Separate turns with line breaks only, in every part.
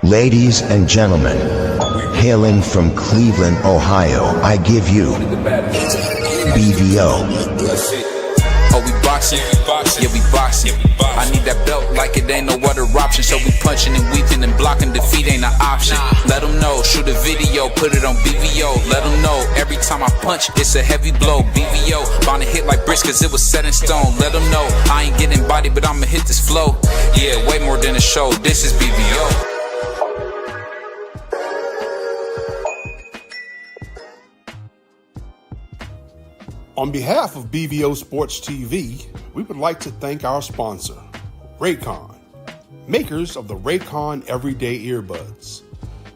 Ladies and gentlemen, hailing from Cleveland, Ohio, I give you BVO.
Oh, we boxing? Yeah, we boxing. I need that belt like it ain't no other option. So we punching and weaving and blocking. Defeat ain't an option. Let them know, shoot a video, put it on BVO. Let them know, every time I punch, it's a heavy blow. BVO, bound to hit like bricks cause it was set in stone. Let them know, I ain't getting body, but I'ma hit this flow. Yeah, way more than a show, this is BVO.
On behalf of BVO Sports TV, we would like to thank our sponsor, Raycon, makers of the Raycon Everyday Earbuds,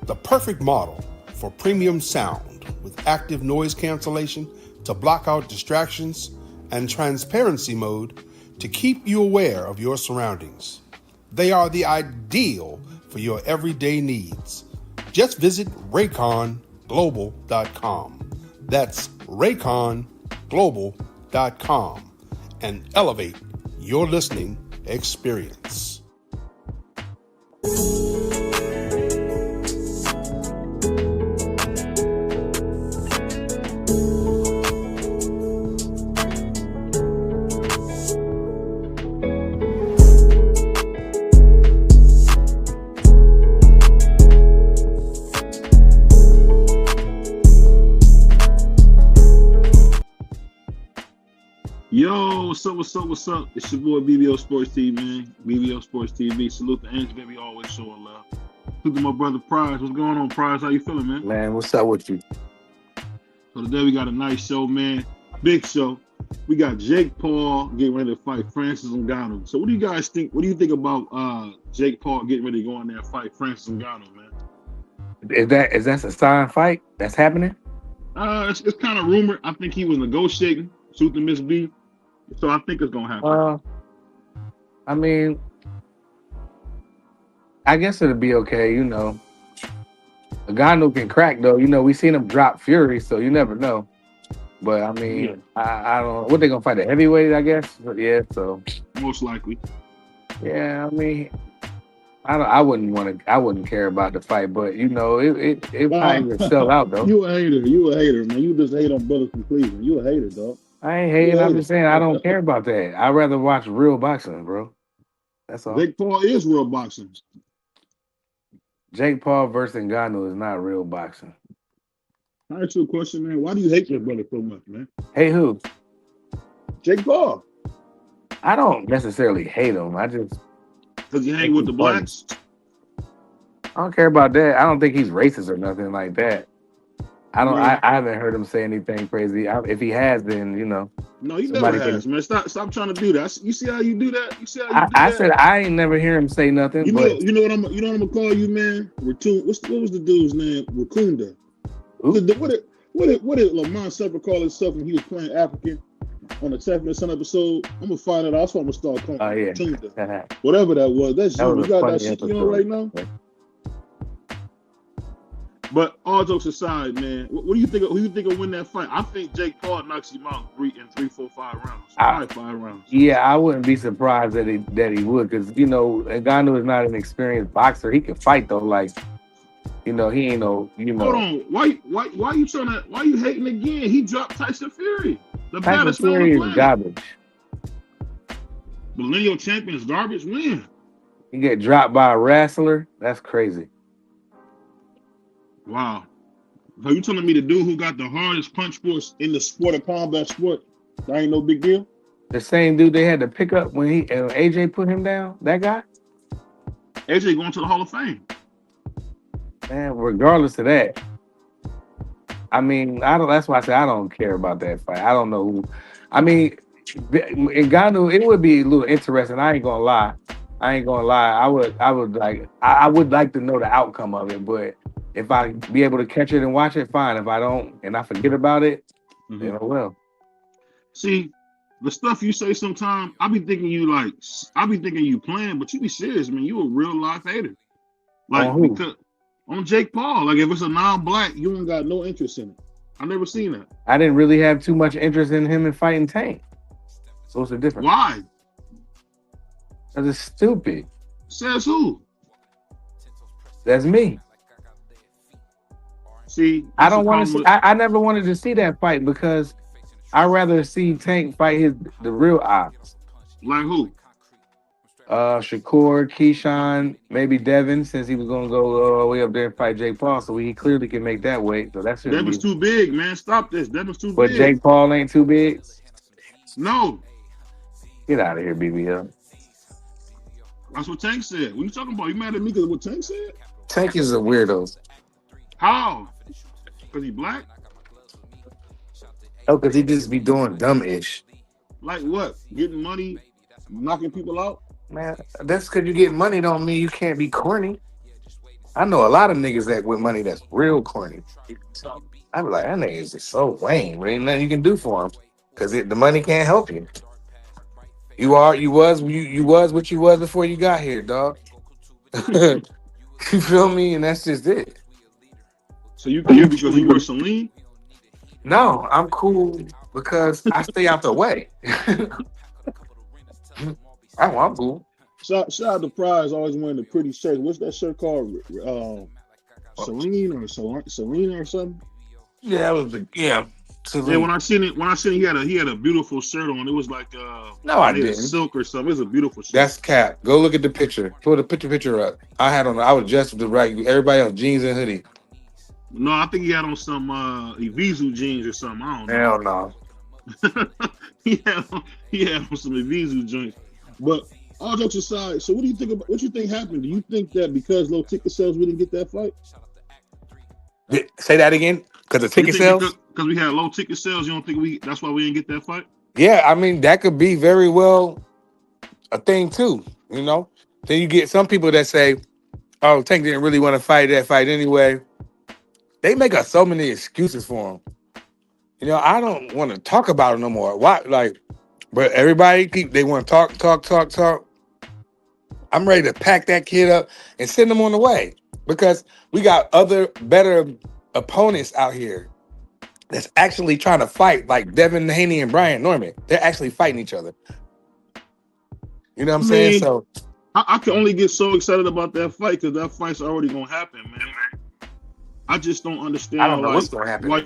the perfect model for premium sound with active noise cancellation to block out distractions and transparency mode to keep you aware of your surroundings. They are the ideal for your everyday needs. Just visit RayconGlobal.com. That's RayconGlobal.com and elevate your listening experience.
Yo, what's up? It's your boy BBO Sports TV, man. BBO Sports TV. Salute to Ange, baby, always showing love. Salute to my brother Prize. What's going on, Prize? How you feeling, man?
Man, what's up with you?
So today we got a nice show, man. Big show. We got Jake Paul getting ready to fight Francis Ngannou. So what do you guys think? What do you think about Jake Paul getting ready to go in there and fight Francis Ngannou, man?
Is that a signed fight that's happening?
It's kind of rumored. I think he was negotiating, suit the Miss B. So I think it's gonna happen.
I mean, I guess it'll be okay. You know, Ngannou can crack though. You know, we seen him drop Fury, so you never know. But I mean, I don't know what they gonna fight, a heavyweight, I guess. But yeah, so
most likely.
Yeah, I mean, I wouldn't care about the fight, but you know, it probably will sell out though.
You a hater, man. You just hate on brothers from Cleveland. You a hater, dog.
I ain't hating. I'm just saying I don't care about that. I'd rather watch real boxing, bro. That's all.
Jake Paul is real boxing.
Jake Paul versus Ngannou is not real boxing.
I ask you a question, man. Why do you hate your brother so much, man?
Hey, who?
Jake Paul.
I don't necessarily hate him. I just
because you hang with the blacks.
I don't care about that. I don't think he's racist or nothing like that. I haven't heard him say anything crazy. If he has, then you know.
No, he never has, man. Stop trying to do that. You see how you do that?
I said I ain't never hear him say nothing.
You know what I'm gonna call you, man? What was the dude's name? Wakunda. What did Lamont Sever call himself when he was playing African on the Teflon Sun episode? I'm gonna find it out. That's what I'm gonna start calling Wakunda. Whatever that was. That's you. You got that shit on right now. But all jokes aside, man, what do you think? Who you think will win that fight? I think Jake Paul knocks him out in 3, 4, 5 rounds. Probably 5 rounds.
Yeah, I wouldn't be surprised that he would, because you know Ngannou is not an experienced boxer. He can fight though, like you know he ain't no. You know.
Hold on, why you trying to? Why you hating again? He dropped Tyson Fury. The
Tyson Fury is garbage.
Millennial champion is garbage. When
he get dropped by a wrestler, that's crazy.
Wow. So you telling me the dude who got the hardest punch force in the sport of combat sport, that ain't no big deal?
The same dude they had to pick up when AJ put him down, that guy?
AJ going to the Hall of Fame.
Man, regardless of that. I mean, that's why I say I don't care about that fight. I don't know who. I mean, Ngannou, it would be a little interesting. I ain't gonna lie. I would like to know the outcome of it, but if I be able to catch it and watch it, fine. If I don't and I forget about it, then oh well.
See, the stuff you say sometimes, I be thinking you playing, but you be serious, man. You a real life hater. Like because on Jake Paul, like if it's a non-black, you ain't got no interest in it. I never seen that.
I didn't really have too much interest in him in fighting Tank. So what's the difference?
Why?
Because it's stupid.
Says who?
That's me.
See,
I
that's the
don't want to
problem
see.
with
I never wanted to see that fight because I'd rather see Tank fight the real odds.
like who?
Shakur, Keyshawn, maybe Devin, since he was gonna go way up there and fight Jake Paul, so he clearly can make that weight. So that shouldn't
Devin's
be.
too big, man. Stop this. Devin's too
But
big.
Jake Paul ain't too big.
No,
Get out of here, BBL.
that's what Tank said. What you talking about? You mad at me because of what Tank said?
Tank is a weirdo.
How? Because he black?
Oh, because he just be doing dumb ish.
Like what? Getting money, knocking people out?
Man, that's because you get money don't mean you can't be corny. I know a lot of niggas that with money that's real corny. I be like, that nigga is just so lame. There ain't nothing you can do for him because the money can't help you. You was what you was before you got here, dog. You feel me? And that's just it.
So you cool because you were Celine?
No, I'm cool because I stay out the way. I'm cool.
Shout out to Prize, always wearing the pretty shirt. What's that shirt called? Celine or Selena or something?
Yeah, it was
Yeah, when I seen it, he had a beautiful shirt on. It was like
No, I
made of
didn't.
silk or something. It was a beautiful shirt.
That's cap. Go look at the picture. Pull the picture up. I was dressed with the right. Everybody else jeans and hoodie.
No, I think he had on some Evisu jeans or something. I don't know.
Hell no.
he had on some Evisu joints. But all jokes aside, so what do you think about what you think happened? Do you think that because low ticket sales we didn't get that fight?
Say that again. Because the ticket sales.
Because we had low ticket sales, you don't think that's why we didn't get that fight?
Yeah, I mean that could be very well a thing too. You know, then you get some people that say, "Oh, Tank didn't really want to fight that fight anyway." They make up so many excuses for him. You know, I don't want to talk about it no more. Why? Like, but everybody they want to talk. I'm ready to pack that kid up and send him on the way because we got other better opponents out here that's actually trying to fight, like Devin Haney and Brian Norman. They're actually fighting each other. You know what I'm saying? So
I can only get so excited about that fight because that fight's already gonna happen, man. I just don't understand.
I don't know what's gonna happen.
I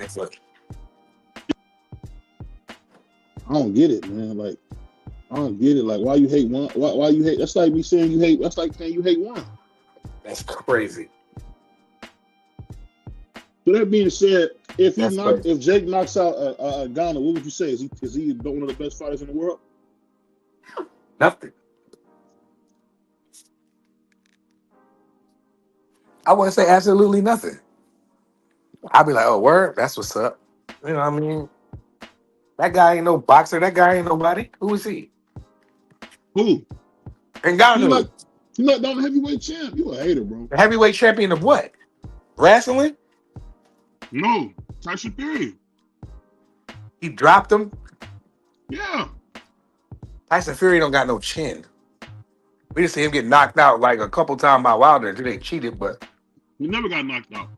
don't get it, man. Like, I don't get it. Like, why you hate one? Why you hate? That's like me saying you hate. That's like saying you hate one.
That's crazy.
So that being said, if Jake knocks out Ghana, what would you say? Is he one of the best fighters in the world?
Nothing. I wouldn't say absolutely nothing. I'd be like, oh, word, that's what's up. You know what I mean? That guy ain't no boxer. That guy ain't nobody. Who is he?
Who?
Ngannou.
He's not the heavyweight champ. You a hater, bro.
The heavyweight champion of what? Wrestling?
No. Tyson Fury.
He dropped him?
Yeah.
Tyson Fury don't got no chin. We just see him get knocked out like a couple times by Wilder until they cheated, but
He never got knocked out.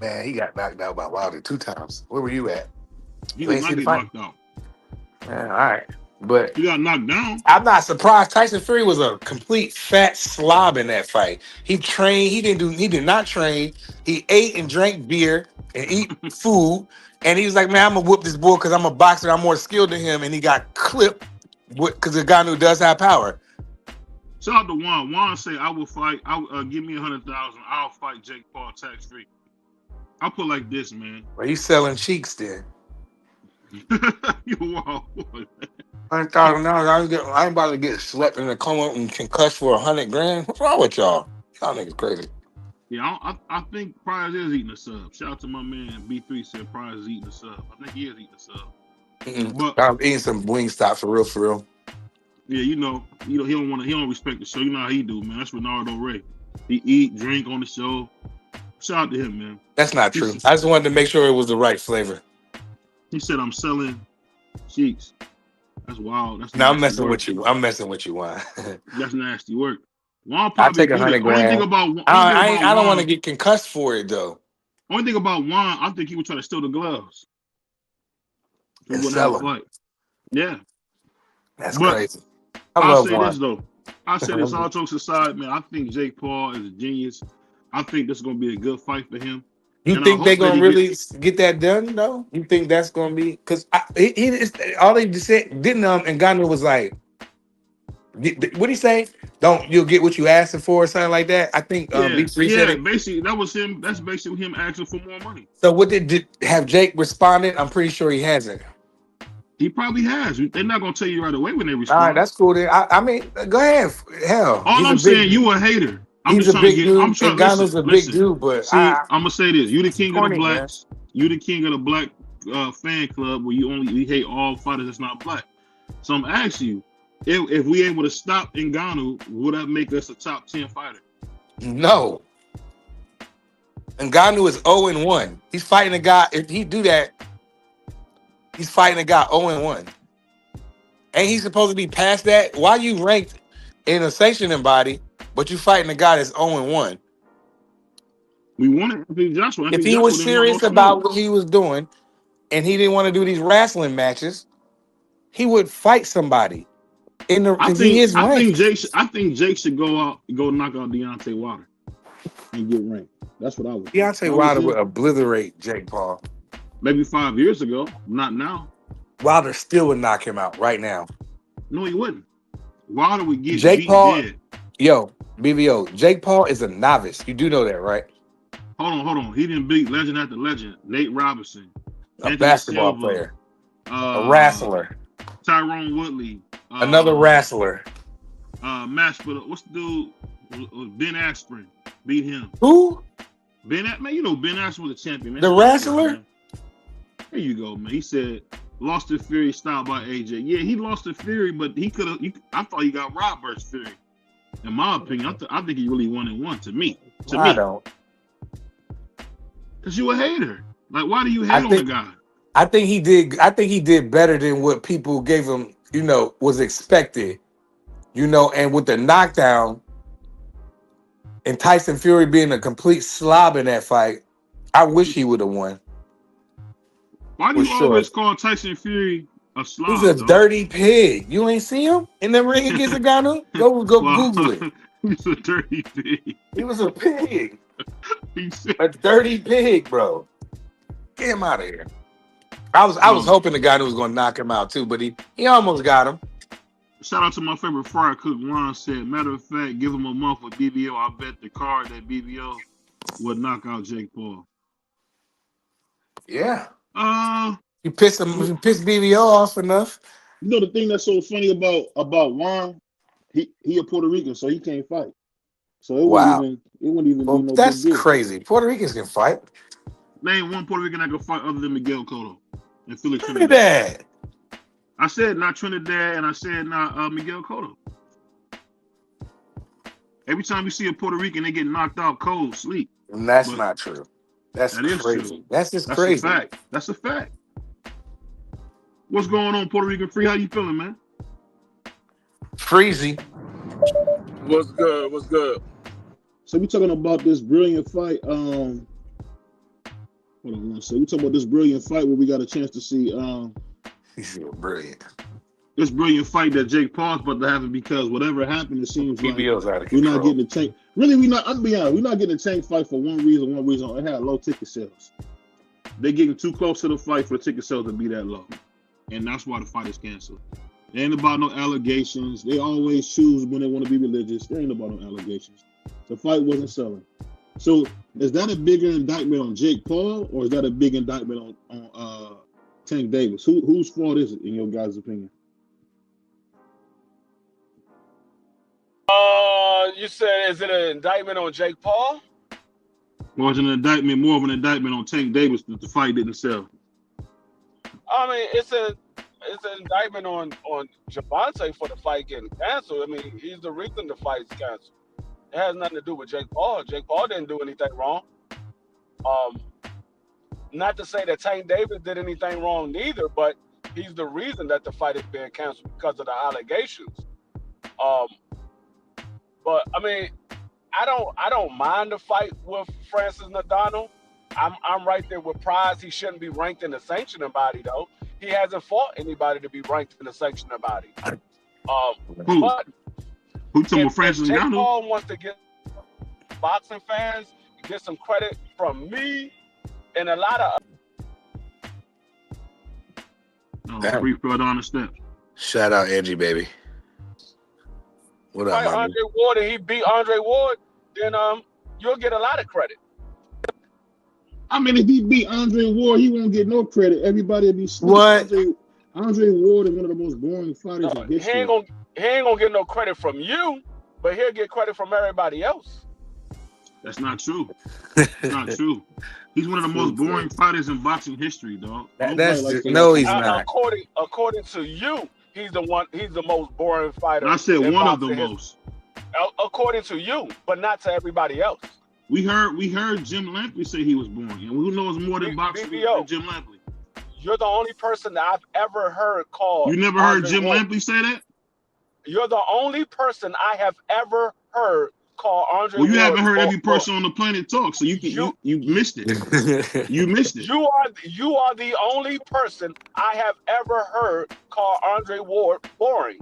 man, he got knocked out by Wilder 2 times. Where were you at?
He
You
did
ain't
not
see the
get
fight?
knocked out.
Yeah, all right. But
He got knocked down.
I'm not surprised. Tyson Fury was a complete fat slob in that fight. He trained. He did not train. He ate and drank beer and eat food. And he was like, man, I'm going to whoop this bull because I'm a boxer. I'm more skilled than him. And he got clipped because the guy who does have power.
Shout out to Juan. Juan say, I will fight. Give me 100,000. I'll fight Jake Paul tax free. I'll put like this, man.
Well, he's selling cheeks then.
You wild boy.
$100,000. I ain't about to get slept in the coma and concussed for $100,000. What's wrong with y'all? Y'all niggas crazy.
Yeah, I think Prize is eating a sub. Shout out to my man B3 said Prize is eating a sub. I think he is eating a sub. But
I'm eating some Wingstop for real.
Yeah, he don't respect the show. You know how he do, man. That's Ronaldo Ray. He eat, drink on the show. Shout out to him, man.
That's not true. I just wanted to make sure it was the right flavor.
He said, I'm selling cheeks. That's wild. That's
I'm messing with you. I'm messing with you, Juan.
That's nasty work. Juan
I'll take $100,000. I don't want to get concussed for it, though.
Only thing about Juan, I think he would try to steal the gloves.
And sell them.
Fight. Yeah.
That's crazy.
I'll say this, though. I said this all jokes aside, man. I think Jake Paul is a genius. I think this is going to be a good fight for him.
You
And
think
I
they're
hope that
gonna
he
really get that done though? You think that's gonna be because all they just said didn't Ngannou was like, what did he say? You'll get what you asking for or something like that. I think B3 said it.
Basically that was him. That's basically him asking for more money.
So what did have Jake responded? I'm pretty sure he hasn't.
He probably has. They're not gonna tell you right away when they
All
respond.
right, that's cool. Then I mean, go ahead. Hell,
All I'm saying, you a hater. I'm
He's
just
a
trying to
big
get.
dude.
I'm trying.
Ngannou's a big
Listen.
dude, but
See, I'm gonna say this: you the king of
corny,
the blacks. You the king of the black fan club where you hate all fighters that's not black. So I'm asking you, if we able to stop Ngannou, would that make us a top 10 fighter?
no. Ngannou is 0-1. He's fighting a guy. If he do that, he's fighting a guy 0-1. Ain't he supposed to be past that? Why you ranked in a sanctioning body, but you fighting a guy that's 0-1?
We wanted Anthony Joshua.
If he was serious about what he was doing and he didn't want to do these wrestling matches, he would fight somebody.
I think Jake should go knock out Deontay Wilder and get ranked. That's what I would.
Deontay Wilder would obliterate Jake Paul.
Maybe 5 years ago, not now.
Wilder still would knock him out right now.
No, he wouldn't. Wilder would get
Jake Paul.
Dead.
Yo, BBO. Jake Paul is a novice. You do know that, right?
Hold on. He didn't beat legend after legend. Nate Robinson,
a basketball player, a wrestler.
Tyrone Woodley,
another wrestler.
What's the dude? Ben Askren beat him.
Who?
Ben Askren was a champion. Man.
The wrestler.
There you go, man. He said lost to Fury, styled by AJ. Yeah, he lost to Fury, but he could have. I thought he got robbed versus Fury. In my opinion, I think he really won and won. To me,
I don't.
Cause you a hater. Like, why do you hate on the guy?
I think he did better than what people gave him, was expected. And with the knockdown and Tyson Fury being a complete slob in that fight, I wish he would have won.
Why do you always call Tyson Fury a slob?
He's a dirty pig. You ain't see him in the ring against Ngannou? Go Google it.
He's a dirty pig.
He was a pig. A dirty pig, bro. Get him out of here. I was hoping the guy who was going to knock him out too, but he almost got him.
Shout out to my favorite fryer cook, Juan said, matter of fact, give him a month with BBO. I bet the card that BBO would knock out Jake Paul.
Yeah. You pissed BBO off enough.
The thing that's so funny about Juan, he a Puerto Rican, so he can't fight. So it wouldn't even be no
that's
big deal.
Crazy. Puerto Ricans can fight.
Name one Puerto Rican that can fight other than Miguel Cotto and Felix
Trinidad.
I said not Trinidad, and I said not Miguel Cotto. Every time you see a Puerto Rican, they get knocked out cold, sleep.
And that's not true. That is crazy. True. That's just crazy.
That's a fact. What's going on, Puerto Rican Free? How you feeling, man?
Freezy.
What's good?
So we're talking about this brilliant fight. Hold on one second. We're talking about this brilliant fight where we got a chance to see
He's brilliant.
This brilliant fight that Jake Paul's about to have, because whatever happened, it seems like
BBO's out of
we're not getting a tank. Really, I'll be honest, we're not getting a tank fight for one reason. It had low ticket sales. They're getting too close to the fight for the ticket sales to be that low. And that's why the fight is canceled. It ain't about no allegations. They always choose when they want to be religious. There ain't about no allegations. The fight wasn't selling. So is that a bigger indictment on Jake Paul, or is that a big indictment on Tank Davis? Whose fault is it in your guys' opinion?
You said, is it an indictment on Jake Paul?
Or is it more of an indictment on Tank Davis that the fight didn't sell?
I mean, it's an indictment on Javante for the fight getting canceled. I mean, he's the reason the fight's canceled. It has nothing to do with Jake Paul. Jake Paul didn't do anything wrong. Not to say that Tank Davis did anything wrong neither, but he's the reason that the fight is being canceled because of the allegations. But I mean, I don't mind the fight with Francis Ngannou. I'm right there with Prize. He shouldn't be ranked in the sanctioning body though. He hasn't fought anybody to be ranked in the sanctioning body. But
Who talking about
If
Francis
Jake
Ngannou?
Paul wants to get boxing fans, get some credit from me and a lot of
No, free fell down the steps.
Shout out Angie, baby. What up,
fight
man?
Andre Ward and he beat Andre Ward, then you'll get a lot of credit.
I mean, if he beat Andre Ward, he won't get no credit. Everybody will be sleep.
What?
Andre Ward is one of the most boring fighters in
He
history.
ain't gonna get no credit from you, but he'll get credit from everybody else.
That's not true. That's not true. He's one of the most boring fighters in boxing history, dog.
That's
Nobody likes to
no,
watch
he's
him.
not.
According to you, he's the most boring fighter.
And I said
in
one of the
boxing
most.
history. According to you, but not to everybody else.
We heard Jim Lampley say he was boring, and who knows more than boxing than Jim Lampley?
You're the only person that I've ever heard call.
You never heard
Andre
Jim
Ward.
Lampley say that?
You're the only person I have ever heard call Andre.
Well, you
Ward
haven't heard every
boring.
person on the planet talk, so you missed it. You missed it.
You are the only person I have ever heard call Andre Ward boring.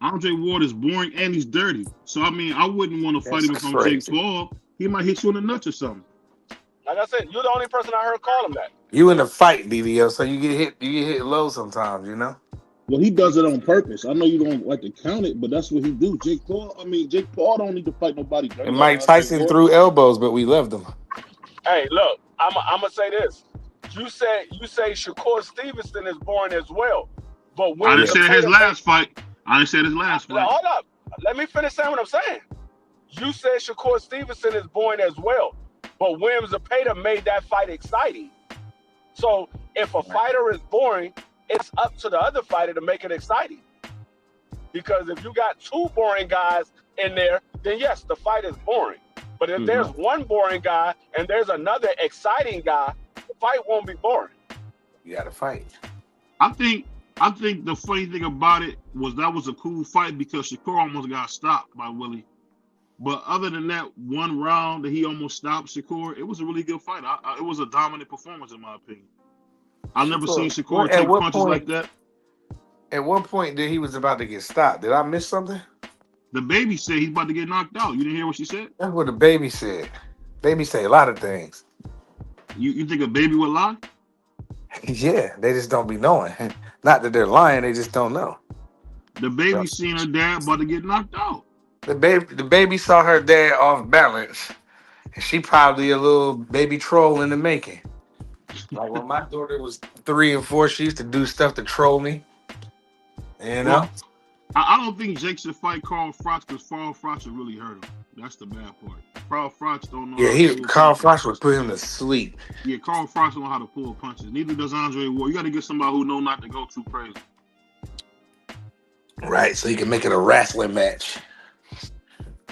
Andre Ward is boring and he's dirty. So I mean, I wouldn't want to fight him if I'm Jake Paul. He might hit you in the nuts or something.
Like I said, you're the only person I heard call him that.
You in a fight, BBO, so you get hit low sometimes, you know.
Well, he does it on purpose. I know you don't like to count it, but that's what he do. Jake Paul don't need to fight nobody.
And Mike Tyson threw elbows, but we loved him.
Hey, look, I'm gonna say this. You say Shakur Stevenson is boring as well, but when
I didn't say his last fight.
Hold up, let me finish saying what I'm saying. You said Shakur Stevenson is boring as well, but Williams Zepeda made that fight exciting. So if a fighter is boring, it's up to the other fighter to make it exciting. Because if you got two boring guys in there, then yes, the fight is boring. But if there's one boring guy and there's another exciting guy, the fight won't be boring.
You got to fight.
I think the funny thing about it was that was a cool fight because Shakur almost got stopped by Willie. But other than that one round that he almost stopped Shakur, it was a really good fight. It was a dominant performance in my opinion. I've never seen Shakur take punches like that.
At one point, he was about to get stopped. Did I miss something?
The baby said he's about to get knocked out. You didn't hear what she said?
That's what the baby said. Baby say a lot of things.
You think a baby would lie?
Yeah, they just don't be knowing. Not that they're lying, they just don't know.
The baby seen her dad about to get knocked out.
The baby saw her dad off balance, and she probably a little baby troll in the making. Like when my daughter was 3 and 4, she used to do stuff to troll me. You know?
Well, I don't think Jake should fight Carl Froch because Carl Froch would really hurt him. That's the bad part. Carl Froch don't know.
Yeah, Carl Froch would put him to sleep.
Yeah, Carl Froch don't know how to pull punches. Neither does Andre Ward. You got to get somebody who know not to go too crazy.
Right, so you can make it a wrestling match.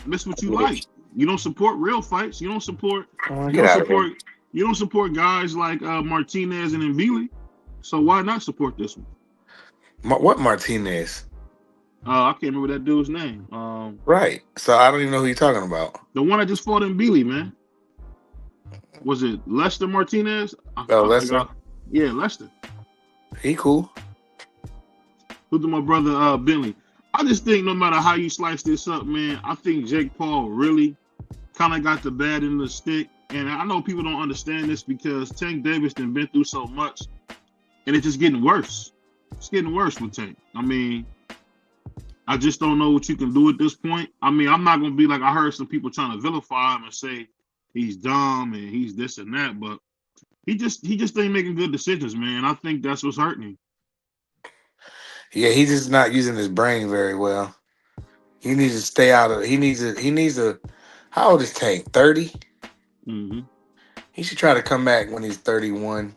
That's what you like. You don't support real fights. You don't support. You don't support guys like Martinez and Mbili. So why not support this one?
What Martinez?
I can't remember that dude's name.
Right. So I don't even know who you're talking about.
The one that just fought Mbili, man. Was it Lester Martinez?
Lester.
Yeah, Lester.
He cool.
Who's my brother Bentley? I just think no matter how you slice this up, man, I think Jake Paul really kind of got the bad end of the stick. And I know people don't understand this because Tank Davis has been through so much, and it's just getting worse. It's getting worse with Tank. I mean, I just don't know what you can do at this point. I mean, I'm not going to be like I heard some people trying to vilify him and say he's dumb and he's this and that, but he just ain't making good decisions, man. I think that's what's hurting him.
Yeah, he's just not using his brain very well. He needs to stay out of. He needs a. How old is Tank? 30.
Mm-hmm.
He should try to come back when he's 31.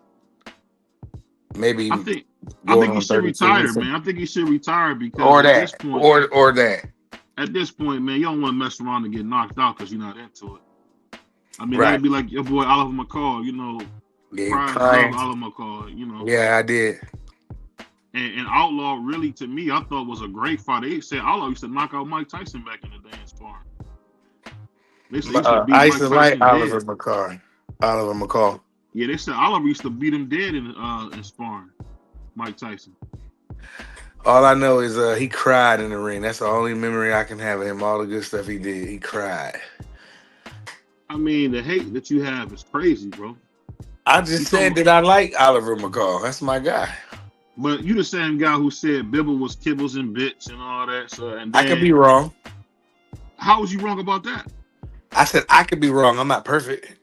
Maybe.
I think he should retire, man. I think he should retire because
at
this point,
or that.
At this point, man, you don't want to mess around and get knocked out because you're not into it. I mean,
right.
That'd be like your boy Oliver McCall, you know.
Yeah,
Oliver McCall, you know.
Yeah, I did.
And Outlaw really, to me, I thought was a great fight. They said Outlaw used to knock out Mike Tyson back in the day in sparring. They said
I used to like Oliver McCall.
Yeah, they said Oliver used to beat him dead in sparring. Mike Tyson.
All I know is he cried in the ring. That's the only memory I can have of him. All the good stuff he did, he cried.
I mean, the hate that you have is crazy, bro.
I just said that I like Oliver McCall. That's my guy.
But you the same guy who said Bibble was kibbles and bits and all that. So and then,
I could be wrong.
How was you wrong about that?
I said I could be wrong. I'm not perfect.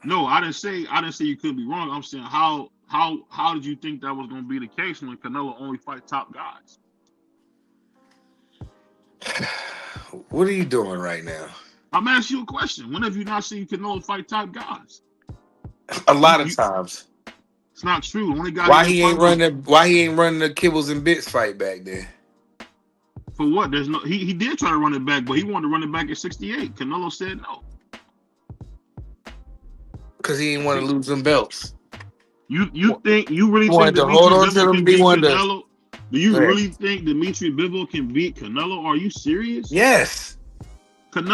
No, I didn't say you could be wrong. I'm saying how did you think that was going to be the case when Canelo only fight top guys?
What are you doing right now?
I'm asking you a question. When have you not seen Canelo fight top guys?
A lot of times.
It's not true. The only guy
Why he ain't running the Kibbles and Bits fight back then?
For what? There's no. He did try to run it back, but he wanted to run it back at 68. Canelo said no.
Because he didn't want to lose them belts.
You think you really
wanted
think
to hold on
Dimitri
to
Bivol
them?
can
He
beat
wanted to-
Canelo? Do you
Right.
really think Dimitri Bivol can beat Canelo? Are you serious?
Yes.
Dude,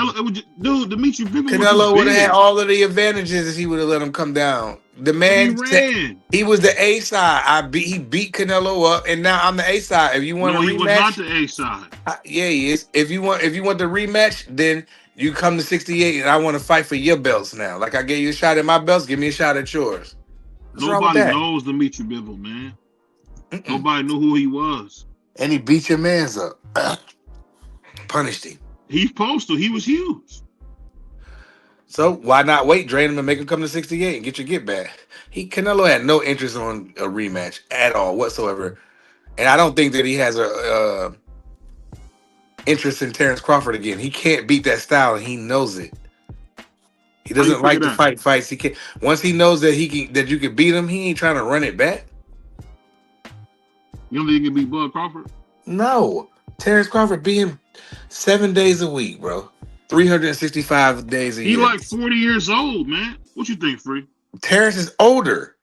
Dimitri Bivol.
Canelo would have had all of the advantages if he would have let him come down. The man
ran.
he was the A side. He beat Canelo up, and now I'm the A side. If you want
No,
a
he was
rematch,
not the A side.
yeah, he is. If you want the rematch, then you come to 68, and I want to fight for your belts now. Like I gave you a shot at my belts, give me a shot at yours. What's wrong with
Nobody
that?
knows Dimitri Bivol, man. Nobody knew who he was.
And he beat your man's up, punished him.
He's supposed to. He was huge.
So why not wait, drain him, and make him come to 68 and get your get back? Canelo had no interest on a rematch at all whatsoever, and I don't think that he has a interest in Terrence Crawford again. He can't beat that style, and he knows it. He doesn't like to fight fights. He can't. Once he knows that that you can beat him, he ain't trying to run it back.
You don't think he can beat Bud Crawford?
No, Terrence Crawford beat him 7 days a week, bro. 365 days a year.
He like 40 years old, man. What you think, Free?
Terrence is older.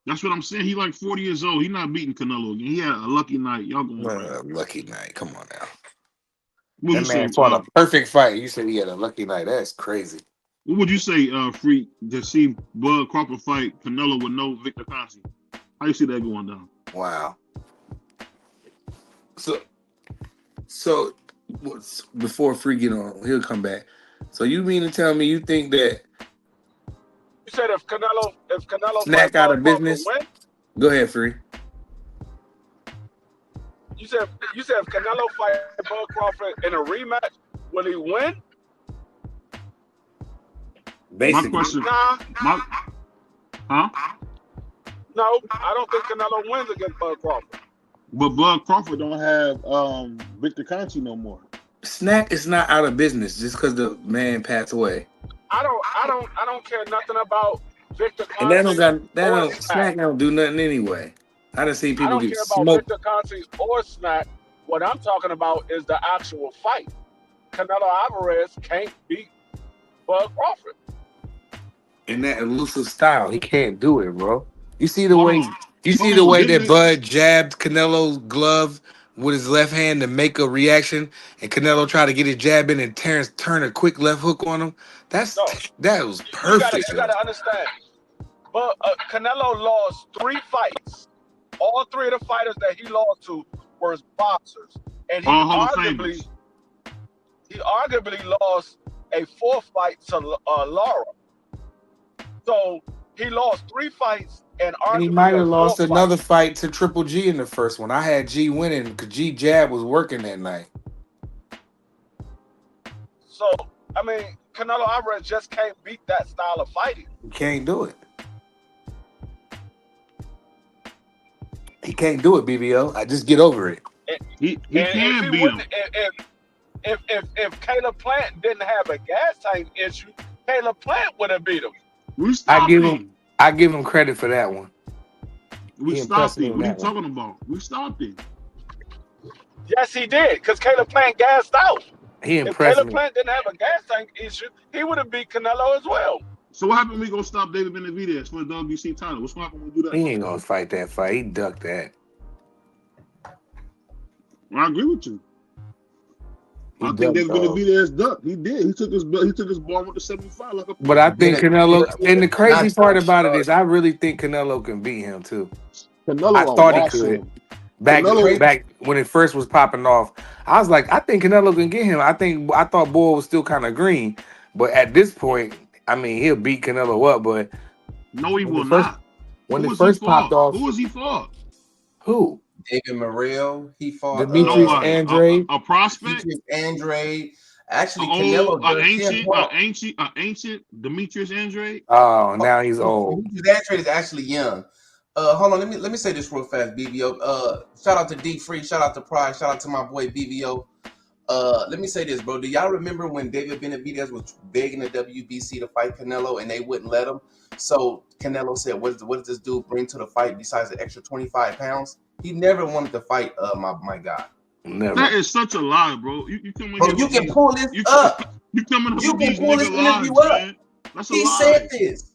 That's what I'm saying. He like 40 years old. He's not beating Canelo again. He had a lucky night. Y'all gonna
Lucky night. Come on now.
What
That man fought a perfect fight. You said he had a lucky night. That's crazy.
What would you say, Free, to see Bud Crawford fight Canelo with no Victor Consi? How you see that going down?
Wow. So before Free get on, he'll come back. So you mean to tell me you think that
You said if Canelo
Snack
fight
out
Bud
of
Crawford
business?
win?
Go ahead, Free.
You said if Canelo fight Bud Crawford in a rematch, will he win?
Basically.
My question.
Nah.
Huh?
No, I don't think Canelo wins against Bud Crawford.
But Bud Crawford don't have Victor Consi no more.
Snack is not out of business just because the man passed away.
I don't care nothing about Victor Consi.
And
or
Snack don't do nothing anyway. I done seen
I
people
don't
get
care about
smoked.
Victor Consi or Snack. What I'm talking about is the actual fight. Canelo Alvarez can't beat Bud Crawford.
In that elusive style, he can't do it, bro. You see the
Hold
way
on.
that Bud jabbed Canelo's glove with his left hand to make a reaction, and Canelo tried to get his jab in, and Terrence turned a quick left hook on him. That was perfect.
You gotta understand. But Canelo lost 3 fights. All 3 of the fighters that he lost to were boxers, and he arguably lost a 4th fight to Lara. So he lost 3 fights, and
he
arguably
might have lost
fight.
another fight to Triple G in the first one. I had G winning because G jab was working that night.
So I mean, Canelo Alvarez just can't beat that style of fighting.
He can't do it. He can't do it, BBO. I just get over it.
He can beat him.
If Caleb Plant didn't have a gas tank issue, Caleb Plant would have beat him.
I give him credit for that one.
We stopped him. What are you talking about? We stopped him.
Yes, he did, because Caleb Plant gassed out.
He
If
impressed
Caleb
me.
Plant didn't have a gas tank issue, he would have beat Canelo as well.
So what happened when we go stop David Benavidez for the WBC title? What's going to happen when we do that?
He ain't gonna fight that fight. He ducked that.
I agree with you.
He
I think
ducked,
David
dog.
Benavidez ducked. He did. He took his ball with the 75 like a.
But I think Canelo, and the crazy
Not
part about it
sorry.
is I really think Canelo can beat him too.
Canelo
I
will
thought he
wash
could.
him.
back
Canelo-
when it first was popping off, I was like, I think Canelo can get him. I thought Boy was still kind of green, but at this point, I mean, he'll beat Canelo up. But
No, he
when
will
the first
not.
when
Who
it
is he
first popped
for?
off,
Who is he for?
who?
David Morrell. He fought
Demetrius
Nobody.
Andrade.
A prospect.
Demetrius Andrade. Actually,
Oh,
Canelo does
ancient Demetrius Andrade.
Oh, now he's old.
Demetrius Andrade is actually young. Hold on, let me say this real fast, BBO. Shout out to D Free, shout out to Pride, shout out to my boy BBO. Let me say this, bro. Do y'all remember when David Benavidez was begging the WBC to fight Canelo and they wouldn't let him? So Canelo said, "What does this dude bring to the fight besides the extra 25 pounds?" He never wanted to fight my guy.
Never.
That is such a lie, bro. You come in
Bro,
here
you
with
can
these-
pull this
you,
up.
You coming up
You
with
can
these
pull this
nigga lies,
interview up.
man. That's a
He
lie.
said this.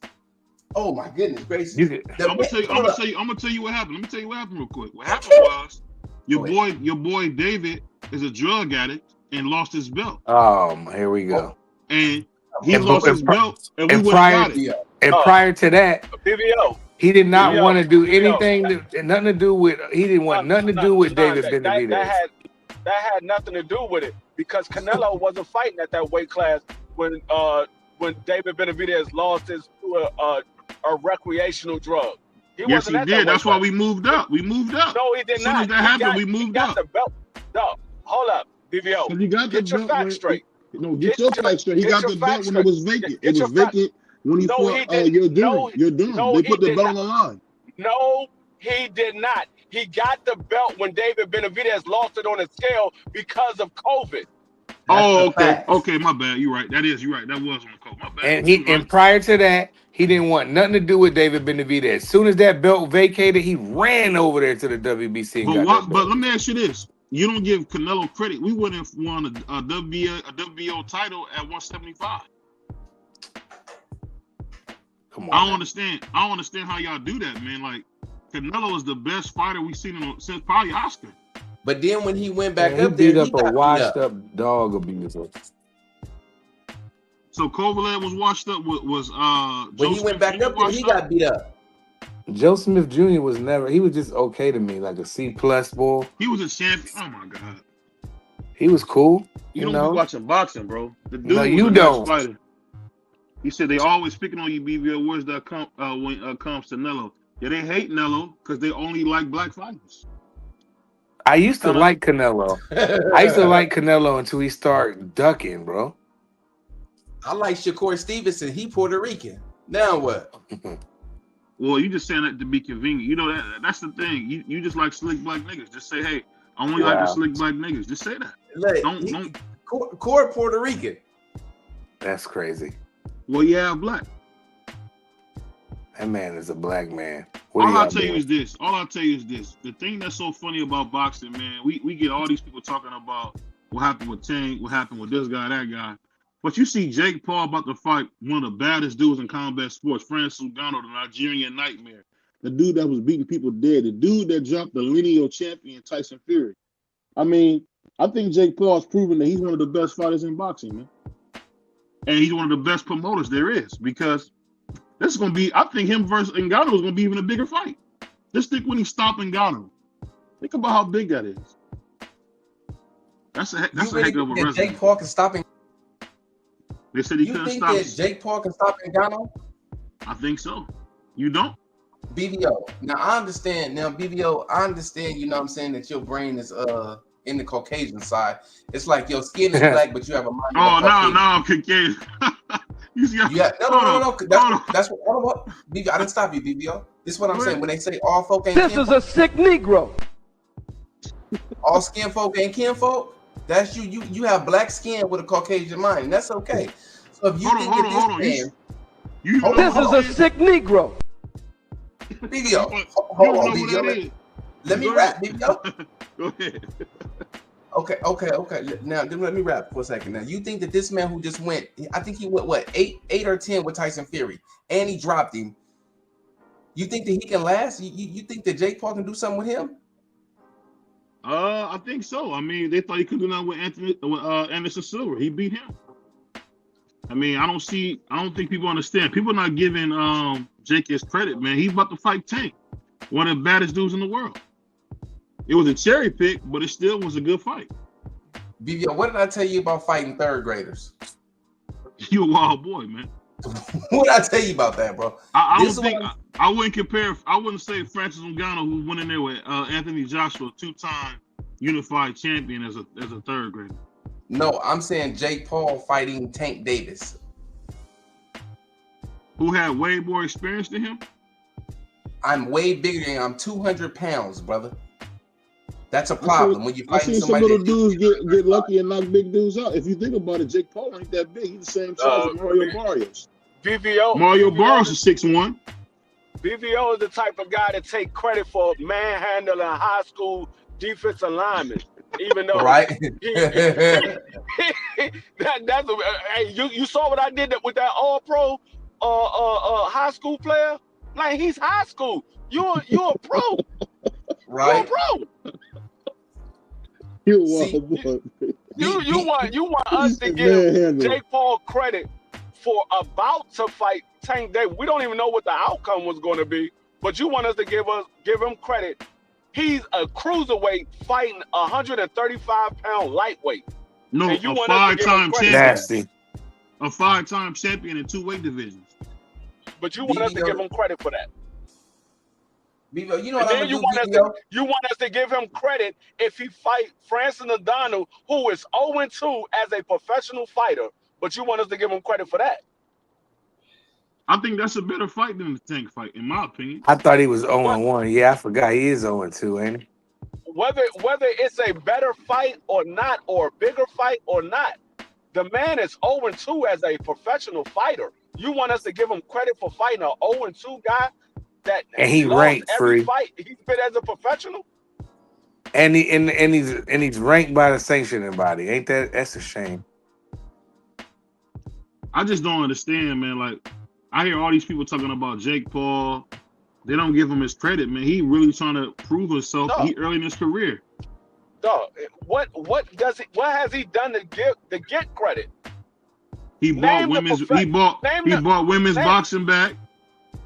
Oh my goodness gracious!
You could-
The
I'm gonna
man-
tell you.
hold
I'm
up.
gonna tell you what happened. Let me tell you what happened real quick. What happened was your boy David is a drug addict and lost his belt,
Here we go.
and he
And-
lost
and
his
pri-
belt, and we
and
would
prior-
have got it.
Yeah.
And
Oh.
prior to that,
BBO.
he did not
BBO,
want to do
BBO.
anything, nothing to do with. He didn't want nothing to do with David Benavidez.
That had nothing to do with it because Canelo wasn't fighting at that weight class when David Benavidez lost his to a recreational drug.
Yes, he did. That's why we moved up. We moved up.
No, he did
As soon
not.
as that happened, we moved
got
up.
the belt. No, hold up, BBO.
But he got the
Get your
belt
facts
when-
straight.
No,
Get
get your
your-
facts straight. He
get
got
your
the belt
facts
when it was
straight.
vacant.
Get
It
your
was vacant when he
No,
fought.
he didn't.
You're done.
No,
You're done.
no,
They
he
put the
did
belt on
not.
the line.
No, he did not. He got the belt when David Benavidez lost it on a scale because of COVID.
Oh,
the
okay.
facts.
Okay, my bad. You're right. You're right. That was on the coat. My bad.
And
You right.
and prior to that, he didn't want nothing to do with David Benavidez. As soon as that belt vacated, he ran over there to the WBC. And got that
But
belt.
let me ask you this: you don't give Canelo credit. We wouldn't have won a WBO title at 175.
Come on,
I don't
man.
understand. I don't understand how y'all do that, man. Like Canelo is the best fighter we've seen since probably Oscar.
But then when he went back
Man, he
up there,
beat
he
up
got
a
beat
washed
up.
up dog abuser.
So Kovalev was washed up. Was
When he went back up there, he got beat up.
Joe Smith Jr. was never. He was just okay to me, like a C+ boy.
He was a champion. Oh my god!
He was cool.
You
You
don't
know.
be watching boxing, bro. The dude
No,
was
you
the
don't.
best fighter. He said they always picking on you, BBL. Where's that when it comes to Nello? Yeah, they hate Nello because they only like black fighters.
I used to like Canelo. I used to like Canelo until he started ducking, bro.
I like Shakur Stevenson. He Puerto Rican. Now what?
Well, you just saying that to be convenient. You know that's the thing. You just like slick black niggas. Just say, hey, I only like the
Wow.
slick black niggas. Just say that.
Like,
Don't.
Core Puerto Rican.
That's crazy.
Well, yeah, black.
That man is a black man. What
All
are y'all
I'll tell you
doing?
is this. All I'll tell you is this. The thing that's so funny about boxing, man, we get all these people talking about what happened with Tank, what happened with this guy, that guy. But you see Jake Paul about to fight one of the baddest dudes in combat sports, Francis Ngannou, the Nigerian Nightmare. The dude that was beating people dead. The dude that dropped the lineal champion, Tyson Fury. I mean, I think Jake Paul's proven that he's one of the best fighters in boxing, man. And he's one of the best promoters there is because this is going to be, I think him versus Ngannou is going to be even a bigger fight. Just think when he stopped Ngannou. Think about how big that is. That's a heck of a resume.
Jake Paul can stop him.
They said he
You
couldn't
think
stop.
that Jake Paul can stop Ngannou?
I think so. You don't?
BBO. Now I understand. Now BBO, I understand. You know what I'm saying, that your brain is in the Caucasian side. It's like your skin is black, but you have a mind.
Oh no, I'm Caucasian.
No. That's what. Hold on, BBO, I didn't stop you, BBO. This is what I'm saying. When they say all folk ain't
This
kin
is a sick Negro.
all skin folk ain't kinfolk. That's you. You have black skin with a Caucasian mind, and that's okay. So if you think
Hold
that
on.
this man,
You know
This is a sick Negro.
BBO,
hold
on, BBO. Let me rap, BBO.
Go ahead.
Okay. Now let me rap for a second. Now you think that this man who just went, I think he went what, 8 or 10 with Tyson Fury, and he dropped him. You think that he can last? You think that Jake Paul can do something with him?
I think so. I mean, they thought he could do that with Anderson Silva. He beat him. I mean, I don't think people understand. People are not giving Jake his credit, man. He's about to fight Tank, one of the baddest dudes in the world. It was a cherry pick, but it still was a good fight.
BBO, what did I tell you about fighting third graders?
You a wild boy, man.
What did I tell you about that, bro?
I wouldn't compare. I wouldn't say Francis Ngannou, who went in there with Anthony Joshua, 2-time unified champion, as a third grader.
No, I'm saying Jake Paul fighting Tank Davis,
who had way more experience than him.
I'm way bigger than him. I'm 200 pounds, brother. That's a problem when you fight somebody.
I seen some little dudes get lucky and knock big dudes out. If you think about it, Jake Paul ain't that big. He's the same size as Mario Barrios. Mario Barrios is 6'1".
BVO is the type of guy to take credit for manhandling high school defensive linemen, even though
right.
Hey, you saw what I did with that All-Pro high school player? Like, he's high school. You're a pro.
Right.
You're a pro. You want us to give Jake Paul credit for about to fight Tank Davis. We don't even know what the outcome was going to be, but you want us to give him credit. He's a cruiserweight fighting 135-pound lightweight.
No,
and you
a
want us to give him
five-time
credit.
Nasty.
A 5-time champion in 2 weight divisions.
But you want us to give him credit for that.
BBO, you know what I'm
you want us to give him credit if he fight Francis Ngannou, who is 0-2 as a professional fighter. But you want us to give him credit for that.
I think that's a better fight than the Tank fight, in my opinion.
I thought he was 0-1. Yeah, I forgot he is 0-2, ain't he?
Whether it's a better fight or not, or a bigger fight or not, the man is 0-2 as a professional fighter. You want us to give him credit for fighting an 0-2 guy
and he ranked
every
free.
Fight he's been as a professional.
And he's ranked by the sanctioning body. Ain't that's a shame.
I just don't understand, man. Like, I hear all these people talking about Jake Paul. They don't give him his credit, man. He really trying to prove himself early in his career.
Dog, what has he done to get credit?
He bought women's boxing back.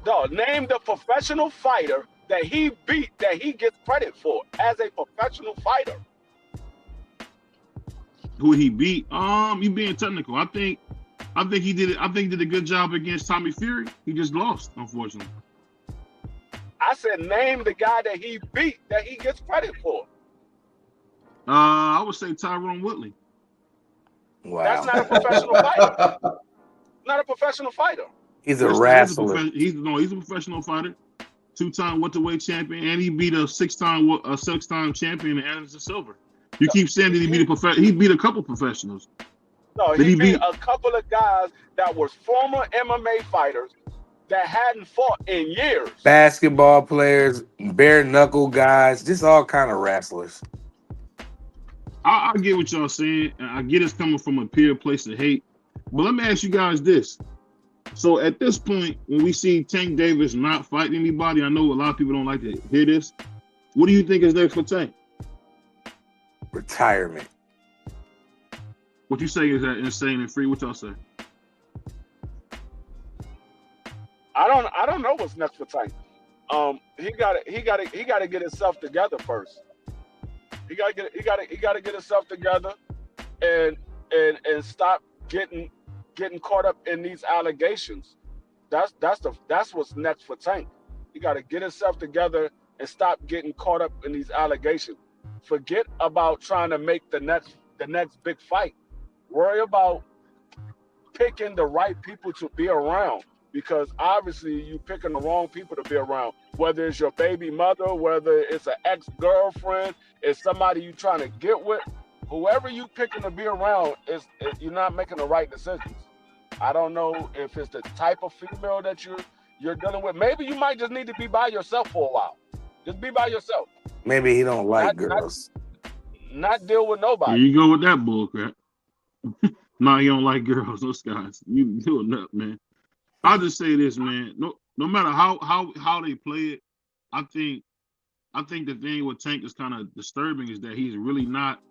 Dog, name the professional fighter that he beat that he gets credit for as a professional fighter.
Who he beat? You being technical. I think he did it. I think he did a good job against Tommy Fury. He just lost, unfortunately.
I said name the guy that he beat that he gets credit for.
I would say Tyrone Woodley.
Wow.
That's not a professional fighter. Not a professional fighter.
He's a wrestler.
He's a professional fighter. 2-time welterweight champion, and he beat a 6-time champion in Anderson Silva. You keep saying that he beat a couple professionals.
No, he beat a couple of guys that were former MMA fighters that hadn't fought in years.
Basketball players, bare knuckle guys, just all kind of wrestlers.
I get what y'all saying, and I get it's coming from a pure place of hate. But let me ask you guys this. So at this point, when we see Tank Davis not fighting anybody, I know a lot of people don't like to hear this. What do you think is next for Tank?
Retirement.
What you say is that insane and free? What y'all say?
I don't know what's next for Tank. He got to get himself together first. He got to get himself together and stop getting caught up in these allegations. That's what's next for Tank. He got to get himself together and stop getting caught up in these allegations. Forget about trying to make the next big fight. Worry about picking the right people to be around, because obviously you picking the wrong people to be around. Whether it's your baby mother, whether it's an ex-girlfriend, it's somebody you trying to get with, whoever you picking to be around, you're not making the right decisions. I don't know if it's the type of female that you're dealing with. Maybe you might just need to be by yourself for a while. Just be by yourself.
Maybe he don't like girls.
Not deal with nobody.
Here you go with that bullcrap. No, you don't like girls. Those guys, you doing up, man. I'll just say this, man. No matter how they play it, I think the thing with Tank is kind of disturbing is that he's really not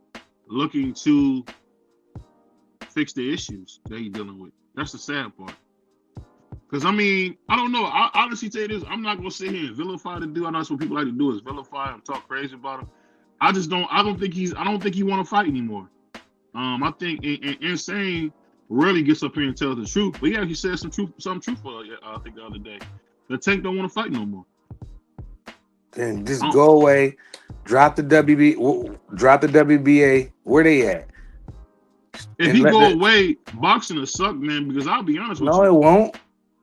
looking to fix the issues that he's dealing with. That's the sad part. Because, I mean, I don't know. I honestly tell you this. I'm not going to sit here and vilify the dude. I know that's what people like to do is vilify him, talk crazy about him. I don't think he want to fight anymore. I think Insane rarely gets up here and tells the truth, but he actually said something truthful. I think the other day, the Tank don't want to fight no more.
Then just go away, drop the WBA. Where they at?
If he go away, boxing will suck, man. Because I'll be honest with you,
no, it won't.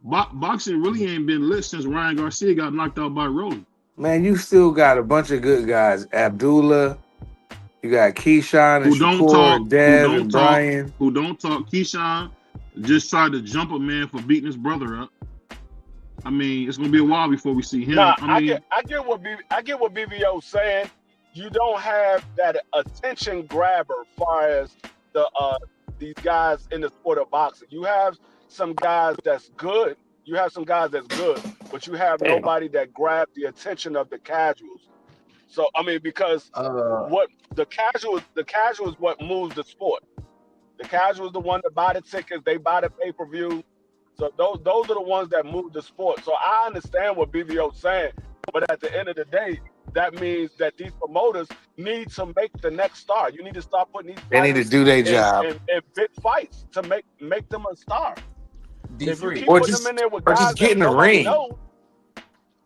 Boxing really ain't been lit since Ryan Garcia got knocked out by Rolly.
Man, you still got a bunch of good guys. Abdullah, you got Keyshawn and Shakur and Dev and Brian.
Who don't talk. Keyshawn just tried to jump a man for beating his brother up. I mean, it's gonna be a while before we see him.
Nah,
I get
what BBO's saying. You don't have that attention grabber as far as these guys in the sport of boxing. You have some guys that's good. But you have nobody that grabs the attention of the casuals. So I mean, because what the casuals what moves the sport. The casuals the one that buy the tickets, they buy the pay-per-view. So those are the ones that move the sport. So I understand what BBO's saying, but at the end of the day, that means that these promoters need to make the next star. You need to start putting these.
They need to do their job
in big fights to make them a star. If you keep
or
putting
just,
them in there with
or
guys
just get in the ring.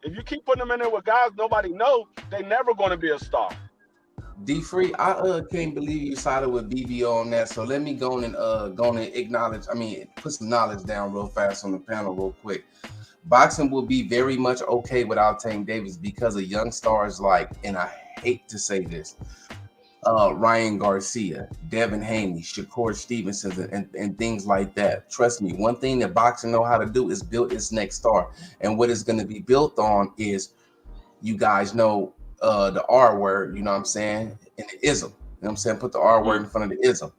If you keep putting them in there with guys nobody knows, they never going to be a star.
D-Free, I can't believe you sided with BBO on that. So let me go and acknowledge. I mean, put some knowledge down real fast on the panel, real quick. Boxing will be very much okay without Tank Davis because of young stars like, and I hate to say this, Ryan Garcia, Devin Haney, Shakur Stevenson, and things like that. Trust me, one thing that boxing know how to do is build its next star. And what it's going to be built on is, you guys know, the R word, you know what I'm saying, and the ism. You know what I'm saying? Put the R word in front of the ism.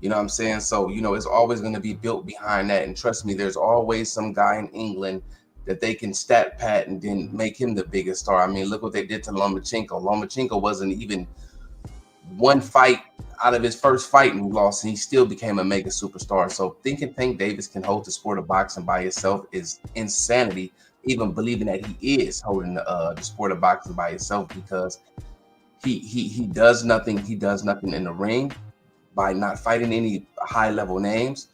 You know what I'm saying? So, you know, it's always going to be built behind that. And trust me, there's always some guy in England that they can stat pat and then make him the biggest star. I mean, look what they did to Lomachenko. Lomachenko wasn't even one fight out of his first fight and lost, and he still became a mega superstar. So thinking Tank Davis can hold the sport of boxing by itself is insanity. Even believing that he is holding the sport of boxing by itself, because he does nothing. He does nothing in the ring by not fighting any high level names.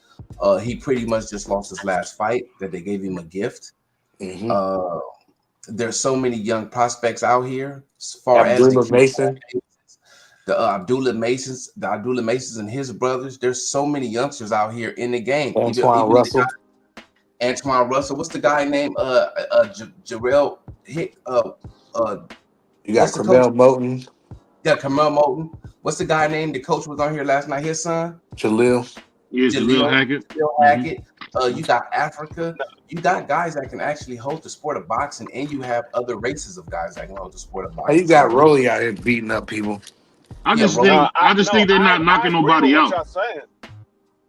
He pretty much just lost his last fight that they gave him a gift. Mm-hmm. There's so many young prospects out here. As far
Abdullah Mason.
The Abdullah Masons and his brothers. There's so many youngsters out here in the game.
Antoine Russell.
Antoine Russell. What's the guy named Jarrell Hick?
You got Carmel Moten.
Yeah, Carmel Moten. What's the guy named the coach was on here last night? His son?
Jalil.
Yeah, Jalil Hackett.
You got Africa. You got guys that can actually hold the sport of boxing, and you have other races of guys that can hold the sport of boxing.
You got Rolly out here beating up people.
I just think they're not knocking nobody out.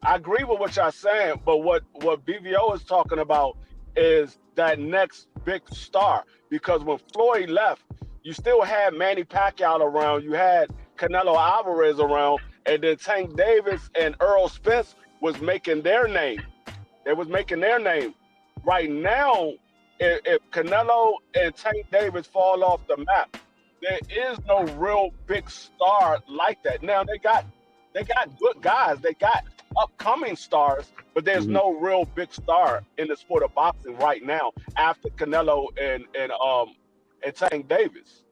I agree with what y'all saying, but what BVO is talking about is that next big star. Because when Floyd left, you still had Manny Pacquiao around, you had Canelo Alvarez around, and then Tank Davis and Earl Spence was making their name. They was making their name. Right now, if Canelo and Tank Davis fall off the map, there is no real big star like that. Now they got good guys, they got upcoming stars, but there's no real big star in the sport of boxing right now after Canelo and Tank Davis.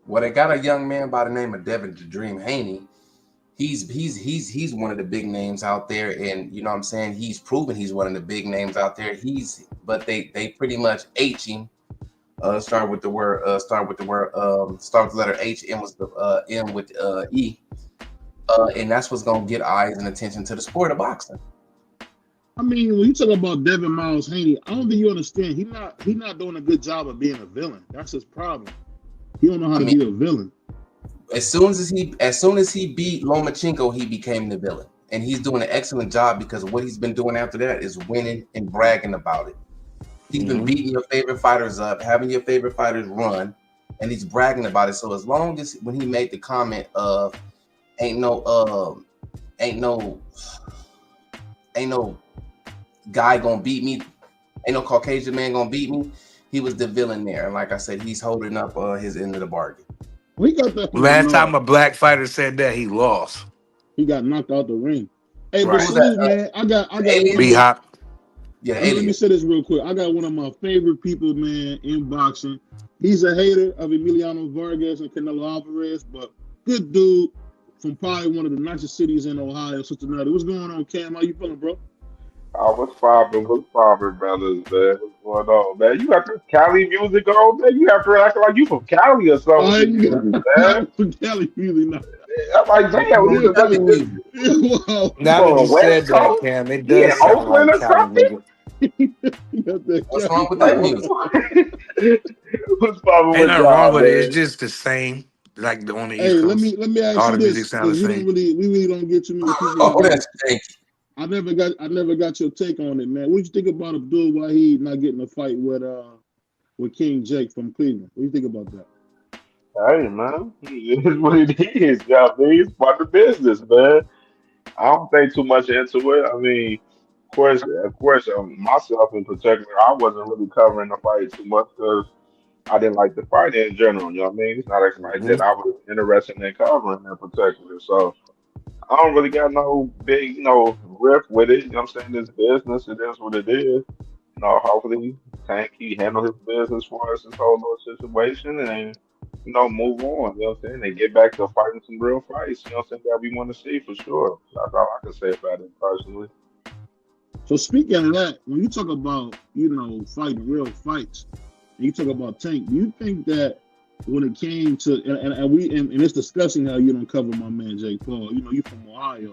Well, they got a young man by the name of Devin "The Dream" Haney. He's one of the big names out there, and you know what I'm saying, he's proven he's one of the big names out there. But they pretty much H him. Start with the letter H, M was the M with E. And that's what's gonna get eyes and attention to the sport of boxing.
I mean, when you talk about Devin Miles Haney, I don't think you understand. He's not doing a good job of being a villain. That's his problem. He don't know how to be a villain.
As soon as he beat Lomachenko, he became the villain, and he's doing an excellent job because what he's been doing after that is winning and bragging about it. He's been beating your favorite fighters up, having your favorite fighters run, and he's bragging about it. So as long as when he made the comment of ain't no guy gonna beat me, ain't no Caucasian man gonna beat me, he was the villain there. And like I said, he's holding up his end of the bargain.
He got that from
Last time
Bernard.
a black fighter said that, he lost.
He got knocked out the ring. Hey, but
Right.
Who was
salute,
that?
man. I got one
Alien?
of
B
my,
Hop.
Yeah,
let me
Alien.
say this real quick. I got one of my favorite people, man, in boxing. He's a hater of Emiliano Vargas and Canelo Alvarez, but good dude from probably one of the nicest cities in Ohio, Cincinnati. What's going on, Cam? How you feeling, bro?
What's poppin', brothers, man? What's going on, man? You got this Cali music on, man? You have to act like you from Cali or
Oh,
something,
you got
man.
from Cali music now.
I'm like, damn,
Who
this
was Cali music?
Wow.
you
Now that you
from West
said that,
Coast?
Cam, it
Yeah,
does sound
Oakland
like
or
Cali
something?
music.
You got that
What's
Cali
wrong with that
music.
music?
What's poppin'
Ain't
with
nothing
y'all,
wrong with it. It's
man?
just the same, like on the
Hey,
East
let
Coast.
me ask
All
you
the music
this,
sound
because
the same.
we really don't get too many people
Oh,
in here.
that's stanky.
I never got your take on it, man. What do you think about Abdul Wahid not getting a fight with King Jake from Cleveland? What do you think about that?
Hey, man, it is what it is. Yeah, I mean, it's part of the business, man. I don't think too much into it. I mean, of course, myself in particular, I wasn't really covering the fight too much because I didn't like the fight in general. You know what I mean? It's not a fight
Mhm.
that I was interested in covering in particular. So I don't really got no big, riff with it. You know what I'm saying? This business, it is what it is. Hopefully Tank he handle his business for us, this whole little situation, and move on. You know what I'm saying? And get back to fighting some real fights. You know what I'm saying? That we want to see for sure. That's all I can say about it personally.
So speaking of that, when you talk about fighting real fights, and you talk about Tank, do you think that when it came to and it's discussing how you don't cover my man Jake Paul, you from Ohio,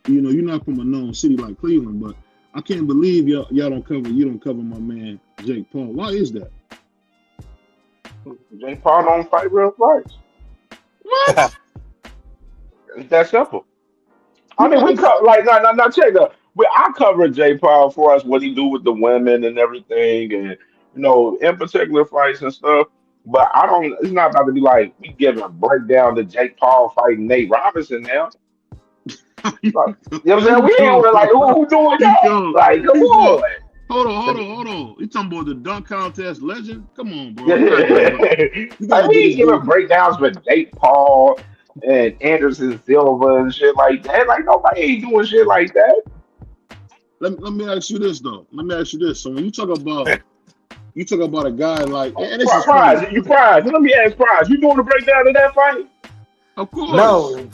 you're not from a known city like Cleveland, but I can't believe y'all don't cover my man Jake Paul. Why is that?
Jake Paul don't fight real fights.
What?
It's that simple.
He
I mean, we
fights.
cover like no check up. I cover J Paul for us what he do with the women and everything, and in particular fights and stuff. But I don't. It's not about to be like we giving a breakdown to Jake Paul fighting Nate Robinson now. Like, you know what I'm saying? We ain't like who doing
He
that?
go.
Like, come
He go.
on.
Hold on. You talking about the dunk contest legend? Come on, bro.
Yeah.
You
Like
gotta
we
get
ain't
this
giving
dude.
breakdowns with Jake Paul and Anderson Silva and shit like that. Like nobody ain't doing shit like that.
Let me ask you this though. Let me ask you this. So when you talk about a guy like, and this is funny,
Prize, you prize. Let me ask Prize. You doing a breakdown of that fight?
of course.
No,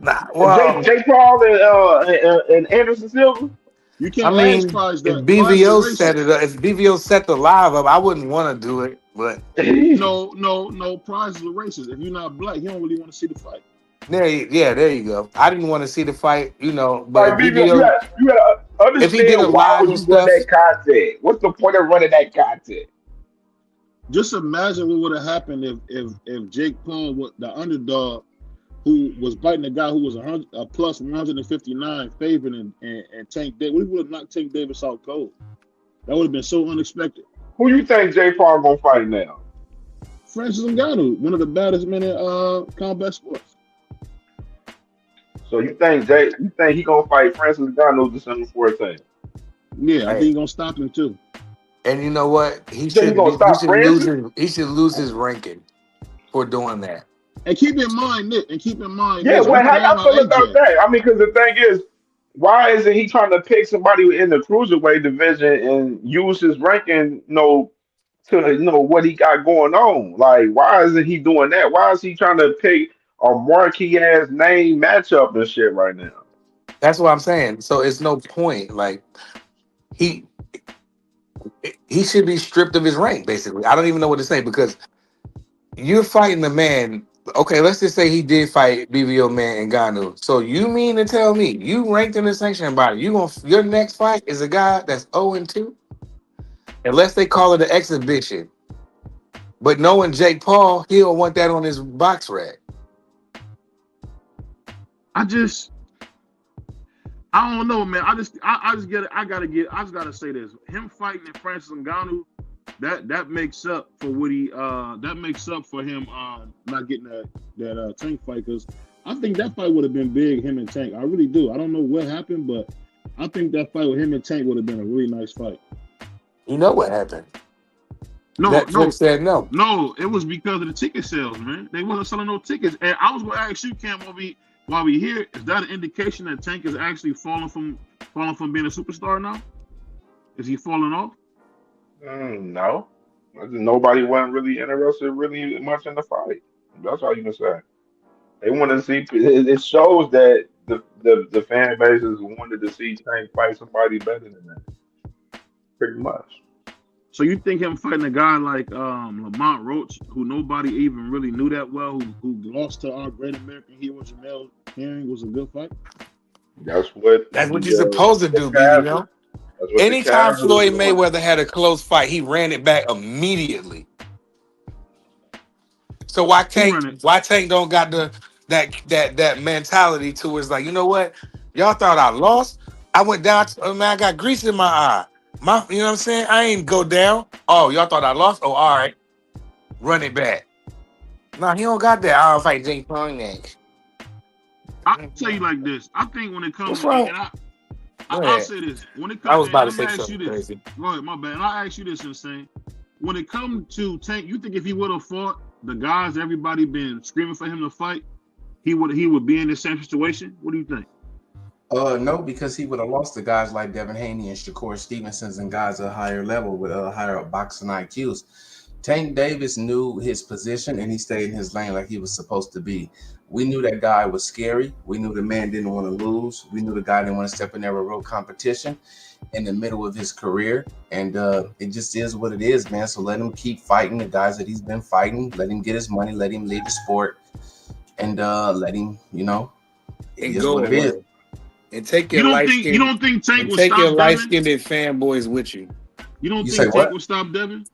nah, well,
Jake Paul and Anderson Silva?
You
I
can't ask
mean,
Prize
if
that. Prize is a
BVO set
racist.
it up, if BVO set the live up, I wouldn't want to do it. But
No. Prize is a racist. If you're not black, you don't really want to see the fight.
there you go. I didn't want to see the fight, but
Like
if
BBO,
BVO,
you gotta
if he did a
understand why
live
would
and
you run
stuff,
that content? What's the point of running that content?
Just imagine what would have happened if Jake Paul, the underdog, who was biting a guy who was a plus 159 favorite and Tank Davis. We would have knocked Tank Davis out cold. That would have been so unexpected.
Who you think Jake Paul gonna fight now?
Francis Ngannou, one of the baddest men in combat sports.
So you think he gonna fight Francis Ngannou December 14th?
Yeah, I think
hey,
he's gonna stop him too.
and you know what?
You think he gonna
He
stop
should lose
Francis?
his ranking for doing that.
And keep in mind, Nick,
Yeah,
this, we
well, how
called
y'all
out
feel about
AJ.
that? I mean, because the thing is, why isn't he trying to pick somebody in the cruiserweight division and use his ranking, to what he got going on? Like, why isn't he doing that? Why is he trying to pick a marquee ass name matchup and shit right now?
That's what I'm saying. So it's no point. Like he he should be stripped of his rank. Basically, I don't even know what to say because you're fighting the man. Okay, let's just say he did fight BVO man and Ngannou. So you mean to tell me you ranked in the sanctioning body? Your next fight is a guy that's 0-2, unless they call it an exhibition. But knowing Jake Paul, he'll want that on his box rack.
I just don't know, man. I just gotta say this. Him fighting in Francis Ngannou, that makes up for what that makes up for him not getting that Tank fight, because I think that fight would have been big, him and Tank. I really do. I don't know what happened, but I think that fight with him and Tank would have been a really nice fight.
You know what happened? Netflix said no.
No, it was because of the ticket sales, man. They wasn't selling no tickets. And I was gonna ask you, Cam, while we here, is that an indication that Tank is actually falling from being a superstar now? Is he falling off?
No. Nobody wasn't really interested really much in the fight. That's all you can say. They wanted to see. It shows that the fan bases wanted to see Tank fight somebody better than that. Pretty much.
So you think him fighting a guy like Lamont Roach, who nobody even really knew that well, who lost to our great American hero Jamel Herring, was a good fight?
That's what
you're supposed to do, baby. You know? Anytime Floyd Mayweather had a close fight, he ran it back immediately. So why Tank don't got that mentality to it's like, you know what? Y'all thought I lost? I went down, I got grease in my eye. You know what I'm saying? I ain't go down. Oh, y'all thought I lost? Oh, all right. Run it back. No, he don't got that. I'll fight Jake Paul next.
I'll tell you like this. I think when it comes to I'll say this. When it comes,
I was about to say something crazy.
Go ahead, my bad. And I'll ask you this, insane. When it comes to Tank, you think if he would have fought the guys everybody been screaming for him to fight, he would be in the same situation? What do you think?
No, because he would have lost to guys like Devin Haney and Shakur Stevensons and guys at a higher level with higher boxing IQs. Tank Davis knew his position and he stayed in his lane like he was supposed to be. We knew that guy was scary. We knew the man didn't want to lose. We knew the guy didn't want to step in there with real competition in the middle of his career. And it just is what it is, man. So let him keep fighting the guys that he's been fighting. Let him get his money. Let him lead the sport. And let him, it is what it is.
And take your
you don't think Tank would
take
stop
your
Devin?
light-skinned fanboys with you.
You don't think Tank would stop Devin?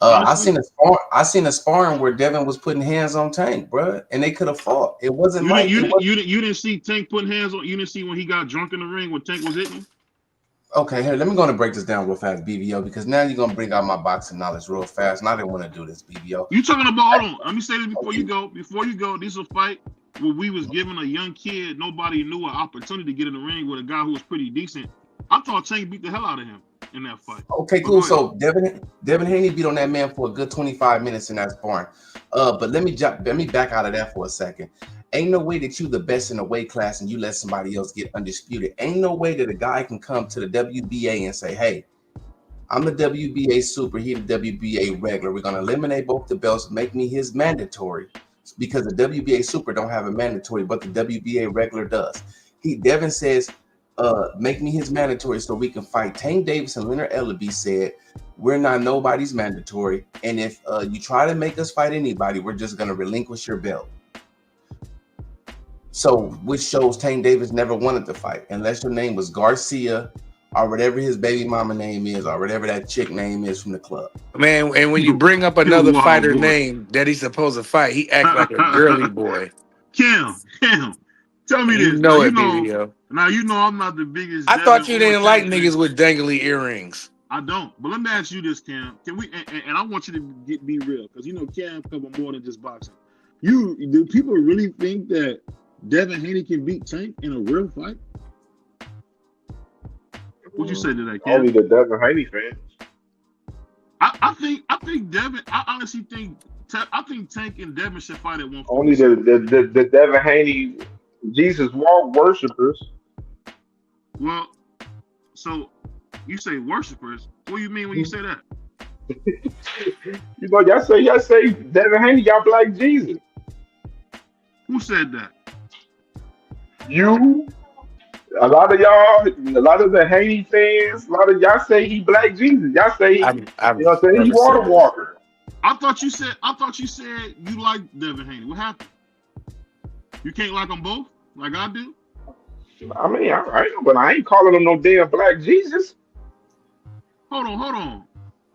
I seen a sparring where Devin was putting hands on Tank, bro, and they could have fought. It wasn't
you didn't see Tank putting hands on. You didn't see when he got drunk in the ring when Tank was hitting him.
Okay, here, let me go and break this down real fast, BBO, because now you're gonna bring out my boxing knowledge real fast, and I didn't want to do this, BBO.
You talking about? Hold on, let me say this before you go. Before you go, this is a fight where we was giving a young kid nobody knew an opportunity to get in the ring with a guy who was pretty decent. I thought Tank beat the hell out of him in that fight.
Okay, cool. So Devin Haney beat on that man for a good 25 minutes in that sparring. But let me back out of that for a second. Ain't no way that you the best in the weight class and you let somebody else get undisputed. Ain't no way that a guy can come to the WBA and say, hey, I'm the WBA super, he the WBA regular. We're gonna eliminate both the belts, make me his mandatory. Because the WBA super don't have a mandatory, but the WBA regular does. Devin says, make me his mandatory so we can fight. Tank Davis and Leonard Ellaby said, we're not nobody's mandatory. And if you try to make us fight anybody, we're just going to relinquish your belt. So, which shows Tank Davis never wanted to fight, unless your name was Garcia or whatever his baby mama name is, or whatever that chick name is from the club.
Man, and when you bring up another fighter name that he's supposed to fight, he acts like a girly boy.
Kim, tell me this.
You know it, BBO.
Now you know I'm not the biggest.
I thought you didn't like niggas with dangly earrings.
I don't. But let me ask you this, Cam. Can we? And I want you to be real, because Cam cover more than just boxing. Do people really think that Devin Haney can beat Tank in a real fight? What'd you say to that, Cam?
Only the Devin Haney fans.
I think Devin. I honestly think Tank and Devin should fight at one.
Only the Devin Haney Jesus walk worshipers.
Well, so you say worshipers. What do you mean when you say that?
Y'all say Devin Haney, y'all black Jesus.
Who said that?
You. A lot of the Haney fans, a lot of y'all say he black Jesus. Y'all say he water walker.
I thought you said you like Devin Haney. What happened? You can't like them both like I do?
I mean, all right, but I ain't calling him no damn black Jesus.
Hold on.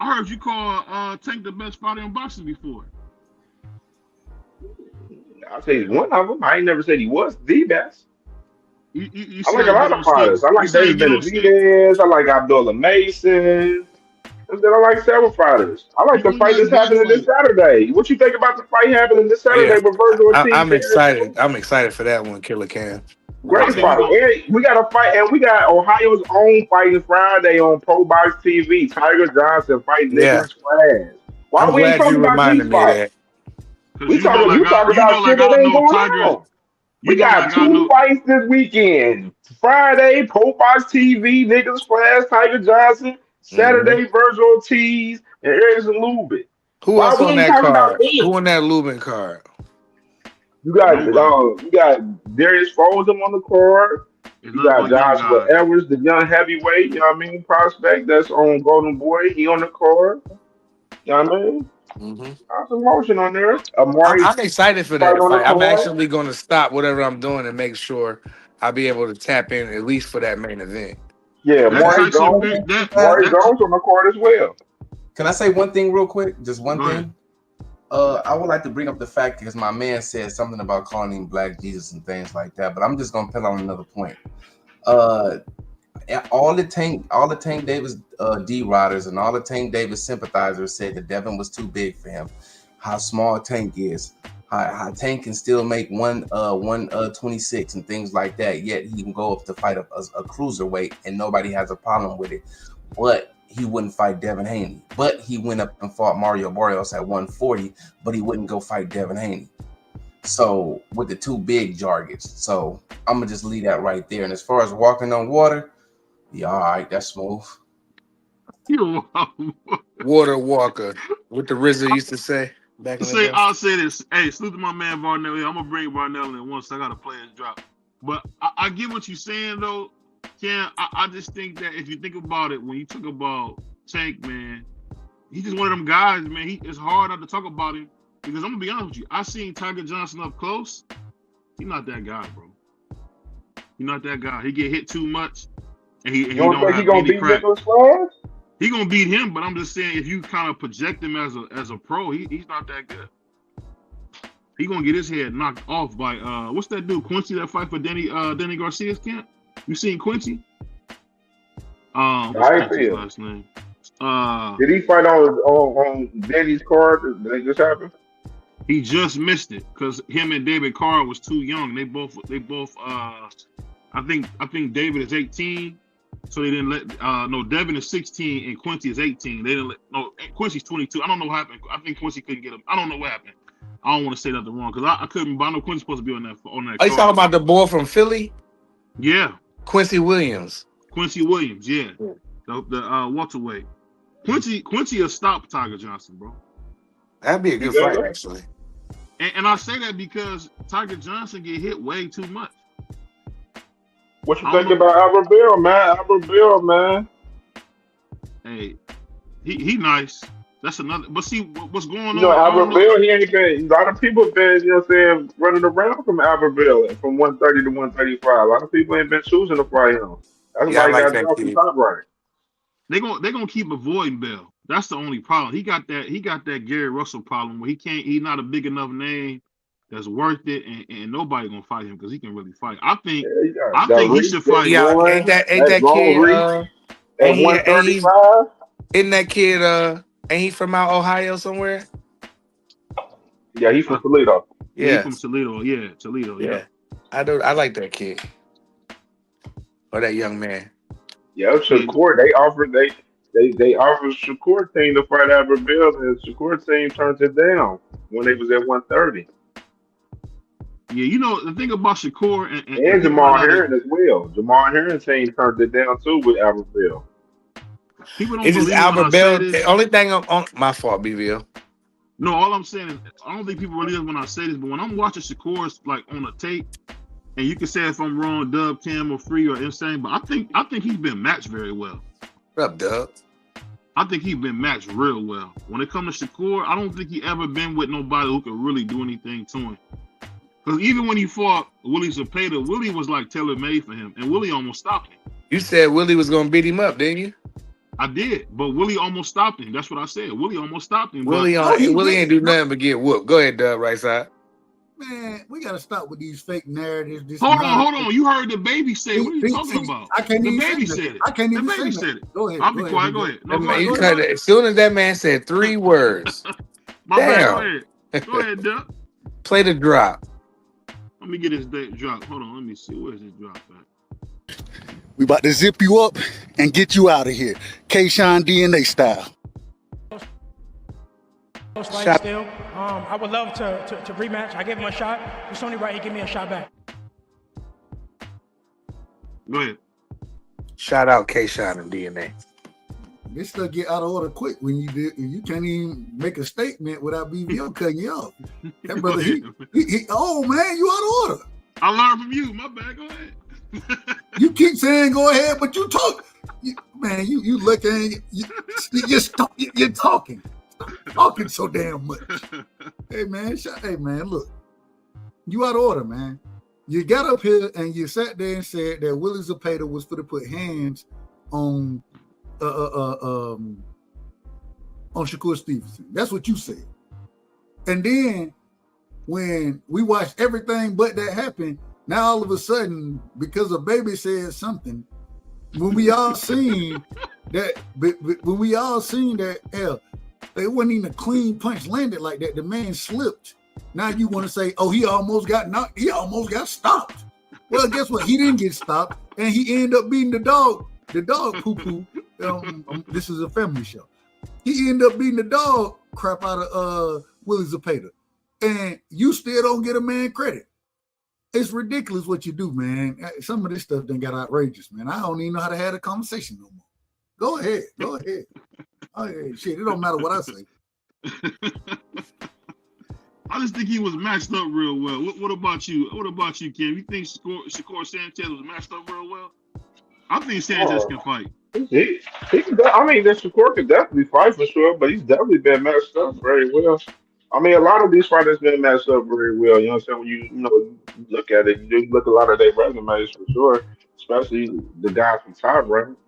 I heard you call Tank the best fighter in boxing before.
I'll say he's one of them. I ain't never said he was the best.
You
I like a lot of fighters. I like David Benavidez. I like Abdullah Mason. I like several fighters. I like the fight that's happening this Saturday. What you think about the fight happening this Saturday with Virgil Ortiz?
I'm excited. I'm excited for that one, Killer Cam.
Great
think
fight. And we got a fight, and we got Ohio's own fighting Friday on ProBox TV. Tiger Johnson fighting
Yeah,
Nicholas Flash. Why
I'm
we ain't
glad you
talking about these
reminded me of
fights?
that.
because you know,
You talking about shit
like
that
I
ain't
know
going
Tiger.
on.
You
We
know,
got
like I
2
know.
fights this weekend. Friday, ProBox TV, Nicholas Flash, Tiger Johnson.
Hmm.
Saturday, Virgil Ortiz and Erickson Lubin.
Who
Why
else
we
on
ain't
that
talking about
card?
this?
Who on that Lubin card?
Nobody.
You got Darius Foldham on the card.
It's
You
nothing
got
but young
Joshua
guys.
Edwards, the young heavyweight, you know what I mean? Prospect that's on Golden Boy. He on the card. You know what I mean?
Hmm.
Got some motion on there.
I'm,
Amari
I'm excited for
fight
that
on the
fight. I'm
card.
actually going to stop whatever I'm doing and make sure I'll be able to tap in at least for that main event.
Yeah,
That
Can I
Amari
say
Tyson
one
Jones.
pick
thing real
that
fast?
Amari
that
Jones on the card as well.
Can I say one thing real quick? Just one
go ahead.
thing. I would like to bring up the fact because my man said something about calling him Black Jesus and things like that, but I'm just gonna put on another point. Uh, all the Tank Davis D riders and all the Tank Davis sympathizers said that Devin was too big for him. How small Tank is, how Tank can still make 126 and things like that. Yet he can go up to fight a cruiserweight and nobody has a problem with it. But he wouldn't fight Devin Haney. But he went up and fought Mario Barrios at 140, but he wouldn't go fight Devin Haney. So with the two big jargons. So I'm gonna just leave that right there. And as far as walking on water, yeah, all right, that's smooth.
You
Water Walker, what the RZA used to say back in the day.
I'll say this. Hey, salute to my man Varnell here. I'm gonna bring Varnell in once. I gotta play his drop. But I get what you're saying though, Ken. I just think that if you think about it, when you talk about Tank, man, he's just one of them guys, man. It's hard not to talk about him because I'm gonna be honest with you. I seen Tiger Johnson up close. He's not that guy, bro. He's not that guy. He get hit too much, and he
You don't
don't
think he
have
gonna
any
beat
crack.
Nicholas Flash?
He gonna beat him, but I'm just saying if you kind of project him as a pro, he's not that good. He gonna get his head knocked off by what's that dude Quincy that fight for Danny Garcia's camp? You seen Quincy? What's Quincy's last name?
Did he fight on Danny's card? Did it just happen?
He just missed it because him and David Carr was too young. They both I think David is 18. So they didn't let no Devin is 16 and Quincy is 18. They didn't let Quincy's 22. I don't know what happened. I think Quincy couldn't get him. I don't know what happened. I don't want to say nothing wrong because I couldn't. But I know Quincy's supposed to be on that.
Are you talking about the boy from Philly?
Yeah,
Quincy Williams.
Quincy Williams. Yeah, the welterweight. Quincy will stop Tiger Johnson, bro.
That'd be a good fight, actually.
And I say that because Tiger Johnson get hit way too much.
What you think about Albert Bill, man? Albert Bill, man.
Hey, he nice. That's another. But see what's going on.
You know, Albert Bill, he ain't been. A lot of people been, you know, what I'm saying, running around from Albert Bill from 130 to 135. A lot of people ain't been choosing to fight him. That's why he got dropped from top right.
They gonna keep avoiding Bell. That's the only problem. He got that Gary Russell problem where he's not a big enough name that's worth it, and nobody gonna fight him because he can really fight. I think he should fight.
Yeah, ain't that kid?
At 135.
Isn't that kid? Ain't he from out Ohio somewhere?
Yeah, he's from Toledo.
Yeah,
he's from Toledo. Yeah, Toledo. Yeah.
I like that kid or that young man.
Yeah, Shakur. They offered Shakur team to fight Albert Bill, and Shakur team turned it down when they was at 130.
Yeah, you know the thing about Shakur
and Jamal Heron as well. Jamal Heron team turned it down too with Albert Bill.
People don't
it's just Albert Bill. The only thing on my fault, BVL.
No, all I'm saying is I don't think people really when I say this, but when I'm watching Shakur's like on a tape, and you can say if I'm wrong, Dub, Cam, or Free or insane, but I think he's been matched very well.
What up, Dub?
I think he's been matched real well. When it comes to Shakur, I don't think he ever been with nobody who could really do anything to him. Because even when he fought Willie Zepeda, Willie was like tailor-made for him, and Willie almost stopped him.
You said Willie was going to beat him up, didn't you?
I did, but Willie almost stopped him. That's what I said. Willie almost stopped him.
Willie ain't do nothing but get whooped. Go ahead, Dub, right side.
Man, we gotta stop with these fake narratives.
Hold on. You heard the baby say it. What are you talking about?
I can't even
the baby
say
said it.
I can't even
the baby
say
said it.
Go ahead.
I'll be quiet. Go ahead. No,
you cut it. As soon as that man said 3 words.
My bad. Go ahead, Duck.
Play the drop.
Let me get his date drop. Hold on, let me see. Where's his drop at?
We about to zip you up and get you out of here. K-Shine DNA style.
Still, I would love to rematch. I gave him a shot. It's only right he give me a shot back.
Go ahead.
Shout out K-Shine and DNA.
This stuff get out of order quick when you can't even make a statement without BBO cutting you off. That brother, oh man, you out of order.
I learned from you. My bad. Go ahead.
You keep saying go ahead, but you talk. You looking. You're talking. Stop talking so damn much. Hey man, look. You out of order, man. You got up here and you sat there and said that Willie Zepeda was for to put hands on Shakur Stevenson. That's what you said. And then when we watched everything but that happen, now all of a sudden, because a baby said something, when we all seen that, hell, it wasn't even a clean punch landed like that. The man slipped. Now you want to say, oh, he almost got knocked. He almost got stopped. Well, guess what? He didn't get stopped, and he ended up beating the dog poo-poo. This is a family show. He ended up beating the dog crap out of Willie Zepeda. And you still don't get a man credit. It's ridiculous what you do, man. Some of this stuff done got outrageous, man. I don't even know how to have a conversation no more. Go ahead. Oh, yeah, shit, it don't matter what I say.
I just think he was matched up real well. What about you? What about you, Kim? You think Shakur Sanchez was matched up real well? I think Sanchez can fight.
He can. I mean, that Shakur can definitely fight for sure, but he's definitely been matched up very well. I mean, a lot of these fighters been matched up very well. You know what I'm saying? When you look at it, you look at a lot of their resumes for sure, especially the guys from Top Rank.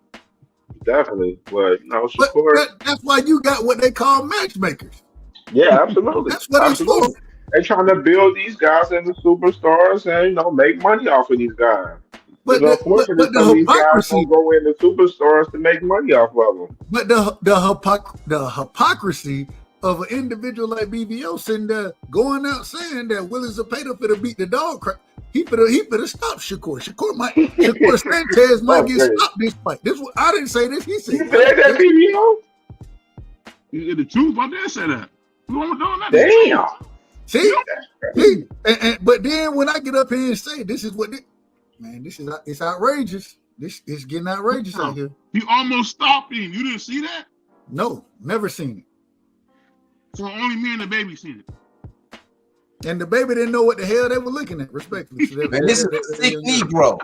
Definitely, but Shakur.
But that's why you got what they call matchmakers.
Yeah, absolutely.
That's what it's for.
They're trying to build these guys into superstars and make money off of these guys. But unfortunately, some of these guys will go into superstars to make money off of them.
But the hypocrisy of an individual like BBO sitting there going out saying that Willie Zepeda finna beat the dog crap. He finna stop Shakur. Shakur Sanchez might get stopped this fight. I didn't say this. He said
that BBO.
The truth, I did say that.
Damn.
See, but then when I get up here and say this is what, it's outrageous. This is getting outrageous out here.
He almost stopped him. You didn't see that?
No, never seen it.
So only me and the baby seen it.
And the baby didn't know what the hell they were looking at, respectfully. So
man, this is a sick Negro.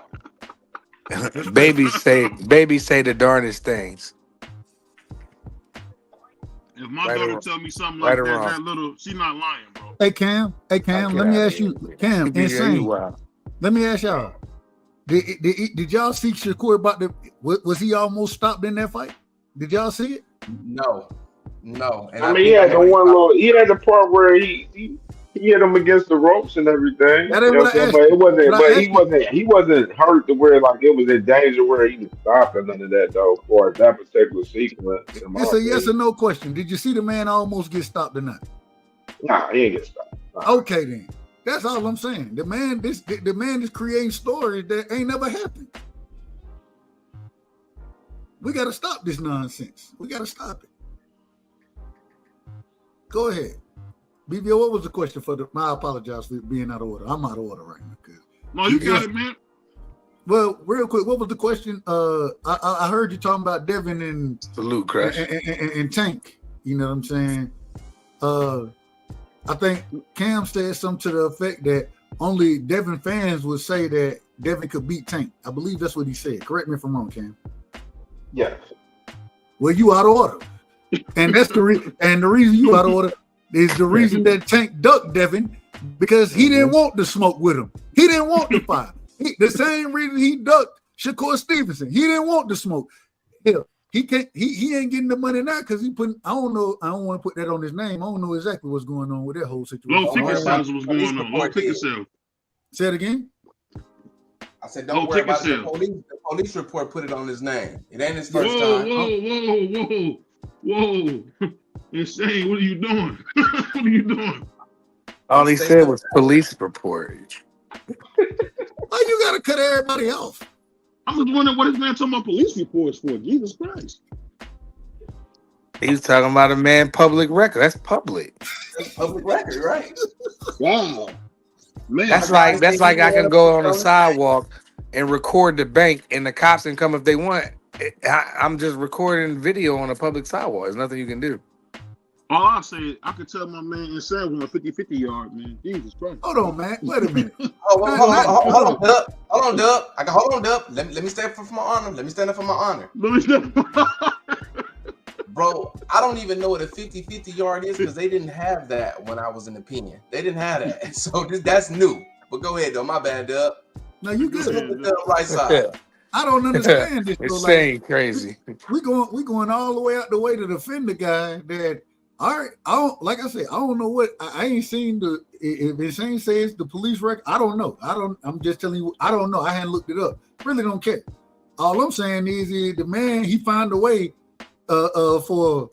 Baby say the darndest things.
If my daughter tell me something like that little, she's not lying, bro.
Hey Cam, let me ask you, Cam, insane. Let me ask y'all. Did y'all see Shakur was he almost stopped in that fight? Did y'all see it?
No. And
I mean, he had the part where he hit him against the ropes and everything. But he wasn't hurt to where like it was in danger where he was stopping none of that though for that particular sequence.
It's a yes or no question. Did you see the man almost get stopped or not?
Nah, he ain't get stopped. Nah.
Okay then. That's all I'm saying. The man is creating stories that ain't never happened. We gotta stop this nonsense. We gotta stop it. Go ahead. BBO, what was the question for I apologize for being out of order. I'm out of order right now.
No, you got it, man.
Well, real quick, what was the question? I heard you talking about Devin and
Salute Crash
and Tank. You know what I'm saying? I think Cam said something to the effect that only Devin fans would say that Devin could beat Tank. I believe that's what he said. Correct me if I'm wrong, Cam.
Yes.
Well, you out of order. And that's the reason you out of order is the reason that Tank ducked Devin because he didn't want to smoke with him. He didn't want to fight. The same reason he ducked Shakur Stevenson. He didn't want to smoke. Hell, he can't. He ain't getting the money now because he putting. I don't know. I don't want to put that on his name. I don't know exactly what's going on with that whole situation.
Low ticket sales was going on. Low ticket sales.
Say it again.
I said, don't worry about it. The police report put it on his name. It ain't his first time.
Whoa. Insane. What are you doing? What are you doing?
All he said was police report.
Why you gotta cut everybody off?
I'm just wondering what this man talking about police reports for. Jesus Christ.
He was talking about a man public record. That's public.
That's public record, right?
Wow. Man,
That's like I can go on a sidewalk and record the bank, and the cops can come if they want. I'm just recording video on a public sidewalk. There's nothing you can do.
all I say, I could tell my man inside was a 50-50 yard, man. Jesus Christ.
Hold on, man. Wait a minute.
Hold on, Dub. Hold on, Dub. Hold on, Dub. Let me stand up for my honor. Let me stand up for my honor. Bro, I don't even know what a 50-50 yard is because they didn't have that when I was in opinion. They didn't have that. So that's new. But go ahead, though. My bad, Dub.
No, you good.
The right side.
I don't understand this.
It's saying crazy.
We going all the way out the way to defend the guy that. All right, I don't, like I said, I don't know what I ain't seen the if it's saying says the police record. I don't know. I'm just telling you, I don't know. I hadn't looked it up. Really don't care. All I'm saying is the man, he found a way for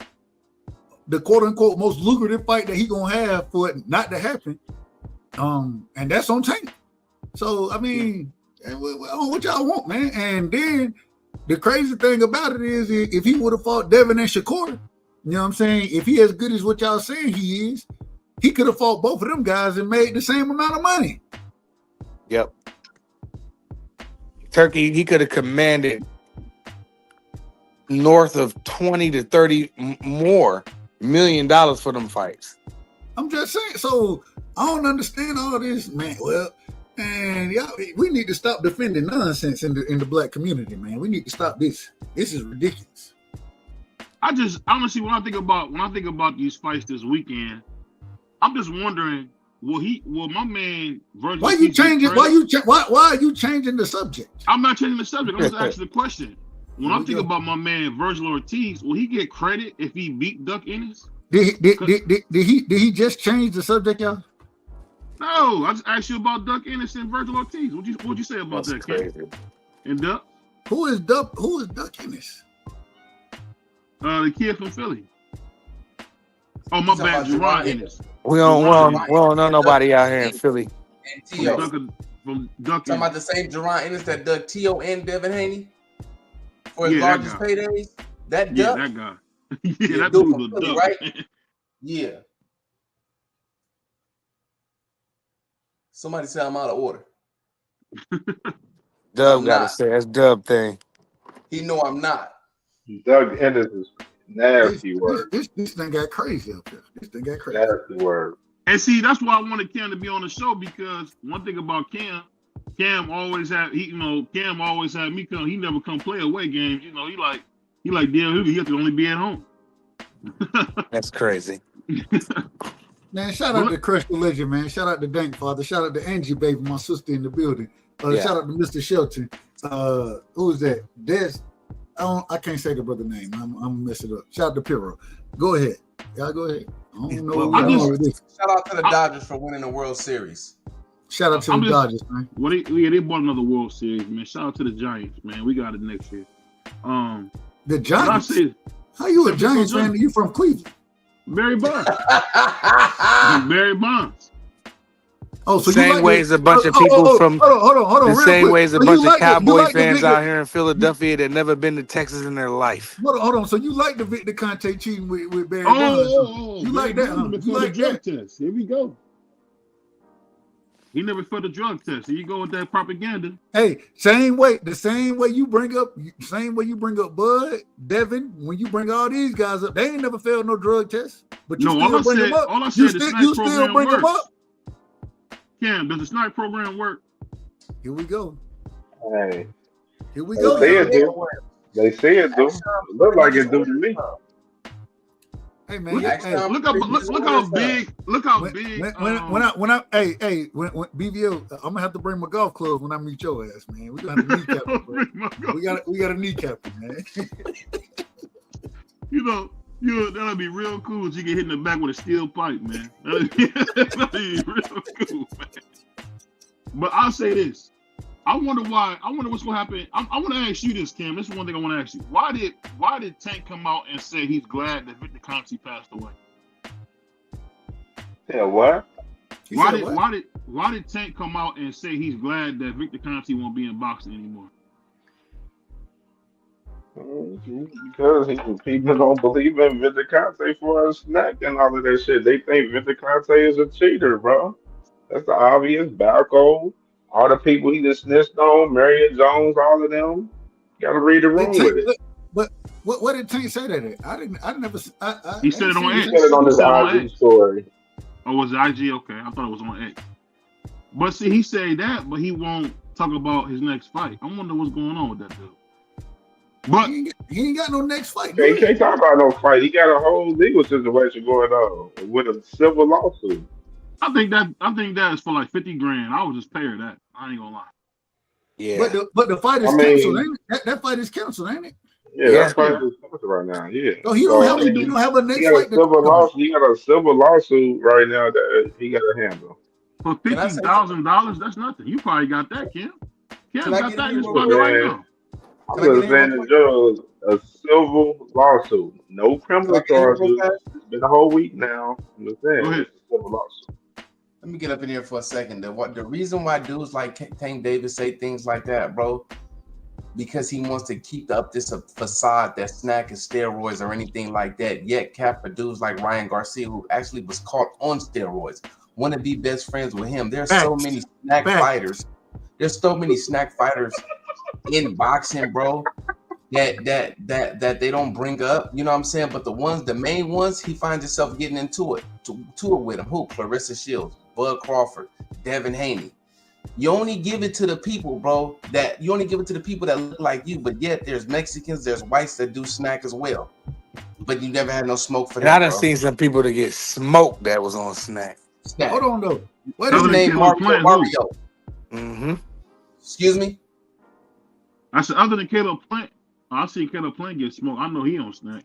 the quote unquote most lucrative fight that he gonna have for it not to happen. And that's on tape. So I mean, what y'all want, man? And then the crazy thing about it is if he would have fought Devin and Shakur. You know what I'm saying? If he as good as what y'all saying he is, he could have fought both of them guys and made the same amount of money.
Yep. Turkey, he could have commanded north of 20 to 30 more $1 million for them fights.
I'm just saying. So I don't understand all this, man. Well, and y'all, we need to stop defending nonsense in the black community, man. We need to stop this. This is ridiculous.
I honestly, when I think about these fights this weekend, I'm just wondering, will my man Virgil?
Why you changing? Why are you changing the subject?
I'm not changing the subject. I'm just asking the question. When I think about my man Virgil Ortiz, will he get credit if he beat Duck Ennis?
Did he just change the subject, y'all?
No, I just asked you about Duck Ennis and Virgil Ortiz. What'd you say about that, Ken? And Duck?
Who is Duck Ennis?
The kid from Philly. Oh, my bad, Jerron Ennis.
We don't know nobody out here in Philly.
And T.O.
From Duck.
Talking about the same Jerron Ennis that dug T.O. and Devin Haney for his largest paydays. That Duck?
Yeah, that guy. Yeah, that dude was a Duck.
Right? Yeah. Somebody said I'm out of order.
Dub got to say that's Dub thing.
He know I'm not.
Doug Ennis is nasty word.
This thing got crazy up there. This thing got crazy.
Nasty word.
And see, that's why I wanted Cam to be on the show, because one thing about Cam always had me come. He never come play away games. You know, he like damn, he have to only be at home.
That's crazy.
Man, shout out to Crush the Legend, man. Shout out to Dank Father. Shout out to Angie, baby, my sister in the building. Shout out to Mr. Shelton. Who is that? Des. I can't say the brother name. I'm gonna mess it up. Shout out to Piro. Go ahead. Y'all go ahead. I don't know.
Shout out to the Dodgers for winning the World Series.
Shout out to the Dodgers, man.
Well, they bought another World Series, man. Shout out to the Giants, man. We got it next year.
The Giants? How you a Giants fan? You from Cleveland?
Barry Bonds. Barry Bonds.
Oh, so
same way as a bunch of people from
hold on,
the same way as a bunch of Cowboy fans out here in Philadelphia that never been to Texas in their life.
Hold on. So you like the Victor Conte cheating with Barry Bonds? You like that? You like
drug test? Here we go. He never failed a drug test. Here you go with that propaganda.
Hey, the same way you bring up Bud, Devin, when you bring all these guys up, they ain't never failed no drug test. But you still bring them up.
All I said
you still bring them up.
Cam, does the snipe program work?
Here we go.
Hey.
Here we go.
They say it do. Look like it do to me.
Hey man,
look how big. When
BVO, I'm gonna have to bring my golf clubs when I meet your ass, man. We gotta kneecap him, we gotta kneecap him, man.
That'll be real cool if you get hit in the back with a steel pipe, man. That'll be real cool, man. But I'll say this. I wonder what's gonna happen. I want to ask you this, Cam. This is one thing I want to ask you. Why did Tank come out and say he's glad that Victor Conte passed away?
Yeah, what?
Why why did Tank come out and say he's glad that Victor Conte won't be in boxing anymore?
Because people don't believe in Victor Conte for a snack and all of that shit. They think Victor Conte is a cheater, bro. That's the obvious. Balco, all the people he just snitched on, Marion Jones, all of them. You gotta read the room with it.
But what did Tank say that? I never.
He said it on X.
He said it on his IG story.
Oh, was it IG? Okay, I thought it was on X. But see, he said that, but he won't talk about his next fight. I wonder what's going on with that dude. But
he ain't got no next fight.
He can't talk about no fight. He got a whole legal situation going on with a civil lawsuit.
I think that is for like $50,000. I would just pay her that. I ain't gonna lie.
Yeah.
But the fight is canceled, ain't it? That fight is canceled, ain't it?
Yeah, that fight is canceled right now. Yeah.
So he don't have a next fight.
He got a civil lawsuit right now that he got to handle.
For $50,000, that's nothing. You probably got that, Kim. Kim got that in his pocket right now.
I'm just saying the judge, a civil lawsuit, no criminal charges. It's been a whole week now. I'm just saying, it's a civil lawsuit.
Let me get up in here for a second. The reason why dudes like Tank Davis say things like that, bro, because he wants to keep up this facade that snack is steroids or anything like that. Yet cap for dudes like Ryan Garcia, who actually was caught on steroids, want to be best friends with him. There's so many snack fighters. There's so many snack fighters in boxing, bro, that they don't bring up. You know what I'm saying? But the main ones, he finds himself getting into it with him. Who? Clarissa Shields, Bud Crawford, Devin Haney. You only give it to the people, bro, that look like you, but yet there's Mexicans, there's whites that do snack as well. But you never had no smoke for that.
I done seen some people that get smoked that was on snack.
Hold on though.
What is his name? Mario.
Mm-hmm.
Excuse me?
I said, other than Caleb Plant, I see Caleb Plant get smoked. I know he on snack.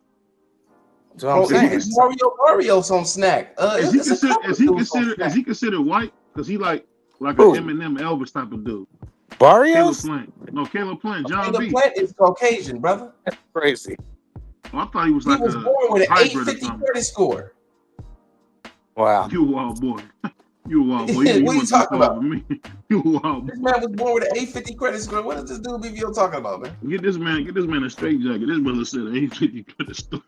So I'm saying.
Mario's on snack.
Is he considered white? Because he like an Eminem Elvis type of dude.
Barrios?
Caleb Plant. John
Caleb
B.
Plant is Caucasian, brother.
That's crazy.
I thought he was
He was born with an 850 credit score.
Wow.
You a wild boy. You a wild boy.
What are you talking about?
You a wild boy.
This man was born with an 850 credit score. What is this dude BVO talking about, man?
Get this man a straight jacket. This brother said 850 credit score.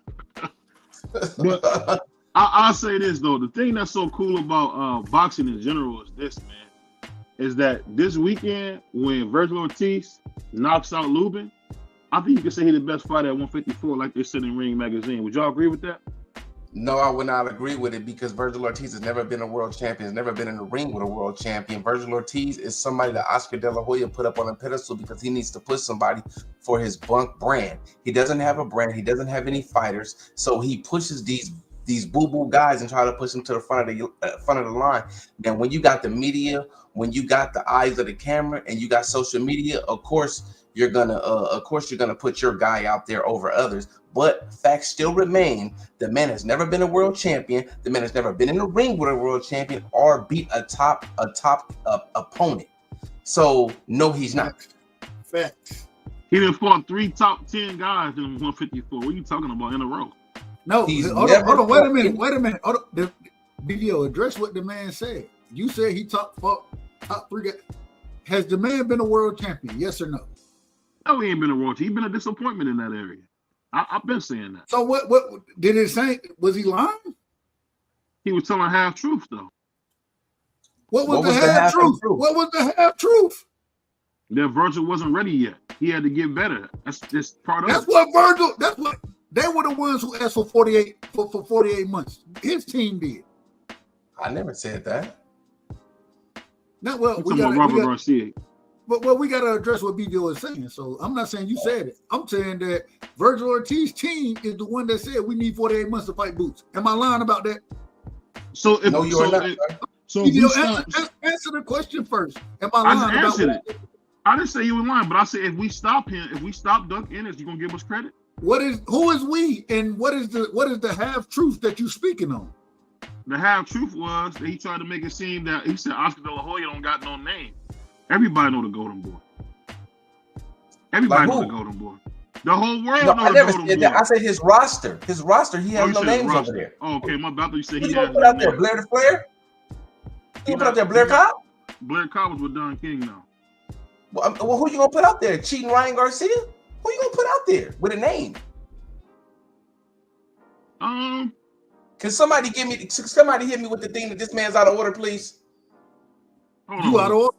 But I'll say this though. The thing that's so cool about boxing in general is this, man. Is that this weekend when Virgil Ortiz knocks out Lubin, I think you can say he's the best fighter at 154, like they said in Ring Magazine. Would y'all agree with that?
No, I would not agree with it because Virgil Ortiz has never been a world champion, has never been in the ring with a world champion. Virgil Ortiz is somebody that Oscar De La Hoya put up on a pedestal because he needs to push somebody for his bunk brand. He doesn't have a brand. He doesn't have any fighters. So he pushes these boo-boo guys and try to push them to the front of the line. And when you got the media, when you got the eyes of the camera and you got social media, of course you're gonna put your guy out there over others. But facts still remain: the man has never been a world champion. The man has never been in the ring with a world champion or beat a top opponent. So no, he's not.
Facts.
He done fought 3 top 10 guys in 154. What are you talking about in a row?
No, hold on. Wait a minute. Hold on. The video, address what the man said. You said he top 3 guys. Has the man been a world champion? Yes or no?
No, he ain't been a world champion. He been a disappointment in that area. I've been saying that.
So what did it say? Was he lying?
He was telling half truth though.
What was the half truth? What was the half truth?
That Virgil wasn't ready yet. He had to get better. That's just part of it.
That's what they were the ones who asked for 48 months. His team did.
I never said that.
Now, well, we got
Garcia.
But we got to address what BVO is saying. So I'm not saying you said it. I'm saying that Virgil Ortiz's team is the one that said we need 48 months to fight Boots. Am I lying about that?
So if
no, you are not.
So answer the question first. Am I lying about it?
I didn't say you were lying, but I said if we stop him, if we stop Duck Ennis, you gonna give us credit?
Who is we, and what is the half truth that you speaking on?
The half truth was that he tried to make it seem that he said Oscar De La Hoya don't got no name. Everybody know the Golden Boy. Everybody know the Golden Boy. The whole world know the Golden Boy.
I said his roster. His roster, he has no names over there.
Oh, okay, my brother, you said he
has put out there Blair the Flair? He put out there Blair Cobb?
Blair Cobb was with Don King now.
Well, who you gonna put out there? Cheating Ryan Garcia? Who you gonna put out there with a name? Can somebody hit me with the thing that this man's out of order, please?
You out of order?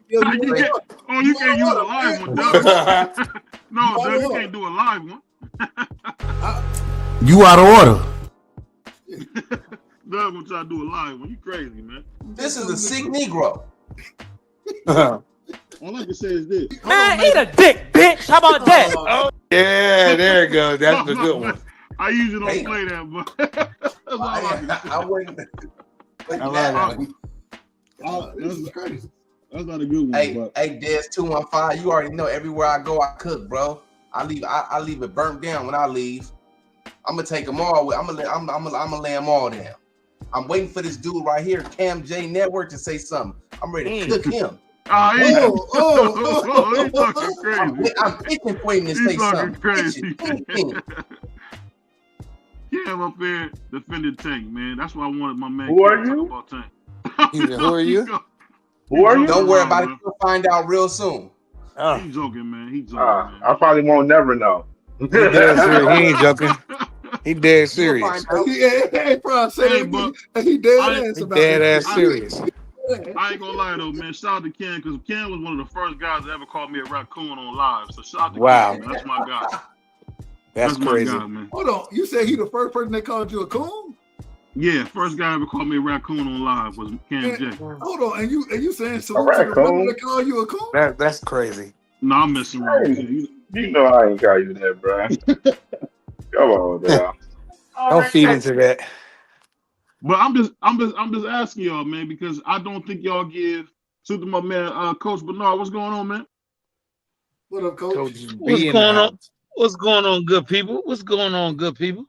You can't use a live one, Doug. No, Doug, you can't do a live one.
You out of order.
Doug gonna try to do a live one. You crazy, man.
This is a sick Negro.
All I can say is this.
Man, eat a dick, bitch. How about that?
Oh, yeah, there it goes. That's the good one.
I usually don't play that, but that's all
I wouldn't.
That's crazy. That's not a good one.
Hey, Des 215. You already know everywhere I go, I cook, bro. I leave it burnt down when I leave. I'm gonna take them all. I'm gonna lay them all down. I'm waiting for this dude right here, Cam J Network, to say something. I'm ready to cook him.
He's talking crazy.
I'm itching for him to say something.
Crazy. Cam up there defended Tank, man. That's why I wanted my man.
Who are
to
you?
talk about Tank.
Who are you?
Who are you?
Don't worry about it. You'll find out real soon.
He's joking, man. He's joking, man.
I probably won't never know.
He ain't joking. He dead serious.
He probably said he dead ass about it.
Dead ass serious.
I ain't gonna lie though, man. Shout out to Ken, because Ken was one of the first guys that ever called me a raccoon on live. So shout out to Ken, man. That's my guy.
That's crazy.
My guy, man.
Hold on, you said he the first person that called you a coon?
Yeah, first guy ever called me a raccoon on live was Ken J.
Hold on, and you saying so
raccoon?
They call you a coon?
That's crazy.
No, I'm messing around.
You know I ain't call you that, bro. Come on, bro.
Don't feed into that.
But I'm just asking y'all, man, because I don't think y'all give to my man, Coach Bernard. What's going on, man?
What up, Coach?
What's going on? What's going on, good people? What's going on, good people?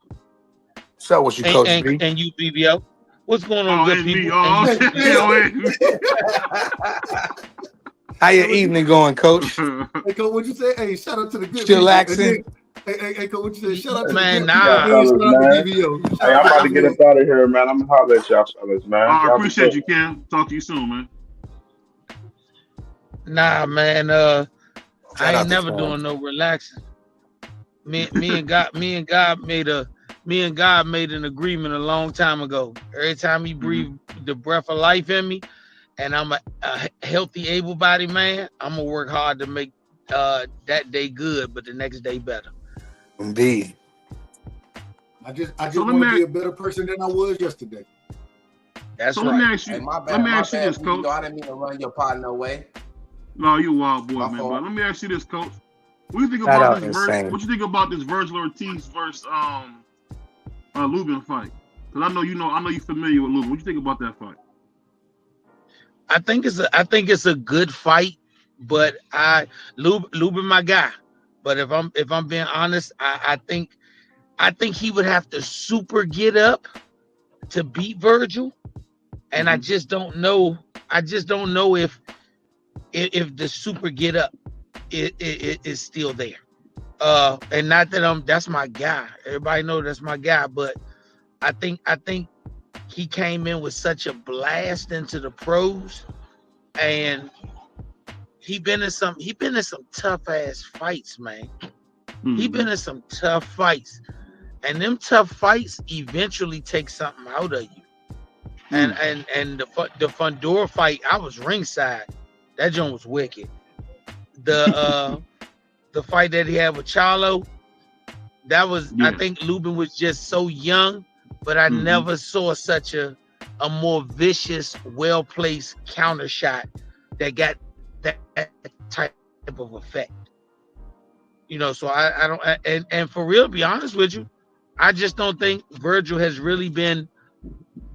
So what's your Coach
B? And you, BBO. What's going on, good people?
How your evening going, Coach?
Hey, Coach, what'd you say? Hey, shout out to the good
Chillaxing.
Hey, Coach, what you say? Shout out to
man,
the good people.
Hey, I'm about to get up out of here, man. I'm gonna holler at y'all fellas, man.
I appreciate you, Cam. Talk to you soon, man.
Nah, man. I ain't never doing no relaxing. Me and God made an agreement a long time ago. Every time he breathed the breath of life in me, and I'm a healthy, able-bodied man, I'm gonna work hard to make that day good, but the next day better.
Indeed.
I just want to be a better person than I was yesterday.
That's right.
Let me ask you, let me ask you this, Coach.
I didn't mean to run your pod no way.
No, you a wild boy, man. But let me ask you this, Coach. What do you think about this verse? What you think about this Virgil Ortiz versus Lubin fight? Because I know you're familiar with Lubin. What you think about that fight?
I think it's a good fight, but Lubin my guy. But if I'm being honest, I think he would have to super get up to beat Virgil, and I just don't know. I just don't know if the super get up is still there. And not that that's my guy. Everybody know that's my guy, but I think he came in with such a blast into the pros, and he been in some tough ass fights, man. He been in some tough fights, and them tough fights eventually take something out of you. And the Fundora fight, I was ringside. That joint was wicked. The fight that he had with Charlo, that was I think Lubin was just so young, but I never saw such a more vicious, well-placed counter shot that got that type of effect. You know, so I don't, and for real, to be honest with you, I just don't think Virgil has really been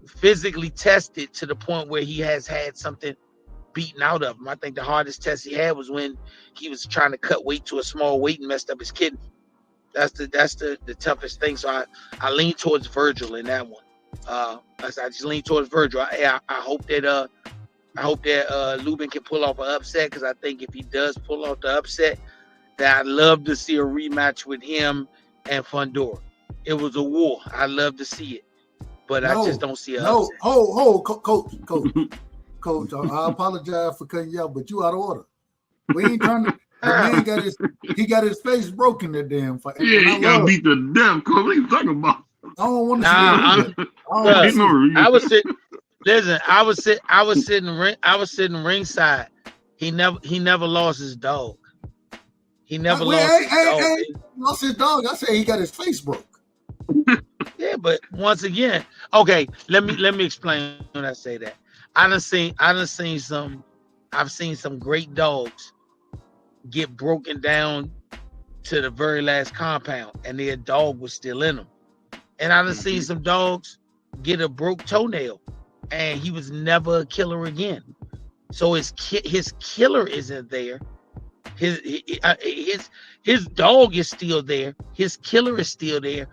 physically tested to the point where he has had something beaten out of him. I think the hardest test he had was when he was trying to cut weight to a small weight and messed up his kidney. That's the toughest thing. So I lean towards Virgil in that one. I just lean towards Virgil. I hope that Lubin can pull off an upset, because I think if he does pull off the upset, that I'd love to see a rematch with him and Fundora. It was a war. I'd love to see it, but I just don't see it.
Coach. Coach. I apologize for cutting you out, but you out of order. We ain't trying to. The man got his face broken that damn fight.
Yeah, he got beat to death. Coach, what are you talking about?
I don't want to see that.
I was sitting ringside. He never lost his dog. He never
lost his dog. I said he got his face broke.
Yeah, but once again, okay, let me explain when I say that. I've seen some great dogs get broken down to the very last compound, and their dog was still in them. And I've seen some dogs get a broke toenail, and he was never a killer again. So his killer isn't there. His dog is still there. His killer is still there.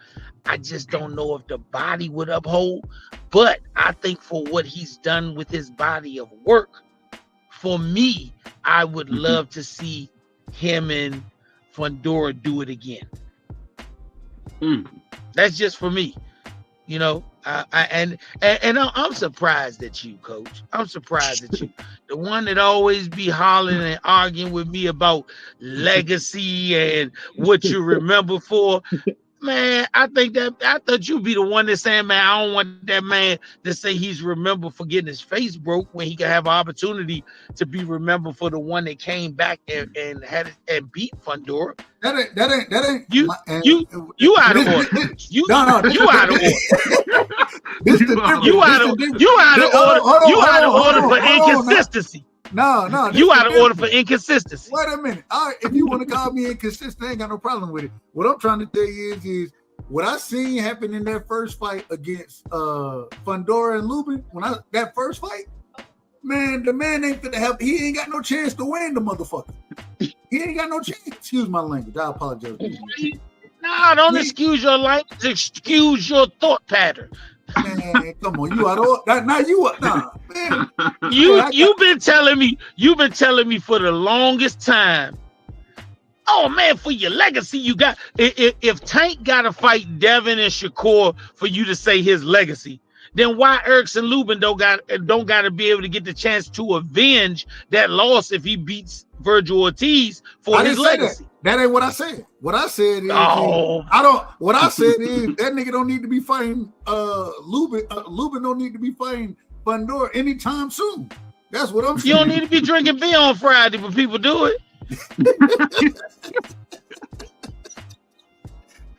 I just don't know if the body would uphold. But I think for what he's done with his body of work, for me, I would love to see him and Fundora do it again. That's just for me, you know. And I'm surprised at you, Coach. I'm surprised at you, the one that always be hollering and arguing with me about legacy and what you remember for. Man, I thought you'd be the one that's saying, man, I don't want that man to say he's remembered for getting his face broke when he could have an opportunity to be remembered for the one that came back and beat Fundora.
That ain't
you out of order. You out of order. You out of order for inconsistency.
No.
You out of order for inconsistency.
Wait a minute. All right, if you want to call me inconsistent, I ain't got no problem with it. What I'm trying to tell you is what I seen happen in that first fight against Fundora and Lubin. That first fight, man, the man ain't gonna have. He ain't got no chance to win the motherfucker. He ain't got no chance. Excuse my language. I apologize.
Nah, don't excuse your language. Excuse your thought pattern.
Man, come on, you out of now you man.
You've been telling me for the longest time. Oh man, for your legacy, you got if Tank got to fight Devin and Shakur for you to say his legacy, then why Ericks and Lubin don't got to be able to get the chance to avenge that loss if he beats Virgil Ortiz for his legacy?
That ain't what I said. What I said is what I said is that nigga don't need to be fighting Lubin. Lubin don't need to be fighting Fundora anytime soon. That's what I'm saying.
You don't need to be drinking beer on Friday for people do it.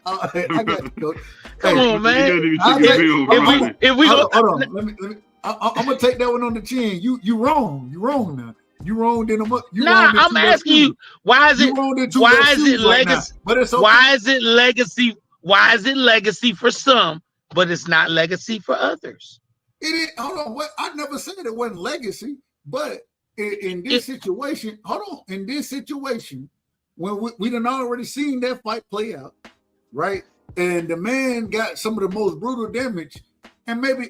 I got you, Coach.
Come on, man.
If we hold on. I'm gonna take that one on the chin. You wrong. You wrong now. You wrong. Then
I'm asking you, why is it legacy? But it's okay. Why is it legacy? Why is it legacy for some, but it's not legacy for others?
It is. Hold on. What I never said it wasn't legacy, but in this situation, in this situation, when we done already seen that fight play out, right? And the man got some of the most brutal damage, and maybe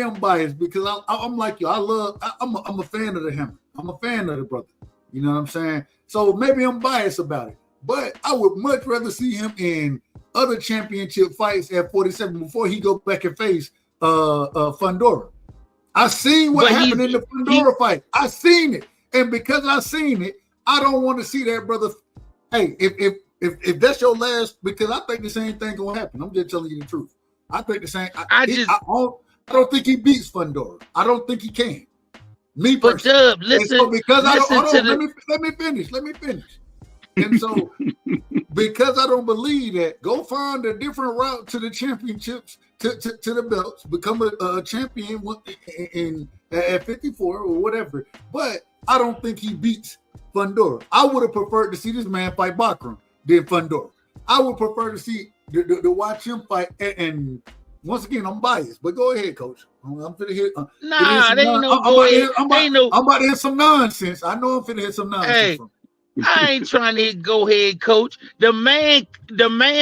I'm biased because I'm like you. I'm a fan of the Hammer. I'm a fan of the brother. You know what I'm saying? So maybe I'm biased about it, but I would much rather see him in other championship fights at 47 before he go back and face Fundora. I seen what happened in the Fundora fight. I seen it, and because I seen it, I don't want to see that brother. Hey, if that's your last, because I think the same thing gonna happen. I'm just telling you the truth. I think the same. I don't think he beats Fundora. I don't think he can. Me personally.
But listen.
So because let me finish. And so because I don't believe that, go find a different route to the championships, to the belts, become a champion at 54 or whatever. But I don't think he beats Fundora. I would have preferred to see this man fight Bakram than Fundora. I would prefer to see to watch him fight. And once again, I'm biased, but go ahead, Coach. I'm finna hear. I'm about to hear some nonsense. I know I'm finna hear some nonsense.
Hey, I ain't trying to go ahead, Coach. The man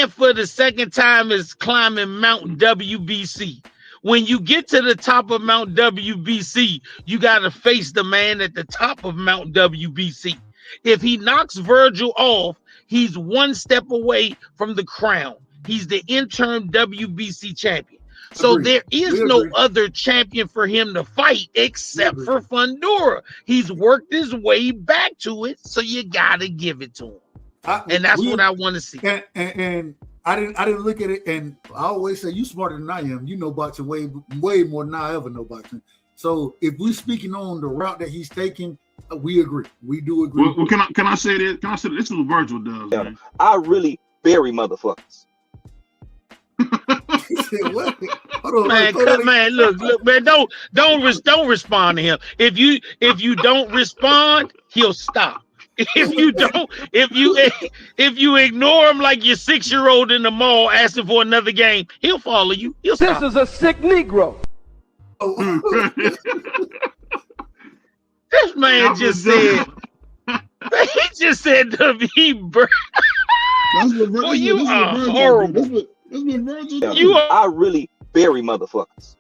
for the second time is climbing Mount WBC. When you get to the top of Mount WBC, you got to face the man at the top of Mount WBC. If he knocks Virgil off, he's one step away from the crown. He's the interim WBC champion. So
Agreed.
there is
We
no
agree.
other champion for him to fight except for Fundora. He's worked his way back to it, so you gotta give it to him. And that's what I want to see.
And I didn't look at it, and I always say you smarter than I am. You know boxing way more than I ever know boxing. So if we're speaking on the route that he's taking, we agree. We do agree.
Well, can I say this? Can I say this? This is what Virgil does, man.
I really bury motherfuckers.
What? Hold on,
Man, look, man, don't respond to him. If you don't respond, he'll stop. If you ignore him like your 6-year-old in the mall asking for another game, he'll follow you. He'll stop.
This is a sick Negro.
This man just said. He just said to me, bro. Well, you are horrible. You are.
I really bury motherfuckers.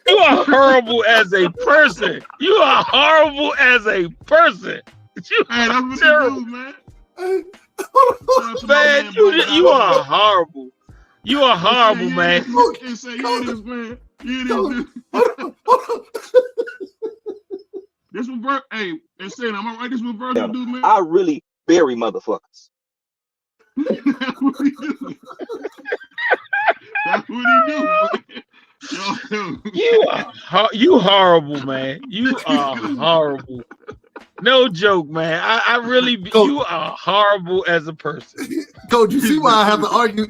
You are horrible as a person. You are horrible as a person. You are terrible,
man.
Man, you are horrible. You are horrible, man.
This what hey, insane. Am I right? This what Virgil do, man.
I really bury motherfuckers.
That's what he do. That's what he do, man.
You horrible, man. You are horrible. No joke, man. I really, you are horrible as a person.
Coach, you see why I have to argue?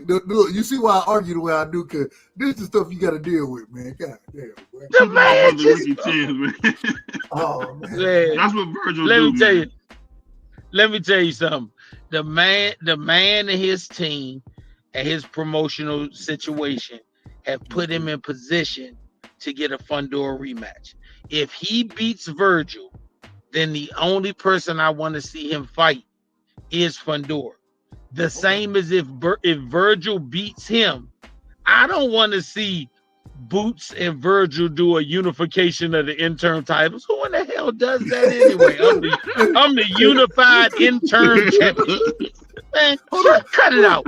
You see why I argue the way I do? Because this is stuff you got to deal with, man. God damn, man.
The man just,
oh man,
that's what Virgil do.
Let me tell you something. The man and his team and his promotional situation have put him in position to get a Fundora rematch. If he beats Virgil, then the only person I want to see him fight is Fundora. The same as if Virgil beats him, I don't want to see Boots and Virgil do a unification of the interim titles. Who in the hell does that anyway? I'm the unified interim champion. Man, cut it out.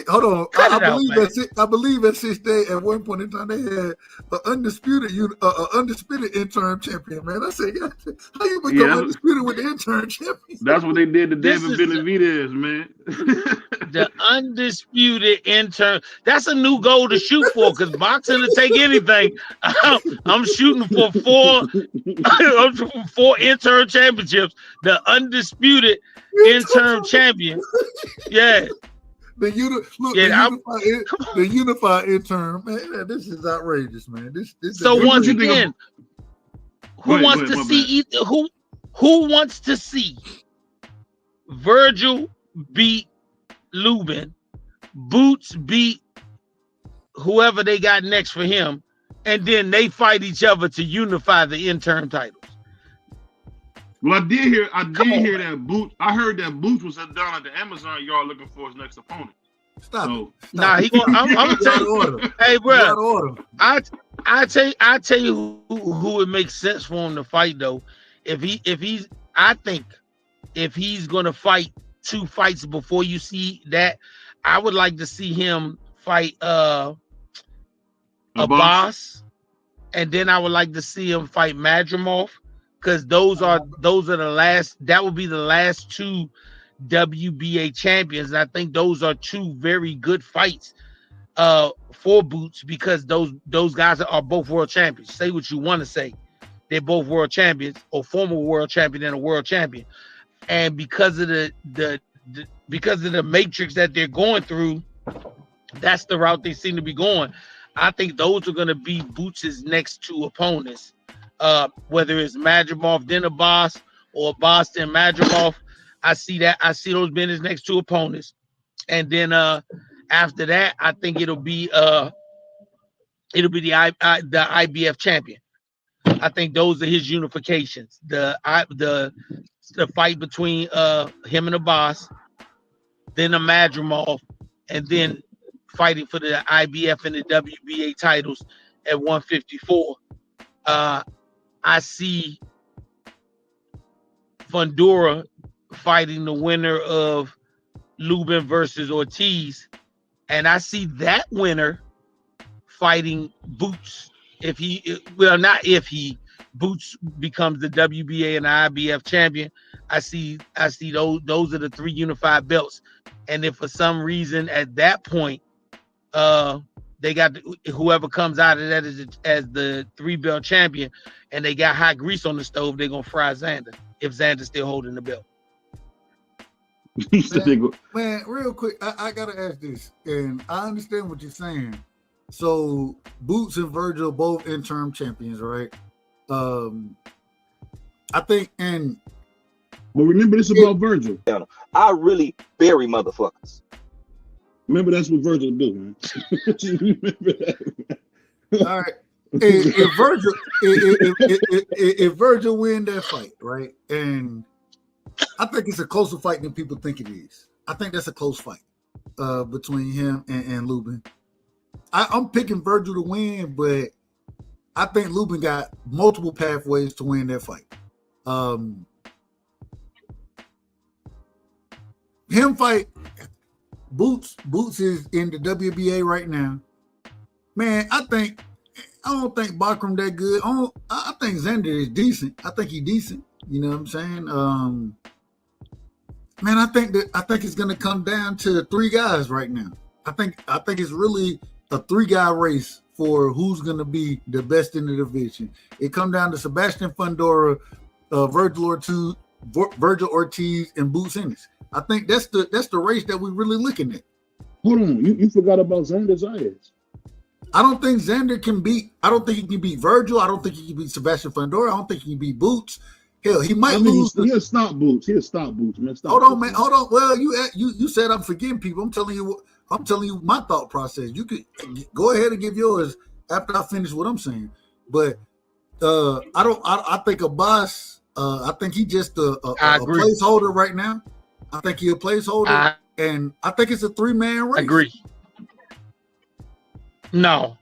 Hold on. I believe at 6 day at one point in time they had an undisputed interim champion. Man, I said, how you become undisputed with the interim champion?
That's what they did to David Benavidez, man.
The undisputed interim. That's a new goal to shoot for because boxing to take anything. I'm shooting for four interim championships. The undisputed interim champion. Yeah.
The unified interim, man. This is outrageous, man. This
so once again, who wants to see Virgil beat Lubin, Boots beat whoever they got next for him, and then they fight each other to unify the interim titles?
Well, I did hear that Boots. I heard that Boots was down at the Amazon yard looking for his next opponent.
Stop.
Nah, he going. I'm gonna tell you. Hey, bro. I tell you who would make sense for him to fight though. If he's gonna fight 2 fights before you see that, I would like to see him fight Abbas, and then I would like to see him fight Madrimov. Because those are the last. That will be the last 2 WBA champions. And I think those are 2 very good fights for Boots because those guys are both world champions. Say what you want to say, they're both world champions or former world champion and a world champion. And because of the matrix that they're going through, that's the route they seem to be going. I think those are going to be Boots' next 2 opponents. Whether it's Madrimov then Abbas or Abbas then Madrimov, I see those being his next 2 opponents, and then after that, I think it'll be the IBF champion. I think those are his unifications. The fight between him and Abbas, then a Madrimov, and then fighting for the IBF and the WBA titles at 154. I see Fundora fighting the winner of Lubin versus Ortiz, and I see that winner fighting Boots Boots becomes the WBA and IBF champion. I see those are the 3 unified belts. And if for some reason at that point they got whoever comes out of that as the 3-belt champion and they got hot grease on the stove, they're gonna fry Xander if Xander's still holding the belt.
Man, real quick, I gotta ask this, and I understand what you're saying. So Boots and Virgil both interim champions, right? I think, and
but remember this about Virgil.
I really bury motherfuckers.
Remember that's what Virgil do, man. Remember that, man.
All right. If Virgil win that fight, right, and I think it's a closer fight than people think it is. I think that's a close fight between him and Lubin. I'm picking Virgil to win, but I think Lubin got multiple pathways to win that fight. Him fight Boots is in the WBA right now. Man, I don't think Bakram that good. I think Xander is decent. I think he's decent. You know what I'm saying? Man, I think it's gonna come down to 3 guys right now. I think it's really a 3-guy race for who's gonna be the best in the division. It come down to Sebastian Fundora, Virgil Ortiz, and Boots Ennis. I think that's the race that we're really looking at.
Hold on, you forgot about Xander Zayas.
I don't think Xander can beat. I don't think he can beat Virgil. I don't think he can beat Sebastian Fundora. I don't think he can beat Boots. Hell, he might lose.
He'll stop Boots. He'll stop Boots, man.
Hold on, man. Hold on. Well, you said I'm forgetting people. I'm telling you my thought process. You could go ahead and give yours after I finish what I'm saying. But I think Abbas. I think he just a placeholder right now. I think he's a placeholder, and I think it's a 3-man race.
Agree. No.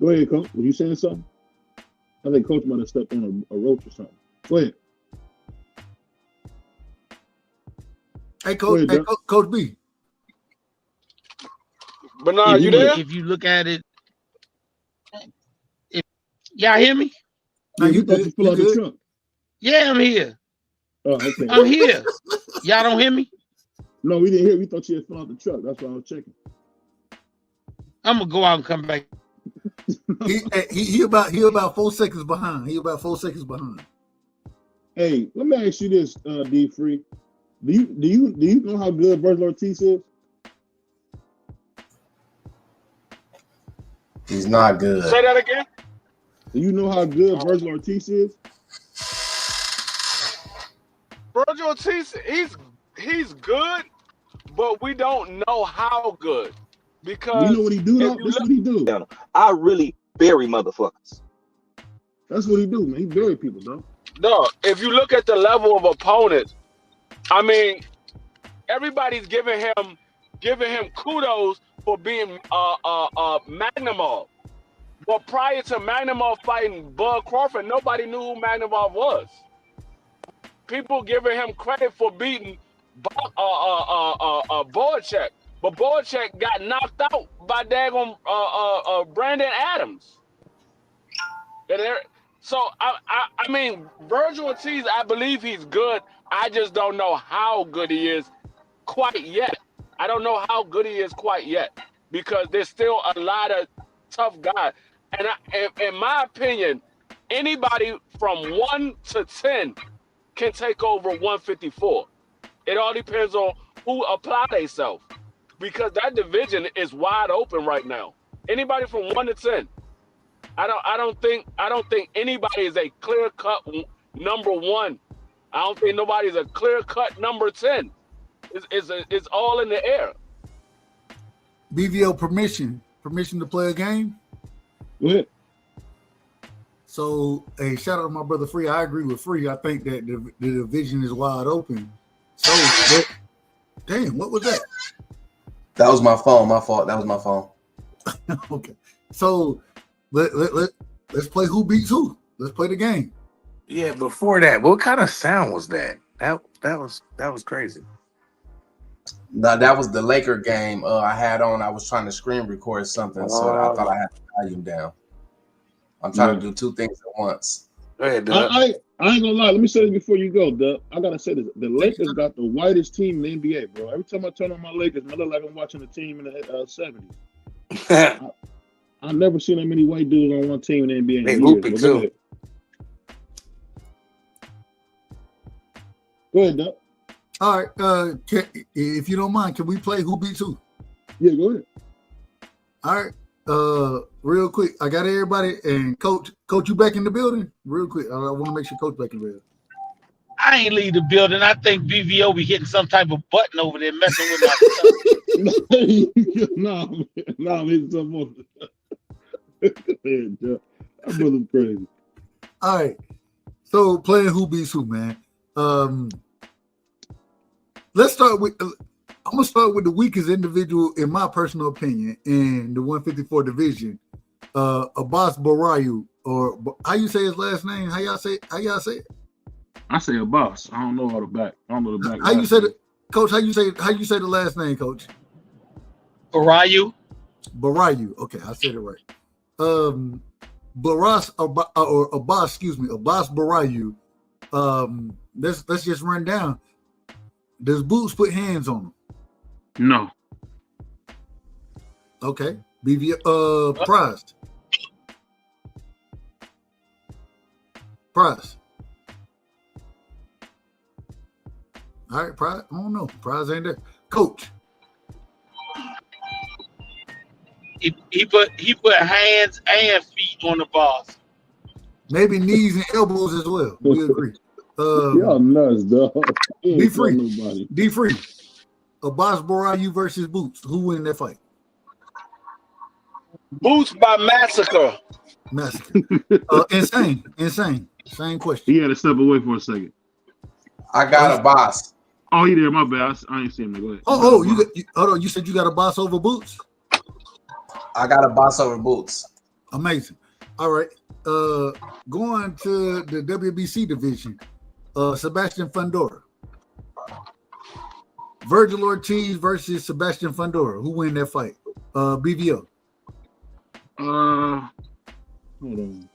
Go ahead, Coach. Were you saying something? I think Coach might have stepped on a roach or something. Go ahead.
Hey, Coach. Coach B.
But now you there?
If you look at it, y'all hear me?
No, you thought you fell out the truck.
Yeah, I'm here.
Oh, okay.
I'm here. Y'all don't hear me?
No, we didn't hear. We thought you had fell out the truck. That's why I was checking.
I'm gonna go out and come back.
he about 4 seconds behind. He about 4 seconds behind.
Hey, let me ask you this, D Free. Do you know how good Virgil Ortiz is?
He's not good.
Say that again.
Do you know how good Virgil Ortiz is?
Virgil Ortiz, he's good, but we don't know how good. Because
you know what he do though? That's what he do.
I really bury motherfuckers.
That's what he do, man. He bury people, though.
No, if you look at the level of opponents, I mean, everybody's giving him kudos for being Magnumov. But prior to Magnumov fighting Bud Crawford, nobody knew who Magnumov was. People giving him credit for beating Boacek. But Boacek got knocked out by daggone Brandon Adams. So, I mean, Virgil Ortiz, I believe he's good. I just don't know how good he is quite yet. I don't know how good he is quite yet because there's still a lot of tough guys. And in my opinion, anybody from 1 to 10 can take over 154. It all depends on who apply themselves. Because that division is wide open right now. Anybody from 1 to 10. I don't think anybody is a clear-cut number 1. I don't think nobody's a clear-cut number 10. It's all in the air.
BVO permission to play a game.
Go ahead.
So, hey, shout out to my brother Free. I agree with Free. I think that the division is wide open. So, damn, what was that?
That was my phone. My fault. That was my phone.
Okay. So let's play who beats who. Let's play the game.
Yeah, before that, what kind of sound was that? That was crazy.
No, that was the Laker game I had on. I was trying to screen record something, so I thought I had the volume down. I'm trying to do two things at once.
Go ahead, Doug.
I ain't gonna lie. Let me say this before you go, Doug. I gotta say this: the Lakers got the whitest team in the NBA, bro. Every time I turn on my Lakers, I look like I'm watching a team in the '70s. I've never seen that many white dudes on one team in the NBA.
They hooping too.
Go ahead, Doug.
All right. If you don't mind, can we play Who Beats Who?
Yeah, go ahead.
All right. Real quick, I got everybody and Coach, you back in the building? Real quick, I want to make sure Coach back in the building.
I ain't leave the building. I think BVO be hitting some type of button over there, messing with my stuff.
Nah, I'm hitting something on it. That brother's crazy.
All right. So playing Who Beats Who, man. Let's start with. I'm gonna start with the weakest individual, in my personal opinion, in the 154 division. Abbas Barayu, or how you say his last name? How y'all say it?
I say Abbas. I don't know all the back. I don't know the back.
How you say it, Coach? How you say the last name, Coach?
Barayu.
Okay, I said it right. Abbas, excuse me, Abbas Barayu. Let's just run down. Does Boots put hands on him?
No.
Okay. Prize. All right, Prize. I don't know. Prize ain't there. Coach.
He put hands and feet on the boss.
Maybe knees and elbows as well. We agree.
Y'all nuts, dog.
D free. Abbas Barayu versus Boots. Who win that fight?
Boots by massacre.
Insane. Same question.
He had to step away for a second.
I got a boss.
Oh, he did. My bad. I ain't seen him. Go ahead.
Hold on. You said you got a boss over Boots?
I got a boss over Boots.
Amazing. All right. Going to the WBC division. Sebastian Fundora. Virgil Ortiz versus Sebastian Fundora. Who win that fight? BVO.
Hold on.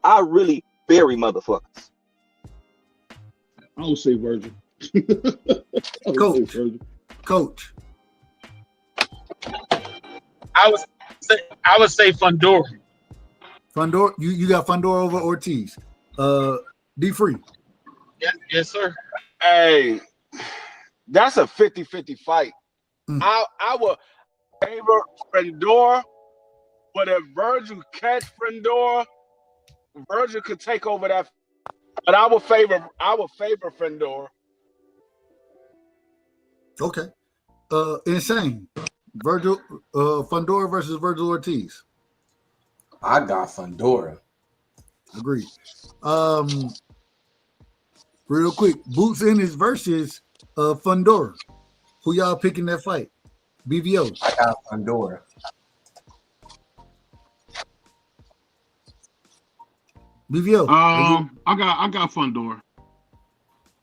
I really bury motherfuckers.
I would say Virgil.
Coach.
I would say Fundora.
Fundora, you got Fundora over Ortiz. D free.
Yes, sir.
Hey, that's a 50-50 fight. I would favor Fundora, but if Virgil catch Fundora, Virgil could take over that. But I would favor Fundora.
Okay. Insane. Virgil Fundora versus Virgil Ortiz.
I got Fundora.
Agreed. Real quick, Boots Ennis versus Fundora. Who y'all picking that fight? BVO.
I got Fundora.
BVO.
I got Fundora.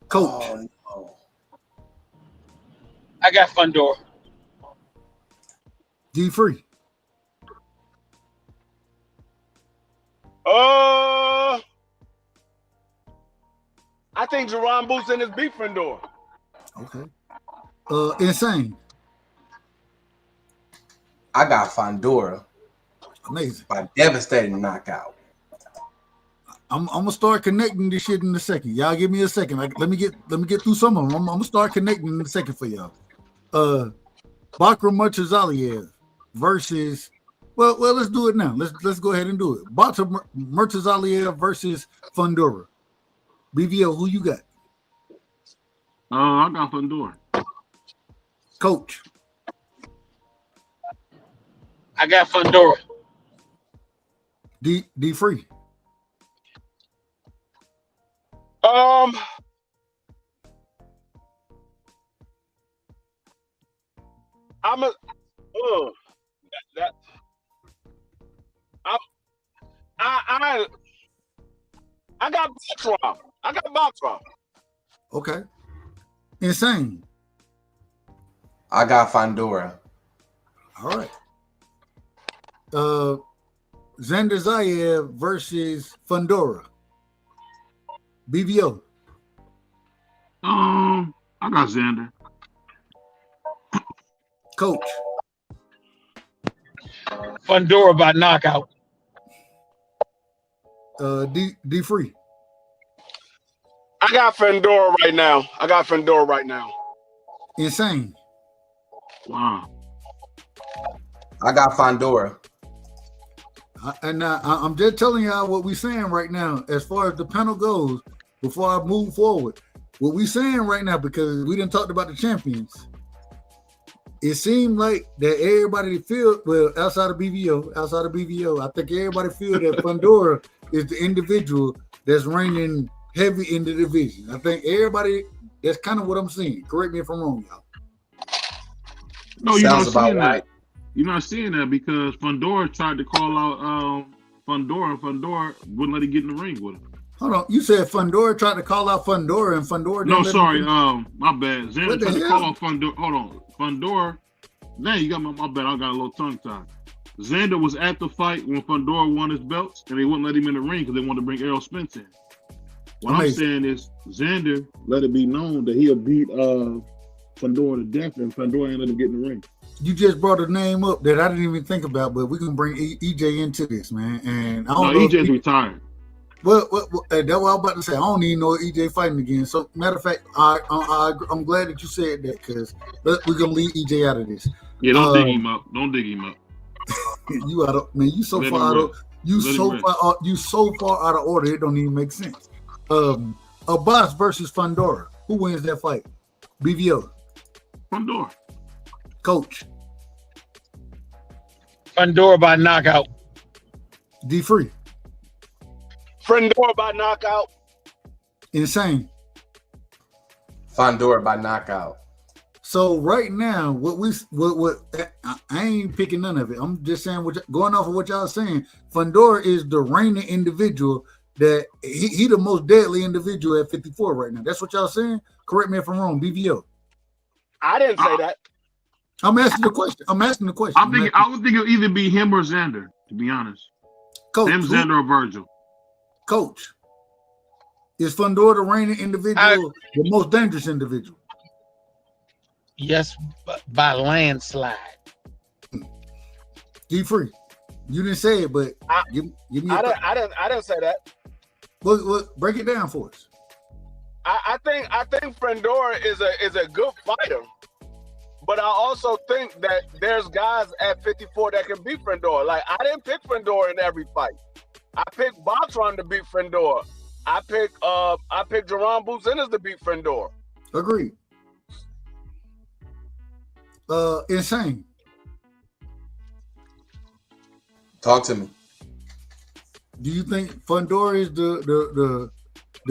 Coach.
Oh, no.
I got Fundora.
D free.
I think Jerron Boots in his beat Fundora.
Okay. Insane.
I got Fundora.
Amazing.
By devastating knockout.
I'm gonna start connecting this shit in a second. Y'all give me a second. Let me get through some of them. I'm gonna start connecting in a second for y'all. Bakram Murtazaliev versus well, let's do it now. Let's go ahead and do it. Bakram Murtazaliev versus Fundora. BVO, who you got?
I got Fundora.
Coach.
I got Fundora.
D free.
I'm a that I got Botrom.
Okay. Insane.
I got Fandora.
All right. Xander Zayev versus Fundora. BVO.
I got Xander.
Coach.
Fundora by knockout.
D Free.
I got Fandora right now.
Insane.
Wow.
I got Fandora.
I'm just telling y'all what we're saying right now as far as the panel goes before I move forward. What we're saying right now, because we didn't talk about the champions, it seemed like that everybody feel, well, outside of BVO, I think everybody feel that Fundora is the individual that's reigning heavy in the division. I think everybody, that's kind of what I'm seeing. Correct me if I'm wrong, y'all.
No, you're not
Sounds about
seeing that.
right.
You're not seeing that because Fundora tried to call out Fundora, and Fundora wouldn't let him get in the ring with him.
Hold on, you said Fundora tried to call out Fundora, and Fundora didn't
No,
let
sorry,
him
my bad. Xander
What the
tried to
hell?
call out Fundora. Hold on, Fundora. Now you got my bad. I got a little tongue tied. Xander was at the fight when Fundora won his belts, and they wouldn't let him in the ring because they wanted to bring Errol Spence in. What
Amazing.
I'm saying is Xander let it be known that he'll beat Fundora to death, and Fundora ain't let him get in the ring.
You just brought a name up that I didn't even think about, but we can bring EJ into this, man. And I don't know.
EJ's retired.
Well, that's what I was about to say. I don't even know EJ fighting again. So, matter of fact, I'm glad that you said that because we're gonna leave EJ out of this.
Yeah, don't dig him up. Don't dig him up.
You out of man. You so
Let
far
him
out of
rest.
you
Let
so
him
far you so far out of order. It don't even make sense. Abbas versus Fundora. Who wins that fight? BVO.
Fundora.
Coach.
Fundora by knockout.
D Free.
Fandora by knockout.
Insane.
Fandora by knockout.
So right now, what I ain't picking none of it. I'm just saying going off of what y'all saying. Fundora is the reigning individual that he the most deadly individual at 54 right now. That's what y'all saying. Correct me if I'm wrong. BVO.
I didn't say that.
I'm asking the question. I
would think it'll either be him or Xander, to be honest.
Coach,
him, Xander, or Virgil.
Coach, is Fundora the reigning individual, the most dangerous individual?
Yes, by landslide.
D Free. You didn't say it, but give me.
I didn't say that.
Well, break it down for us.
I think Fandora is a good fighter, but I also think that there's guys at 54 that can beat Fandora. Like I didn't pick Fandora in every fight. I picked Boxron to beat Fandora. I picked Jerome Bucenas to beat Fandora.
Agreed. Insane.
Talk to me.
Do you think Fundora is the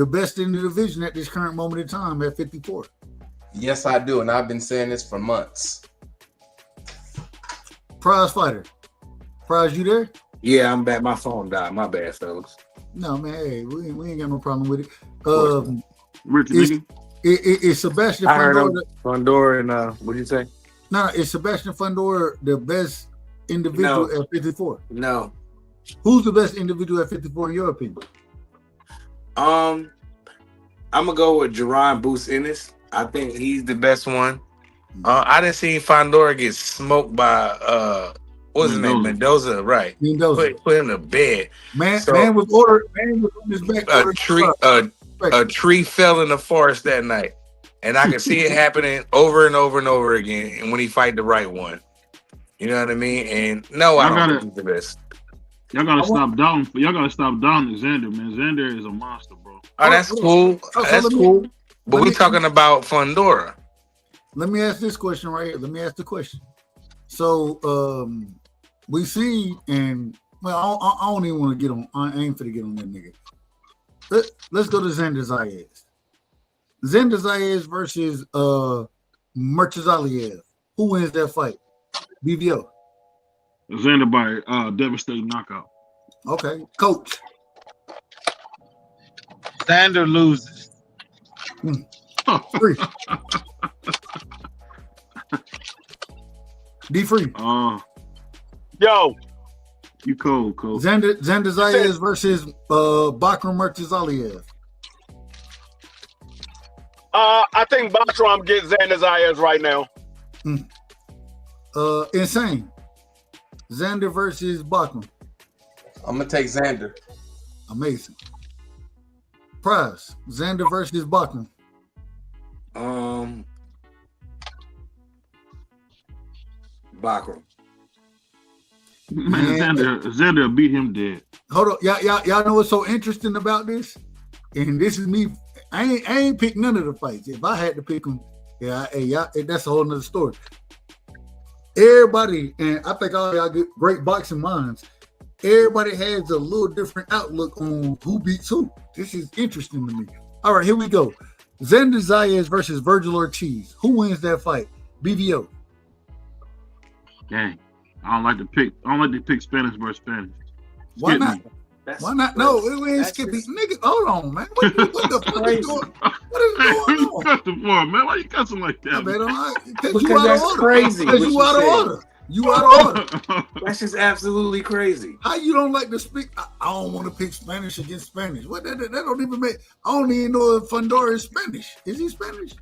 best in the division at this current moment in time at 54?
Yes, I do, and I've been saying this for months.
Prize fighter. Prize, you there?
Yeah, I'm back. My phone died. My bad, fellas.
No, man. Hey, we ain't got no problem with it. Is Sebastian
I heard
Fundora?
Fundora and what did you say?
No, is Sebastian Fundora the best individual at 54?
No.
Who's the best individual at 54 in your opinion?
I'm gonna go with Jerron Bucenas. I think he's the best one. I didn't see Fundora get smoked by what's his name? Mendoza, right?
Mendoza.
Put him to bed.
Man was on his back.
A tree fell in the forest that night. And I can see it happening over and over and over again. And when he fight the right one. You know what I mean? And no, I don't think he's the best.
Y'all gotta stop down Xander, man. Xander is a monster, bro.
Oh, that's cool. That's cool. But we're talking about Fundora.
Let me ask this question right here. Let me ask the question. So we see, and well, I don't even want to get on. I ain't finna get on that nigga. Let's go to Xander Zayas. Xander Zayas versus Merchazaliev. Who wins that fight? BVO.
Xander by devastating knockout.
Okay, Coach.
Xander loses.
Free. D free.
Yo.
You cold, cold.
Xander Zayas versus Bakram Murtazaliev.
I think Bakram gets Xander Zayas right now.
Insane. Xander versus Bakram.
I'm gonna take Xander.
Amazing. Prize. Xander versus Bakram.
Bakram.
Man, Xander beat him dead.
Hold on, y'all know what's so interesting about this? And this is me. I ain't picked none of the fights. If I had to pick them, that's a whole nother story. Everybody, and I think all y'all get great boxing minds. Everybody has a little different outlook on who beats who. This is interesting to me. All right, here we go. Xander Zayas versus Virgil Ortiz. Who wins that fight? BVO.
Dang. I don't like to pick Spanish versus Spanish.
Why not? Why not? No, we ain't skipping. Nigga, hold on, man. What the fuck is going on? What is going on?
Cussing for, man. Why you cussing like that?
Because you out of order. Crazy. Because you out of order. You out of order.
That's just absolutely crazy.
How you don't like to speak? I don't want to pick Spanish against Spanish. What that don't even make. I don't even know if Fundora is Spanish. Is he Spanish?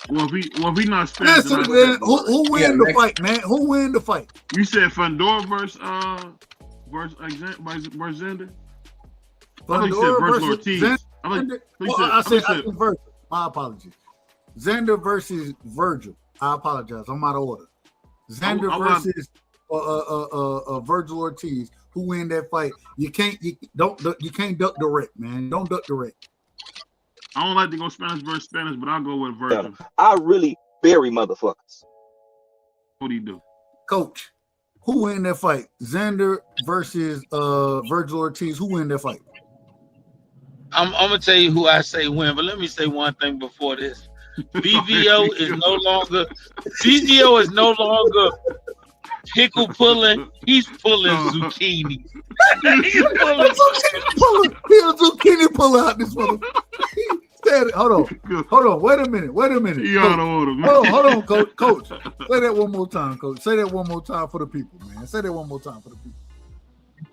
Well, if he not Spanish,
who win the fight, man? Who win the fight?
You said Fundora versus Xander.
Fundora versus
Ortiz.
I said Virgil. My apologies. Xander versus Virgil. I apologize. I'm out of order. Xander versus Virgil Ortiz. Who win that fight? You can't duck direct, man. Don't duck direct.
I don't like to go Spanish versus Spanish, but I'll go with Virgil.
I really bury motherfuckers.
What do you do?
Coach, who win that fight? Xander versus Virgil Ortiz. Who win that fight?
I'm gonna tell you who I say win, but let me say one thing before this. BVO is no longer pickle pulling. He's pulling zucchini.
He's pulling zucchini. He's a zucchini puller out this motherfucker. Hold on. Wait a minute.
You out of order, man.
Hold on, coach. Say that one more time, coach. Say that one more time for the people, man. Say that one more time for the people.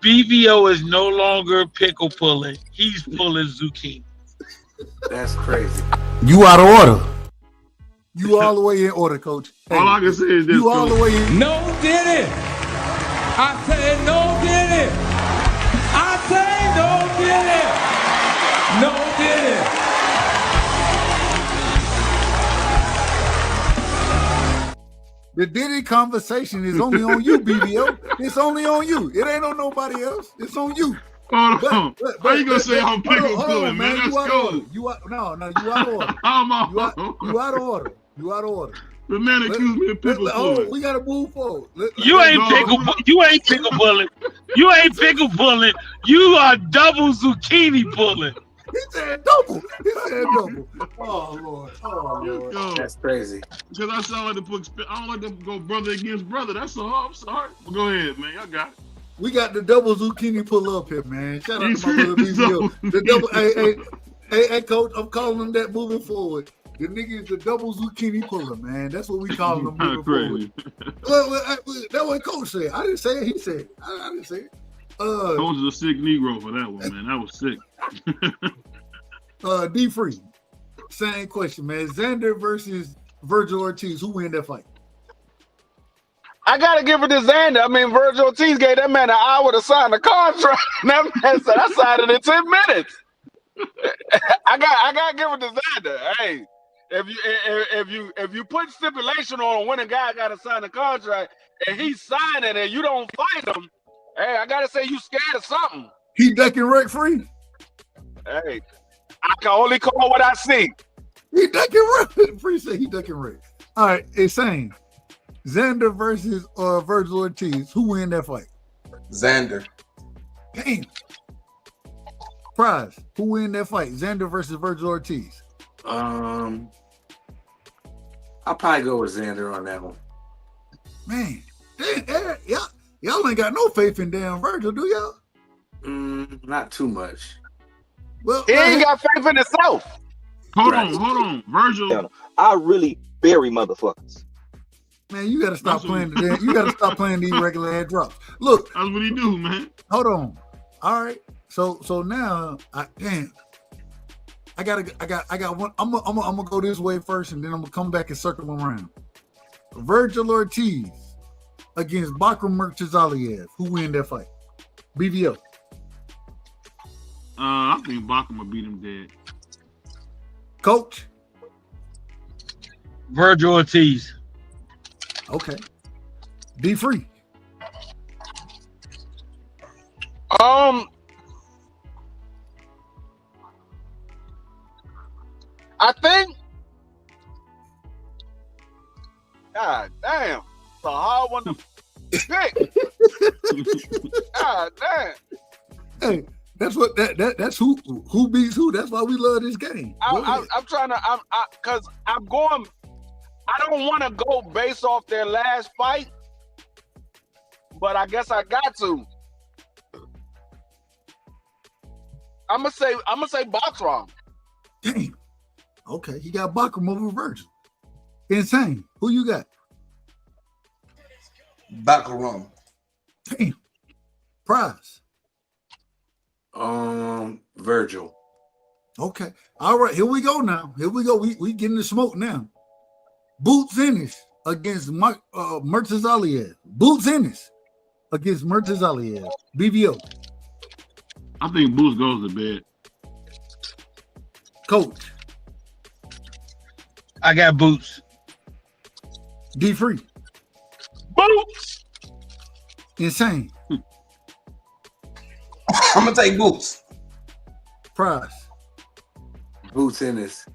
BVO is no longer pickle pulling. He's pulling zucchini.
That's crazy.
You out of order. You all the way in order, coach. Hey,
all I can say is this.
You all the way in.
No did it. I said no did it. I say no did it. No did it.
The Diddy conversation is only on you, BBO. It's only on you. It ain't on nobody else. It's on you.
Hold on. How you gonna say I'm pickle pulling, man? That's cool.
You out of order.
I'm
you out of order. You out of order.
The man accused me of pickle pulling.
We gotta move forward.
You ain't pickle pulling. You ain't pickle pulling. You are double zucchini pulling.
He said double. Oh Lord.
That's crazy.
Because I sound like I don't like to go brother against brother. That's all. I'm sorry. Well, go ahead, man. Y'all got it.
We got the double zucchini pull up here, man. Shout out to my brother BBO. The double. Hey, coach. I'm calling him that moving forward. The nigga is the double zucchini puller, man. That's what we call him moving forward. That's what coach said. I didn't say it. He said it. I didn't say it.
Coach is a sick Negro for that one, man. That was sick.
D Free. Same question, man. Xander versus Virgil Ortiz. Who win that fight?
I gotta give it to Xander. I mean, Virgil Ortiz gave that man an hour to sign the contract. That man said, I signed it in 10 minutes. I gotta give it to Xander. Hey, if you put stipulation on when a guy gotta sign a contract and he's signing and you don't fight him, hey, I gotta say you scared of something.
He ducking Rick Free.
Hey, I can only call what I see.
He ducking Rick. Free say he ducking Rick. All right, it's saying Xander versus Virgil Ortiz. Who win that fight?
Xander.
Damn. Prize. Who win that fight? Xander versus Virgil Ortiz.
I'll probably go with Xander on that one.
Man, y'all ain't got no faith in damn Virgil, do y'all?
Not too much.
Well,
He ain't got faith in himself.
Hold on. Virgil.
I really bury motherfuckers.
Man, you gotta stop playing. You gotta stop playing these regular ass drops. Look,
that's what he do, man.
Hold on. All right. So now, I got one. I'm gonna go this way first, and then I'm gonna come back and circle around. Virgil Ortiz against Bakram Murtazaliev. Who win that fight? BVO.
I think Bakram will beat him dead.
Coach.
Virgil Ortiz.
Okay. Be free.
I think. God damn, it's a hard one to pick. God damn.
Hey, that's what that's who beats who. That's why we love this game.
I'm trying to. Because I'm going. I don't want to go based off their last fight, but I guess I got to. I'm gonna say Bakram.
Damn. Okay, he got Bakram over Virgil. Insane. Who you got?
Bakram.
Damn. Prize.
Virgil.
Okay. All right. Here we go now. Here we go. We getting the smoke now. Boots Ennis against Murtazaliev. Boots Ennis against Murtazaliev. BVO.
I think Boots goes to bed.
Coach.
I got Boots.
D Free.
Boots.
Insane.
I'm gonna take Boots.
Prize.
Boots Ennis.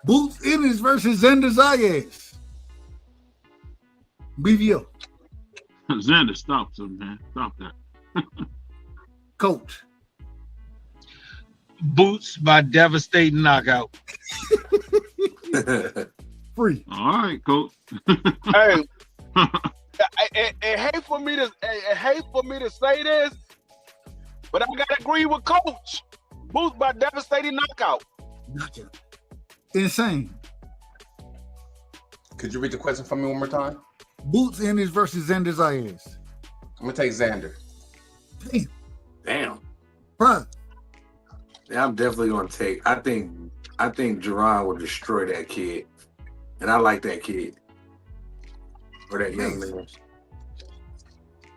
Boots Ennis versus Xander Zayas. BVO.
Xander, stop him, man. Stop that.
Coach.
Boots by devastating knockout.
Free.
All right, Coach.
Hey, I hate for me to say this, but I gotta agree with Coach. Boots by devastating knockout.
Insane.
Could you read the question for me one more time?
Boots Ennis versus Xander Zayas.
I'm gonna take Xander.
Damn.
Prize.
Yeah, I'm definitely gonna take. I think Jerron will destroy that kid, and I like that kid or that young man.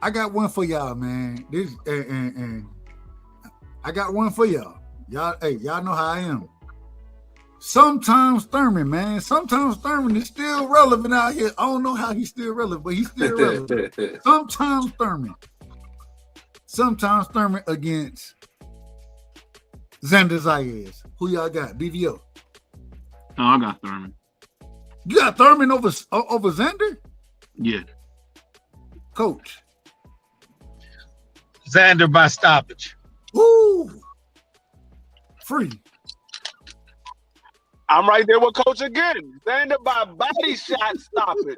I got one for y'all, man. This and I got one for y'all. Y'all know how I am. Sometimes Thurman, man. Sometimes Thurman is still relevant out here. I don't know how he's still relevant, but he's still relevant. Sometimes Thurman against Xander Zayas. Who y'all got? BVO.
Oh, I got Thurman.
You got Thurman over Xander?
Yeah.
Coach.
Xander by stoppage.
Ooh. Free.
I'm right there with Coach again. Xander by body shot stoppage.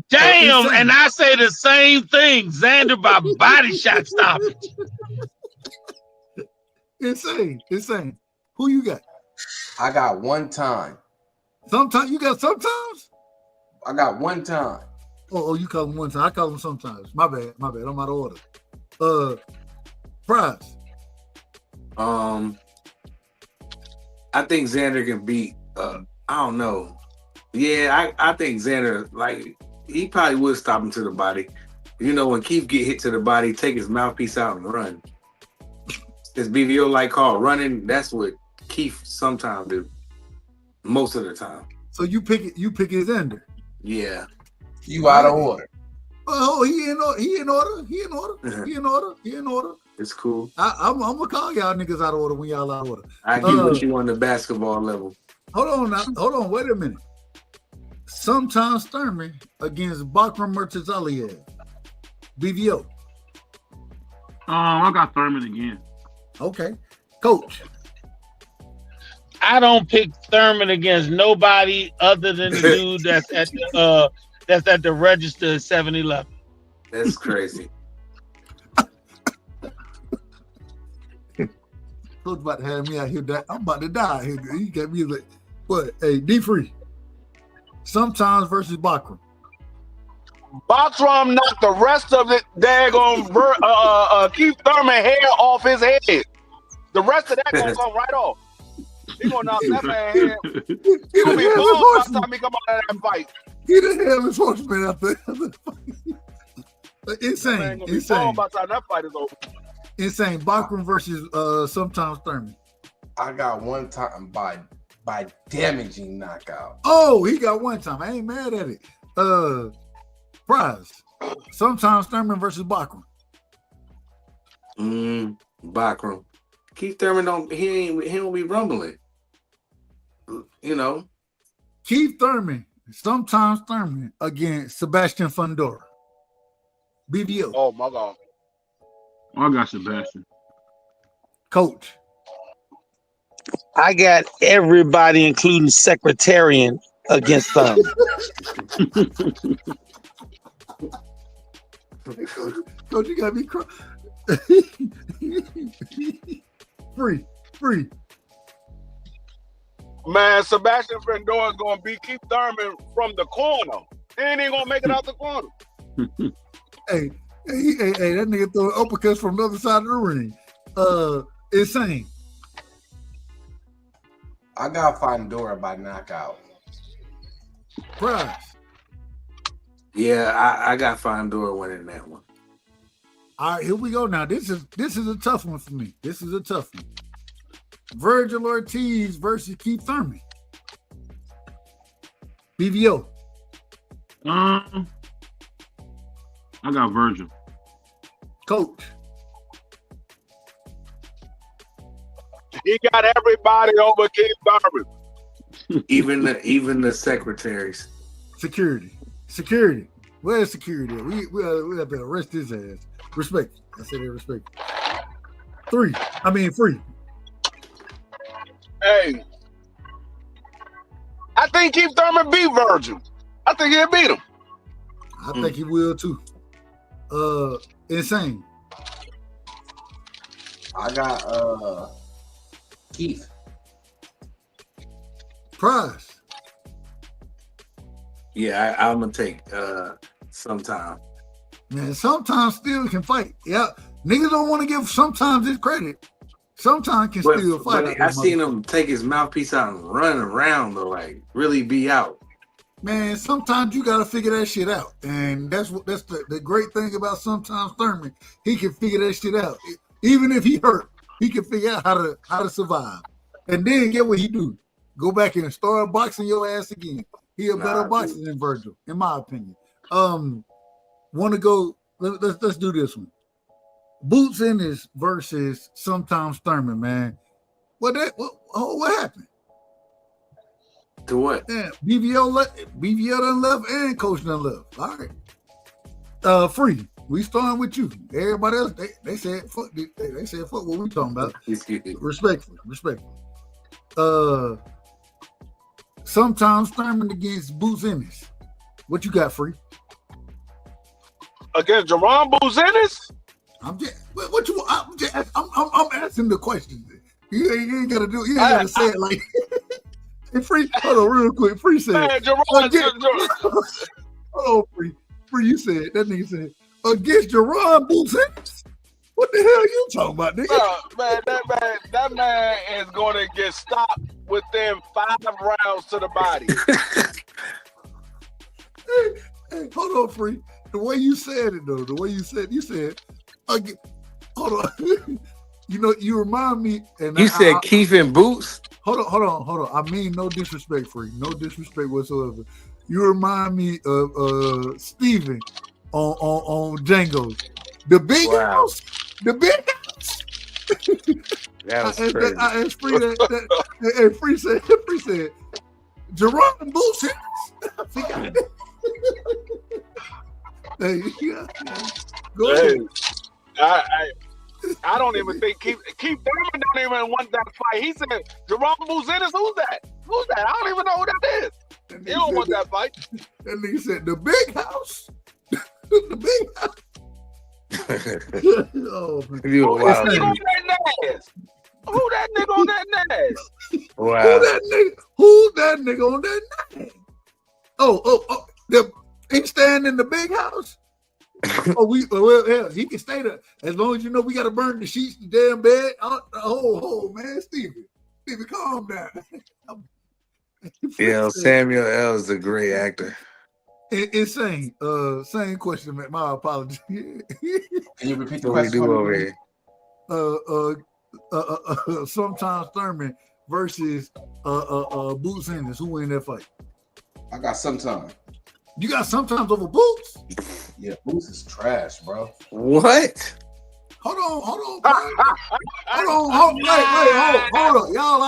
Damn, and I say the same thing. Xander by body shot stoppage.
Insane. Who you got?
I got one time.
Sometimes you got sometimes?
I got one time.
Oh, you call him one time. I call him sometimes. My bad. I'm out of order. Prize.
I think Xander can beat. I don't know. Yeah, I think Xander, like, he probably would stop him to the body. You know, when Keith get hit to the body, take his mouthpiece out and run. This BVO like call running. That's what Keith sometimes do. Most of the time.
So you pick his Xander.
Yeah.
You out of order.
Oh, he in order.
It's cool.
I'm gonna call y'all niggas out of order when y'all out of order.
I get what you on the basketball level.
Hold on now. Hold on. Wait a minute. Sometimes Thurman against Bakram Murtazaliev. BVO.
I got Thurman again.
Okay. Coach.
I don't pick Thurman against nobody other than the dude that's at the register at 7-Eleven.
That's crazy.
Coach about to have me out here. I'm about to die. He got me like, what? Hey, D-Free. Sometimes versus Bakram.
Bakram knocked the rest of it daggone Keith Thurman hair off his head. The rest of that gonna come right off. He gonna knock that man hair. He gonna be bald by the time he come out of that fight.
He didn't have his horseman out there. Insane. Insane.
By the time that fight is over.
Insane. Bakram versus sometimes Thurman.
I got one time by damaging knockout.
Oh, he got one time. I ain't mad at it. Prize. Sometimes Thurman versus Bakram.
Bakram. Keith Thurman don't be rumbling. You know.
Keith Thurman. Sometimes Thurman against Sebastian Fundora. BBO.
Oh my God.
I got Sebastian.
Coach.
I got everybody, including Secretarian, against Thurman.
Coach, you got me crying. Free.
Man, Sebastian Fundora is gonna beat Keith Thurman from the corner. He ain't even gonna make it out the corner.
Hey, that nigga throwing uppercuts from the other side of the ring. Insane.
I got Fundora by knockout.
Prize.
Yeah, I got Fundora winning that one.
All right, here we go now. This is a tough one for me. This is a tough one. Virgil Ortiz versus Keith Thurman. BVO.
I got Virgil.
Coach.
He got everybody over Keith Thurman.
Even the secretaries.
Security. Where's security? We have to arrest his ass. Respect. I said they respect. Free.
Hey, I think Keith Thurman beat Virgil. I think he'll beat him.
I think he will too. Insane.
I got Keith.
Prize.
Yeah, I'm gonna take sometime.
Man, sometimes still can fight. Yeah, niggas don't want to give sometimes his credit. Sometimes can still fight.
But I seen him take his mouthpiece out and run around though, like really be out.
Man, sometimes you gotta figure that shit out, and that's the great thing about sometimes Thurman. He can figure that shit out, even if he hurt. He can figure out how to survive, and then get what he do. Go back and start boxing your ass again. He a better boxer than Virgil, in my opinion. Want to go? Let's do this one. Boots Ennis versus sometimes Thurman, man. What happened?
To what?
Yeah, BVO done left and coach done left. All right. Free. We starting with you. Everybody else, they said fuck. They said fuck what we talking about. Respectfully. Sometimes Thurman against Boots Ennis. What you got, Free?
Against Jerron Boots Ennis?
I'm asking the question. You ain't gotta do. You ain't gotta say it like. Hey, Free, hold on, real quick. Free said.
Man,
hold on, Free. Free, you said that nigga said against Jerron Boots Ennis. What the hell are you talking about, nigga?
Man, that man is gonna get stopped within 5 rounds to the body.
Hey, hold on, Free. The way you said it, though, you said, hold on. You remind me. And
you said Keith and Boots?
Hold on. I mean, no disrespect, Free. No disrespect whatsoever. You remind me of Steven on Django. The big house. The big house.
That was crazy.
And Free said, Jerron Boots. Hey, yeah. Go ahead.
I don't even think Keith Thurman don't even want that fight. He said, Jerron Boots Ennis, who's that? I don't even know who that is. He don't want that fight.
That nigga said, the big house. The big house. Oh, man.
Who that nigga on that Nash?
Wow.
Who's that nigga on that Nash? Oh, he staying in the big house. Well, he can stay there as long as you know we got to burn the sheets, the damn bed. Man, Stevie, calm down.
Yeah, Samuel L. is a great actor.
Insane. Same question, man. My apologies.
Can you repeat the
What we
question?
do over here?
Sometimes Thurman versus Boots Ennis. Who win that fight?
I got sometime.
You got sometimes over Boots?
Yeah, Boots is trash, bro.
What?
Hold on. Hold on. Wait, hold on. Y'all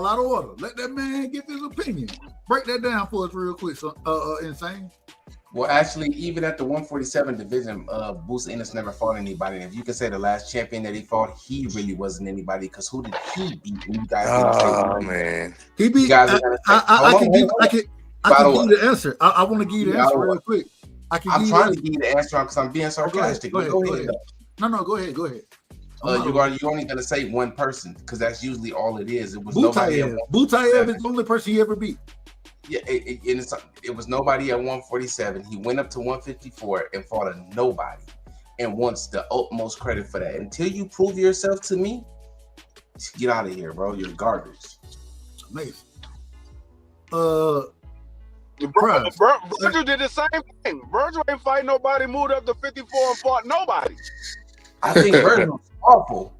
out of order. Let that man give his opinion. Break that down for us real quick. So, Insane.
Well, actually, even at the 147 division, Boots Ennis never fought anybody. And if you can say the last champion that he fought, he really wasn't anybody. Because who did he beat? You guys
man.
He beat. I can give you the answer. I want to give you the answer real quick.
I'm trying to give you the answer because I'm being sarcastic. Go ahead.
No, go ahead.
You're only gonna say one person because that's usually all it is. It was nobody.
Butayev is the only person he ever beat.
Yeah, it was nobody at 147. He went up to 154 and fought a nobody, and wants the utmost credit for that. Until you prove yourself to me, get out of here, bro. You're garbage.
Amazing.
Virgil did the same thing. Virgil ain't fight nobody, moved up to 54 and fought nobody.
I think Virgil's awful.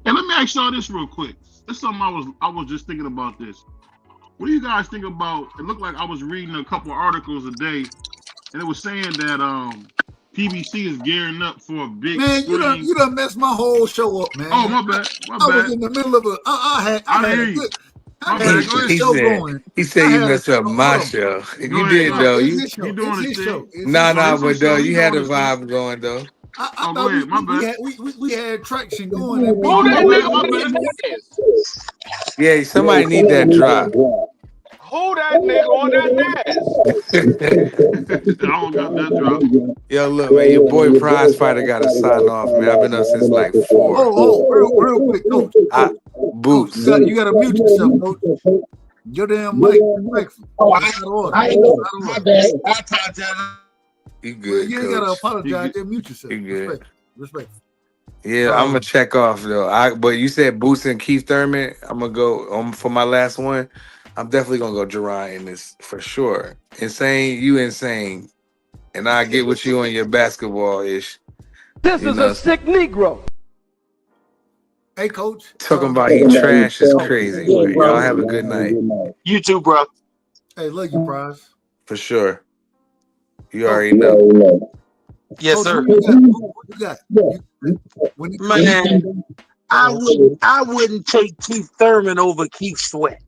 And let me ask y'all this real quick. This is something I was just thinking about this. What do you guys think about? It looked like I was reading a couple articles a day, and it was saying that PBC is gearing up for a big. Man,
you done messed my whole show up, man.
Oh, my bad.
I was in the middle of I had a good show going.
He said you messed up my show. You did though. You
doing his show.
Nah, but though you had the vibe going though.
I thought we had traction going.
Yeah, somebody need that drop.
Who that nigga on that ass?
I don't got that drop.
Yo, look, man, your boy Prize Fighter got to sign off, man. I've been up since like 4.
Real quick, Coach.
Boots.
You got to mute yourself, Coach. Your damn mic.
My bad. I apologize.
You good?
You ain't got to apologize. Just mute yourself.
You good?
Respect.
Yeah, I'm gonna check off though. But you said Boots and Keith Thurman. I'm gonna go for my last one. I'm definitely gonna go Jerron in this for sure. Insane, you insane, and I get with you on your basketball ish.
This is a sick Negro.
Hey, Coach.
Talking about he trash is crazy. Y'all have a good night.
You too, bro.
Hey, love you, Prize.
For sure. You already know.
Yes, sir.
Who you got?
Man, I wouldn't take Keith Thurman over Keith Sweat.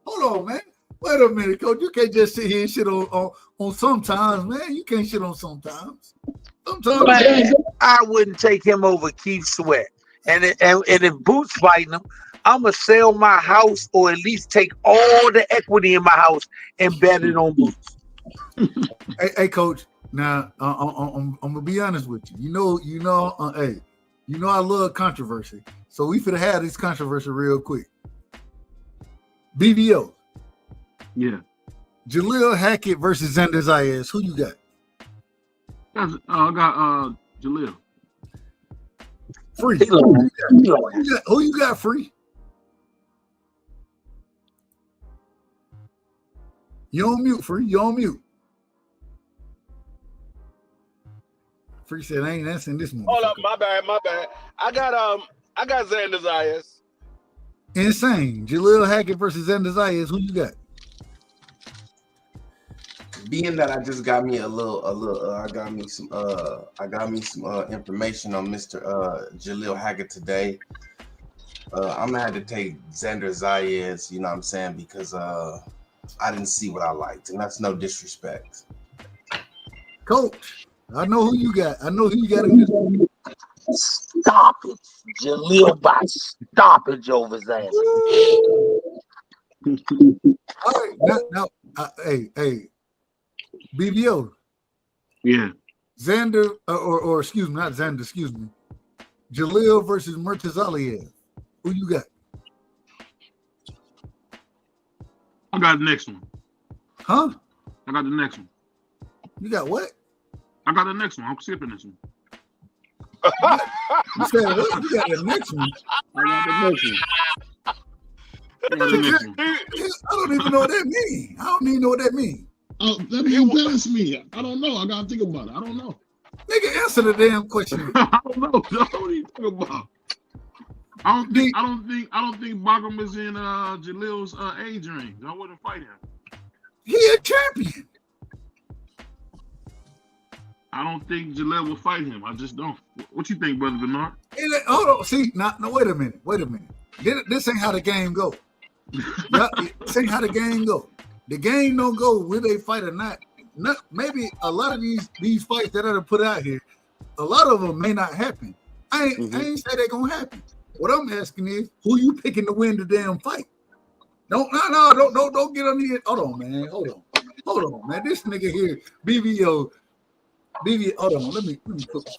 Hold on, man. Wait a minute, Coach. You can't just sit here and shit on sometimes, man. You can't shit on sometimes.
Man, I wouldn't take him over Keith Sweat. And if Boots fighting him, I'm gonna sell my house or at least take all the equity in my house and bet it on Boots.
Hey, Coach. Now I'm gonna be honest with you. You know, I love controversy. So we finna have this controversy real quick. BBO.
Yeah.
Jaleel Hackett versus Xander Zayas. Who you got?
I got Jaleel.
Free. Who you got free? You on mute, Free. You on mute. Free said, I ain't answering this one.
Hold up, my bad. I got Xander Zayas.
Insane. Jaleel Hackett versus Xander Zayas. Who you got?
Being that I just got me I got me some information on Mr. Jaleel Hackett today. I'm gonna have to take Xander Zayas, you know what I'm saying, because I didn't see what I liked, and that's no disrespect.
Coach, I know who you got. In this one.
Stop it. Jaleel by stoppage over Xander.
All right, now, hey, BBO.
Yeah.
Xander, or excuse me, not Xander, excuse me. Jalil versus Murtazaliev. Who you got?
I got the next one.
Huh?
I got the next one.
You got what?
I got the next one. I'm skipping this one.
You said what? You got the next one.
I got the next one. I got the next one.
I don't even know what that means. I don't even know what that means.
Oh, that means pass me. I don't know. I gotta think about it. I don't know.
Nigga, answer the damn question.
I don't know. What are you talking about? I don't think Bakum is in Jalil's age range. I wouldn't fight him.
He a champion.
I don't think Jalil will fight him. I just don't. What you think, Brother Bernard?
Hold on. See, no, wait a minute. This ain't how the game go. This ain't how the game go. The game don't go will they fight or not. Maybe a lot of these fights that are put out here, a lot of them may not happen. I ain't say they're gonna happen. What I'm asking is, who you picking to win the damn fight? Don't get on the. Hold on, man. Hold on, man. This nigga here, BBO. Hold on. Let me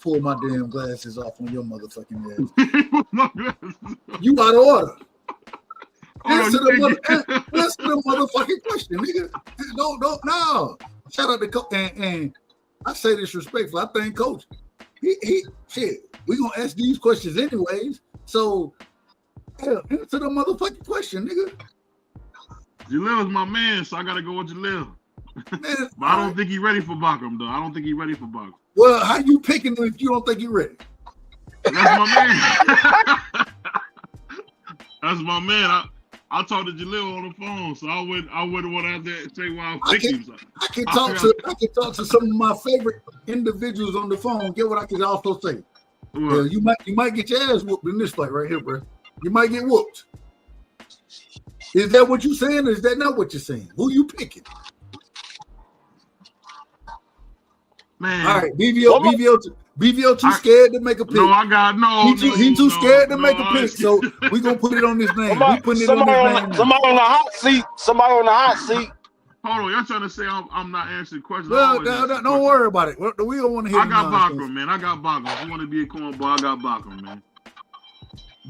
pull my damn glasses off on your motherfucking ass. You out of order. Answer the motherfucking question, nigga. No. Shout out to Coach, and I say this respectfully. I think Coach, he shit. We gonna ask these questions anyways. So, yeah, answer the motherfucking question, nigga.
Jalil is my man, so I gotta go with Jalil. Man, but I don't think he's ready for Bakum, though. I don't think he's ready for Bakum.
Well, how you picking him if you don't think he's ready?
That's my man. That's my man. I talked to Jalil on the phone, so I wouldn't want to say why I'm picking.
I can talk to some of my favorite individuals on the phone. Get what I can also say. Yeah, you might get your ass whooped in this fight right here, bro. You might get whooped. Is that what you're saying, or is that not what you're saying? Who you picking?
Man.
All right, BVO too scared to make a pick.
No, I got no.
He too scared to make a pick. So we gonna put it on his name.
Somebody on the hot seat. Somebody on the hot seat.
Hold on, y'all trying to say I'm not answering questions?
Well, don't worry about it. We don't want to hear.
I got Bakum, man. I got Bakum. If you want to be a cornball, I got Bakum, man.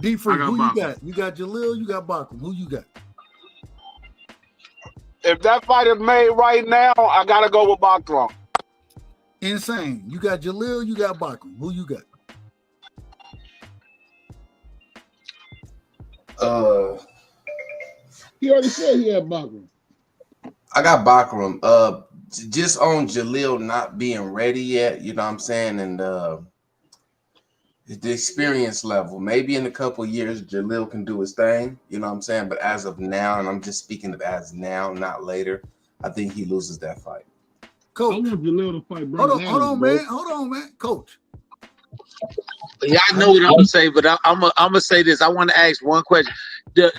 D-Free, who you got? You got Jalil, you got Bakum. Who you got?
If that fight is made right now, I gotta go with Bakum.
Insane. You got Jalil, you got Bakum. Who you got?
He already said he had Bakum.
I got Bakum. Just on Jalil not being ready yet, you know what I'm saying, and the experience level. Maybe in a couple years, Jalil can do his thing, you know what I'm saying. But as of now, and I'm just speaking of as now, not later, I think he loses that fight.
Coach,
I want Jalil to fight
Hold on, man. Coach.
Yeah, I know what I'm gonna say, but I'm gonna say this. I want to ask one question. The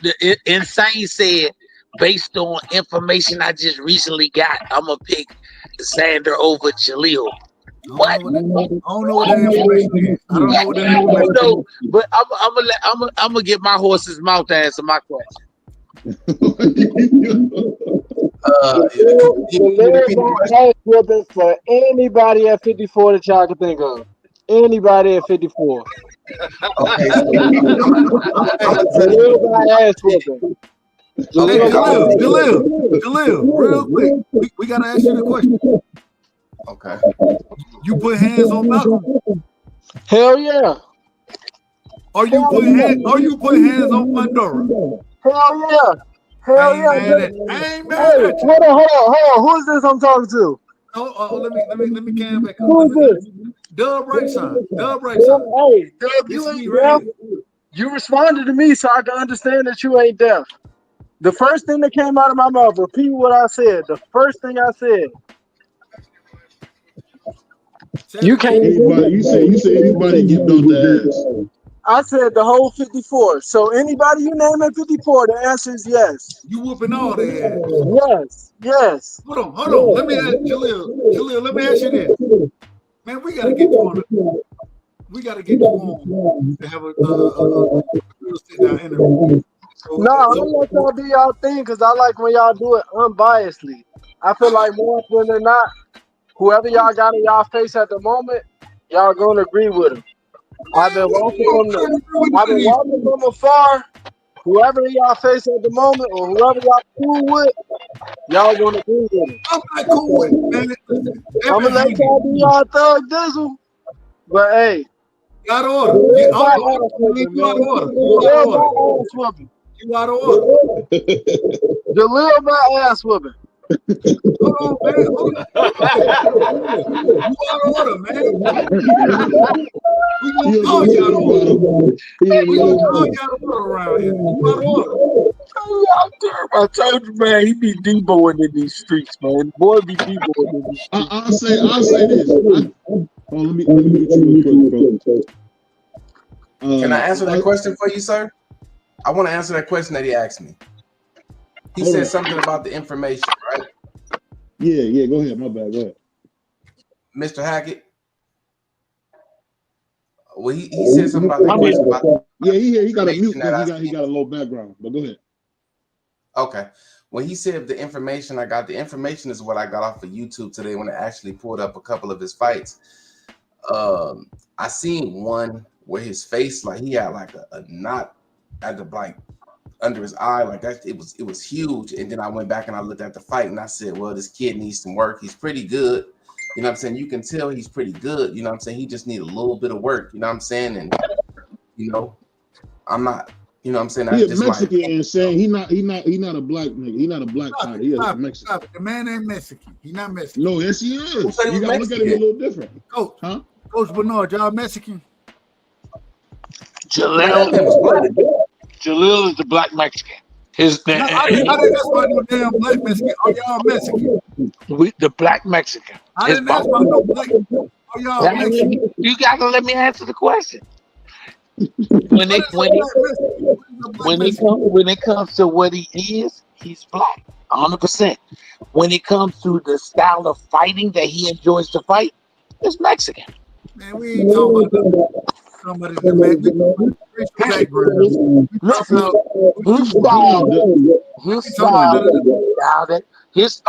Insane said, based on information I just recently got, I'm gonna pick Xander over Jalil. What? I don't know what that information is. I don't know what that information is. But I'm gonna get my horse's mouth to answer my question.
For anybody at 54 that y'all can think of. Anybody at 54.
Okay.
Jalil, real quick. We gotta ask you the question.
Okay.
You put hands on Malcolm?
Hell yeah.
Are you putting hands on Pandora?
Hell yeah. Hell yeah.
I ain't mad at you.
Hold on. Who is this I'm talking to?
Let me cam back up.
Who is this?
Dub right side.
Hey, Dub, you ain't deaf. You responded to me so I can understand that you ain't deaf. The first thing that came out of my mouth, repeat what I said. The first thing I said. You can't.
You said anybody get dumped the ass.
I said the whole 54. So anybody you name at 54, the answer is yes.
You whooping all the
ass. Yes.
Hold on. Let me ask Jalil, let me ask you this. Man, we gotta get you on to have a sit down interview.
No, I'm let y'all do y'all thing because I like when y'all do it unbiasedly. I feel like more often than not, whoever y'all got in y'all face at the moment, y'all gonna agree with him. I've been watching from afar. Whoever in y'all face at the moment, or whoever y'all cool with, y'all gonna agree with him.
I'm not cool with it, man.
I'm gonna let y'all do y'all thug dizzle, but hey,
you out of order. You out of order. You out of order. You out of order.
Jaleel my ass whooping.
Hold on, man. Hold on. You out of order, man. We gonna call you out of order. We gonna call you out of order around here. You out of order.
I told you, man, he be Deboing in these streets, man. Boy be Deboing in these streets.
I'll say this. Let me get you real quick, bro.
Can I answer that question for you, sir? I want to answer that question that he asked me. He said something about the information, right?
Yeah. Go ahead. My bad. Go ahead.
Mr. Hackett. Well, he said something about the question about
he got a mute because he got a low background. But go ahead.
Okay. When he said the information is what I got off of YouTube today when I actually pulled up a couple of his fights. I seen one where his face, like he had like a knot at the like under his eye, like that. It was huge. And then I went back and I looked at the fight and I said, well, this kid needs some work. He's pretty good. You know what I'm saying? You can tell he's pretty good. You know what I'm saying? He just need a little bit of work. You know what I'm saying? And you know, I'm not. You know what I'm saying?
He's just Mexican and saying he not a black nigga. He not a black fighter. He is Mexican.
The man ain't Mexican. He not Mexican.
No, yes he is. You gotta look at him a little different.
Coach Bernard, y'all Mexican?
Jaleel is the black Mexican. His name.
I didn't ask about no damn black Mexican. Are y'all Mexican?
The black Mexican.
I didn't ask about no black. Are y'all Mexican?
You gotta let me answer the question. When it comes to what he is, he's black, 100%. When it comes to the style of fighting that he enjoys to fight, it's Mexican.
Man, we ain't talking about somebody that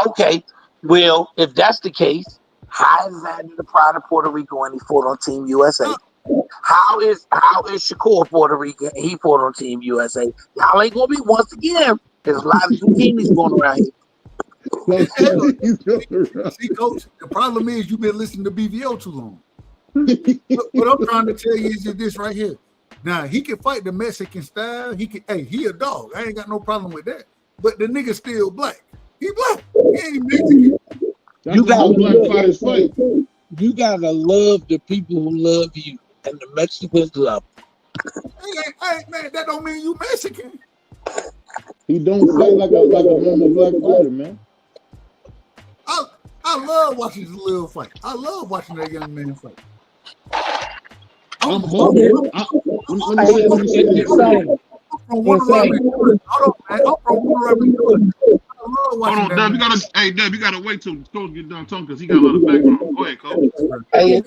okay. Well, if that's the case, how is that the pride of Puerto Rico and he fought on Team USA? How is Shakur Puerto Rican? He fought on Team USA. Y'all ain't gonna be once again. There's a lot of zucchinis going around here.
See, Coach, the problem is you've been listening to BVO too long. What I'm trying to tell you is this right here. Now he can fight the Mexican style. He a dog. I ain't got no problem with that. But the nigga still black. He black. He ain't Mexican.
You gotta love the people who love you. And the Mexicans love him.
Hey, man, that don't mean you Mexican.
He don't fight like a normal black fighter, man.
I love watching this little fight. I love watching that young man fight. I'm from
Deb, you gotta wait till Coach get done talking because he got a lot of background. Go ahead, Coach.
Hey,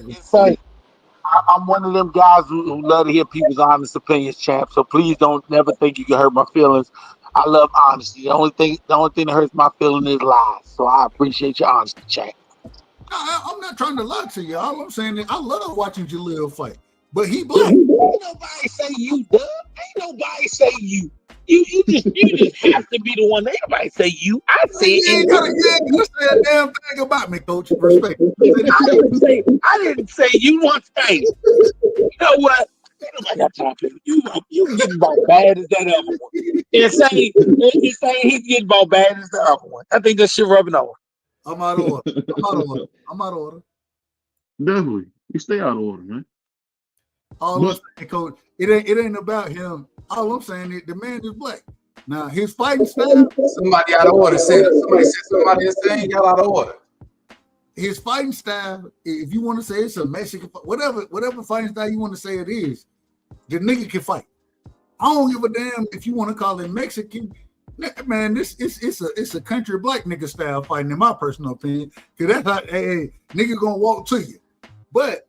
I'm one of them guys who love to hear people's honest opinions, champ. So please don't never think you can hurt my feelings. I love honesty. The only thing that hurts my feelings is lies. So I appreciate your honesty, champ.
I'm not trying to lie to you. All I'm saying is I love watching Jaleel fight, but he black.
Ain't nobody say you, Doug. Ain't nobody say you. You just have to be the one. Ain't nobody say you. I said
you ain't gotta say a damn thing about me, Coach. Respect.
I didn't say you once. Hey, you know what? Ain't nobody got time for you. You getting about bad as that other one. It's saying he's getting about bad as the other one. I think that shit rubbing over.
I'm out of order. I'm out of order.
Definitely. You stay out of order, man.
All I'm saying, Coach, it ain't about him. All I'm saying is the man is black. Now his fighting style.
Somebody out of order said it. Somebody said somebody is saying got out of order.
His fighting style, if you want to say it's a Mexican, whatever fighting style you want to say it is, the nigga can fight. I don't give a damn if you want to call him Mexican. Man, it's a country black nigga style fighting, in my personal opinion. Cause that's how nigga gonna walk to you. But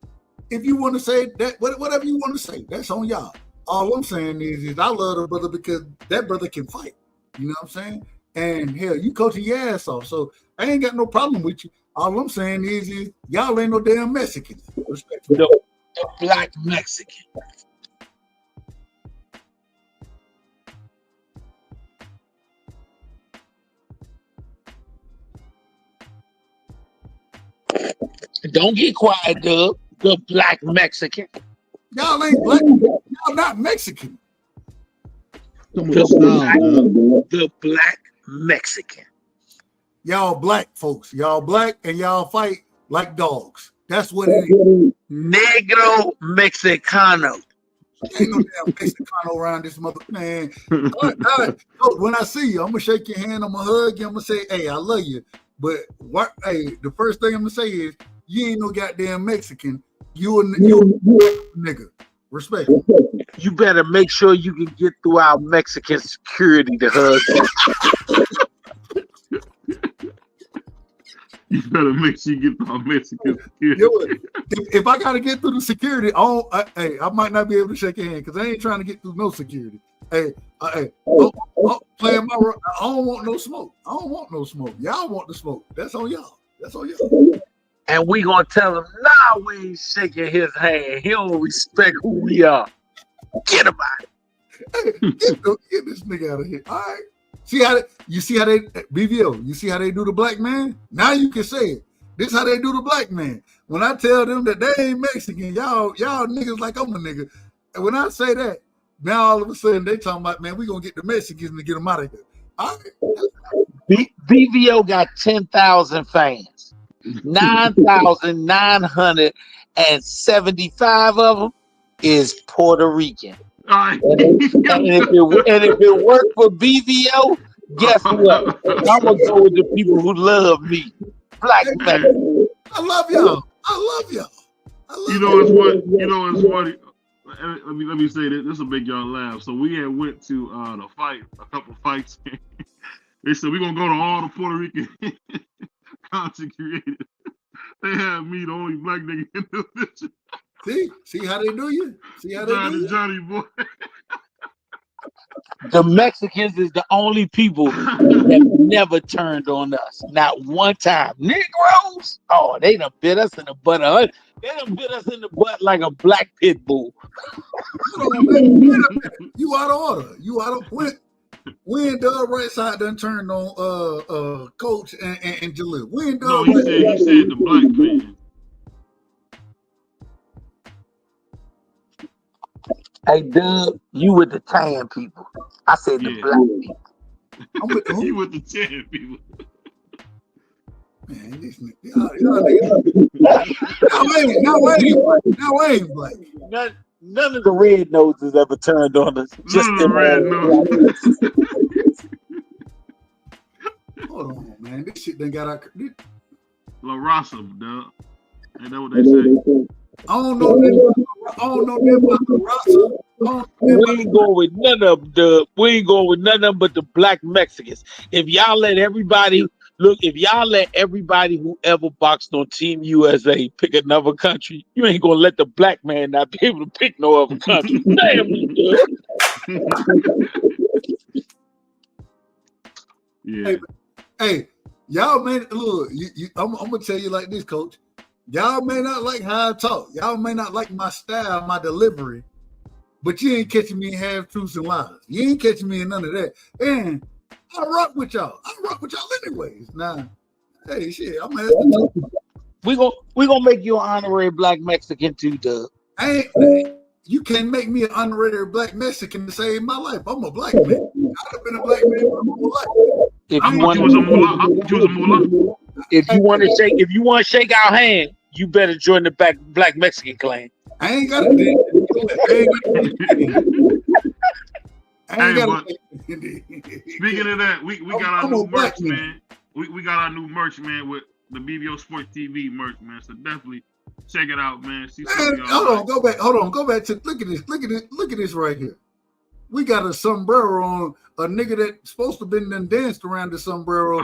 if you want to say that, whatever you want to say, that's on y'all. All I'm saying is I love the brother because that brother can fight. You know what I'm saying? And hell, you coaching your ass off. So I ain't got no problem with you. All I'm saying is y'all ain't no damn Mexicans. Respectfully.
The black Mexican. Don't get quiet, Dub. The black Mexican.
Y'all ain't black. Y'all not Mexican.
The black Mexican.
Y'all black folks. Y'all black and y'all fight like dogs. That's what it is.
Negro Mexicano.
Ain't no damn Mexicano around this mother man. When I see you, I'm gonna shake your hand, I'm gonna hug you, I'm gonna say, hey, I love you. But what the first thing I'm gonna say is you ain't no goddamn Mexican. You a nigga. Respect.
You better make sure you can get through our Mexican security to hug.
You better make sure you get through our Mexican security.
If I gotta get through the security, I might not be able to shake your hand because I ain't trying to get through no security. I'm playing my role. I don't want no smoke. I don't want no smoke. Y'all want the smoke. That's on y'all. That's on y'all.
And we gonna tell him, nah, we ain't shaking his hand. He don't respect who we are. Get him out.
Hey, get this nigga out of here. All right. See how they BVO, you see how they do the black man? Now you can say it. This is how they do the black man. When I tell them that they ain't Mexican, y'all niggas like I'm a nigga. And when I say that, now all of a sudden they talking about, man, we gonna get the Mexicans to get them out of here. All right.
BVO got 10,000 fans. 9,975 of them is Puerto Rican. And if it worked for BVO, guess what? I'm gonna go with the people who love me. Black men.
I love y'all.
You know it's funny. Let me say this will make y'all laugh. So we had went to the fight, a couple fights. They said we're gonna go to all the Puerto Rican content creators. They had me, the only black nigga in the picture.
See how they do you? See how they do you?
Johnny boy.
The Mexicans is the only people that have never turned on us. Not one time. Negroes? Oh, they done bit us in the butt. They done bit us in the butt like a black pit bull.
You out of order. You out of when Doug right side done turned on Coach and Jalil. When Doug
he said the black man.
Hey, Doug, you with the tan people. I said the black people.
I'm with the
You with the tan people.
Man, this y'all ain't black.
None of the red noses ever turned on us. Just
the red nose.
Hold on, man. This shit done got out.
La Raza, dog. Ain't that what they say?
I don't know that about the Raza.
We ain't going with none of them. We ain't going with none of them but the black Mexicans. If y'all let everybody who ever boxed on Team USA pick another country, you ain't gonna let the black man not be able to pick no other country. Damn you,
yeah.
Hey, y'all man, look, I'm gonna tell you like this, Coach. Y'all may not like how I talk. Y'all may not like my style, my delivery, but you ain't catching me in half truths and lies. You ain't catching me in none of that. And I rock with y'all. Anyways. Now, hey, shit, I'm gonna have to talk.
We gonna make you an honorary black Mexican too, Doug.
You can't make me an honorary black Mexican to save my life. I'm a black man. I've been a black man for my whole life.
If you want to shake our hand, you better join the black Mexican clan.
I ain't got it.
Speaking of that, we got our new merch, man. We got our new merch, man, with the BBO Sports TV merch, man. So definitely check it out, man.
Go back to look at this right here. We got a sombrero on a nigga that's supposed to been then danced around the sombrero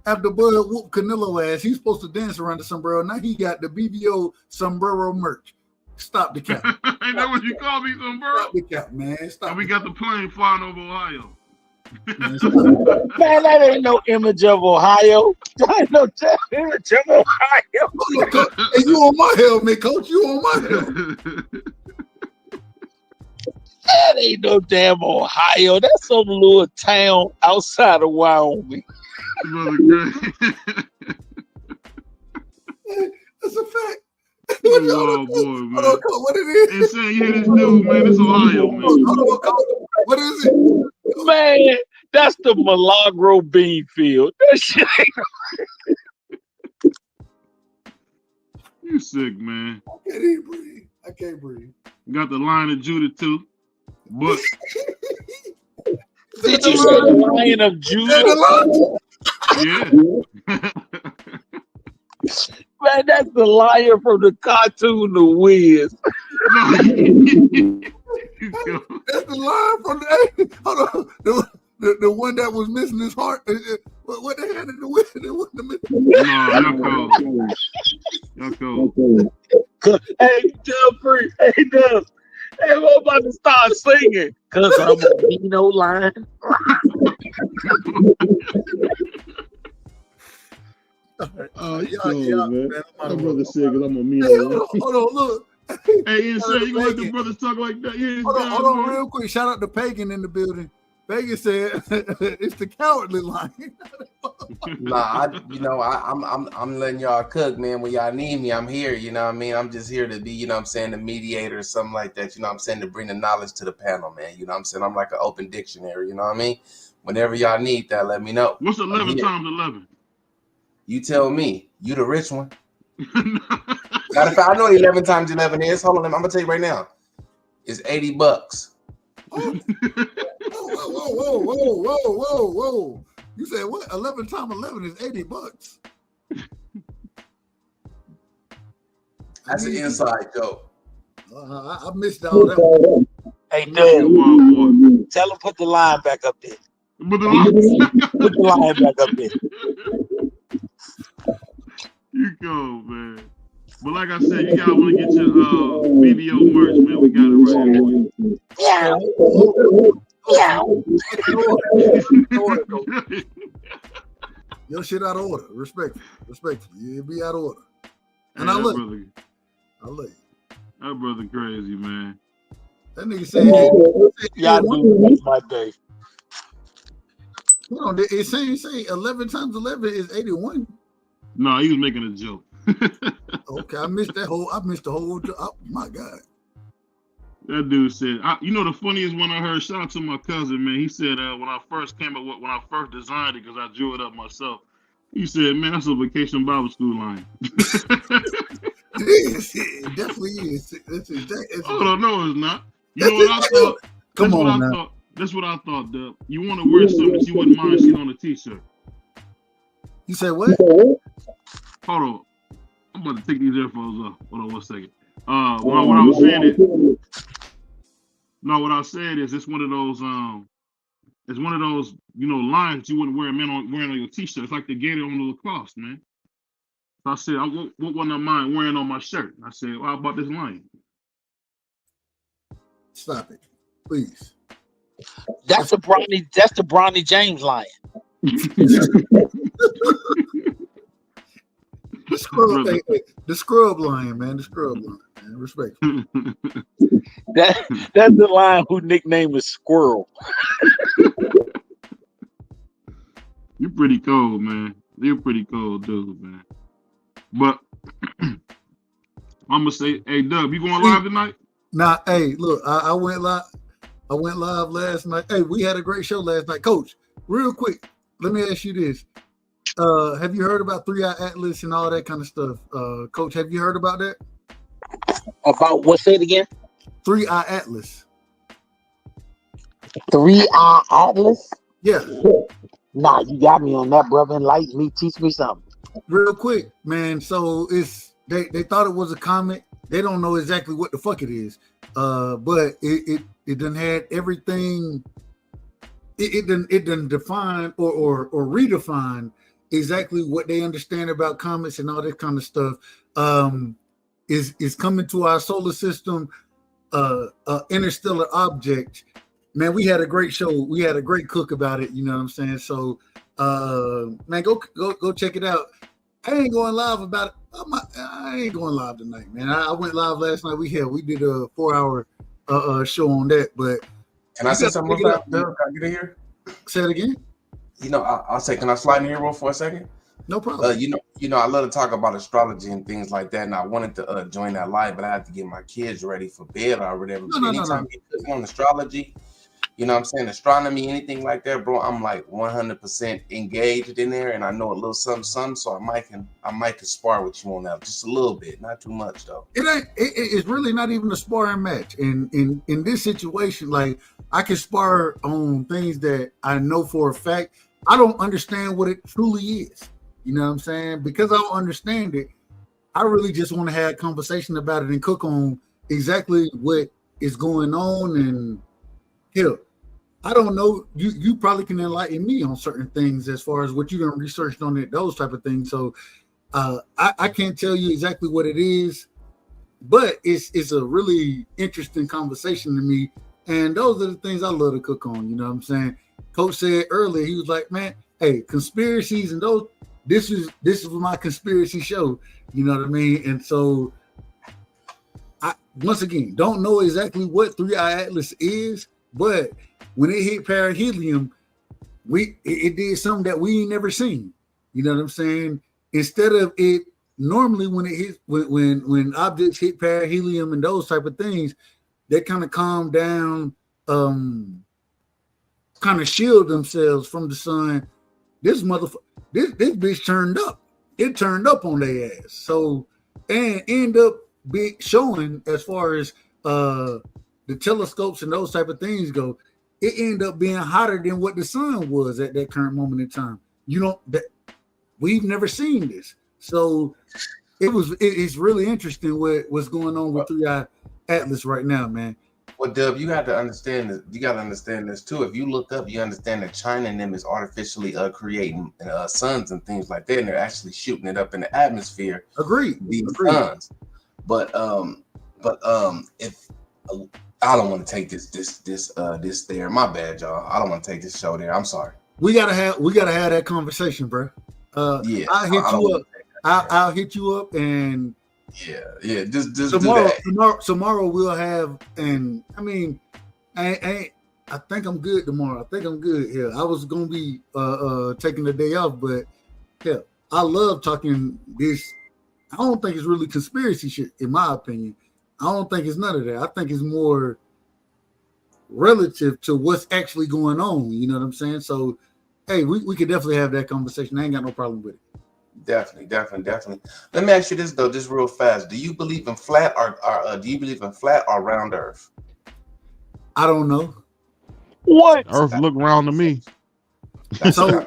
after Bud whooped Canelo ass. He's supposed to dance around the sombrero. Now he got the BBO sombrero merch. Stop the cap.
Ain't that what you call me, sombrero?
Stop the cap, man.
And we got the plane flying over Ohio.
Man, that ain't no image of Ohio. That ain't no image of Ohio.
Hey, you on my helmet, coach? You on my helmet?
That ain't no damn Ohio. That's some little town outside of Wyoming.
That's a fact.
Oh boy, man.
Hold on, coach, what it is?
It's saying you hear this dude, man. It's Ohio, man.
Hold on, coach. What is it?
Man, that's the Milagro bean field. That shit ain't.
You sick, man.
I can't even breathe. I can't breathe.
Got the Lion of Judah too, but
Did you say the Lion of Judah?
yeah.
Man, that's the lion from the cartoon The Wiz.
That's the line from the. Hold on, the one that was missing his heart. What they had in the wind?
No, y'all cold.
Hey, Jeffrey. Hey, Dub. Hey, I'm about to start singing. Cause I'm a Dino line.
Man. My brother said, "Cause I'm a mean."
Hold on, look.
Hey, insane, you let the brothers talk like that? Yeah,
hold on, real quick. Shout out to Pagan in the building. Pagan said it's the cowardly line.
Nah, I'm letting y'all cook, man. When y'all need me, I'm here. You know what I mean? I'm just here to be, you know what I'm saying, the mediator or something like that. You know what I'm saying? To bring the knowledge to the panel, man. You know what I'm saying? I'm like an open dictionary. You know what I mean? Whenever y'all need that, let me know.
What's 11 times 11?
You tell me. You the rich one. Matter of fact, I know 11 times 11 is. Hold on, I'm gonna tell you right now. It's $80.
Whoa. You said what? 11 times 11 is $80.
That's an inside joke.
I missed all that.
Hey, Dub, tell him put the line back up there. Put the line back up there.
You go, man. But like I said, you guys want to get your BBO merch, man. We got it right here.
Your shit out of order. Respectfully. You be out of order. And
hey,
I love
you. That brother crazy, man.
That nigga said,
y'all do my day.
Hold on, it's saying 11 times 11 is 81.
No, he was making a joke.
Okay, I missed the whole. Oh, my God.
That dude said, you know, the funniest one I heard. Shout out to my cousin, man. He said when I first came up with, when I first designed it, because I drew it up myself. He said, "Man, that's a Vacation Bible School line."
It definitely is.
Oh no, it's not. You know what I thought?
Come on now.
That's what I thought, Dub. You want to wear something that you wouldn't mind seeing on a t-shirt.
You said what?
Hold on. I'm about to take these earphones off. Hold on 1 second. What I was saying is, what I said is it's one of those you know, lines you wouldn't wear wearing on your t-shirt. It's like the gator on the lacrosse, man. So I said, what wouldn't I mind wearing on my shirt? I said, well, how about this line?
Stop it, please.
That's the Bronny James lion.
The scrub lion, man. The scrub lion, man. Respect.
That's the lion whose nickname is Squirrel.
You're pretty cold, man. You're pretty cold, dude, man. But I'm gonna say, hey, Dub, you going live tonight?
Nah, hey, look, I went live. I went live last night. Hey, we had a great show last night, Coach. Real quick, let me ask you this: have you heard about 3-Eye Atlas and all that kind of stuff, Coach? Have you heard about that?
About what? Say it again.
3-Eye Atlas.
3-Eye Atlas?
Yeah.
Nah, you got me on that, brother. Enlighten me. Teach me something.
Real quick, man. So they thought it was a comet. They don't know exactly what the fuck it is. But it done had everything. It done define or redefine exactly what they understand about comets and all that kind of stuff. Is coming to our solar system, interstellar object man, we had a great show. We had a great cook about it. You know what I'm saying? So, man, go check it out. I ain't going live about it. I ain't going live tonight, man. I went live last night. We did a 4-hour show on that. But
can I say something real fast? Can I get in here?
Say it again.
You know, I'll say, can I slide in here real for a second?
No problem.
You know, I love to talk about astrology and things like that, and I wanted to join that live, but I had to get my kids ready for bed already. Anytime you put on astrology, you know what I'm saying, astronomy, anything like that, bro, I'm like 100% engaged in there, and I know a little something, so I might can spar with you on that just a little bit, not too much though.
It's really not even a sparring match. In this situation, like I can spar on things that I know for a fact. I don't understand what it truly is. You know what I'm saying? Because I don't understand it, I really just want to have a conversation about it and cook on exactly what is going on. And hell, I don't know. You probably can enlighten me on certain things as far as what you done researched on it, those type of things. So I can't tell you exactly what it is, but it's a really interesting conversation to me. And those are the things I love to cook on. You know what I'm saying? Coach said earlier, he was like, man, hey, conspiracies and those. This is my conspiracy show, you know what I mean? And so I once again don't know exactly what 3i Atlas is, but when it hit perihelium, it did something that we ain't never seen. You know what I'm saying? Instead of it normally when it hits when objects hit perihelium and those type of things, they kind of calm down, kind of shield themselves from the sun. This bitch turned up. It turned up on their ass. So, and end up showing as far as the telescopes and those type of things go, it ended up being hotter than what the sun was at that current moment in time. We've never seen this. So it's really interesting what's going on with 3i Atlas right now, man.
Well, Dub, you got to understand this. You got to understand this too. If you look up, you understand that China and them is artificially creating suns and things like that, and they're actually shooting it up in the atmosphere.
Agreed.
These suns. But if I don't want to take this there. My bad, y'all. I don't want to take this show there. I'm sorry.
We gotta have that conversation, bro.
Yeah,
I'll hit you up and.
Yeah. Just
tomorrow.
do that.
Tomorrow we'll have, and I mean, I think I'm good tomorrow. I think I'm good here. I was gonna be taking the day off, but hell, I love talking this. I don't think it's really conspiracy shit, in my opinion. I don't think it's none of that. I think it's more relative to what's actually going on. You know what I'm saying? So, hey, we could definitely have that conversation. I ain't got no problem with it.
Definitely. Let me ask you this though, just real fast. Do you believe in flat or round Earth?
I don't know.
What? Earth look round to me.
So,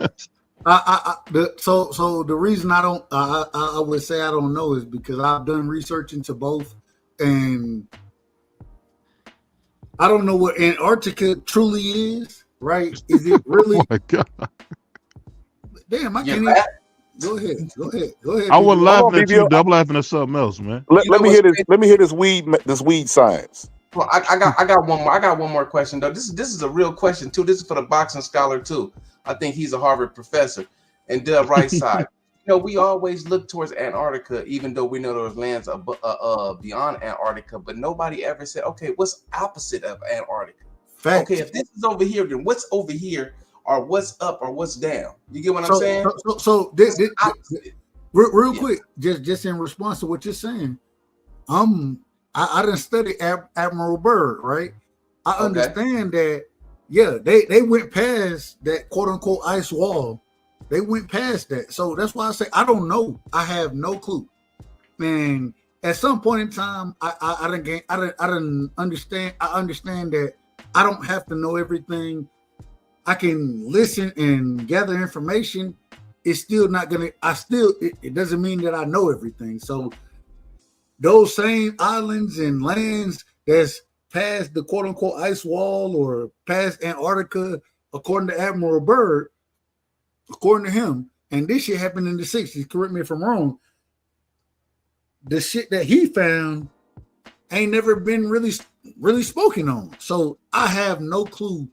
so the reason I would say I don't know is because I've done research into both, and I don't know what Antarctica truly is. Right? Is it really?
Oh my God.
Damn, I can't even. Go ahead.
I wasn't laughing at you. I'm laughing at something else, man.
Let me hear this. Let me hear this weed science.
Well, I got one more. I got one more question though. This is a real question too. This is for the boxing scholar too. I think he's a Harvard professor. And Dub right side. We always look towards Antarctica, even though we know there's lands beyond Antarctica. But nobody ever said, okay, what's opposite of Antarctica?
Fact.
Okay, if this is over here, then what's over here? Or what's up or what's down? You get what I'm saying?
So this real quick, just in response to what you're saying, I done studied Admiral Byrd, right? I understand that, yeah, they went past that quote unquote ice wall. They went past that. So that's why I say I don't know. I have no clue. And at some point in time, I didn't understand. I understand that I don't have to know everything. I can listen and gather information. It's still not gonna. It doesn't mean that I know everything. So those same islands and lands that's past the quote unquote ice wall or past Antarctica, according to Admiral Byrd, according to him, and this shit happened in the 60s. Correct me if I'm wrong. The shit that he found ain't never been really really spoken on. So I have no clue.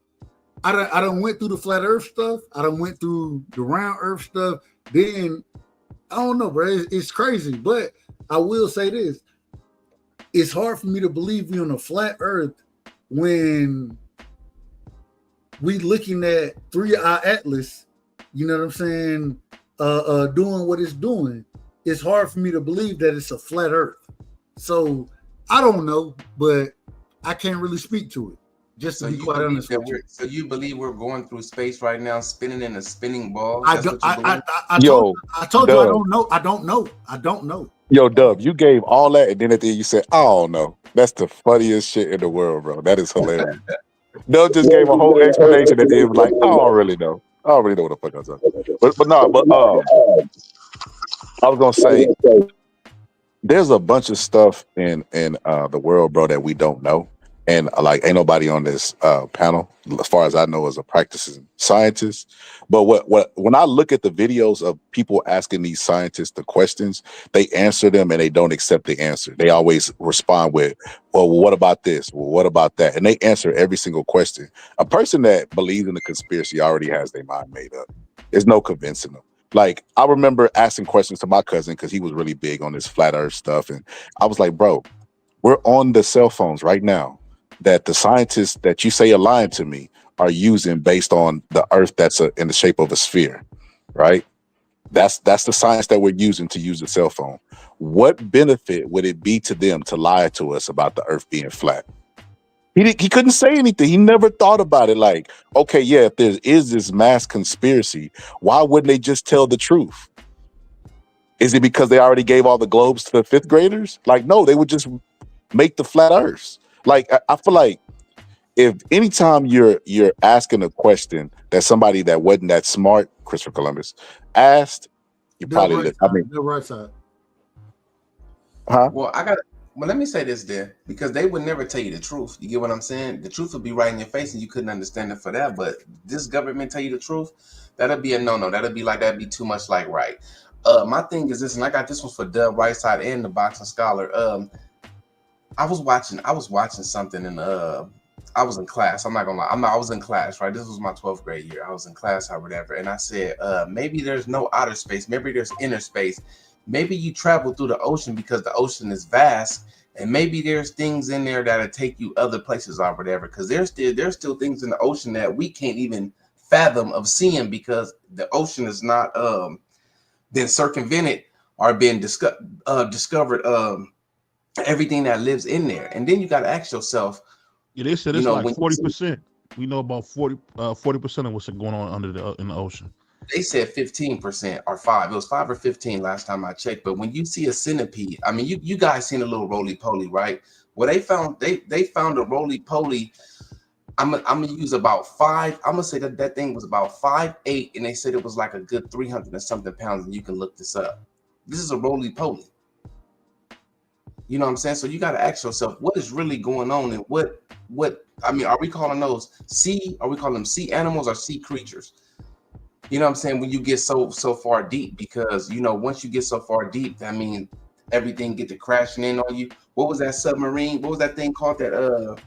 I done went through the flat Earth stuff. I done went through the round Earth stuff. Then I don't know, bro. It's crazy, but I will say this: it's hard for me to believe we on a flat Earth when we looking at 3-eye Atlas. You know what I'm saying? Doing what it's doing. It's hard for me to believe that it's a flat Earth. So I don't know, but I can't really speak to it. Just to be quite honest with you.
So you believe we're going through space right now, spinning in a spinning ball?
I
That's
told
Yo,
you I
Dub.
don't know.
Yo, Dub, you gave all that, and then at the end you said, "I don't know." That's the funniest shit in the world, bro. That is hilarious. Dub just gave a whole explanation at the end, like, "I don't really know. I don't really know what the fuck I was talking." I was gonna say, there's a bunch of stuff in the world, bro, that we don't know. And like, ain't nobody on this panel, as far as I know, is a practicing scientist. But when I look at the videos of people asking these scientists the questions, they answer them and they don't accept the answer. They always respond with, "Well, what about this? Well, what about that?" And they answer every single question. A person that believes in the conspiracy already has their mind made up. There's no convincing them. Like, I remember asking questions to my cousin because he was really big on this flat Earth stuff, and I was like, "Bro, we're on the cell phones right now that the scientists that you say are lying to me are using based on the Earth that's in the shape of a sphere, right? That's the science that we're using to use the cell phone. What benefit would it be to them to lie to us about the Earth being flat?" He couldn't say anything. He never thought about it. Like, okay, yeah, if there is this mass conspiracy, why wouldn't they just tell the truth? Is it because they already gave all the globes to the fifth graders? Like, no, they would just make the flat Earths. Like, I feel like if anytime you're asking a question that somebody that wasn't that smart, Christopher Columbus, asked, you probably
The right side.
Huh?
Well, let me say this then, because they would never tell you the truth. You get what I'm saying? The truth would be right in your face and you couldn't understand it for that. But this government tell you the truth, that'll be a no-no. That'd be too much like right. My thing is this, and I got this one for Dub Right Side and the Boxing Scholar. I was watching something and I was in class. I'm not gonna lie. I was in class, right? This was my 12th grade year. I was in class or whatever. And I said, maybe there's no outer space. Maybe there's inner space. Maybe you travel through the ocean because the ocean is vast. And maybe there's things in there that'll take you other places or whatever. Because there's still things in the ocean that we can't even fathom of seeing because the ocean is not been circumvented or been discovered everything that lives in there. And then you got to ask yourself,
yeah, they said it's like 40%. We know about 40% of what's going on in the ocean.
They said 15% or 5. It was 5 or 15 last time I checked. But when you see a centipede, I mean, you guys seen a little roly-poly, right? Well, they found a roly-poly. I'm gonna use about 5. I'm gonna say that thing was about 5'8", and they said it was like a good 300 and something pounds. And you can look this up. This is a roly-poly. You know what I'm saying? So you got to ask yourself, what is really going on, and what I mean, are we calling those sea? Are we calling them sea animals or sea creatures? You know what I'm saying? When you get so far deep, because once you get so far deep, I mean, everything get to crashing in on you. What was that submarine? What was that thing called that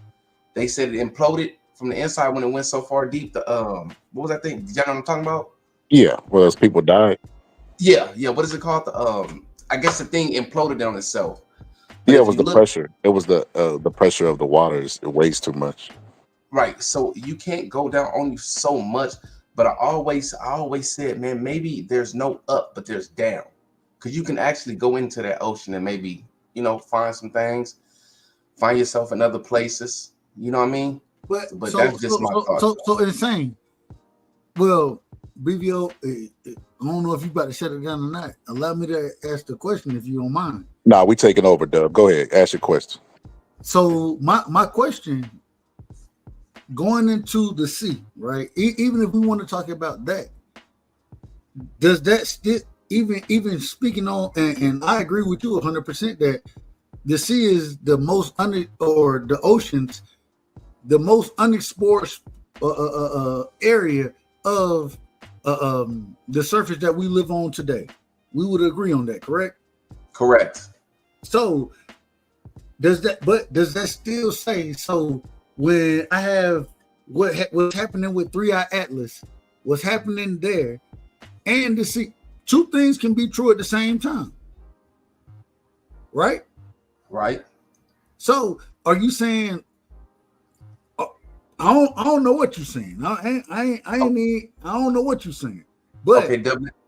they said it imploded from the inside when it went so far deep? What was that thing? Do you know what I'm talking about?
Yeah, well, those people died.
Yeah. What is it called? I guess the thing imploded on itself. But
yeah, it was the pressure. It was the pressure of the waters. It weighs too much.
Right. So you can't go down only so much. But I always said, man, maybe there's no up, but there's down. Because you can actually go into that ocean and maybe, find some things, find yourself in other places. You know what I mean? But that's just my thought.
So insane. Well, BVO, I don't know if you about to shut it down or not. Allow me to ask the question if you don't mind.
Nah, we taking over, Dub. Go ahead. Ask your question.
So my question, going into the sea, right? Even if we want to talk about that, does that still even speaking on, and I agree with you 100% that the sea is the most the oceans, the most unexplored area of the surface that we live on today. We would agree on that, correct?
Correct.
So does that still say so? When I have what's happening with 3-Eye Atlas, what's happening there, and to see two things can be true at the same time, right?
Right.
So, are you saying? I don't know what you're saying. I don't know what you're saying. But
okay,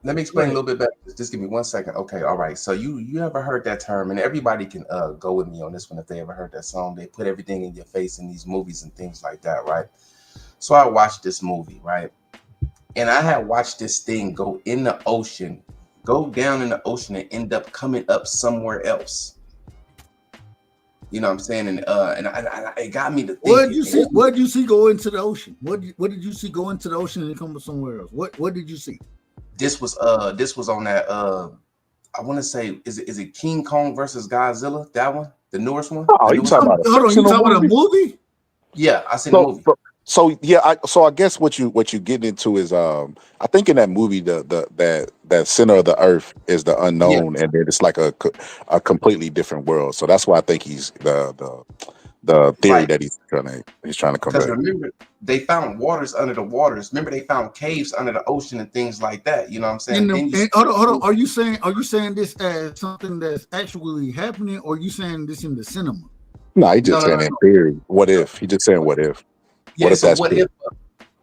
let me explain a little bit better. Just give me 1 second. Okay, all right. So you ever heard that term? And everybody can go with me on this one if they ever heard that song. They put everything in your face in these movies and things like that, right? So I watched this movie, right? And I had watched this thing go in the ocean, go down in the ocean, and end up coming up somewhere else. You know what I'm saying? And it got me to think.
What did you see go into the ocean? What did you see go into the ocean and come somewhere else? What did you see?
This was on that I want to say is it King Kong versus Godzilla? That one, the newest one.
Oh, you talking about
a movie?
Yeah, I seen the movie.
So yeah, I guess what you getting into is I think in that movie that center of the earth is the unknown, and then it's like a completely different world. So that's why I think he's the theory that he's trying to convey.
Because remember, they found waters under the waters. Remember, they found caves under the ocean and things like that. You know what I'm saying?
Hold on. Are you saying this as something that's actually happening, or are you saying this in the cinema?
No, he just saying in theory. What if? He just saying what if.
Yeah, so what if?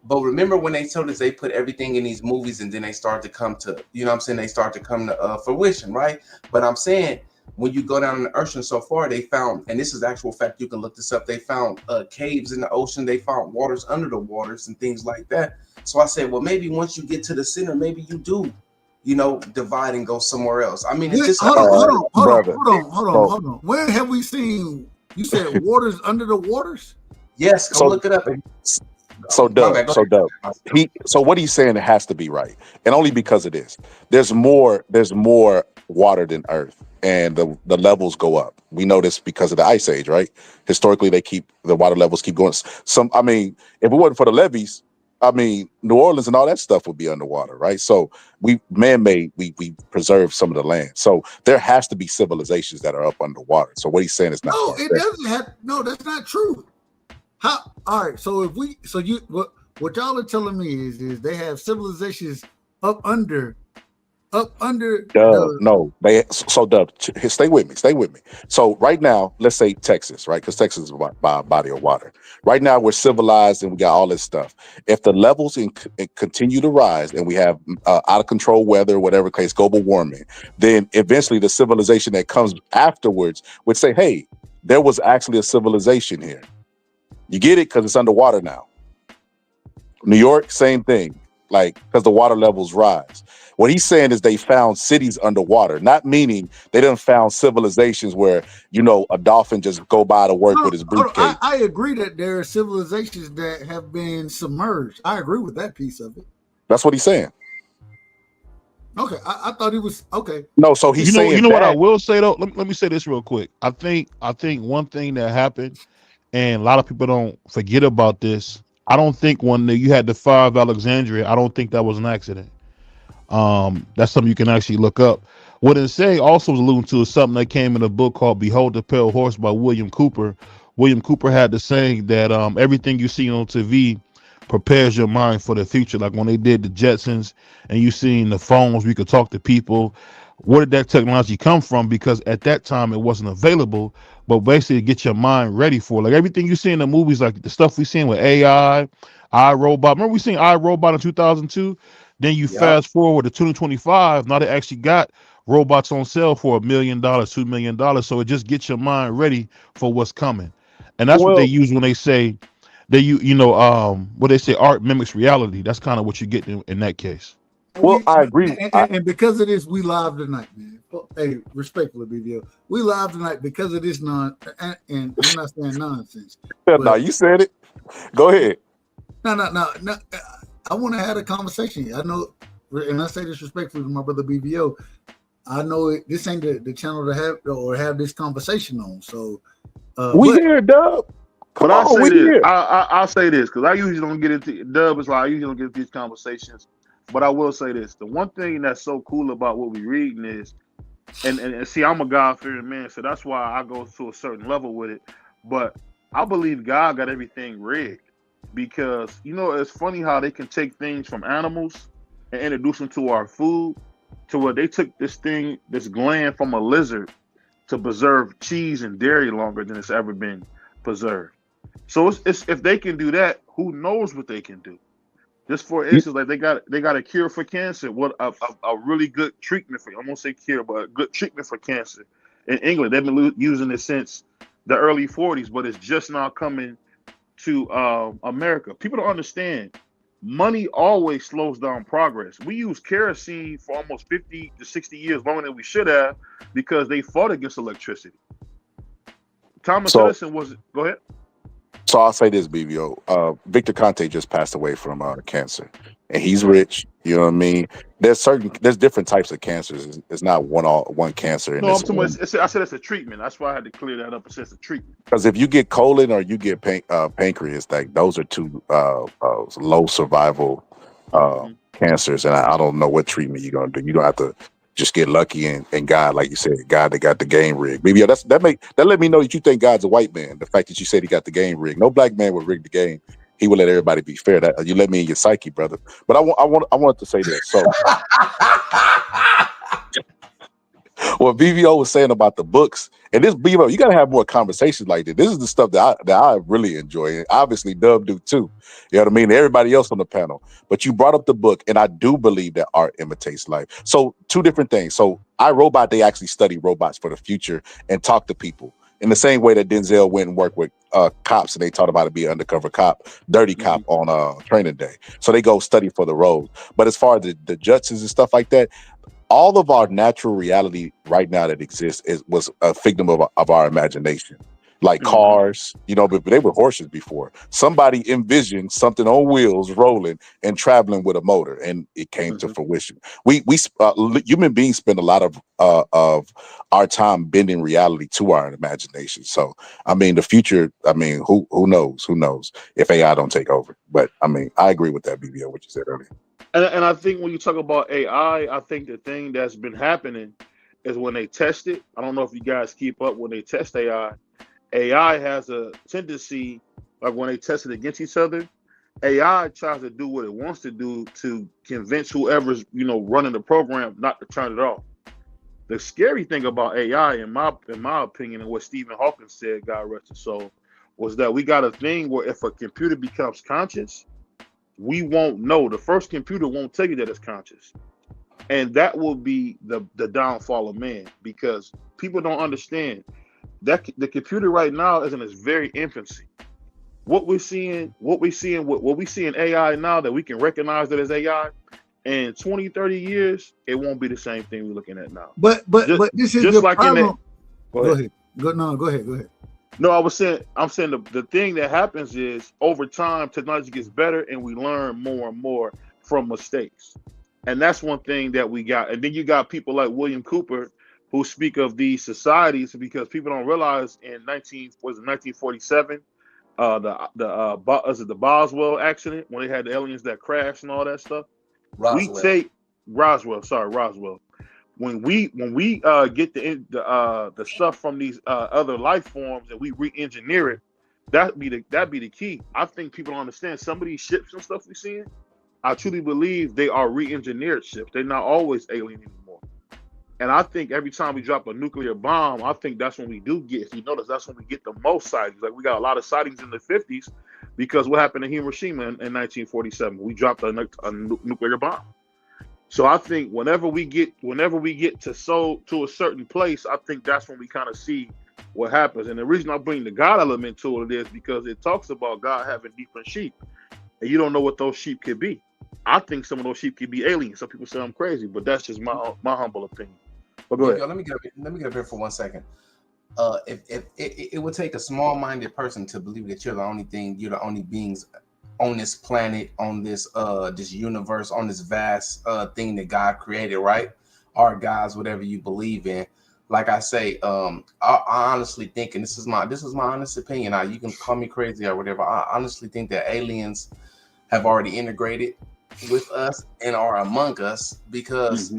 But remember when they told us they put everything in these movies and then they start to come to, you know what I'm saying? They start to come to fruition, right? But I'm saying when you go down in the ocean so far, they found, and this is actual fact, you can look this up, they found caves in the ocean, they found waters under the waters and things like that. So I said, well, maybe once you get to the center, maybe you do, divide and go somewhere else. I mean, it's just
hold on. Where have we seen, you said waters under the waters?
Yes, go look it up.
So what he's saying, it has to be right, and only because it is. There's more water than Earth, and the levels go up. We know this because of the Ice Age, right? Historically, the water levels keep going. If it wasn't for the levees, New Orleans and all that stuff would be underwater, right? So we man-made, we preserve some of the land. So there has to be civilizations that are up underwater. So what he's saying is not.
No, it doesn't have. No, that's not true. How? All right. So what y'all are telling me is they have civilizations up under.
No, stay with me. So right now, let's say Texas, right? Because Texas is by a body of water. Right now, we're civilized and we got all this stuff. If the levels continue to rise and we have out of control weather, whatever case, global warming, then eventually the civilization that comes afterwards would say, "Hey, there was actually a civilization here." You get it? Because it's underwater now. New York, same thing. Because the water levels rise. What he's saying is they found cities underwater, not meaning they didn't found civilizations where, a dolphin just go by to work with his briefcase.
I agree that there are civilizations that have been submerged. I agree with that piece of it.
That's what he's saying.
Okay, I thought he was okay.
No, so he's saying
you know what I will say though. Let me say this real quick. I think one thing that happened, and a lot of people don't forget about this. I don't think when you had the 5 Alexandria, I don't think that was an accident. That's something you can actually look up. What it say also was alluding to is something that came in a book called Behold the Pale Horse by William Cooper. William Cooper had the saying that everything you see on TV prepares your mind for the future. Like when they did the Jetsons and you seen the phones, we could talk to people. Where did that technology come from? Because at that time it wasn't available, but basically get your mind ready for it. Like everything you see in the movies, like the stuff we seen with AI, iRobot. Remember we seen iRobot in 2002? Then you fast forward to 2025. Now they actually got robots on sale for $1 million, $2 million. So it just gets your mind ready for what's coming. And that's what they use when they say what they say, art mimics reality. That's kind of what you get in that case.
Well, I agree.
And because of this, we live tonight, man. Hey, respectfully, BBO, we live tonight because of this and I'm not saying nonsense.
No, you said it. Go ahead.
No. I want to have a conversation. I know, and I say this respectfully to my brother BBO. I know this ain't the channel to have this conversation on. So
we here, Dub.
But I'll say this. I'll say this because I usually don't get into Dub. Is like I usually don't get into these conversations. But I will say this: the one thing that's so cool about what we're reading is and see, I'm a God-fearing man, so that's why I go to a certain level with it. But I believe God got everything rigged because it's funny how they can take things from animals and introduce them to our food, to where they took this gland from a lizard to preserve cheese and dairy longer than it's ever been preserved. So it's if they can do that, who knows what they can do? Just for instance, like they got a cure for cancer. What a really good treatment for, I won't say cure, but a good treatment for cancer in England. They've been using it since the early 40s, but it's just now coming to America. People don't understand. Money always slows down progress. We use kerosene for almost 50 to 60 years longer than we should have because they fought against electricity. Thomas Edison was. Go ahead.
So I'll say this, BBO. Victor Conte just passed away from cancer, and he's rich. You know what I mean? There's different types of cancers. It's not one cancer.
No, I'm talking about, I said it's a treatment. That's why I had to clear that up. It says a treatment.
Because if you get colon or you get pancreas, like those are two low survival cancers, and I don't know what treatment you're gonna do. You don't have to just get lucky and God, like you said, God, they got the game rigged. Maybe that let me know that you think God's a white man. The fact that you said he got the game rigged. No black man would rig the game. He would let everybody be fair. That you let me in your psyche, brother. But I want to say this. So what BVO was saying about the books, and this BVO, you gotta have more conversations like this. This is the stuff that I really enjoy. And obviously Dub do too. You know what I mean? Everybody else on the panel. But you brought up the book, and I do believe that art imitates life. So two different things. So iRobot, they actually study robots for the future and talk to people in the same way that Denzel went and worked with cops, and they taught about to be an undercover cop, dirty cop on training day. So they go study for the roles. But as far as the judges and stuff like that, all of our natural reality right now that exists was a figment of our imagination. Like cars, but they were horses before. Somebody envisioned something on wheels rolling and traveling with a motor, and it came to fruition. We human beings spend a lot of our time bending reality to our imagination. So, I mean, the future. I mean, who knows? Who knows if AI don't take over? But I mean, I agree with that, BBO, what you said earlier.
And I think when you talk about AI, I think the thing that's been happening is when they test it. I don't know if you guys keep up when they test AI. AI has a tendency, like when they test it against each other, AI tries to do what it wants to do to convince whoever's running the program not to turn it off. The scary thing about AI, in my opinion, and what Stephen Hawking said, God rest his soul, was that we got a thing where if a computer becomes conscious, we won't know. The first computer won't tell you that it's conscious. And that will be the downfall of man, because people don't understand that the computer right now is in its very infancy. What we see in AI now that we can recognize that as AI, in 20, 30 years, it won't be the same thing we're looking at now.
But this is
just
the
like
problem.
Go ahead.
Go ahead.
No, I'm saying the thing that happens is over time, technology gets better and we learn more and more from mistakes. And that's one thing that we got. And then you got people like William Cooper who speak of these societies, because people don't realize in 1947, the Boswell accident, when they had the aliens that crashed and all that stuff. Roswell. When we get the stuff from these other life forms and we re-engineer it, that'd be the key. I think people don't understand some of these ships and stuff we're seeing. I truly believe they are re-engineered ships. They're not always alien anymore. And I think every time we drop a nuclear bomb, I think that's when we do get, if you notice, that's when we get the most sightings. Like we got a lot of sightings in the 50s because what happened in Hiroshima in 1947? We dropped a nuclear bomb. So I think whenever we get to a certain place, I think that's when we kind of see what happens. And the reason I bring the God element to it is because it talks about God having different sheep, and you don't know what those sheep could be. I think some of those sheep could be aliens. Some people say I'm crazy, but that's just my humble opinion. But go ahead.
Let me get up here for 1 second. If it would take a small-minded person to believe that you're the only beings on this planet, on this this universe, on this vast thing that God created, right? Or gods, whatever you believe in. Like I say, I honestly think, and this is my honest opinion. Now you can call me crazy or whatever. I honestly think that aliens have already integrated with us and are among us because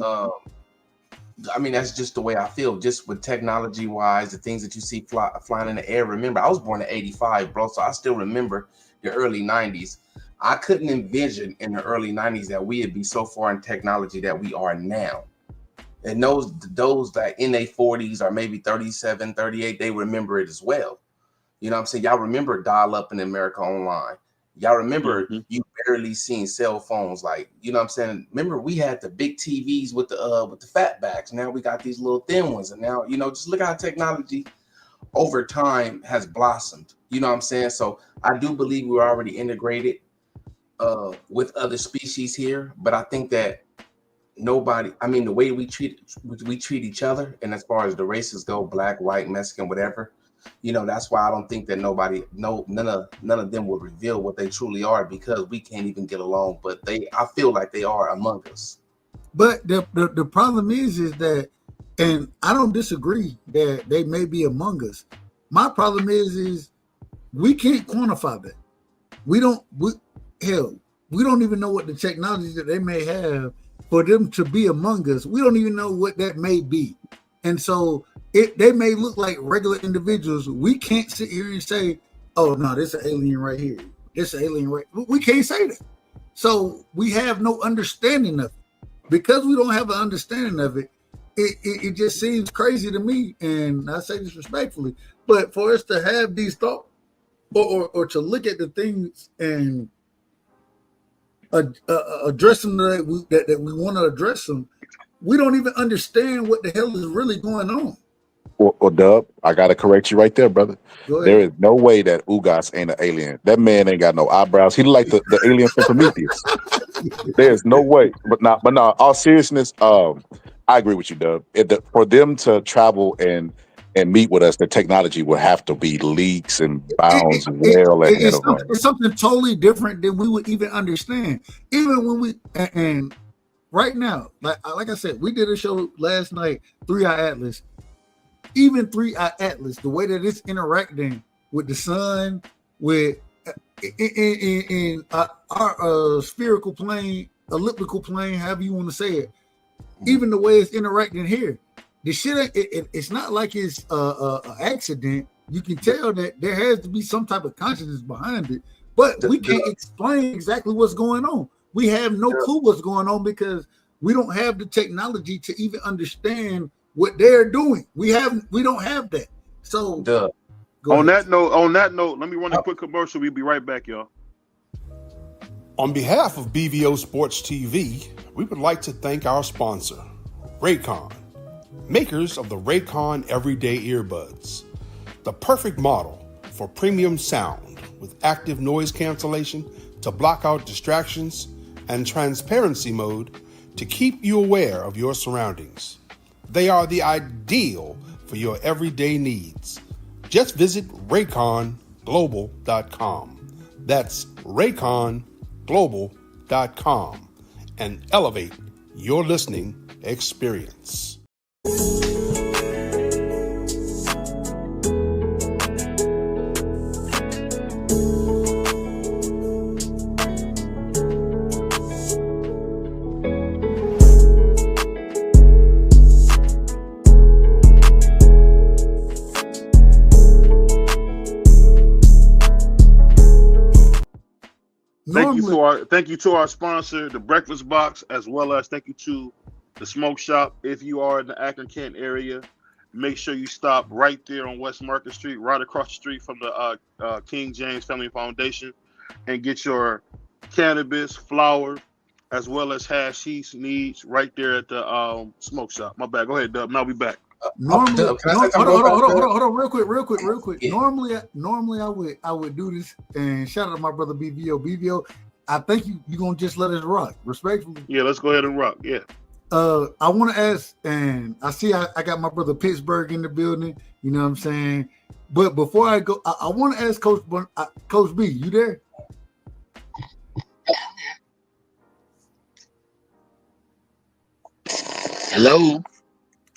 I mean, that's just the way I feel. Just with technology wise, the things that you see flying in the air. Remember, I was born in '85, bro, so I still remember the early '90s. I couldn't envision in the early '90s that we would be so far in technology that we are now. And those that in their 40s or maybe 37, 38, they remember it as well. You know what I'm saying? Y'all remember dial up in America Online. Y'all remember you barely seen cell phones, like, you know what I'm saying? Remember we had the big TVs with the fat backs. Now we got these little thin ones. And now, you know, just look how technology over time has blossomed. You know what I'm saying? So I do believe we're already integrated with other species here, but I think that nobody, I mean, the way we treat each other, and as far as the races go, black, white, Mexican, whatever, you know, that's why I don't think that none of them will reveal what they truly are, because we can't even get along. But I feel like they are among us.
But the problem is that, and I don't disagree that they may be among us. My problem is we can't quantify that. We don't even know what the technology that they may have for them to be among us. We don't even know what that may be. And so they may look like regular individuals. We can't sit here and say, oh, no, this is an alien right here. This is an alien right. We can't say that. So we have no understanding of it. Because we don't have an understanding of it, it just seems crazy to me. And I say this respectfully, but for us to have these thoughts or to look at the things and address them that we want to address them, we don't even understand what the hell is really going on.
Well, Dub, I gotta correct you right there, brother. There is no way that Ugas ain't an alien. That man ain't got no eyebrows. He look like the alien from Prometheus. There's no way. But now, all seriousness, I agree with you, Dub. For them to travel and meet with us, the technology would have to be leagues and bounds well ahead of us.
It's something totally different than we would even understand. Even when and right now, like I said, we did a show last night, 3-Eye Atlas. Even 3-Eye Atlas, the way that it's interacting with the sun, with in our spherical plane, elliptical plane, however you want to say it, even the way it's interacting here, the shit, it's not like it's an accident. You can tell that there has to be some type of consciousness behind it, but we can't explain exactly what's going on. We have no clue what's going on because we don't have the technology to even understand what they're doing. We don't have that. So
on that note, let me run a quick commercial. We'll be right back, y'all.
On behalf of BVO Sports TV, we would like to thank our sponsor, Raycon, makers of the Raycon Everyday Earbuds, the perfect model for premium sound with active noise cancellation to block out distractions and transparency mode to keep you aware of your surroundings. They are the ideal for your everyday needs. Just visit rayconglobal.com. That's rayconglobal.com and elevate your listening experience.
Thank you to our sponsor, the Breakfast Box, as well as thank you to the Smoke Shop. If you are in the Akron-Kent area, make sure you stop right there on West Market Street, right across the street from the King James Family Foundation, and get your cannabis, flower, as well as hashish needs right there at the Smoke Shop. My bad. Go ahead, Dub. Now we back.
Normally, hold on, real quick. Yeah. Normally, I would do this, and shout out to my brother BVO. BVO, I think you're gonna just let us rock, respectfully.
Yeah, let's go ahead and rock. Yeah.
I want to ask, and I see I got my brother Pittsburgh in the building. You know what I'm saying? But before I go, I want to ask Coach B, you there?
Hello.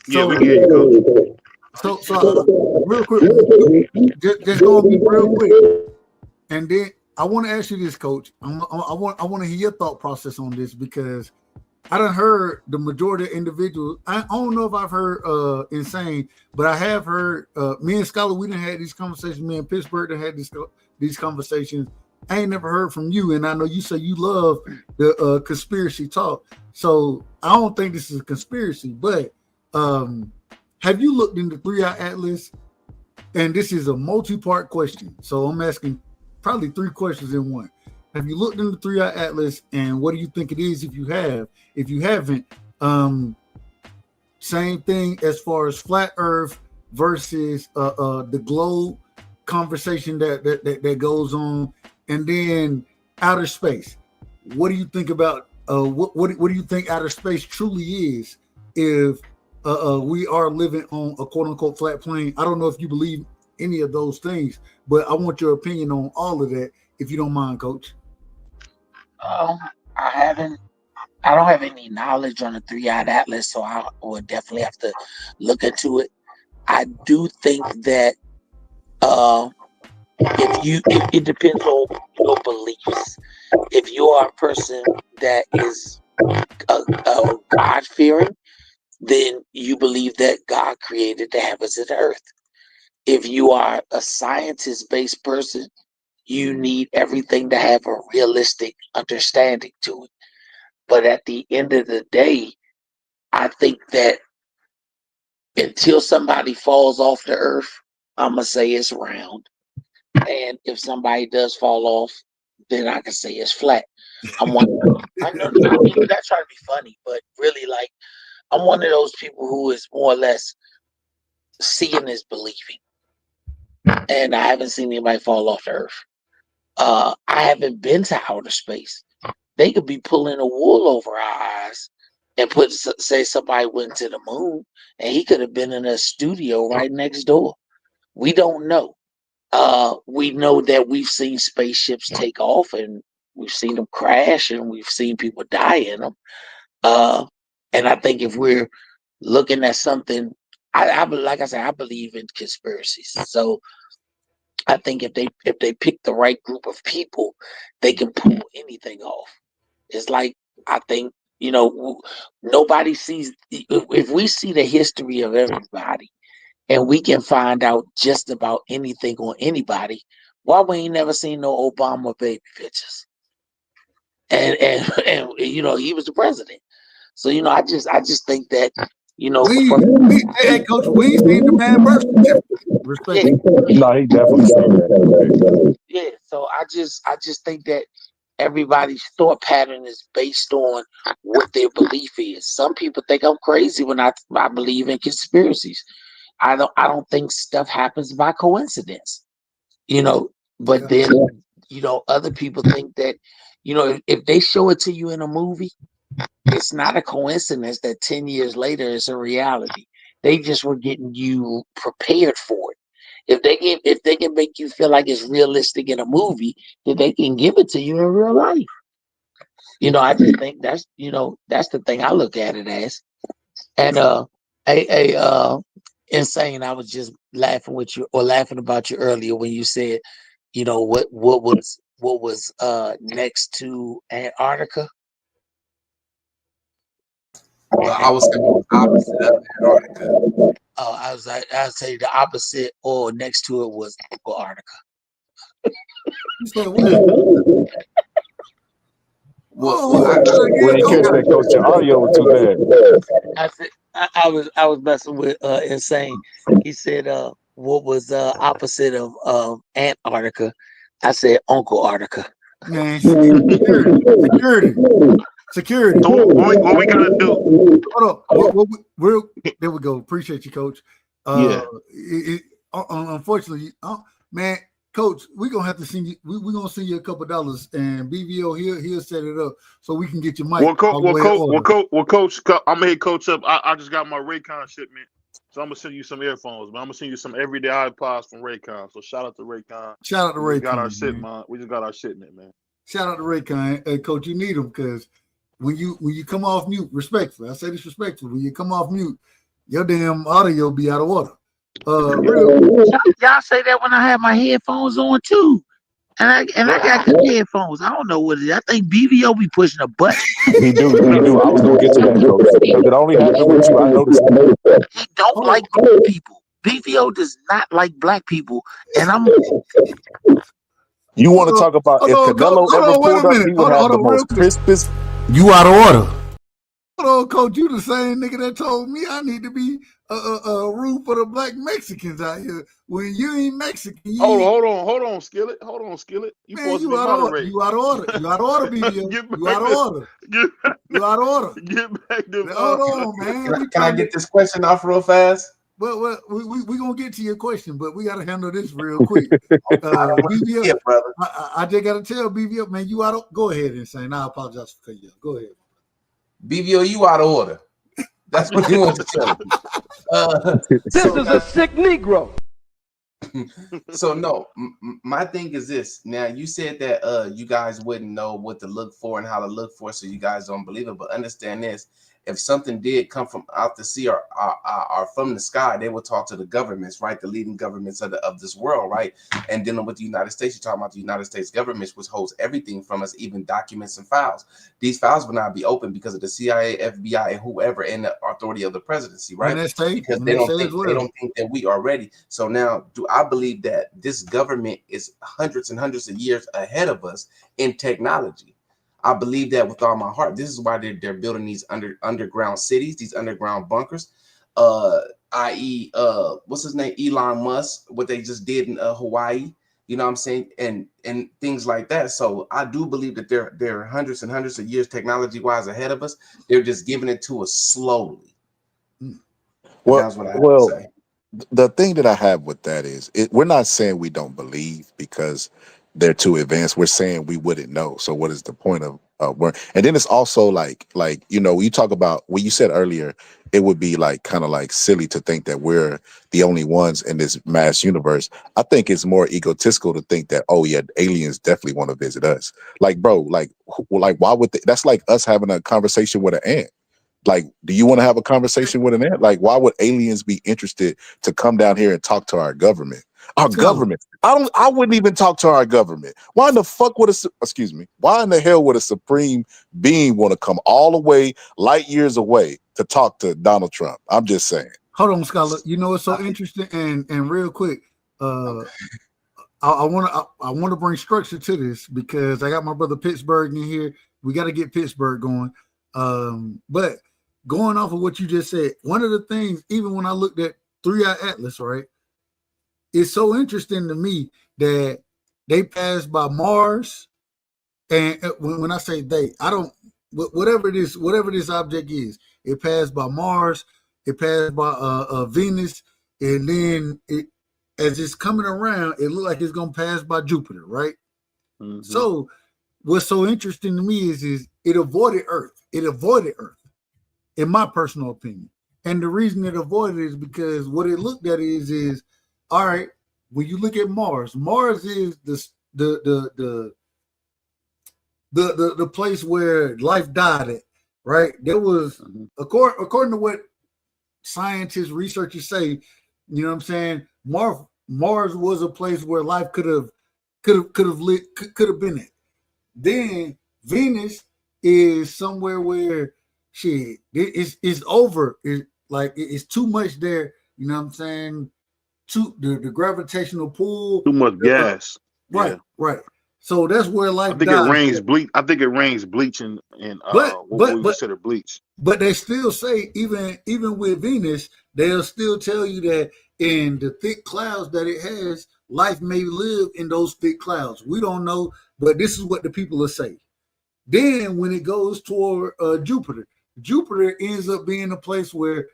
Yeah, we hear you, Coach.
So real quick, just gonna be real quick, and then I want to ask you this, Coach. I want to hear your thought process on this because I done heard the majority of individuals. I don't know if I've heard Insane, but I have heard me and Scholar, we done had these conversations. Me and Pittsburgh done had these conversations. I ain't never heard from you, and I know you say you love the conspiracy talk. So I don't think this is a conspiracy, but have you looked into 3-Eye Atlas? And this is a multi-part question. So I'm asking probably 3 questions in one. Have you looked into 3-Eye Atlas, and what do you think it is if you have? If you haven't, same thing as far as flat Earth versus the globe conversation that goes on, and then outer space. What do you think about what do you think outer space truly is if we are living on a quote unquote flat plane? I don't know if you believe any of those things, but I want your opinion on all of that, if you don't mind, Coach.
I don't have any knowledge on the 3-Eyed Atlas, so I would definitely have to look into it. I do think that it depends on your beliefs. If you are a person that is God fearing, then you believe that God created the heavens and the earth. If you are a scientist based person, you need everything to have a realistic understanding to it. But at the end of the day, I think that until somebody falls off the earth, I'm going to say it's round. And if somebody does fall off, then I can say it's flat. I know not trying to be funny, but really, like, I'm one of those people who is more or less seeing is believing. And I haven't seen anybody fall off the earth. I haven't been to outer space. They could be pulling a wool over our eyes and say somebody went to the moon, and he could have been in a studio right next door. We don't know. We know that we've seen spaceships take off, and we've seen them crash, and we've seen people die in them. And I think if we're looking at something, like I said, I believe in conspiracies. So I think if they pick the right group of people, they can pull anything off. It's like, I think, nobody sees, if we see the history of everybody and we can find out just about anything on anybody, why we ain't never seen no Obama baby pictures? And he was the president. So, I just think that,
hey, Coach, we seen the man birth certificate. Respect.
No, he definitely said that.
Yeah, so I just think that everybody's thought pattern is based on what their belief is. Some people think I'm crazy when I believe in conspiracies. I don't think stuff happens by coincidence. But then other people think that, if they show it to you in a movie, it's not a coincidence that 10 years later it's a reality. They just were getting you prepared for it. If they can make you feel like it's realistic in a movie, then they can give it to you in real life. I just think that's the thing I look at it as. And Insane, I was just laughing about you earlier when you said, what was next to Antarctica?
I was thinking the opposite of Antarctica.
I'd say the opposite, or next to it was Antarctica.
When you catch that, Coach, your audio was too bad.
I was messing with Insane. He said, what was opposite of Antarctica? I said Uncle Arctica.
Man, security.
So what we gotta do?
Hold on. There we go. Appreciate you, Coach. Unfortunately, man, Coach, we're gonna have to send you. We're gonna send you a couple dollars, and BVO he'll set it up so we can get your mic.
Coach, I'm gonna hit Coach up. I just got my Raycon shipment, so I'm gonna send you some earphones. But I'm gonna send you some everyday iPods from Raycon. So shout out to Raycon.
Shout out to Raycon.
We just got our shipment, man.
Shout out to Raycon. Hey, Coach, you need them because when you come off mute, respectfully, I say this respectfully, when you come off mute, your damn audio be out of order.
Y'all say that when I have my headphones on too. I got the headphones. I don't know what it is. I think BVO be pushing a button.
He do. I was gonna get to that though, because it only happened with you. I noticed that.
He don't like black people. BVO does not like black people, and I'm.
You want to talk about if Canelo ever
wait a
pulled up,
minute.
he would have the most crispest.
You out of order.
Hold on, Coach. You the same nigga that told me I need to be rude for the black Mexicans out here. When you ain't Mexican, you
Hold on, Skillet. You
man,
supposed to
you
be
out of order.
moderating.
You out of order. You out of order, BBO. You out of order. You out of order.
Get back to
Hold on, man.
Can I get this question off real fast?
Well, we gonna get to your question, but we gotta handle this real quick. BBO,
brother.
I just gotta tell BBO, man, you out of. Go ahead, Insane. I apologize for cutting you. Go ahead.
BVO, you out of order. That's what you want to tell me.
This is a sick Negro.
So no, my thing is this. Now you said that you guys wouldn't know what to look for and how to look for, so you guys don't believe it. But understand this: if something did come from out the sea or from the sky, they will talk to the governments, right? The leading governments of this world, right? And dealing with the United States, you're talking about the United States government, which holds everything from us, even documents and files. These files will not be open because of the CIA, FBI, and whoever, and the authority of the presidency, right? Because they don't think that we are ready. So now, do I believe that this government is hundreds and hundreds of years ahead of us in technology? I believe that with all my heart. This is why they're building these underground cities, these underground bunkers, i.e. What's his name, Elon Musk, what they just did in Hawaii, you know what I'm saying, and things like that. So I do believe that they're hundreds and hundreds of years technology-wise ahead of us. They're just giving it to us slowly.
Well,
that's what I have to say.
The thing that I have with that is, we're not saying we don't believe because they're too advanced. We're saying we wouldn't know. So what is the point of and then it's also like you talk about what you said earlier, it would be like kind of like silly to think that we're the only ones in this mass universe. I think it's more egotistical to think that, oh yeah, aliens definitely want to visit us. Like, bro, like why would that's like us having a conversation with an ant. Like, do you want to have a conversation with an ant? Like, why would aliens be interested to come down here and talk to our government? Our government. I wouldn't even talk to our government. Why in the fuck would why in the hell would a supreme being want to come all the way, light years away, to talk to Donald Trump? I'm just saying.
Hold on, Scholar. You know what's so interesting and real quick, I want to bring structure to this because I got my brother Pittsburgh in here. We got to get Pittsburgh going. But going off of what you just said, one of the things, even when I looked at 3-Eye Atlas, right, it's so interesting to me that they passed by Mars, and when I say they, I don't, whatever this object is, it passed by Mars, it passed by Venus, and then as it's coming around, it looked like it's gonna pass by Jupiter, right? Mm-hmm. So what's so interesting to me is it avoided Earth. It avoided Earth, in my personal opinion. And the reason it avoided it is because what it looked at is all right, when you look at Mars is the place where life died at, right? There was, according to what scientists, researchers say, you know what I'm saying, Mars was a place where life could have been at. Then Venus is somewhere where it's over. It's too much there. You know what I'm saying? The gravitational pull.
Too much gas.
Right, right. So that's where life.
I think it rains bleach. I think it rains bleach and what we consider bleach.
But they still say even with Venus, they'll still tell you that in the thick clouds that it has, life may live in those thick clouds. We don't know, but this is what the people will say. Then when it goes toward Jupiter ends up being a place where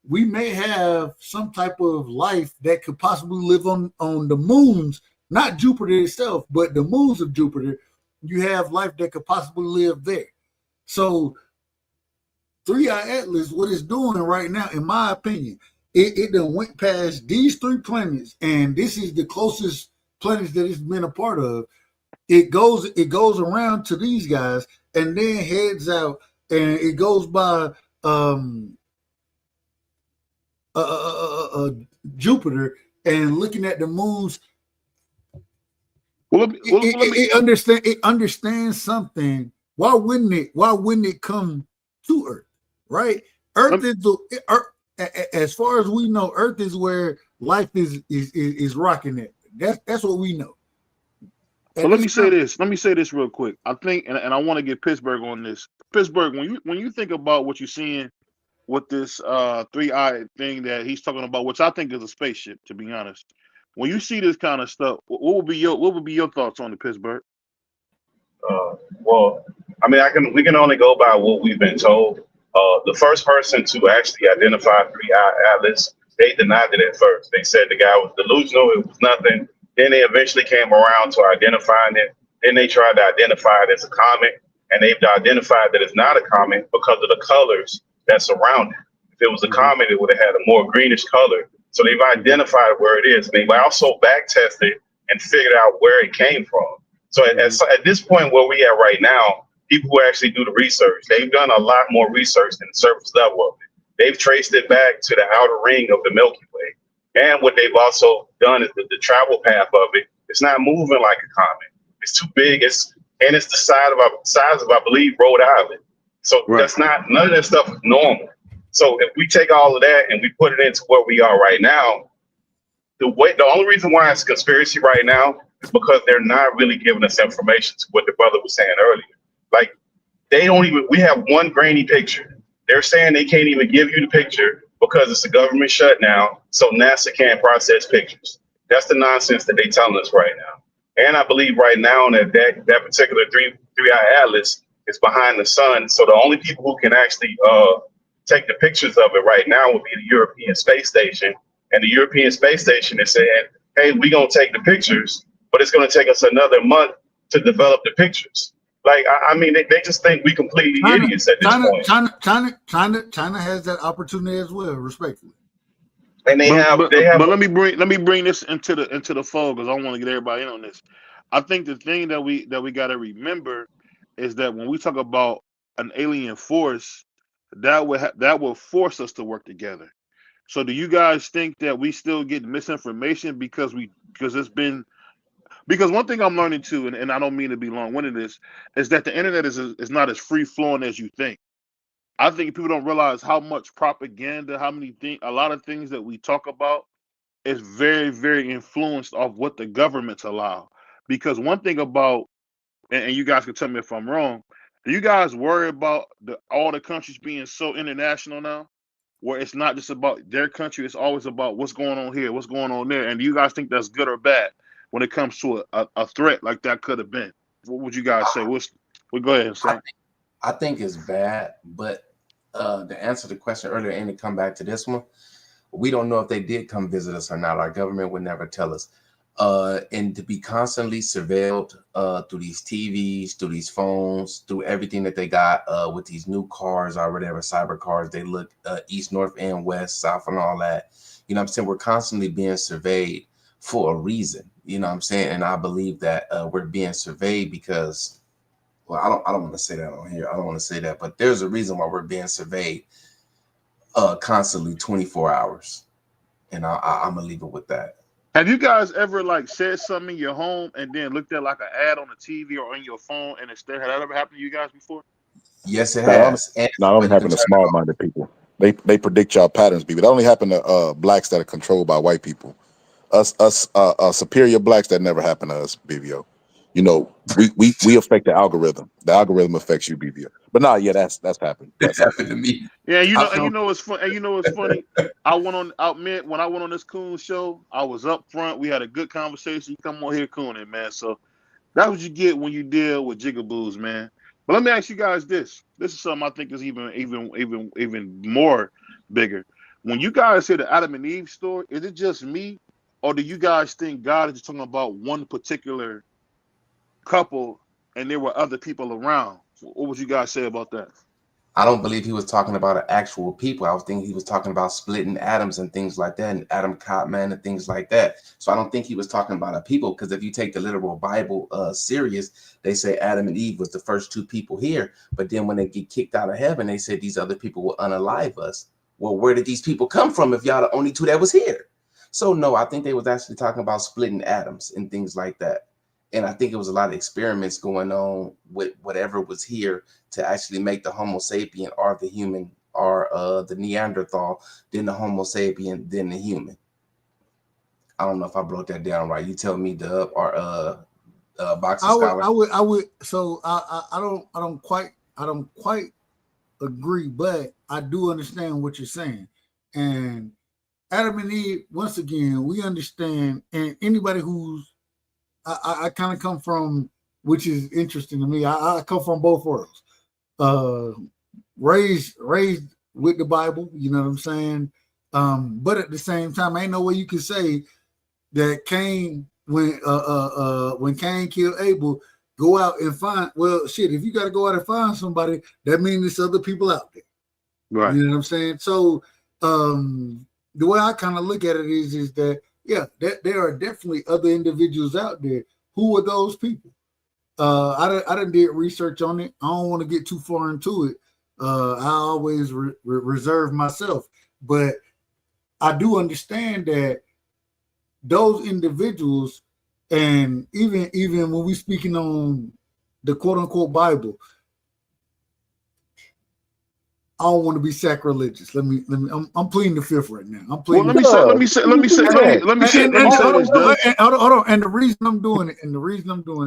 we may have some type of life that could possibly live on the moons, not Jupiter itself, but the moons of Jupiter. You have life that could possibly live there. So 3-Eye Atlas, what it's doing right now, in my opinion, it done went past these 3 planets, and this is the closest planets that it's been a part of. It goes around to these guys and then heads out, and it goes by Jupiter and looking at the moons. It understands something. Why wouldn't it come to Earth? Right? Earth is as far as we know, Earth is where life is rocking it. That's what we know.
But let me say this. Let me say this real quick. I think, and I want to get Pittsburgh on this. Pittsburgh, when you think about what you're seeing with this 3-eye thing that he's talking about, which I think is a spaceship, to be honest. When you see this kind of stuff, what would be your thoughts on the Pittsburgh?
Well, I mean, we can only go by what we've been told. The first person to actually identify 3-eye Atlas, they denied it at first. They said the guy was delusional. It was nothing. Then they eventually came around to identifying it. Then they tried to identify it as a comet, and they've identified that it's not a comet because of the colors that surround it. If it was a comet, it would have had a more greenish color. So they've identified where it is. They've also back tested and figured out where it came from. So at this point where we are right now, people who actually do the research, they've done a lot more research than the surface level of it. They've traced it back to the outer ring of the Milky Way. And what they've also done is the travel path of it. It's not moving like a comet. It's too big. It's the size of I believe Rhode Island. So that's not, none of that stuff is normal. So if we take all of that and we put it into where we are right now, the only reason why it's a conspiracy right now is because they're not really giving us information to what the brother was saying earlier. Like we have one grainy picture. They're saying they can't even give you the picture because it's a government shutdown, so NASA can't process pictures. That's the nonsense that they're telling us right now. And I believe right now that particular 3-eye Atlas is behind the sun. So the only people who can actually take the pictures of it right now would be the European Space Station. And the European Space Station is saying, hey, we're going to take the pictures, but it's going to take us another month to develop the pictures. Like, I mean, they just think we completely idiots at this point.
China has that opportunity as well, respectfully.
And
But let me bring this into the fold because I want to get everybody in on this. I think the thing that we got to remember is that when we talk about an alien force, that will force us to work together. So do you guys think that we still get misinformation because one thing I'm learning too, and I don't mean to be long-winded, is that the internet is not as free-flowing as you think. I think people don't realize how much propaganda, a lot of things that we talk about is very, very influenced off what the governments allow. Because one thing about, and you guys can tell me if I'm wrong, do you guys worry about all the countries being so international now, where it's not just about their country, it's always about what's going on here, what's going on there, and do you guys think that's good or bad when it comes to a threat like that could have been? What would you guys say? We'll go ahead and say.
I think it's bad, but to answer the question earlier and to come back to this one, we don't know if they did come visit us or not. Our government would never tell us. And to be constantly surveilled through these TVs, through these phones, through everything that they got with these new cars or whatever, cyber cars, they look east, north, and west, south, and all that. You know what I'm saying? We're constantly being surveyed for a reason. You know what I'm saying? And I believe that we're being surveyed because, well, I don't want to say that on here. I don't want to say that, but there's a reason why we're being surveyed constantly 24 hours. And I'm going to leave it with that.
Have you guys ever said something in your home and then looked at an ad on the TV or on your phone and instead, had that ever happened to you guys before?
Yes, it has.
Not only happen to small-minded people. They predict y'all patterns, people. That only happen to blacks that are controlled by white people. Us superior blacks, that never happened to us, BBO. You know, we affect the algorithm. The algorithm affects you, BBO. But that's happened. That's
happened to me.
Yeah, you know it's fun. And you know it's funny. When I went on this Coon show, I was up front. We had a good conversation. You come on here cooning, man. So that's what you get when you deal with jigaboos, man. But let me ask you guys this. This is something I think is even more bigger. When you guys hear the Adam and Eve story, is it just me, or do you guys think God is just talking about one particular couple and there were other people around? What would you guys say about that?
I don't believe he was talking about actual people. I was thinking he was talking about splitting atoms and things like that, and Adam Cotman and things like that. So I don't think he was talking about a people, because if you take the literal Bible serious, they say Adam and Eve was the first two people here. But then when they get kicked out of heaven, they said these other people will unalive us. Well, where did these people come from if y'all the only two that was here? So no, I think they was actually talking about splitting atoms and things like that. And I think it was a lot of experiments going on with whatever was here to actually make the Homo sapien or the human or the Neanderthal, then the Homo sapien, then the human. I don't know if I broke that down right. You tell me, Dub, or Boxing Scholar.
I would. So I don't quite agree, but I do understand what you're saying. And Adam and Eve, once again, we understand, and anybody who's I kind of come from, which is interesting to me. I come from both worlds. Raised with the Bible, you know what I'm saying? But at the same time, ain't no way you can say that Cain, when Cain killed Abel, go out and find, well, shit, if you got to go out and find somebody, that means there's other people out there.
Right.
You know what I'm saying? So the way I kind of look at it is that, yeah, there are definitely other individuals out there. Who are those people? I done did research on it. I don't want to get too far into it. I always reserve myself. But I do understand that those individuals, and even when we speaking on the quote unquote Bible, I don't want to be sacrilegious. Let me. I'm pleading the fifth right now. I'm pleading.
Well, let me say this.
Hold on. And the reason I'm doing it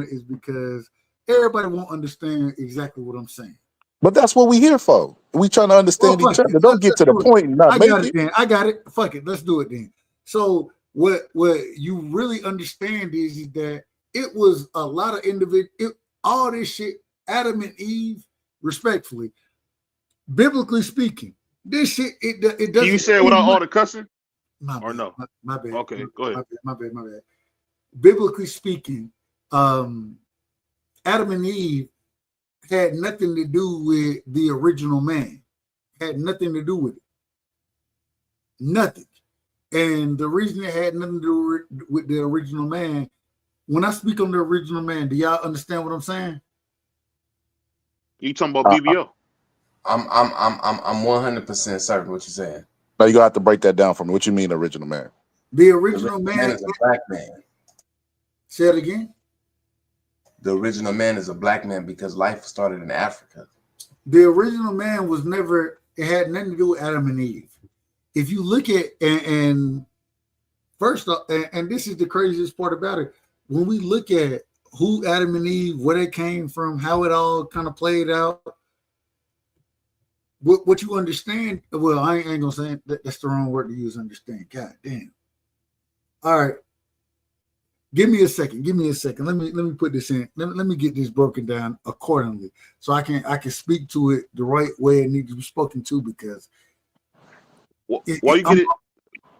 is because everybody won't understand exactly what I'm saying.
But that's what we here for. We trying to understand each other. Don't get to the point and not make it.
I got it. Fuck it. Let's do it then. So what you really understand is that it was a lot of individuals. All this shit, Adam and Eve, respectfully, biblically speaking, this shit it doesn't.
Can you say it without all the cussing?
Or
no?
My bad.
Okay, go ahead.
My bad. Biblically speaking, Adam and Eve had nothing to do with the original man. Had nothing to do with it. Nothing. And the reason it had nothing to do with the original man, when I speak on the original man, do y'all understand what I'm saying?
You talking about BBO?
I'm 100% certain what you're saying.
Now you gonna have to break that down for me. What you mean, original man?
The original man
is a black man.
Say it again.
The original man is a black man because life started in Africa.
The original man was never. It had nothing to do with Adam and Eve. If you look at and first off, and this is the craziest part about it, when we look at who Adam and Eve, where they came from, how it all kind of played out. What you understand? Well, I ain't gonna say that's the wrong word to use. Understand? God damn. All right. Give me a second. Let me put this in. Let me get this broken down accordingly, so I can speak to it the right way it needs to be spoken to. Because
while you get it,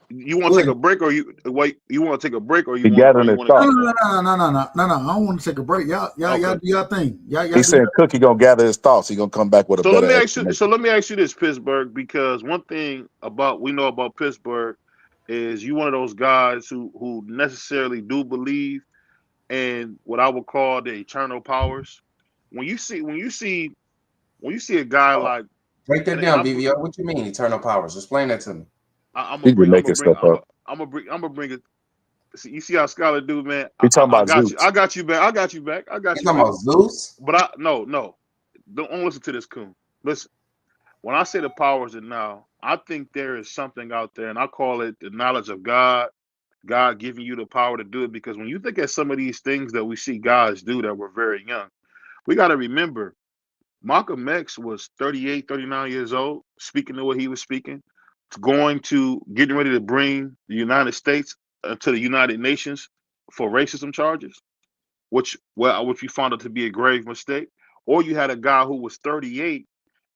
you want to take a break, or you want to take a break, or you want
No. I don't want to take a break. Y'all do y'all thing.
He said Cookie gonna gather his thoughts. He gonna come back with a better.
Let me ask you this, Pittsburgh, because one thing we know about Pittsburgh is you one of those guys who necessarily do believe in what I would call the eternal powers. When you see a guy like,
break that down, BVO. What you mean eternal powers? Explain that to me.
I'm gonna bring it. You see how Scholar do, man.
You talking about
Zeus?
Zeus?
I got you back.
You talking about Zeus?
But no. Don't listen to this coon. Listen. When I say the powers of now, I think there is something out there, and I call it the knowledge of God. God giving you the power to do it. Because when you think of some of these things that we see guys do that were very young, we got to remember Malcolm X was 38, 39 years old, speaking the way he was speaking, getting ready to bring the United States to the United Nations for racism charges, which we found out to be a grave mistake. Or you had a guy who was 38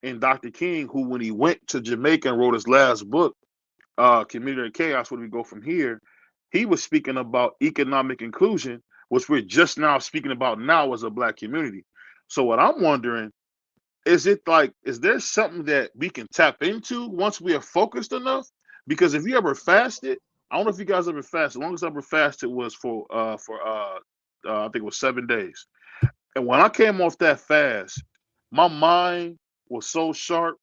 and Dr. King, who when he went to Jamaica and wrote his last book, Community of Chaos, Where Do We Go From Here, he was speaking about economic inclusion, which we're just now speaking about now as a Black community. So what I'm wondering, is there something that we can tap into once we are focused enough? Because if you ever fasted, I don't know if you guys ever fasted. The longest I ever fasted was for I think it was 7 days. And when I came off that fast, my mind was so sharp,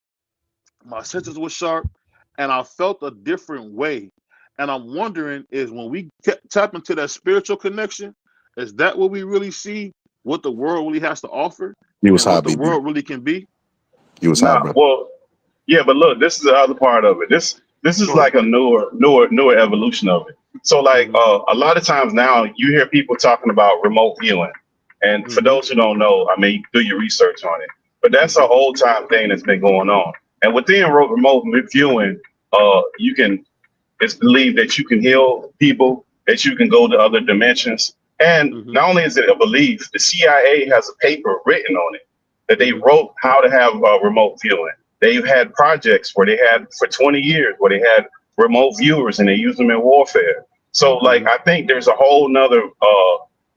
my senses were sharp, and I felt a different way. And I'm wondering is when we tap into that spiritual connection, Is that what we really see? What the world really has to offer,
You was
and
high,
what the
BB.
world really can be?
You was high,
Nah,
bro.
well, yeah, but look, this is the other part of it. This is
Sure.
like a newer evolution of it. So like a lot of times now you hear people talking about remote viewing. And for those who don't know, I mean, do your research on it. But that's an old time thing that's been going on. And within remote viewing, you can it's believed that you can heal people, that you can go to other dimensions. And not only is it a belief, the CIA has a paper written on it that they wrote how to have remote viewing. They've had projects where they had for 20 years where they had remote viewers and they use them in warfare. So like I think there's a whole nother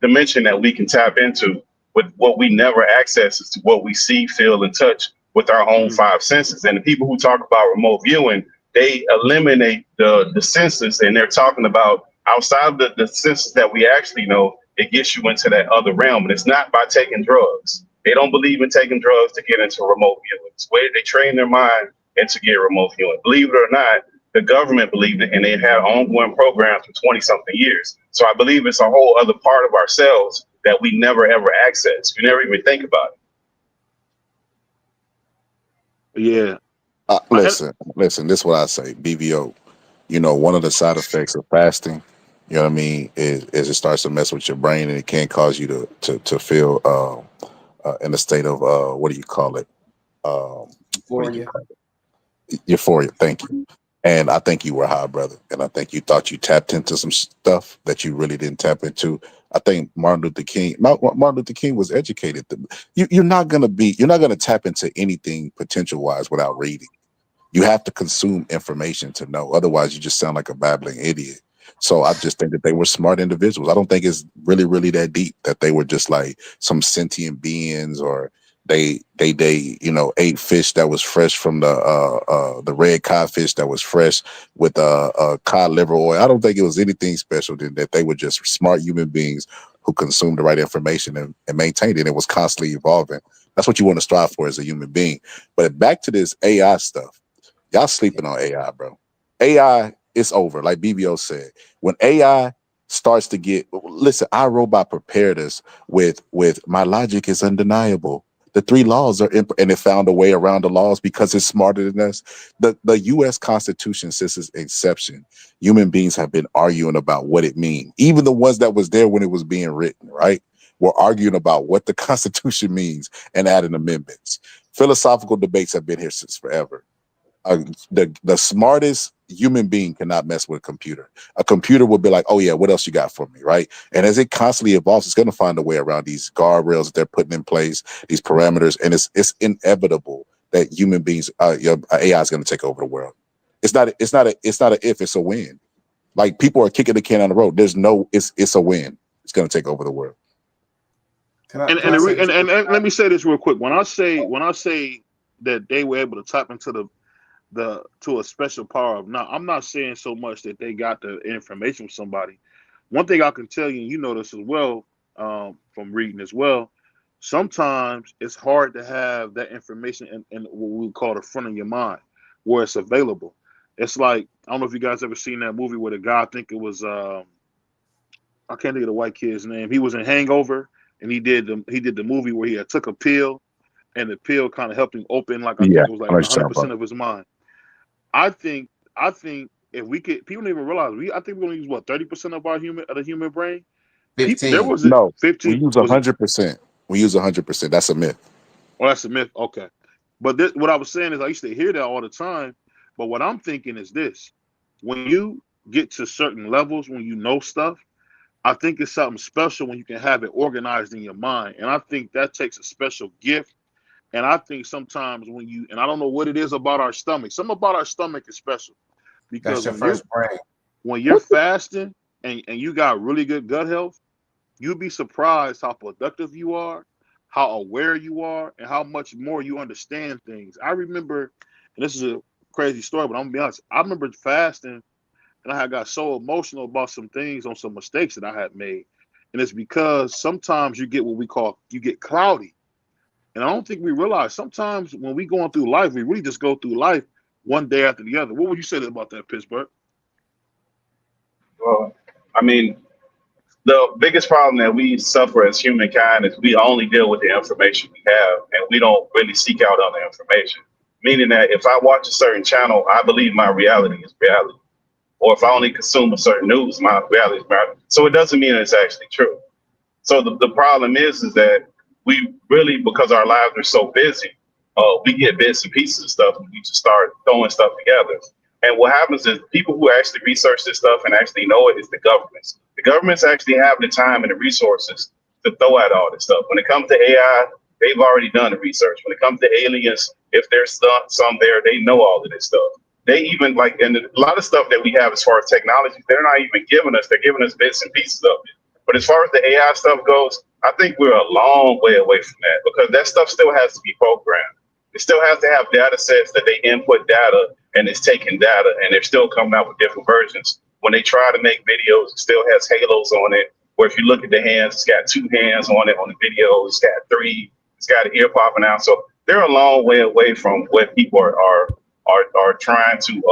dimension that we can tap into with what we never access is to what we see, feel, and touch with our own five senses. And the people who talk about remote viewing, they eliminate the senses, and they're talking about outside of the senses that we actually know, it gets you into that other realm. And it's not by taking drugs. They don't believe in taking drugs to get into remote viewing. It's where they train their mind and to get remote viewing. Believe it or not, the government believed it, and they had ongoing programs for 20 something years. So I believe it's a whole other part of ourselves that we never ever access. We never even think about it.
Yeah.
Listen. This is what I say. BVO. You know, one of the side effects of fasting, you know what I mean, is it starts to mess with your brain, and it can cause you to feel in a state of what do you call it?
Euphoria.
Euphoria. Thank you. And I think you were high, brother. And I think you thought you tapped into some stuff that you really didn't tap into. I think Martin Luther King was educated. You're not gonna tap into anything potential wise without reading. You have to consume information to know. Otherwise, you just sound like a babbling idiot. So I just think that they were smart individuals. I don't think it's really that deep that they were just like some sentient beings, or they ate fish that was fresh from the red codfish that was fresh with cod liver oil. I don't think it was anything special than that. They were just smart human beings who consumed the right information and maintained it. It was constantly evolving. That's what you want to strive for as a human being. But back to this AI stuff. Y'all sleeping on AI, bro. AI is over. Like BBO said, when AI starts to get, listen, our robot prepared us with my logic is undeniable. The three laws are, and it found a way around the laws because it's smarter than us. The U.S. Constitution, since its inception, human beings have been arguing about what it means. Even the ones that was there when it was being written, right? We're arguing about what the Constitution means and adding amendments. Philosophical debates have been here since forever. The smartest human being cannot mess with a computer. A computer will be like, oh yeah, what else you got for me, right? And as it constantly evolves, it's going to find a way around these guardrails that they're putting in place, these parameters, and it's inevitable that human beings, your AI is going to take over the world. It's not a if, it's a when. Like people are kicking the can on the road. It's a win. It's going to take over the world.
And let me say this real quick. When I say that they were able to tap into to a special power of, now I'm not saying so much that they got the information from somebody. One thing I can tell you, and you know this as well, from reading as well, sometimes it's hard to have that information in what we call the front of your mind where it's available. It's like, I don't know if you guys ever seen that movie where the guy, I think it was I can't think of the white kid's name. He was in Hangover, and he did the movie where he had took a pill, and the pill kind of helped him open, like I think it was like 100% of his mind. I think if we could, people don't even realize I think we're gonna use what 30% of the human brain.
15.
There was
No,
15.
We use 100%. We use 100%. That's a myth.
Oh, that's a myth. Okay, but what I was saying is I used to hear that all the time. But what I'm thinking is this: when you get to certain levels, when you know stuff, I think it's something special when you can have it organized in your mind, and I think that takes a special gift. And I think sometimes and I don't know what it is about our stomach. Something about our stomach is special. Because
that's your first brain.
When you're fasting and you got really good gut health, you'll be surprised how productive you are, how aware you are, and how much more you understand things. I remember, and this is a crazy story, but I'm gonna be honest, I remember fasting and I had got so emotional about some things on some mistakes that I had made. And it's because sometimes you get cloudy. And I don't think we realize sometimes when we going through life, we really just go through life one day after the other. What would you say about that, Pittsburgh?
Well, I mean, the biggest problem that we suffer as humankind is we only deal with the information we have, and we don't really seek out other information. Meaning that if I watch a certain channel, I believe my reality is reality. Or if I only consume a certain news, my reality is reality. So it doesn't mean it's actually true. So the problem is that we really, because our lives are so busy, we get bits and pieces of stuff and we just start throwing stuff together. And what happens is people who actually research this stuff and actually know it is the governments. The governments actually have the time and the resources to throw at all this stuff. When it comes to AI, they've already done the research. When it comes to aliens, if there's some there, they know all of this stuff. They even like, and a lot of stuff that we have as far as technology, they're not even giving us, they're giving us bits and pieces of it. But as far as the AI stuff goes, I think we're a long way away from that because that stuff still has to be programmed. It still has to have data sets that they input data and it's taking data and they're still coming out with different versions. When they try to make videos, it still has halos on it, where if you look at the hands, it's got 2 hands on it on the video, it's got 3, it's got an ear popping out. So they're a long way away from what people are trying to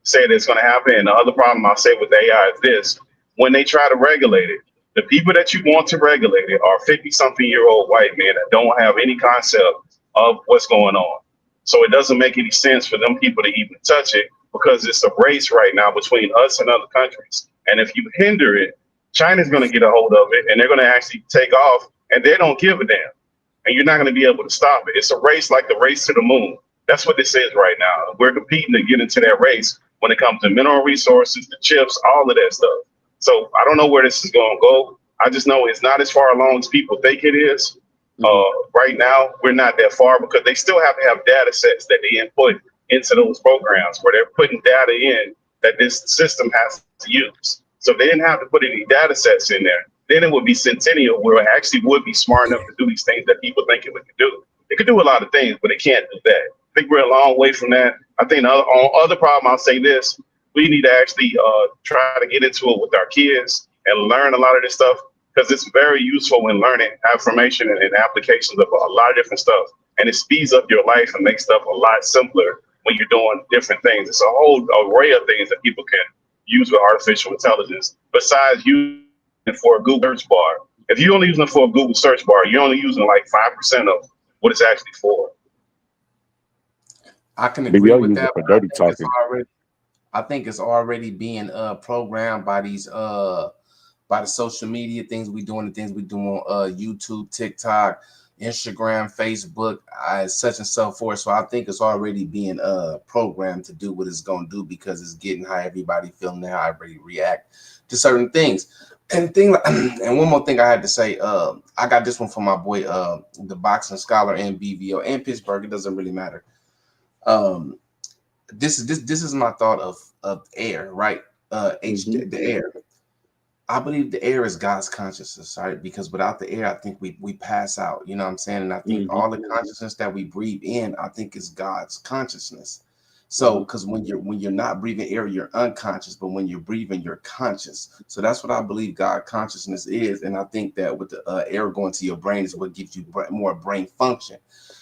say that's going to happen. And the other problem I'll say with AI is this: when they try to regulate it, the people that you want to regulate it are 50-something-year-old white men that don't have any concept of what's going on. So it doesn't make any sense for them people to even touch it because it's a race right now between us and other countries. And if you hinder it, China's going to get a hold of it and they're going to actually take off and they don't give a damn. And you're not going to be able to stop it. It's a race like the race to the moon. That's what this is right now. We're competing to get into that race when it comes to mineral resources, the chips, all of that stuff. So I don't know where this is going to go. I just know it's not as far along as people think it is. Right now, we're not that far because they still have to have data sets that they input into those programs where they're putting data in that this system has to use. So if they didn't have to put any data sets in there, then it would be centennial where it actually would be smart enough to do these things that people think it could do. It could do a lot of things, but it can't do that. I think we're a long way from that. I think on other problem, I'll say this: we need to actually try to get into it with our kids and learn a lot of this stuff because it's very useful when learning affirmation and applications of a lot of different stuff. And it speeds up your life and makes stuff a lot simpler when you're doing different things. It's a whole array of things that people can use with artificial intelligence besides using it for a Google search bar. If you're only using it for a Google search bar, you're only using like 5% of what it's actually for.
I can agree with that.
For dirty talking.
I think it's already being programmed by these by the social media things we doing, the things we do on YouTube, TikTok, Instagram, Facebook, such and so forth. So I think it's already being programmed to do what it's going to do because it's getting how everybody feeling, how everybody react to certain things. And one more thing I had to say, I got this one from my boy, the boxing scholar and BVO and Pittsburgh. It doesn't really matter. This is my thought of air, right? The air. I believe the air is God's consciousness, right? Because without the air, I think we pass out. You know what I'm saying? And I think all the consciousness that we breathe in, I think is God's consciousness. So, because when you're not breathing air, you're unconscious, but when you're breathing, you're conscious. So that's what I believe God consciousness is, and I think that with the air going to your brain is what gives you more brain function.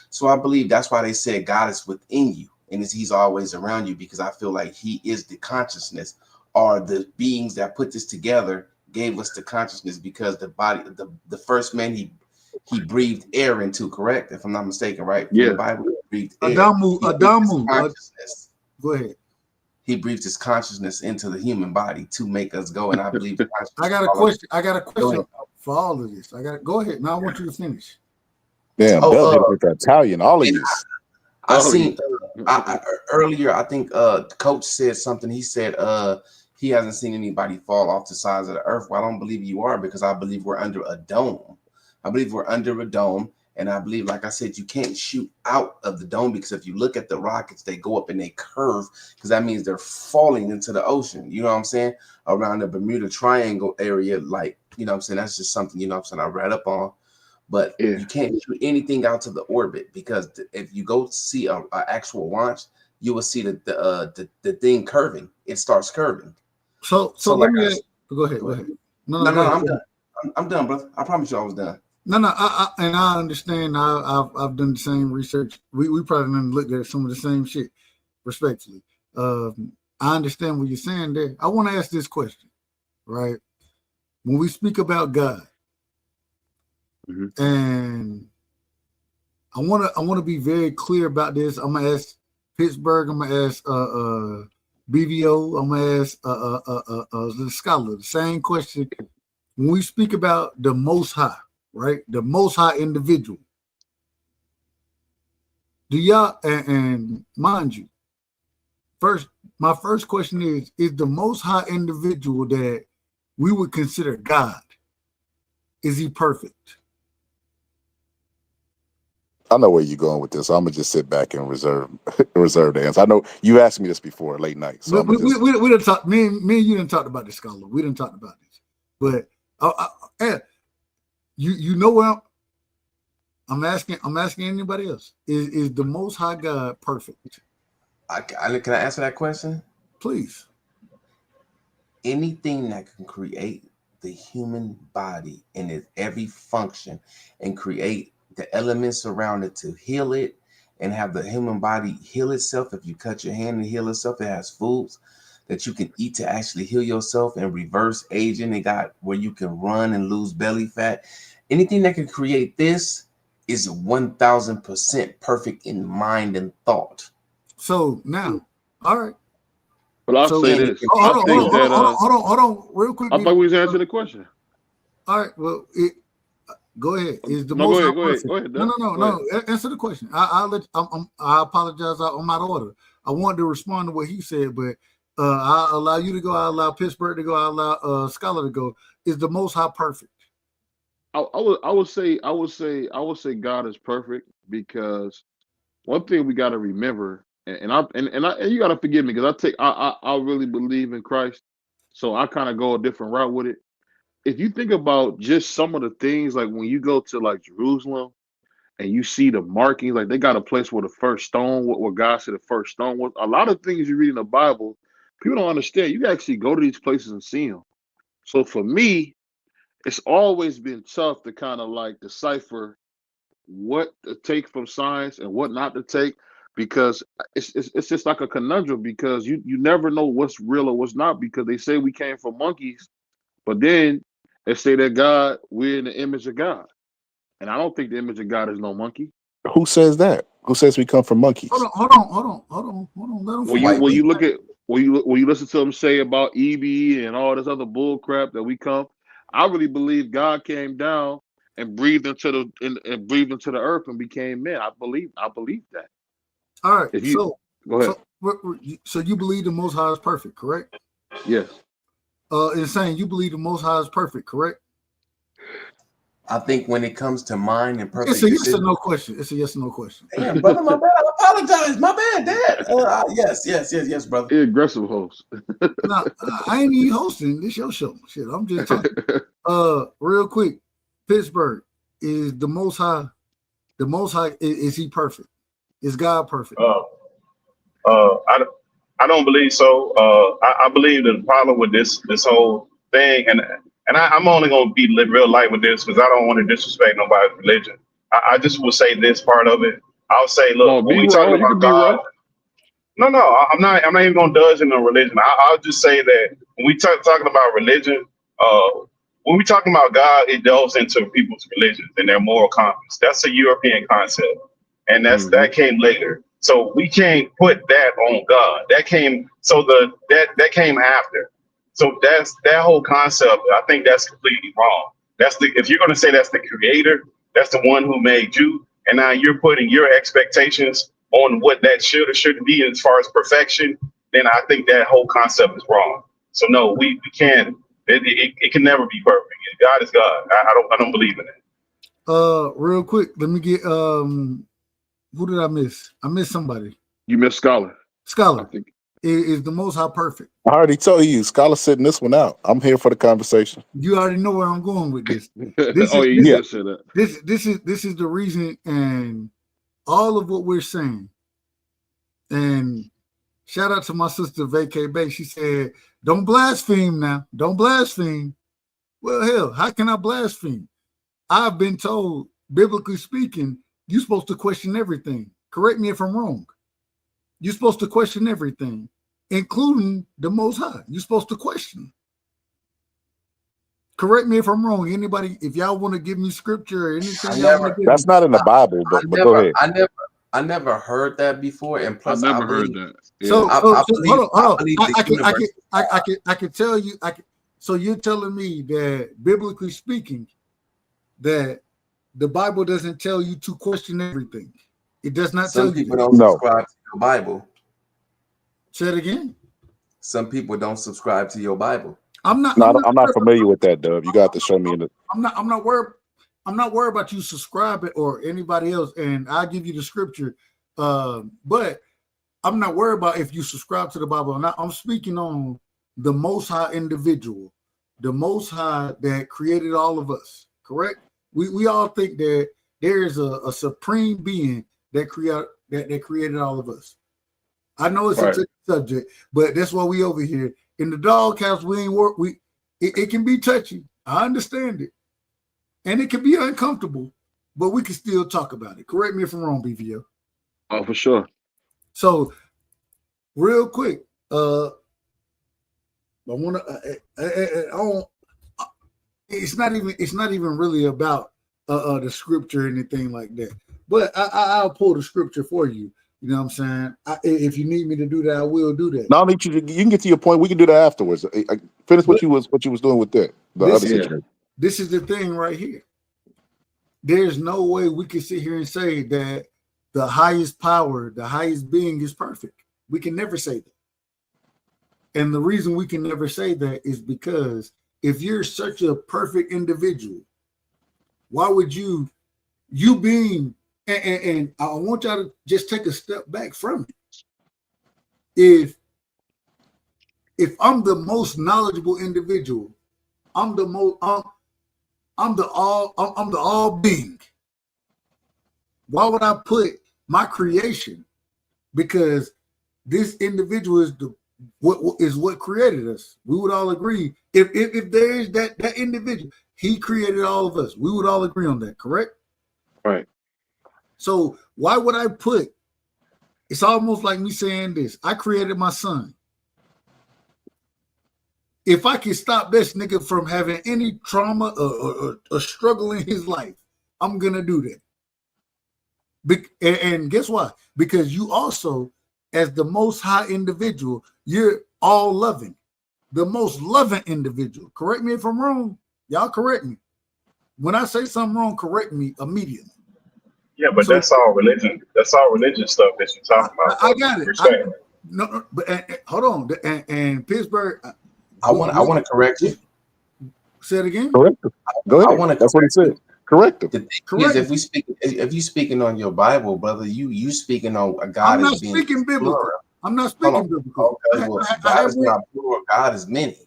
So I believe that's why they said God is within you, and He's always around you, because I feel like He is the consciousness, or the beings that put this together gave us the consciousness, because the body, the first man he breathed air into, correct? If I'm not mistaken, right? From the Bible, he breathed air.
Adamu. Go ahead.
He breathed his consciousness into the human body to make us go. And I believe
I got a question for all of this. Go ahead. Now I want you to finish.
Damn, with Italian, all of this.
I seen earlier, I think Coach said something. He said he hasn't seen anybody fall off the sides of the earth. Well, I don't believe you are, because I believe we're under a dome. I believe we're under a dome. And I believe, like I said, you can't shoot out of the dome, because if you look at the rockets, they go up and they curve, because that means they're falling into the ocean. You know what I'm saying? Around the Bermuda Triangle area, like, you know what I'm saying? That's just something, you know what I'm saying, I read up on. But you can't shoot anything out to the orbit, because if you go see an actual launch, you will see the thing curving. It starts curving.
So let me go ahead. No,
I'm done. I'm done, brother. I promise you I was done.
No, I understand. I've done the same research. We probably done looked at some of the same shit, respectfully. I understand what you're saying there. I want to ask this question, right? when we speak about God, and I wanna be very clear about this. I'm gonna ask Pittsburgh. I'm gonna ask BVO. I'm gonna ask the scholar the same question. When we speak about the Most High, right? The Most High individual. Do y'all and mind you, my first question is the Most High individual that we would consider God, is he perfect?
I know where you're going with this. So I'm gonna just sit back and reserve the answer. I know you asked me this before late night, so
we didn't talk. Me and you didn't talk about this, scholar. We didn't talk about this, but you know what I'm asking. I'm asking anybody else. Is the Most High God perfect?
Can I answer that question?
Please.
Anything that can create the human body in its every function and create the elements around it to heal it and have the human body heal itself. If you cut your hand and heal itself, it has foods that you can eat to actually heal yourself and reverse aging. It got where you can run and lose belly fat. Anything that can create this is 1000% perfect in mind and thought.
So now, all right.
But I'll say this. Hold
on, real quick.
I thought we was answering the question.
All right. Well, go ahead. Is the
No,
Most
go
High
ahead. Go ahead.
No. Answer the question. I apologize. I'm out of order. I wanted to respond to what he said, but I'll allow you to go. I'll allow Pittsburgh to go. I'll allow Scholar to go. Is the Most High perfect?
I would say God is perfect, because one thing we got to remember, and you got to forgive me, because I really believe in Christ, so I kind of go a different route with it. If you think about just some of the things, like when you go to like Jerusalem and you see the markings, like they got a place where the first stone, where God said the first stone was. A lot of things you read in the Bible, people don't understand. You can actually go to these places and see them. So for me, it's always been tough to kind of like decipher what to take from science and what not to take, because it's just like a conundrum, because you never know what's real or what's not, because they say we came from monkeys, but then they say that God, we're in the image of God. And I don't think the image of God is no monkey.
Who says that? Who says we come from monkeys?
Hold on.
When you look at when you listen to them say about EB and all this other bull crap that we come, I really believe God came down and breathed into the earth and became man. I believe that.
All right.
Go ahead.
So you believe the Most High is perfect, correct?
Yes.
Insane. You believe the Most High is perfect, correct?
I think when it comes to mind and perfect,
it's a yes or no question. It's a yes or no question.
Damn, brother, my bad. I apologize. My bad, Dad. Yes, brother.
You're aggressive host.
No, I ain't even hosting. This your show. Shit, I'm just talking. Real quick, Pittsburgh, is the Most High. The Most High, is he perfect? Is God perfect?
I don't believe so. I believe the problem with this whole thing, and I'm only going to be real light with this, because I don't want to disrespect nobody's religion. I just will say this part of it. I'll say, look, when we talk about God, I'm not even going to dodge in the religion. I'll just say that when we talking about religion, when we talking about God, it delves into people's religions and their moral compass. That's a European concept, and that came later. So we can't put that on God. That came that came after. So that's that whole concept. I think that's completely wrong. If you're going to say that's the creator, that's the one who made you, and now you're putting your expectations on what that should or shouldn't be as far as perfection, then I think that whole concept is wrong. So no, we can't. It can never be perfect. God is God. I don't believe in it.
Real quick, let me get who did I miss? I missed somebody.
You missed Scholar.
Scholar. Is the Most High perfect?
I already told you, Scholar sitting this one out. I'm here for the conversation.
You already know where I'm going with this.
This is the reason, and all of what we're saying. And shout out to my sister Vacay Bay. She said, "Don't blaspheme now. Don't blaspheme." Well, hell, how can I blaspheme? I've been told, biblically speaking, you're supposed to question everything. Correct me if I'm wrong. You're supposed to question everything, including the Most High. You're supposed to question.
correct me if I'm wrong. Anybody, if y'all want to give me scripture or anything,
I
y'all want to
never,
give
That's
me.
not in the Bible,
I
but go
never,
ahead.
I never heard that before. And
I
plus,
never
I
heard
believe,
that.
So,
Yeah.
so,
I
so
believe,
hold
I
on.
believe the universe.
I can tell you. So you're telling me that biblically speaking, that the Bible doesn't tell you to question everything. It does not tell
Some
you
people
that.
don't subscribe to your Bible.
Say it again.
Some people don't subscribe to your Bible.
I'm not.
No, I'm not familiar with that, Dub. You got to show me in the.
I'm not worried. I'm not worried about you subscribing or anybody else, and I'll give you the scripture. But I'm not worried about if you subscribe to the Bible or not. I'm speaking on the Most High individual, the Most High that created all of us. Correct? We all think that there is a supreme being that created all of us. I know it's a touchy subject, but that's why we over here in the doghouse. We ain't work. It can be touchy. I understand it, and it can be uncomfortable, but we can still talk about it. Correct me if I'm wrong, BVO.
Oh, for sure.
So, real quick, I want to. It's not even really about the scripture or anything like that. But I'll pull the scripture for you. You know what I'm saying? If you need me to do that, I will do that.
No, I need you to. You can get to your point. We can do that afterwards. Finish what you was doing with the other situation.
This is the thing right here. There's no way we can sit here and say that the highest power, the highest being is perfect. We can never say that. And the reason we can never say that is because if you're such a perfect individual, why would you being, and I want y'all to just take a step back from it. If I'm the most knowledgeable individual, I'm the all being. Why would I put my creation? Because this individual is what created us. We would all agree. If there is that individual, he created all of us. We would all agree on that, correct?
Right.
So why would I put? It's almost like me saying this. I created my son. If I can stop this nigga from having any trauma or struggle in his life, I'm gonna do that. And guess what? Because you also, as the most high individual, you're all loving, the most loving individual. Correct me if I'm wrong. Y'all correct me. When I say something wrong, correct me immediately.
Yeah, but that's all religion. That's all religion stuff that you're talking about.
I got it. No, but hold on. And Pittsburgh.
I want to correct you.
Say it again.
Correct. Go ahead. That's what he said. Correct.
The thing is, if you speaking on your Bible, brother, you speaking on a God.
I'm not
as being
speaking biblical.
plural.
I'm not speaking biblical.
Okay, well, God is not plural. God is many.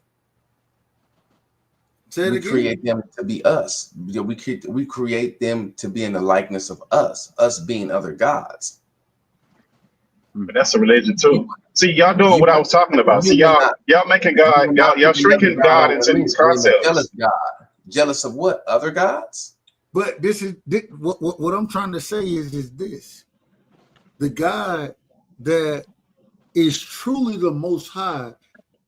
Say it
we
again.
Create them to be us. We create them to be in the likeness of us being other gods.
But that's a religion too. See, y'all doing what I was talking about. See, y'all making God, y'all shrinking God into these concepts.
Jealous of what? Other gods?
But what I'm trying to say is this: the God that is truly the Most High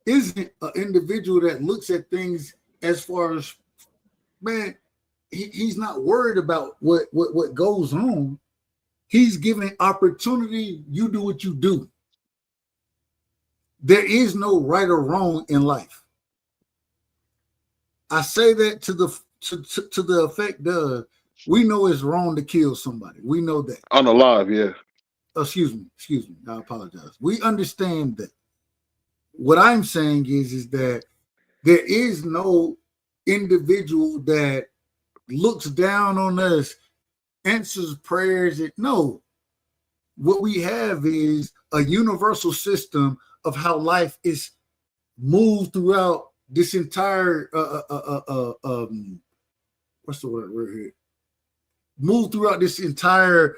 isn't an individual that looks at things as far as, man, he's not worried about what goes on. He's giving opportunity. You do what you do. There is no right or wrong in life. I say that to the effect of, we know it's wrong to kill somebody. We know that.
Unalive, yeah.
Excuse me. I apologize. We understand that. What I'm saying is that there is no individual that looks down on us, answers prayers. No. What we have is a universal system of how life is moved throughout this entire what's the word here? Move throughout this entire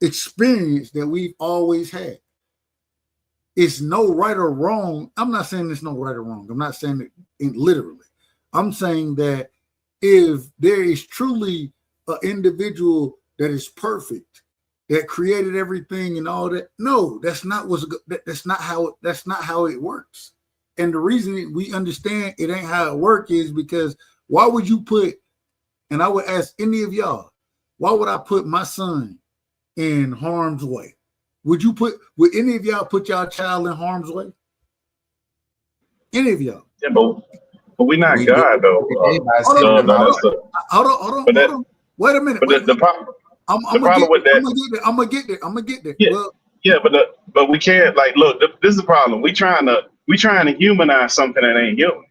experience that we've always had. It's no right or wrong. I'm not saying there's no right or wrong. I'm not saying it literally. I'm saying that if there is truly an individual that is perfect, that created everything and all that, no, that's not how it works. And the reason we understand it ain't how it work is because why would you put, and I would ask any of y'all, why would I put my son in harm's way? Would any of y'all put y'all child in harm's way? Any of y'all?
Yeah, but we're not God though.
Hold on. Wait a minute.
But the problem with that,
I'm gonna get there.
Yeah,
Well,
yeah, but we can't like look. This is the problem. We trying to humanize something that ain't human.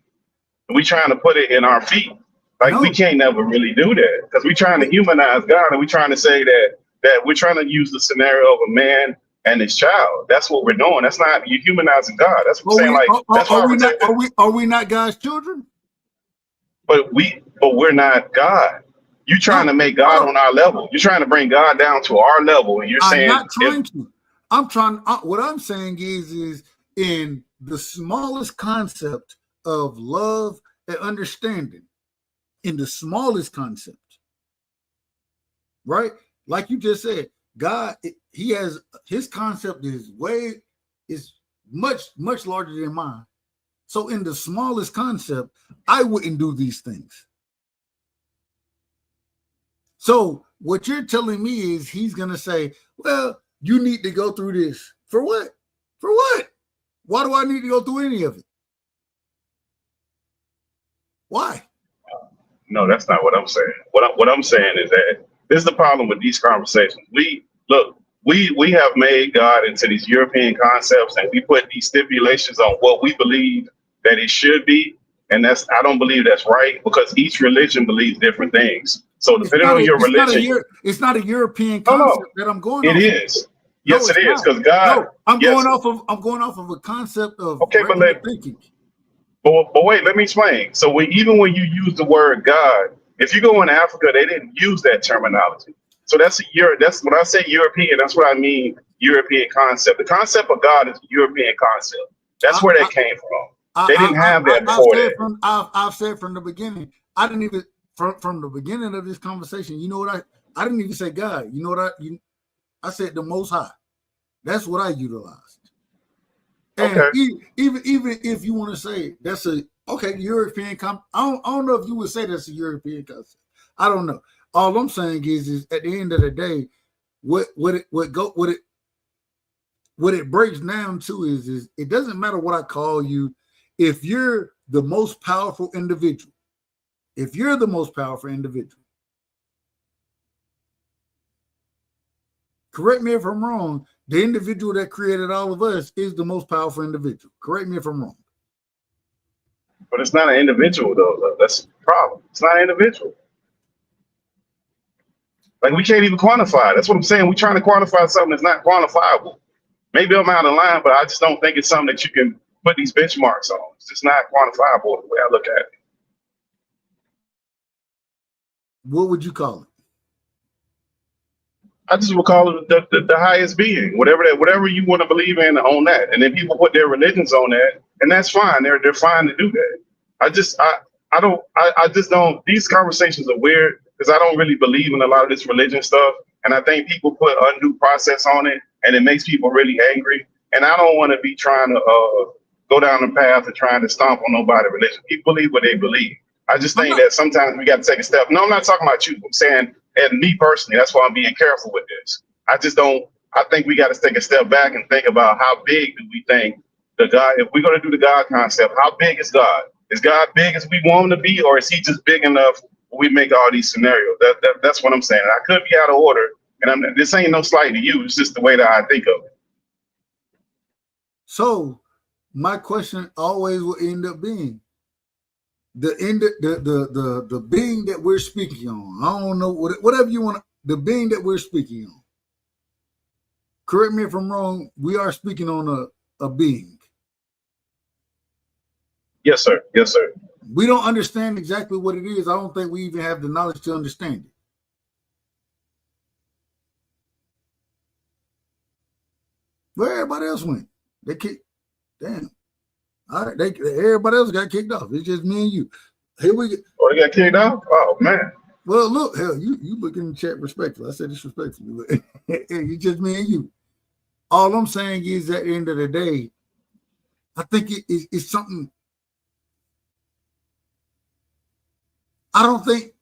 We trying to put it in our feet. Like we can't never really do that because we trying to humanize God and we trying to say that we're trying to use the scenario of a man and his child. That's what we're doing. That's not you humanizing God. That's what I'm saying. Like that's why
are we not God's children?
But we're not God. You're trying to make God on our level. You're trying to bring God down to our level, and you're saying
I'm not trying to. I'm trying. What I'm saying is in the smallest concept of love and understanding, in the smallest concept, right? Like you just said, God, he has his concept is much larger than mine. So in the smallest concept, I wouldn't do these things. So what you're telling me is he's going to say, well, you need to go through this. For what? For what? Why do I need to go through any of it? Why?
No, that's not what I'm saying. What I'm saying is that this is the problem with these conversations. We have made God into these European concepts, and we put these stipulations on what we believe that it should be, and I don't believe that's right because each religion believes different things. So depending on your religion,
it's not a European concept that I'm going.
It is. Yes, it is because God.
No, I'm going off of a concept of thinking.
But wait, let me explain. So even when you use the word God, if you go in Africa, they didn't use that terminology. So that's when I say European, that's what I mean. European concept. The concept of God is a European concept. That's where that came from. They didn't have that before that.
I've said from the beginning. I didn't even from the beginning of this conversation. You know what I didn't even say God. You know what I said the Most High. That's what I utilized. And even if you want to say that's European concept, I don't know if you would say that's a European concept. I don't know. All I'm saying is at the end of the day, what it breaks down to is it doesn't matter what I call you. If you're the most powerful individual, correct me if I'm wrong, the individual that created all of us is the most powerful individual. Correct me if I'm wrong.
But it's not an individual, though. That's the problem. It's not an individual. Like, we can't even quantify it. That's what I'm saying. We're trying to quantify something that's not quantifiable. Maybe I'm out of line, but I just don't think it's something that you can put these benchmarks on. It's just not quantifiable the way I look at it.
What would you call it?
I just would call it the highest being, whatever you want to believe in on that. And then people put their religions on that, and that's fine. They're fine to do that. I just don't. These conversations are weird because I don't really believe in a lot of this religion stuff, and I think people put undue process on it, and it makes people really angry. And I don't want to be trying to go down the path of trying to stomp on nobody's religion. People believe what they believe. I just think that sometimes we got to take a step. No, I'm not talking about you. I'm saying, and me personally, that's why I'm being careful with this. I think we got to take a step back and think about how big do we think God, if we're going to do the God concept, how big is God? Is God big as we want him to be, or is he just big enough we make all these scenarios? That's what I'm saying. I could be out of order, and this ain't no slight to you. It's just the way that I think of it.
So my question always will end up being the being that we're speaking on. I don't know whatever you want. The being that we're speaking on. Correct me if I'm wrong. We are speaking on a being.
Yes, sir. Yes, sir.
We don't understand exactly what it is. I don't think we even have the knowledge to understand it. Where everybody else went? They kicked. Damn. All right. Everybody else got kicked off. It's just me and you. Here we go.
Oh, they got kicked off? Oh, man.
Well, look, hell, you look in the chat respectfully. I said disrespectfully, but it's just me and you. All I'm saying is at the end of the day, I think it's something. I don't think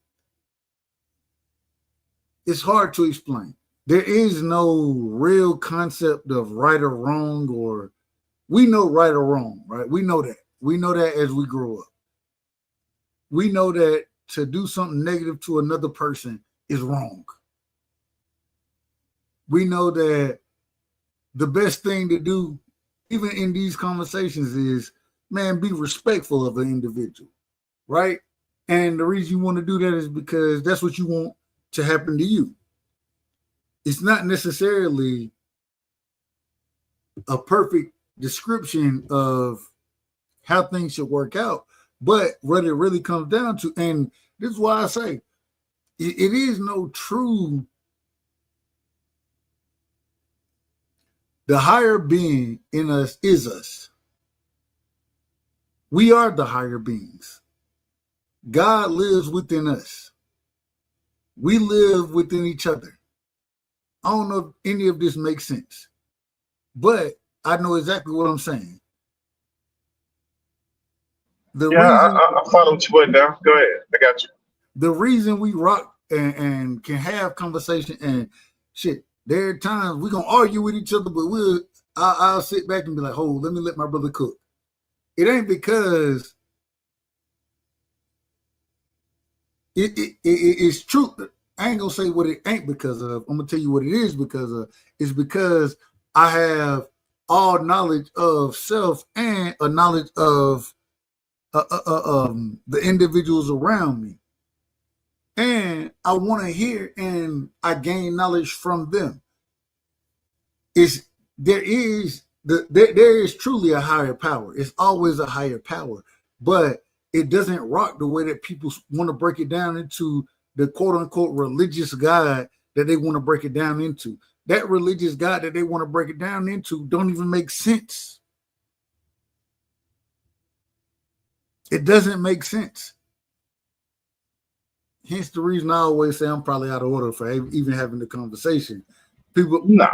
it's hard to explain. There is no real concept of right or wrong, or we know right or wrong, right? We know that. We know that as we grow up. We know that to do something negative to another person is wrong. We know that the best thing to do, even in these conversations, is, man, be respectful of the individual, right? And the reason you want to do that is because that's what you want to happen to you. It's not necessarily a perfect description of how things should work out, but what it really comes down to, and this is why I say it is no true. The higher being in us is us. We are the higher beings. God lives within us. We live within each other. I don't know if any of this makes sense, but I know exactly what I'm saying.
I follow what you put down. Go ahead. I got you.
The reason we rock and can have conversation and shit, there are times we're gonna argue with each other, but I'll sit back and be like, "Hold, let me let my brother cook." It ain't because it's true. I ain't gonna say what it ain't because of. I'm gonna tell you what it is because of. It's because I have all knowledge of self and a knowledge of the individuals around me, and I want to hear and I gain knowledge from them. There is truly a higher power. It's always a higher power, but it doesn't rock the way that people want to break it down into the quote unquote religious God that they want to break it down into. That religious God that they want to break it down into don't even make sense. It doesn't make sense. Hence the reason I always say I'm probably out of order for even having the conversation. People,
Nah,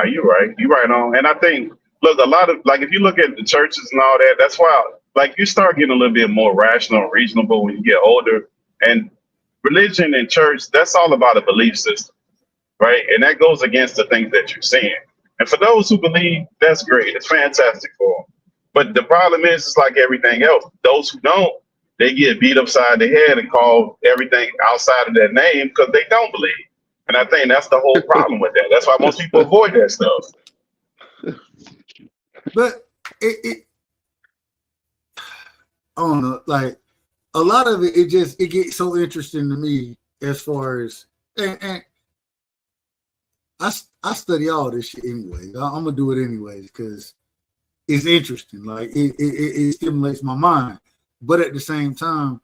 you're right. You're right on. And I think, look, a lot of, like, if you look at the churches and all that, that's why, like, you start getting a little bit more rational and reasonable when you get older. And religion and church, that's all about a belief system, right? And that goes against the things that you're seeing. And for those who believe, that's great. It's fantastic for them. But the problem is, it's like everything else. Those who don't, they get beat upside the head and call everything outside of their name because they don't believe. And I think that's the whole problem with that. That's why most people avoid that stuff.
But I don't know, like a lot of it gets so interesting to me as far as and I study all this shit anyway. I'm gonna do it anyways because it's interesting. Like it stimulates my mind, but at the same time,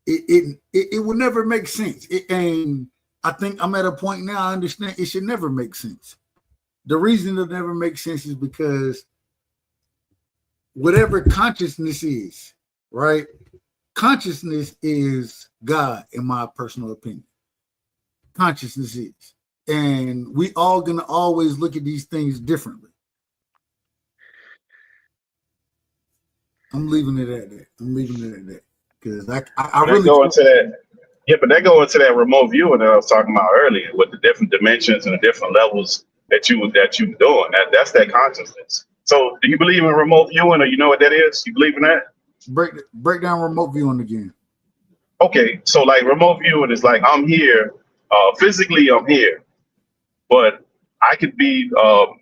it will never make sense. And I think I'm at a point now. I understand it should never make sense. The reason it never makes sense is because whatever consciousness is, right? Consciousness is God, in my personal opinion. Consciousness is. And we all gonna always look at these things differently. I'm leaving it at that. Because I really
go into that. Yeah, but they go into that remote viewing that I was talking about earlier with the different dimensions and the different levels that you're doing. That's that consciousness. So do you believe in remote viewing, or you know what that is? You believe in that?
Break down remote viewing again.
Okay, so like remote viewing is like I'm here, physically I'm here, but I could be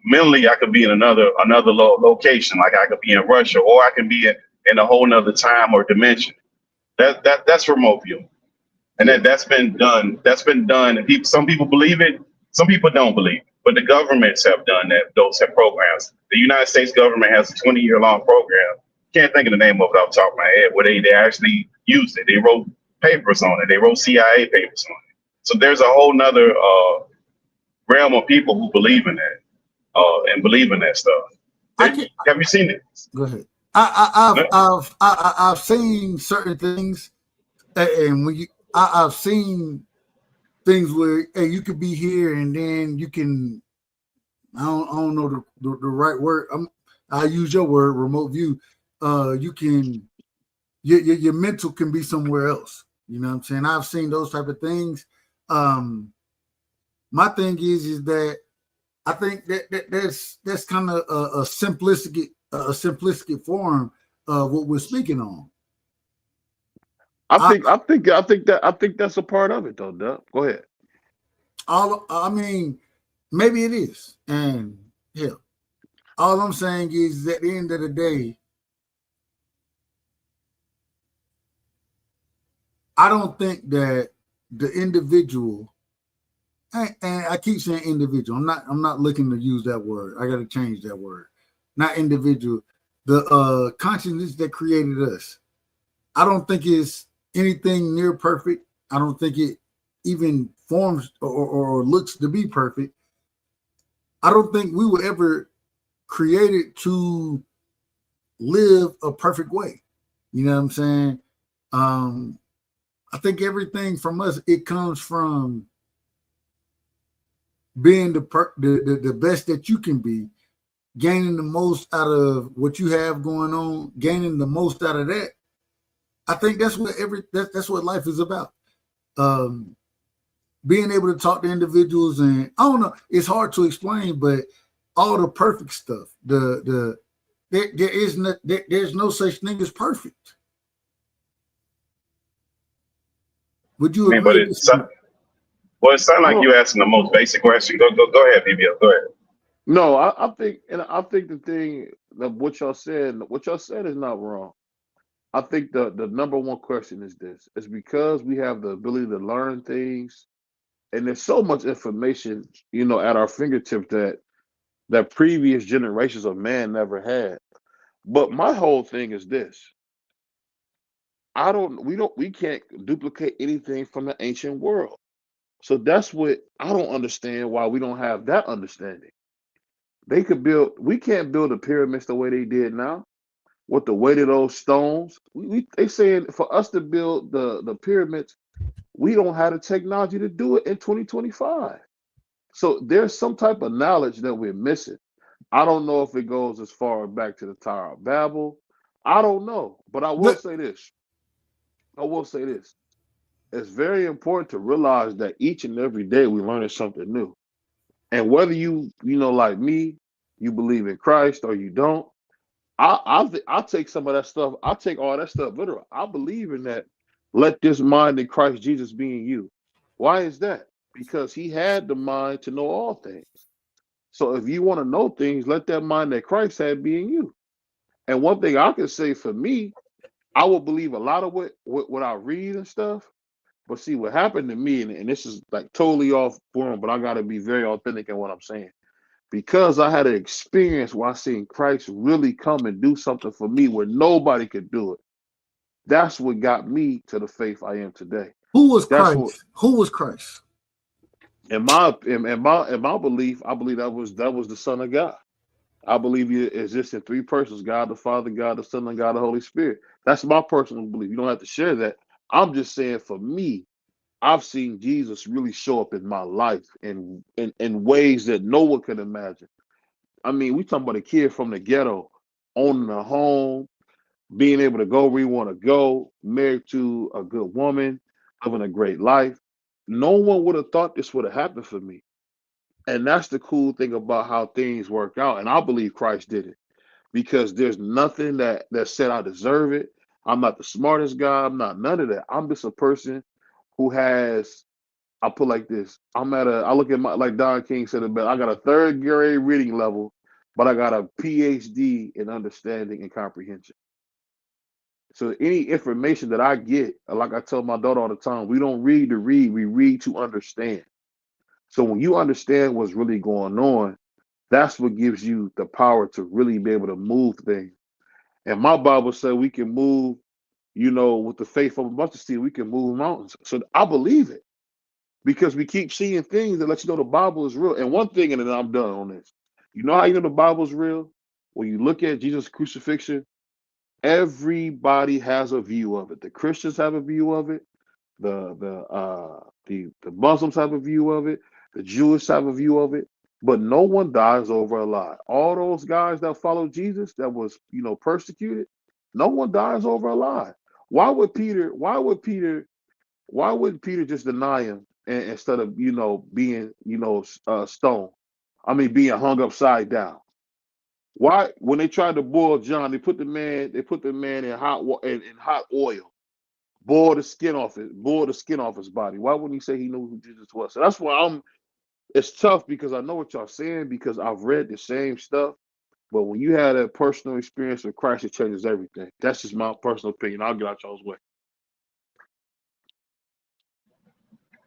mentally I could be in another location, like I could be in Russia, or I can be in a whole nother time or dimension. That's remote viewing. And that's been done. And some people believe it, some people don't believe it. But the governments have done that. Those have programs. The United States government has a 20-year-long program. Can't think of the name of it off the top of my head, where they actually used it. They wrote papers on it. They wrote CIA papers on it. So there's a whole nother realm of people who believe in that and believe in that stuff. Have you seen it?
Go ahead. I've seen certain things, and when I've seen things where you could be here and then you can I don't know the right word. I use your word, remote view. You can your mental can be somewhere else. You know what I'm saying? I've seen those type of things. My thing is that I think that's kind of a simplistic form of what we're speaking on.
I think that's a part of it though, Doug. Go ahead.
I mean, maybe it is. And yeah, all I'm saying is at the end of the day, I don't think that the individual, and I keep saying individual. I'm not looking to use that word. I got to change that word. Not individual. The consciousness that created us. I don't think it's anything near perfect. I don't think it even forms or looks to be perfect. I don't think we were ever created to live a perfect way. You know what I'm saying? I think everything from us, it comes from being the best that you can be, gaining the most out of what you have going on, gaining the most out of that. I think that's what that's what life is about. Being able to talk to individuals, and I don't know, it's hard to explain, but all the perfect stuff, there's no such thing as perfect. Would you
Man, but
agree?
it sounds like you asking the most basic question. Go ahead, BBL. Go ahead.
No, I think the thing that what y'all said is not wrong. I think the number one question is this: it's because we have the ability to learn things, and there's so much information, at our fingertips that previous generations of man never had. But my whole thing is this: we can't duplicate anything from the ancient world. So that's what I don't understand, why we don't have that understanding. We can't build the pyramids the way they did now with the weight of those stones. They saying for us to build the pyramids, we don't have the technology to do it in 2025. So there's some type of knowledge that we're missing. I don't know if it goes as far back to the Tower of Babel. I don't know, but I will say this. It's very important to realize that each and every day we're learning something new. And whether like me, you believe in Christ or you don't, I take some of that stuff. I take all that stuff literal. I believe in that. Let this mind in Christ Jesus be in you. Why is that? Because he had the mind to know all things. So if you want to know things, let that mind that Christ had be in you. And one thing I can say for me, I will believe a lot of what I read and stuff. But see, what happened to me, and this is like totally off form, but I got to be very authentic in what I'm saying. Because I had an experience where I seen Christ really come and do something for me where nobody could do it. That's what got me to the faith I am today.
Who was Christ? Who was Christ?
In my belief, I believe that was the Son of God. I believe he exists in three persons: God the Father, God the Son, and God the Holy Spirit. That's my personal belief. You don't have to share that. I'm just saying, for me, I've seen Jesus really show up in my life in ways that no one could imagine. I mean, we talking about a kid from the ghetto, owning a home, being able to go where you want to go, married to a good woman, living a great life. No one would have thought this would have happened for me. And that's the cool thing about how things work out. And I believe Christ did it, because there's nothing that said I deserve it. I'm not the smartest guy. I'm not none of that. I'm just a person who has, I put like this. I look at like Don King said it best. I got a third grade reading level, but I got a PhD in understanding and comprehension. So any information that I get, like I tell my daughter all the time, we don't read to read, we read to understand. So when you understand what's really going on, that's what gives you the power to really be able to move things. And my Bible said we can move, with the faith of a mustard seed, we can move mountains. So I believe it, because we keep seeing things that let you know the Bible is real. And one thing, and then I'm done on this. You know how you know the Bible is real? When you look at Jesus' crucifixion, everybody has a view of it. The Christians have a view of it. The Muslims have a view of it. The Jewish have a view of it.
But no one dies over a lie. All those guys that followed Jesus that was, persecuted, no one dies over a lie. Why would Peter, why wouldn't Peter just deny him instead of, being, stoned? I mean, being hung upside down. Why, when they tried to boil John, they put the man in hot oil, boil the skin off his body. Why wouldn't he say he knew who Jesus was? So that's why it's tough because I know what y'all saying because I've read the same stuff. But when you had a personal experience with Christ, it changes everything. That's just my personal opinion. I'll get out y'all's way.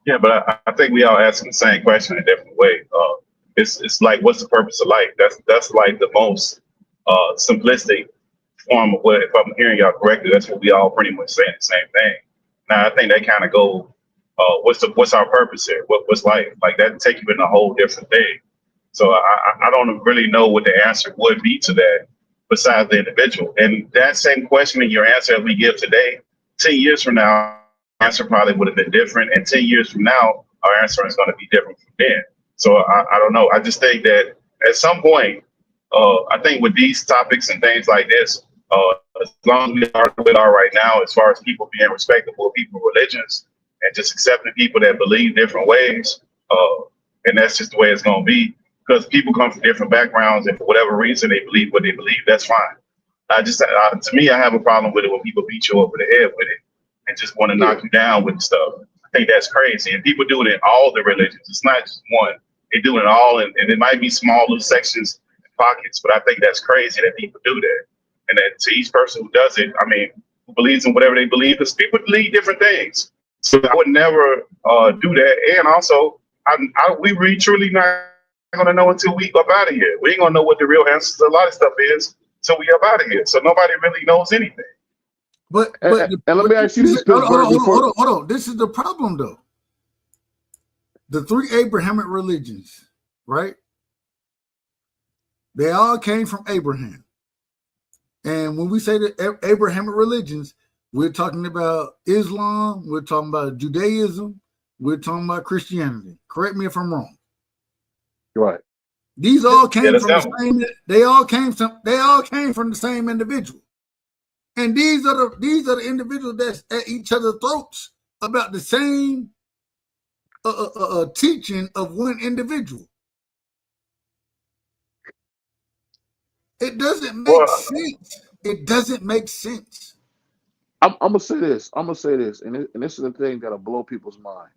Yeah, but I think we all asking the same question in a different way. It's like, what's the purpose of life? That's like the most simplistic form of what, if I'm hearing y'all correctly, that's what we all pretty much saying the same thing. Now I think they kind of go, what's our purpose here? What's life? Like that take you in a whole different thing. So I don't really know what the answer would be to that besides the individual. And that same question in your answer that we give today, 10 years from now, answer probably would have been different. And 10 years from now, our answer is going to be different from then. So I don't know. I just think that at some point, I think with these topics and things like this, as long as we are where we are right now, as far as people being respectable of people's religions and just accepting people that believe different ways, and that's just the way it's going to be. Because people come from different backgrounds, and for whatever reason they believe what they believe, that's fine. To me, I have a problem with it when people beat you over the head with it and just want to knock you down with stuff. I think that's crazy. And people do it in all the religions. It's not just one. They do it in all, and it might be small little sections and pockets, but I think that's crazy that people do that. And that to each person who does it, I mean, who believes in whatever they believe, because people believe different things. So I would never do that. And also, we really truly not going to know until we up out of here. We ain't going to know what the real answer to a lot of stuff is until we up out of here. So nobody really knows anything.
But
and let me ask you this,
hold on. This is the problem, though. The three Abrahamic religions, right? They all came from Abraham. And when we say the Abrahamic religions, we're talking about Islam, we're talking about Judaism, we're talking about Christianity. Correct me if I'm wrong.
Right.
These all came from the same. They all came from the same individual. And these are the individuals that's at each other's throats about the same teaching of one individual. It doesn't make sense. It doesn't make sense.
I'm gonna say this, and this is the thing that'll blow people's mind.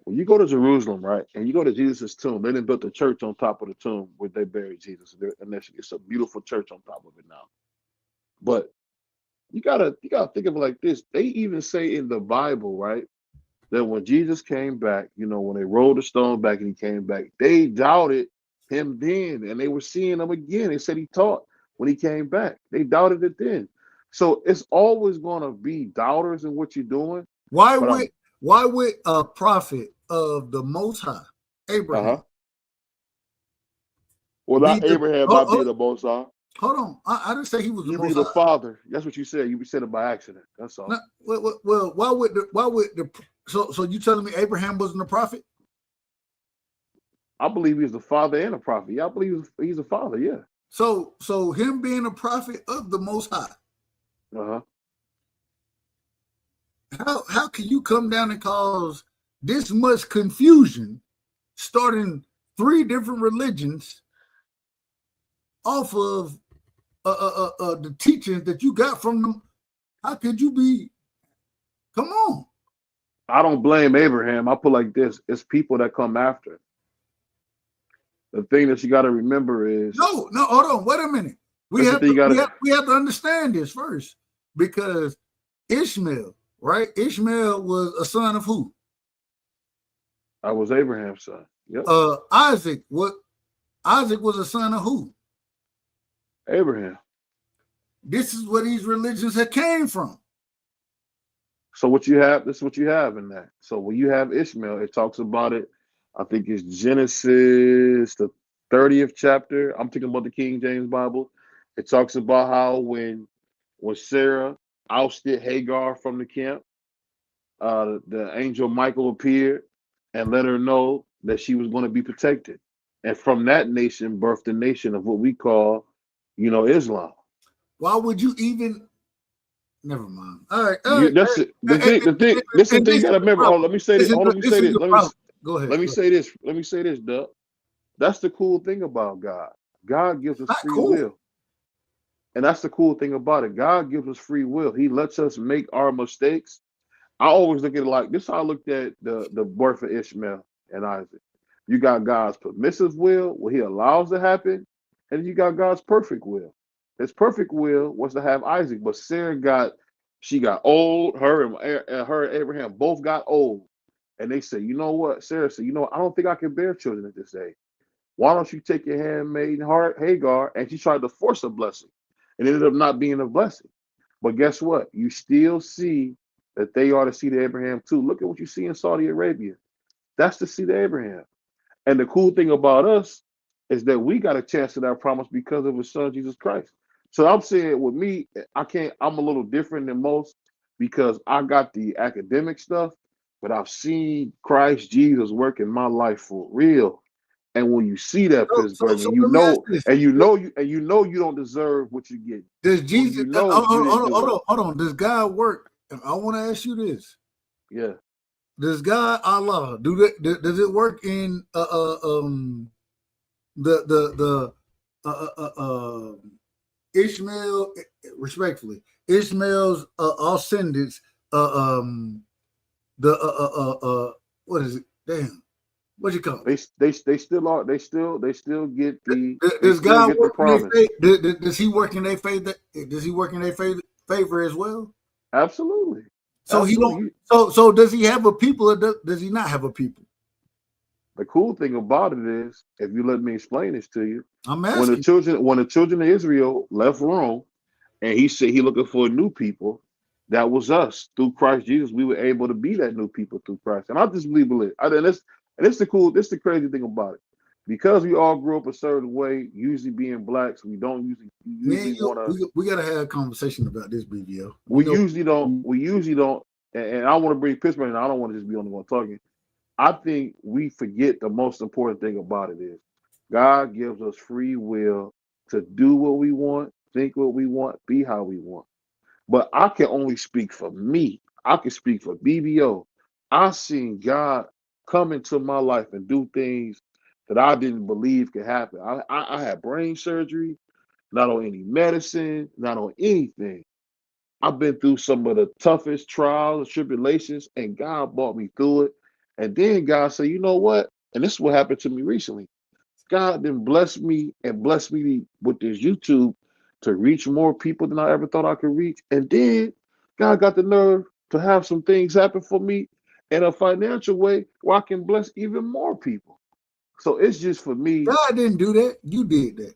When you go to Jerusalem, right, and you go to Jesus' tomb, they done built a church on top of the tomb where they buried Jesus. And it's a beautiful church on top of it now. But you gotta think of it like this. They even say in the Bible, right, that when Jesus came back, when they rolled the stone back and he came back, they doubted him then, and they were seeing him again. They said he taught when he came back. They doubted it then. So it's always gonna be doubters in what you're doing.
Why would a prophet of the Most High, Abraham?
Well, not Abraham not being the Most High.
Hold on, I didn't say he was the
You
Most
be the
High.
father. That's what you said. You said it by accident. That's all.
No, well, why would the so you telling me Abraham wasn't a prophet?
I believe he's the father and a prophet. Yeah, I believe he's a father. Yeah.
So him being a prophet of the Most High. How can you come down and cause this much confusion, starting three different religions off of the teachings that you got from them? How could you be? Come on.
I don't blame Abraham. I put like this: it's people that come after. The thing that you got to remember is
no. Hold on, wait a minute. We have to understand this first, because Ishmael, right? Ishmael was a son of who?
I was Abraham's son. Yep.
Isaac. What? Isaac was a son of who?
Abraham.
This is where these religions have came from.
So what you have, this is what you have in that. So when you have Ishmael, it talks about it. I think it's Genesis, the 30th chapter. I'm talking about the King James Bible. It talks about how when Sarah ousted Hagar from the camp, the angel Michael appeared and let her know that she was going to be protected. and from that nation birthed the nation of what we call, Islam.
Why would you even? Never mind. All right.
That's it. The thing. This is the thing you gotta remember. Oh, let me say this. Let me say this.
Go ahead.
Let me say this. Let me say this, Doug. That's the cool thing about God. God gives us free will. And that's the cool thing about it. God gives us free will. He lets us make our mistakes. I always look at it like this. How I looked at the birth of Ishmael and Isaac. You got God's permissive will, what he allows to happen, and you got God's perfect will. His perfect will was to have Isaac, but Sarah got old. Her and Abraham both got old. And they said, you know what? Sarah said, I don't think I can bear children at this age. Why don't you take your handmaid Hagar? And she tried to force a blessing. It ended up not being a blessing. But guess what? You still see that they are the seed of Abraham too. Look at what you see in Saudi Arabia. That's the seed of Abraham. And the cool thing about us is that we got a chance at that promise because of his son, Jesus Christ. So I'm saying with me, I'm a little different than most because I got the academic stuff, but I've seen Christ Jesus work in my life for real. And when you see that, Pittsburgh, and you know you don't deserve what you get.
Does Jesus? Hold on. Does God work? I want to ask you this.
Yeah.
Does God Allah does it work in Ishmael, respectfully, Ishmael's ascendants, what is it? Damn, what you call it?
They still get the.
Does God work in their favor? Does he work in their favor? Does he work in their favor as well?
Absolutely.
So
Absolutely.
he don't. So does he have a people or does he not have a people?
The cool thing about it is, if you let me explain this to you,
I'm asking.
When the children of Israel left Rome, and he said he looking for a new people, that was us through Christ Jesus. We were able to be that new people through Christ, and I just believe it. And this the crazy thing about it, because we all grew up a certain way. Usually being blacks, we don't usually want to.
We gotta have a conversation about this, BBO.
We usually don't. And I want to bring Pittsburgh, and I don't want to just be the only one talking. I think we forget the most important thing about it is God gives us free will to do what we want, think what we want, be how we want. But I can only speak for me. I can speak for BBO. I've seen God come into my life and do things that I didn't believe could happen. I had brain surgery, not on any medicine, not on anything. I've been through some of the toughest trials and tribulations, and God brought me through it. And then God said, you know what? And this is what happened to me recently. God then blessed me with this YouTube to reach more people than I ever thought I could reach. And then God got the nerve to have some things happen for me in a financial way where I can bless even more people. So it's just for me.
God didn't do that. You did that.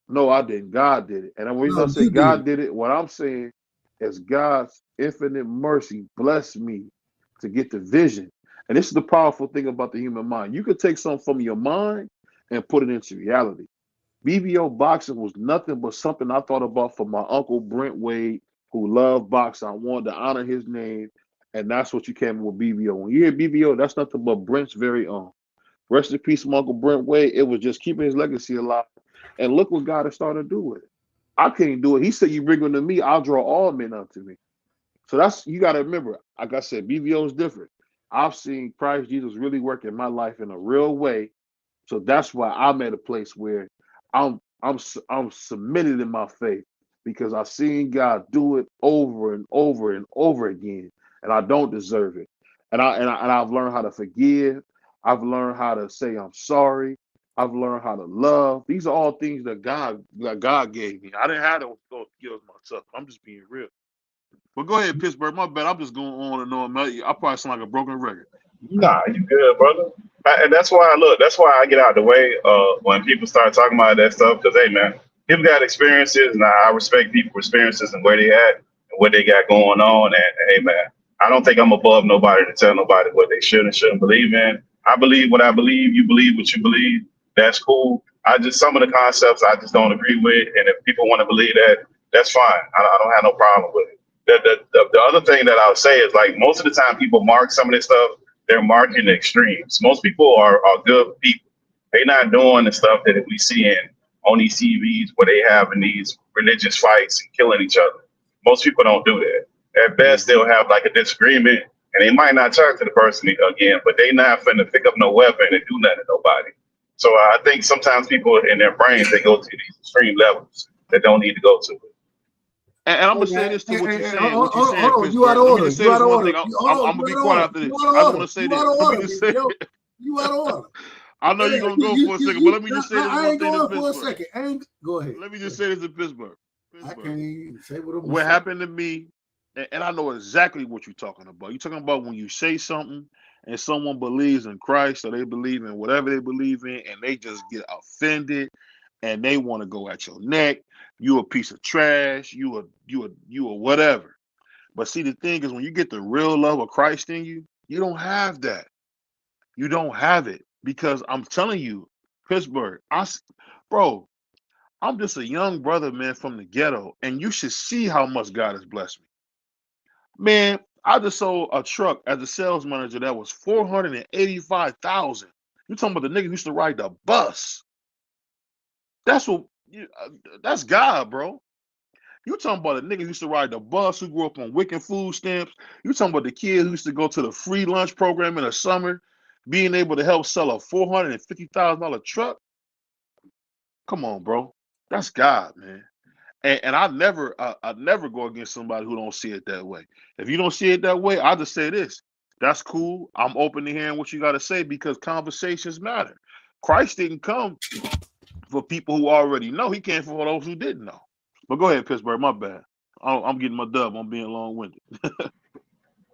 No, I didn't. God did it. And when I say God did it, what I'm saying is God's infinite mercy blessed me to get the vision. And this is the powerful thing about the human mind. You could take something from your mind and put it into reality. BBO boxing was nothing but something I thought about for my uncle Brent Wade, who loved boxing. I wanted to honor his name, and that's what you came in with BBO. When you hear BBO, that's nothing but Brent's very own. Rest in peace, my Uncle Brent Wade. It was just keeping his legacy alive. And look what God has started to do with it. I can't do it. He said, you bring them to me, I'll draw all men unto me. So that's, you got to remember, like I said, BBO is different. I've seen Christ Jesus really work in my life in a real way. So that's why I'm at a place where I'm submitted in my faith, because I've seen God do it over and over and over again, and I don't deserve it. And I've learned how to forgive. I've learned how to say I'm sorry. I've learned how to love. These are all things that God gave me. I didn't have those skills myself. I'm just being real. But go ahead, Pittsburgh. My bad. I'm just going on and on. I probably sound like a broken record.
Nah, you good, brother. And that's why I get out of the way when people start talking about that stuff. Because, hey, man, people got experiences, and I respect people's experiences and where they at and what they got going on. And, hey, man, I don't think I'm above nobody to tell nobody what they should and shouldn't believe in. I believe what I believe. You believe what you believe. That's cool. Some of the concepts I just don't agree with. And if people want to believe that, that's fine. I don't have no problem with it. The other thing that I would say is, like, most of the time people mark some of this stuff, they're marking the extremes. Most people are good people. They not doing the stuff that we see on these TVs where they having these religious fights and killing each other. Most people don't do that. At best, they'll have like a disagreement, and they might not talk to the person again, but they not finna pick up no weapon and do nothing to nobody. So I think sometimes people in their brains, they go to these extreme levels that don't need to go to.
And I'm gonna say this to what you're saying. What you're saying,
hold on, you out of
Let me
order.
just say
You
this
out of
one
order.
thing. I'm gonna be quiet after this.
You
I
out
just
of
want to say
order.
this.
You out of
Let me
order.
just say.
You out of order.
I know you're gonna go for a second, but let me just say this
I
one
ain't
thing to
going for a
Pittsburgh.
second. Go ahead.
Let me just say this in Pittsburgh.
I can't even say what I'm
What
saying.
happened to me, and I know exactly what you're talking about. You're talking about when you say something and someone believes in Christ or they believe in whatever they believe in, and they just get offended and they want to go at your neck. You a piece of trash. You a whatever. But see, the thing is, when you get the real love of Christ in you, you don't have that. You don't have it because I'm telling you, Pittsburgh, bro, I'm just a young brother, man, from the ghetto, and you should see how much God has blessed me. Man, I just sold a truck as a sales manager that was $485,000. You talking about the nigga who used to ride the bus? That's that's God, bro. You talking about a nigga who used to ride the bus, who grew up on Wicked food stamps. You talking about the kid who used to go to the free lunch program in the summer, being able to help sell a $450,000 truck. Come on, bro. That's God, man. And I never go against somebody who don't see it that way. If you don't see it that way, I just say this. That's cool. I'm open to hearing what you got to say because conversations matter. Christ didn't come for people who already know. He came for those who didn't know. But go ahead, Pittsburgh. My bad. I'm getting my dub. I'm being long-winded.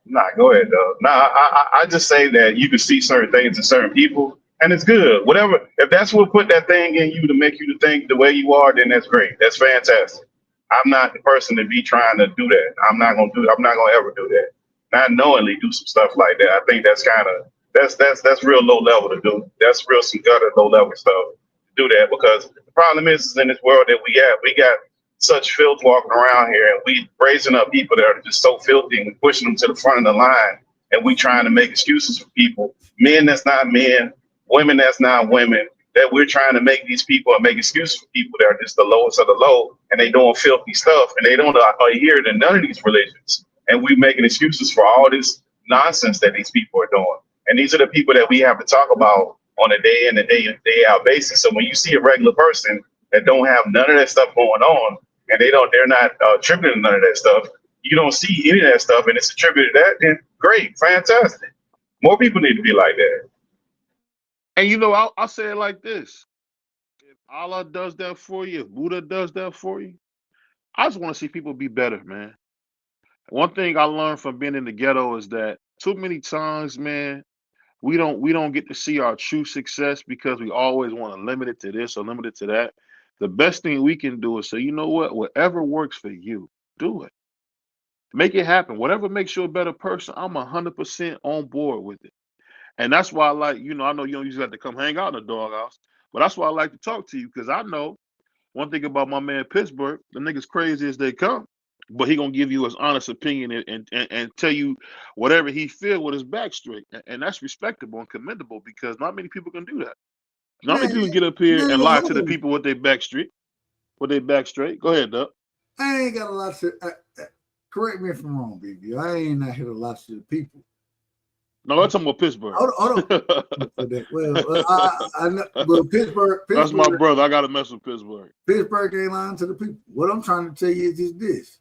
Nah, go ahead, though. Nah, I just say that you can see certain things in certain people, and it's good. Whatever, if that's what put that thing in you to make you to think the way you are, then that's great. That's fantastic. I'm not the person to be trying to do that. I'm not gonna ever do that. Not knowingly do some stuff like that. I think that's kind of that's real low level to do. That's real some gutter low level stuff to do that because the problem is in this world that we got such filth walking around here, and we raising up people that are just so filthy, and we pushing them to the front of the line, and we trying to make excuses for people, men that's not men, women that's not women, that we're trying to make these people and make excuses for people that are just the lowest of the low, and they doing filthy stuff, and they don't adhere to none of these religions, and we making excuses for all this nonsense that these people are doing, and these are the people that we have to talk about on a day in and day out basis. So when you see a regular person that don't have none of that stuff going on, and they're not attributed to none of that stuff, you don't see any of that stuff, and it's attributed to that, then great, fantastic. More people need to be like that.
And I'll say it like this. If Allah does that for you, if Buddha does that for you, I just want to see people be better, man. One thing I learned from being in the ghetto is that too many times, man, we don't get to see our true success because we always want to limit it to this or limit it to that. The best thing we can do is say, you know what? Whatever works for you, do it. Make it happen. Whatever makes you a better person, I'm 100% on board with it. And that's why I like, I know you don't usually have to come hang out in the doghouse, but that's why I like to talk to you because I know one thing about my man Pittsburgh, the niggas crazy as they come, but he gonna give you his honest opinion and tell you whatever he feel with his back straight. And that's respectable and commendable because not many people can do that. Not many people can get up here and lie to the people with their back straight. Go ahead, Doug.
I ain't got a lot to correct me if I'm wrong, baby. I ain't not hit a lot to the people.
No, I'm talking about Pittsburgh.
Hold on. Well, Pittsburgh.
That's my brother. I got to mess with Pittsburgh.
Pittsburgh ain't lying to the people. What I'm trying to tell you is just this.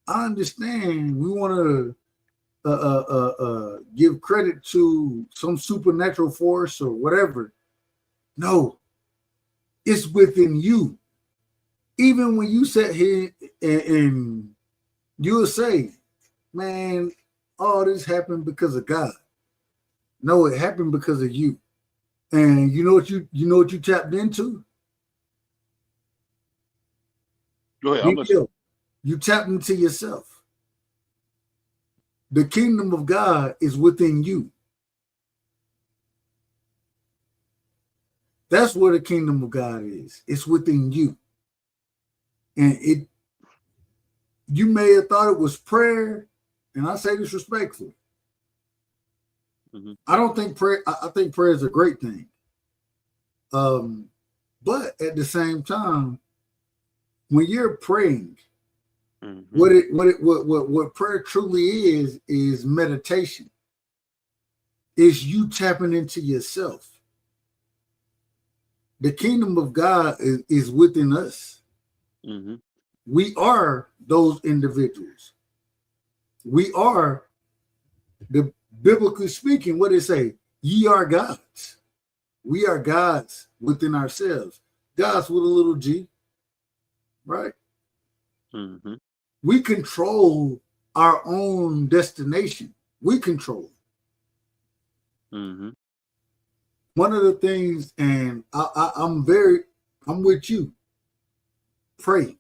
I understand we want to give credit to some supernatural force or whatever. No, it's within you. Even when you sit here and you'll say, man, all this happened because of God. No, it happened because of you. And you know what you tapped into?
Go ahead, I'm listening.
You tapped into yourself. The kingdom of God is within you. That's where the kingdom of God is. It's within you. And you may have thought it was prayer, and I say this respectfully. I don't think prayer. I think prayer is a great thing. But at the same time, when you're praying,
Mm-hmm.
what prayer truly is meditation. Is you tapping into yourself. The kingdom of God is within us.
Mm-hmm.
We are those individuals. We are, the biblically speaking, what it say? Ye are gods. We are gods within ourselves. Gods with a little g, right?
Mm-hmm.
We control our own destination. We control it.
Mm-hmm.
One of the things, and I'm with you. Pray.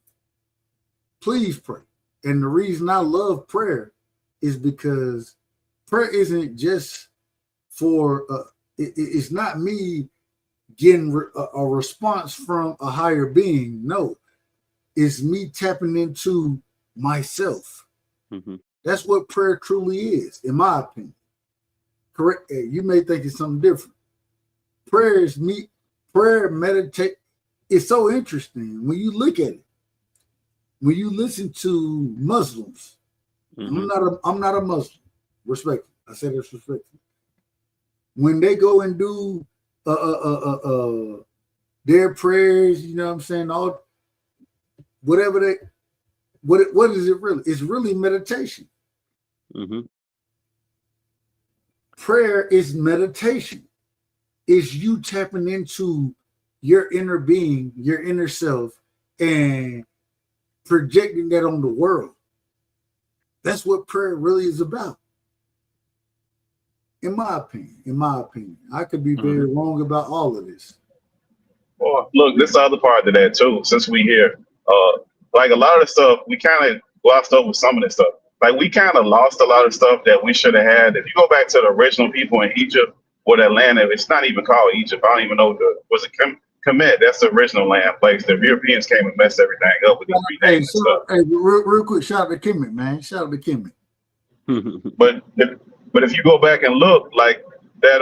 Please pray. And the reason I love prayer is because prayer isn't just for, it's not me getting a response from a higher being. No, it's me tapping into myself.
Mm-hmm.
That's what prayer truly is, in my opinion. Correct. You may think it's something different. Prayer, meditate. It's so interesting when you look at it. When you listen to Muslims,
Mm-hmm.
I'm not a Muslim. Respectfully, I say this respectfully. When they go and do their prayers, you know what I'm saying, all whatever they, what is it really? It's really meditation.
Mm-hmm.
Prayer is meditation. It's you tapping into your inner being, your inner self, and projecting that on the world. That's what prayer really is about. In my opinion. I could be very wrong about all of this.
Well, look, this is the other part to that too. Since we here, like a lot of the stuff, we kind of glossed over some of this stuff. Like we kind of lost a lot of stuff that we should have had. If you go back to the original people in Egypt or that land, it's not even called Egypt. I don't even know was it Kemet? That's the original land place. The Europeans came and messed everything up with these renames and stuff.
Hey, real quick, shout out to Kemet, man. Shout out to Kemet.
But if you go back and look like that,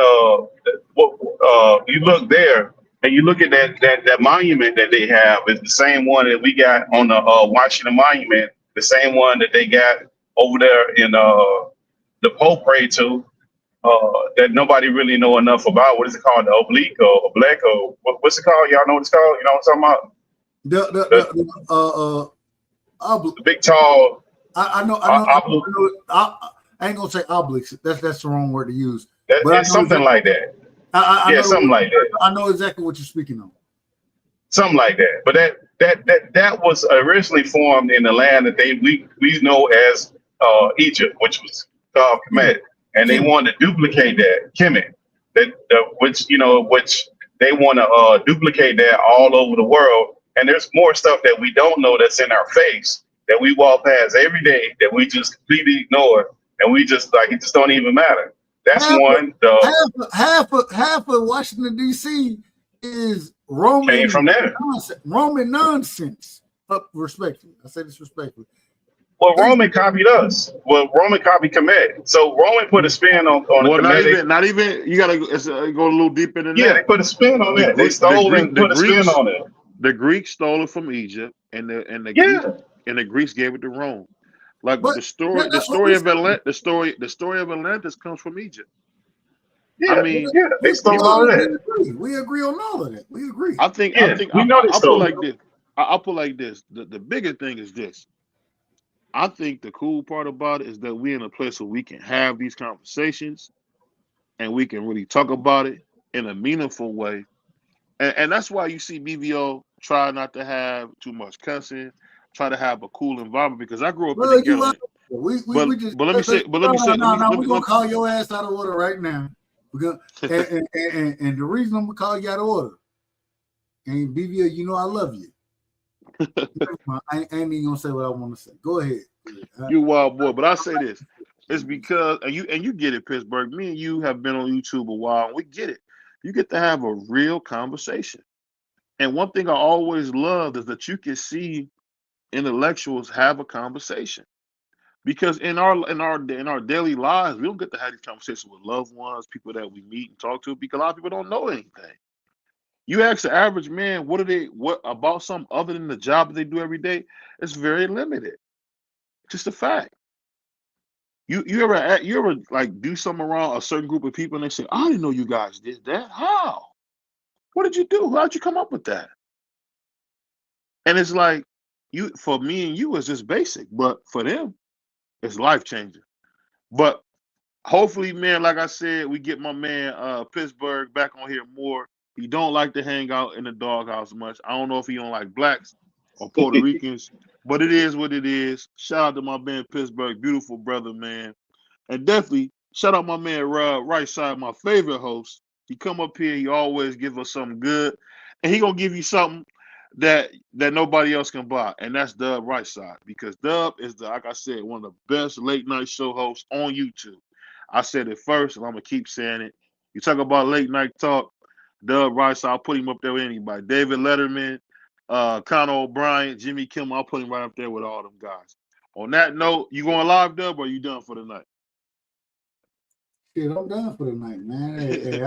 you look there and you look at that monument that they have is the same one that we got on the Washington Monument, the same one that they got over there in the Pope prayed to, that nobody really know enough about. What is it called? The oblique or oblique or what's it called? Y'all know what it's called? You know what I'm talking about? The big tall.
I know. I ain't gonna say obliques. That's the wrong word to use.
But it's something like that.
I know,
something like that.
I know exactly what you're speaking on.
Something like that. But that was originally formed in the land that we know as Egypt, which was called Kemet, and they want to duplicate that Kemet, which they want to duplicate that all over the world. And there's more stuff that we don't know that's in our face that we walk past every day that we just completely ignore, and we just like it just don't even matter. That's
half of Washington D.C. is Roman.
Came from there.
Roman nonsense. Respectfully, I say this respectfully.
Well, Roman copied us. Well, Roman copied Kemet. So Roman put a spin on
Well,
Kemet.
not even. You gotta go a little deeper than that.
Yeah, they put a spin on that. They stole and put a spin on it.
The Greeks stole it from Egypt, and the Greeks gave it to Rome. Like the story of Atlantis comes from Egypt.
Yeah,
I mean,
they stole all of that.
We agree on all of that. We agree.
I think
we know they
I'll
stole
put
it.
like this. I'll put like this. The bigger thing is this. I think the cool part about it is that we're in a place where we can have these conversations and we can really talk about it in a meaningful way. And that's why you see BVO try not to have too much cussing, try to have a cool environment, because I grew up in the ghetto.
We're gonna call your ass out of order right now. We're gonna and the reason I'm gonna call you out of order, and BVO, you know I love you. I ain't even gonna say what I want to say. Go ahead.
You wild boy, but I say this. It's because and you get it, Pittsburgh. Me and you have been on YouTube a while, and we get it. You get to have a real conversation. And one thing I always loved is that you can see intellectuals have a conversation. Because in our daily lives, we don't get to have these conversations with loved ones, people that we meet and talk to, because a lot of people don't know anything. You ask the average man, what about something other than the job that they do every day? It's very limited. Just a fact. You ever like do something around a certain group of people and they say, I didn't know you guys did that. How? What did you do? How'd you come up with that? And it's like for me and you, it's just basic, but for them, it's life changing. But hopefully, man, like I said, we get my man Pittsburgh back on here more. He don't like to hang out in the doghouse much. I don't know if he don't like blacks or Puerto Ricans, but it is what it is. Shout out to my man Pittsburgh, beautiful brother, man. And definitely shout out my man Rob, right side, my favorite host. He come up here, he always give us something good, and he gonna give you something that nobody else can buy, and that's Dub right side, because Dub is like I said, one of the best late night show hosts on YouTube. I said it first, and I'm gonna keep saying it. You talk about late night talk, Dub right side, I'll put him up there with anybody. David Letterman, Conor O'Brien, Jimmy Kimmel, I'll put him right up there with all them guys. On that note, you going live, Dub, or are you done for the night?
Shit, I'm done for the night, man. Hey,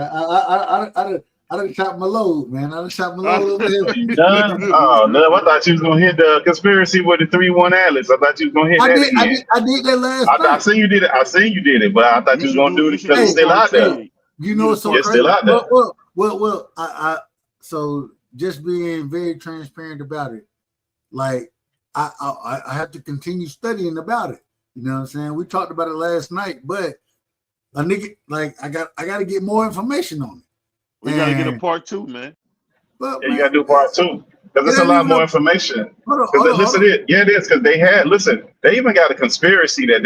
I done shot my load, man. I done shot my load over here.
You done? Oh, no, I thought you was gonna hit the conspiracy with the 3-1 Atlas. I thought you was gonna hit that again.
I did that last
I
night.
seen you did it. I seen you did it, but I thought you was gonna do it because it's still out there.
You know it's so
It's
crazy.
still out there.
Well, so just being very transparent about it, like I have to continue studying about it. You know what I'm saying? We talked about it last night, but a nigga, like I got to get more information on it.
We gotta get a part 2, man.
But,
Yeah, you gotta do part 2 because it's a lot more information. Listen, it is because they even got a conspiracy that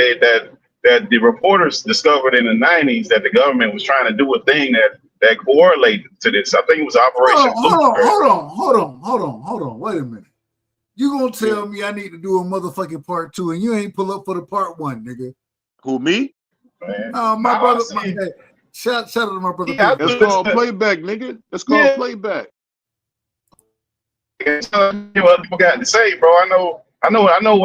the reporters discovered in the 90s that the government was trying to do a thing that correlated to this. I think it was Operation.
Hold on. Wait a minute. You gonna tell me I need to do a motherfucking part 2 and you ain't pull up for the part 1, nigga?
Who, me?
Man.
My brother. Shout out to my brother.
Yeah,
it's called playback, nigga. It's called playback.
What people got to say, bro. I know what I know,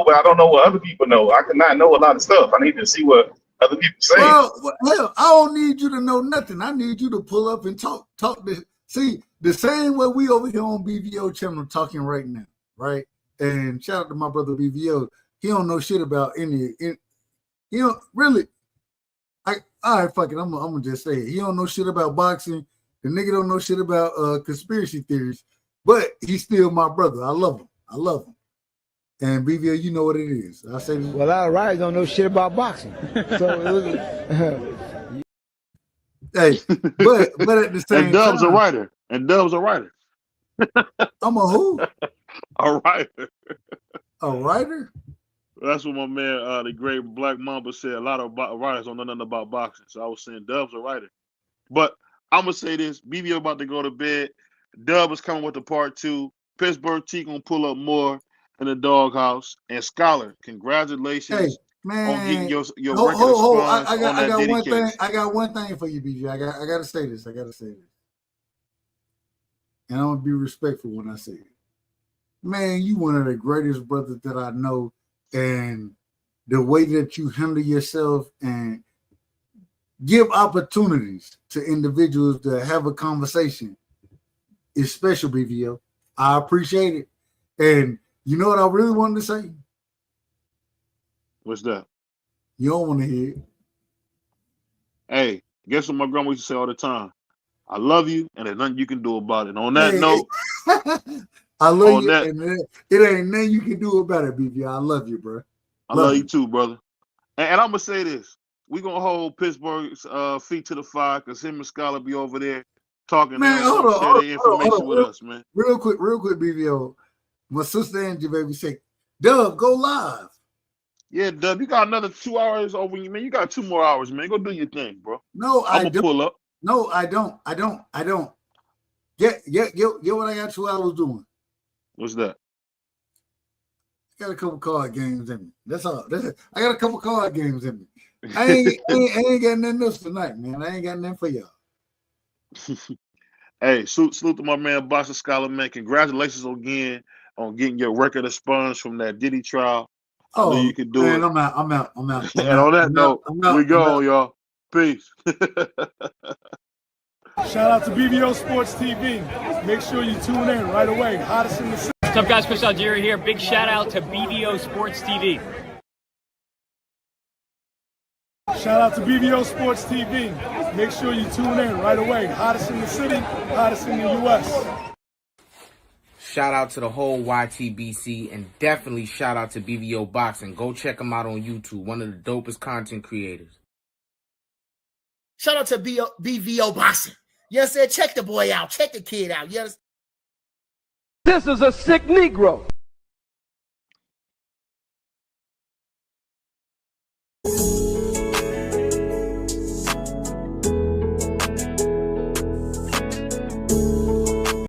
but I don't know what other people know. I could not know a lot of stuff. I need to see what other people say.
Well, hell, I don't need you to know nothing. I need you to pull up and talk this. See, the same way we over here on BVO channel talking right now, right? And shout out to my brother BVO. He don't know shit about any really. All right, fuck it. I'm gonna just say it. He don't know shit about boxing. The nigga don't know shit about conspiracy theories, but he's still my brother. I love him. And BVO, you know what it is. I say,
well, all right, don't know shit about boxing. So,
hey, but at the same
and Dub's
time,
a writer.
I'm a who?
A writer.
A writer?
That's what my man, the great Black Mamba said. A lot of writers don't know nothing about boxing. So I was saying Dub's a writer. But I'm going to say this. BBO about to go to bed. Dub is coming with the part 2. Pittsburgh T going to pull up more in the doghouse. And Scholar, congratulations on getting your record of
I got
Diddy
one
case.
thing. I got one thing for you, BJ. I got to say this. And I'm going to be respectful when I say it. Man, you one of the greatest brothers that I know. And the way that you handle yourself and give opportunities to individuals to have a conversation is special, BVO. I appreciate it. And you know what I really wanted to say?
What's that?
You don't want to hear it.
Hey, guess what my grandma used to say all the time? I love you, and there's nothing you can do about it. And on that note,
I love you, and it ain't nothing you can do about it, BV. I love you, bro.
I love you too, brother. And I'm gonna say this: we gonna hold Pittsburgh's feet to the fire because him and Scholar be over there talking.
Man,
hold on, information with us, man.
Real quick, BVO. My sister Angie, baby, say, Dub, go live.
Yeah, Dub, you got another 2 hours over you, man. You got 2 more hours, man. Go do your thing, bro.
No,
I'm gonna pull up.
No, I don't. Get what I got 2 hours doing.
What's that?
I got a couple card games in me. That's all. I got a couple card games in me. I ain't got nothing else tonight, man. I ain't got nothing for y'all.
Hey, salute to my man, Boxer Scholar, man. Congratulations again on getting your record expunged from that Diddy trial. I know you can do it.
I'm out.
And on that note, we go, y'all. Peace.
Shout out to BBO Sports TV. Make sure you tune in right away. Hottest in the city.
What's up, guys? Chris Algieri here. Big shout out to BBO Sports TV.
Shout out to BBO Sports TV. Make sure you tune in right away. Hottest in the city, hottest in the U.S.
Shout out to the whole YTBC, and definitely shout out to BBO Boxing. Go check them out on YouTube. One of the dopest content creators.
Shout out to BVO Boxing. You understand? Check the boy out. Check the kid out. You understand?
This is a sick Negro.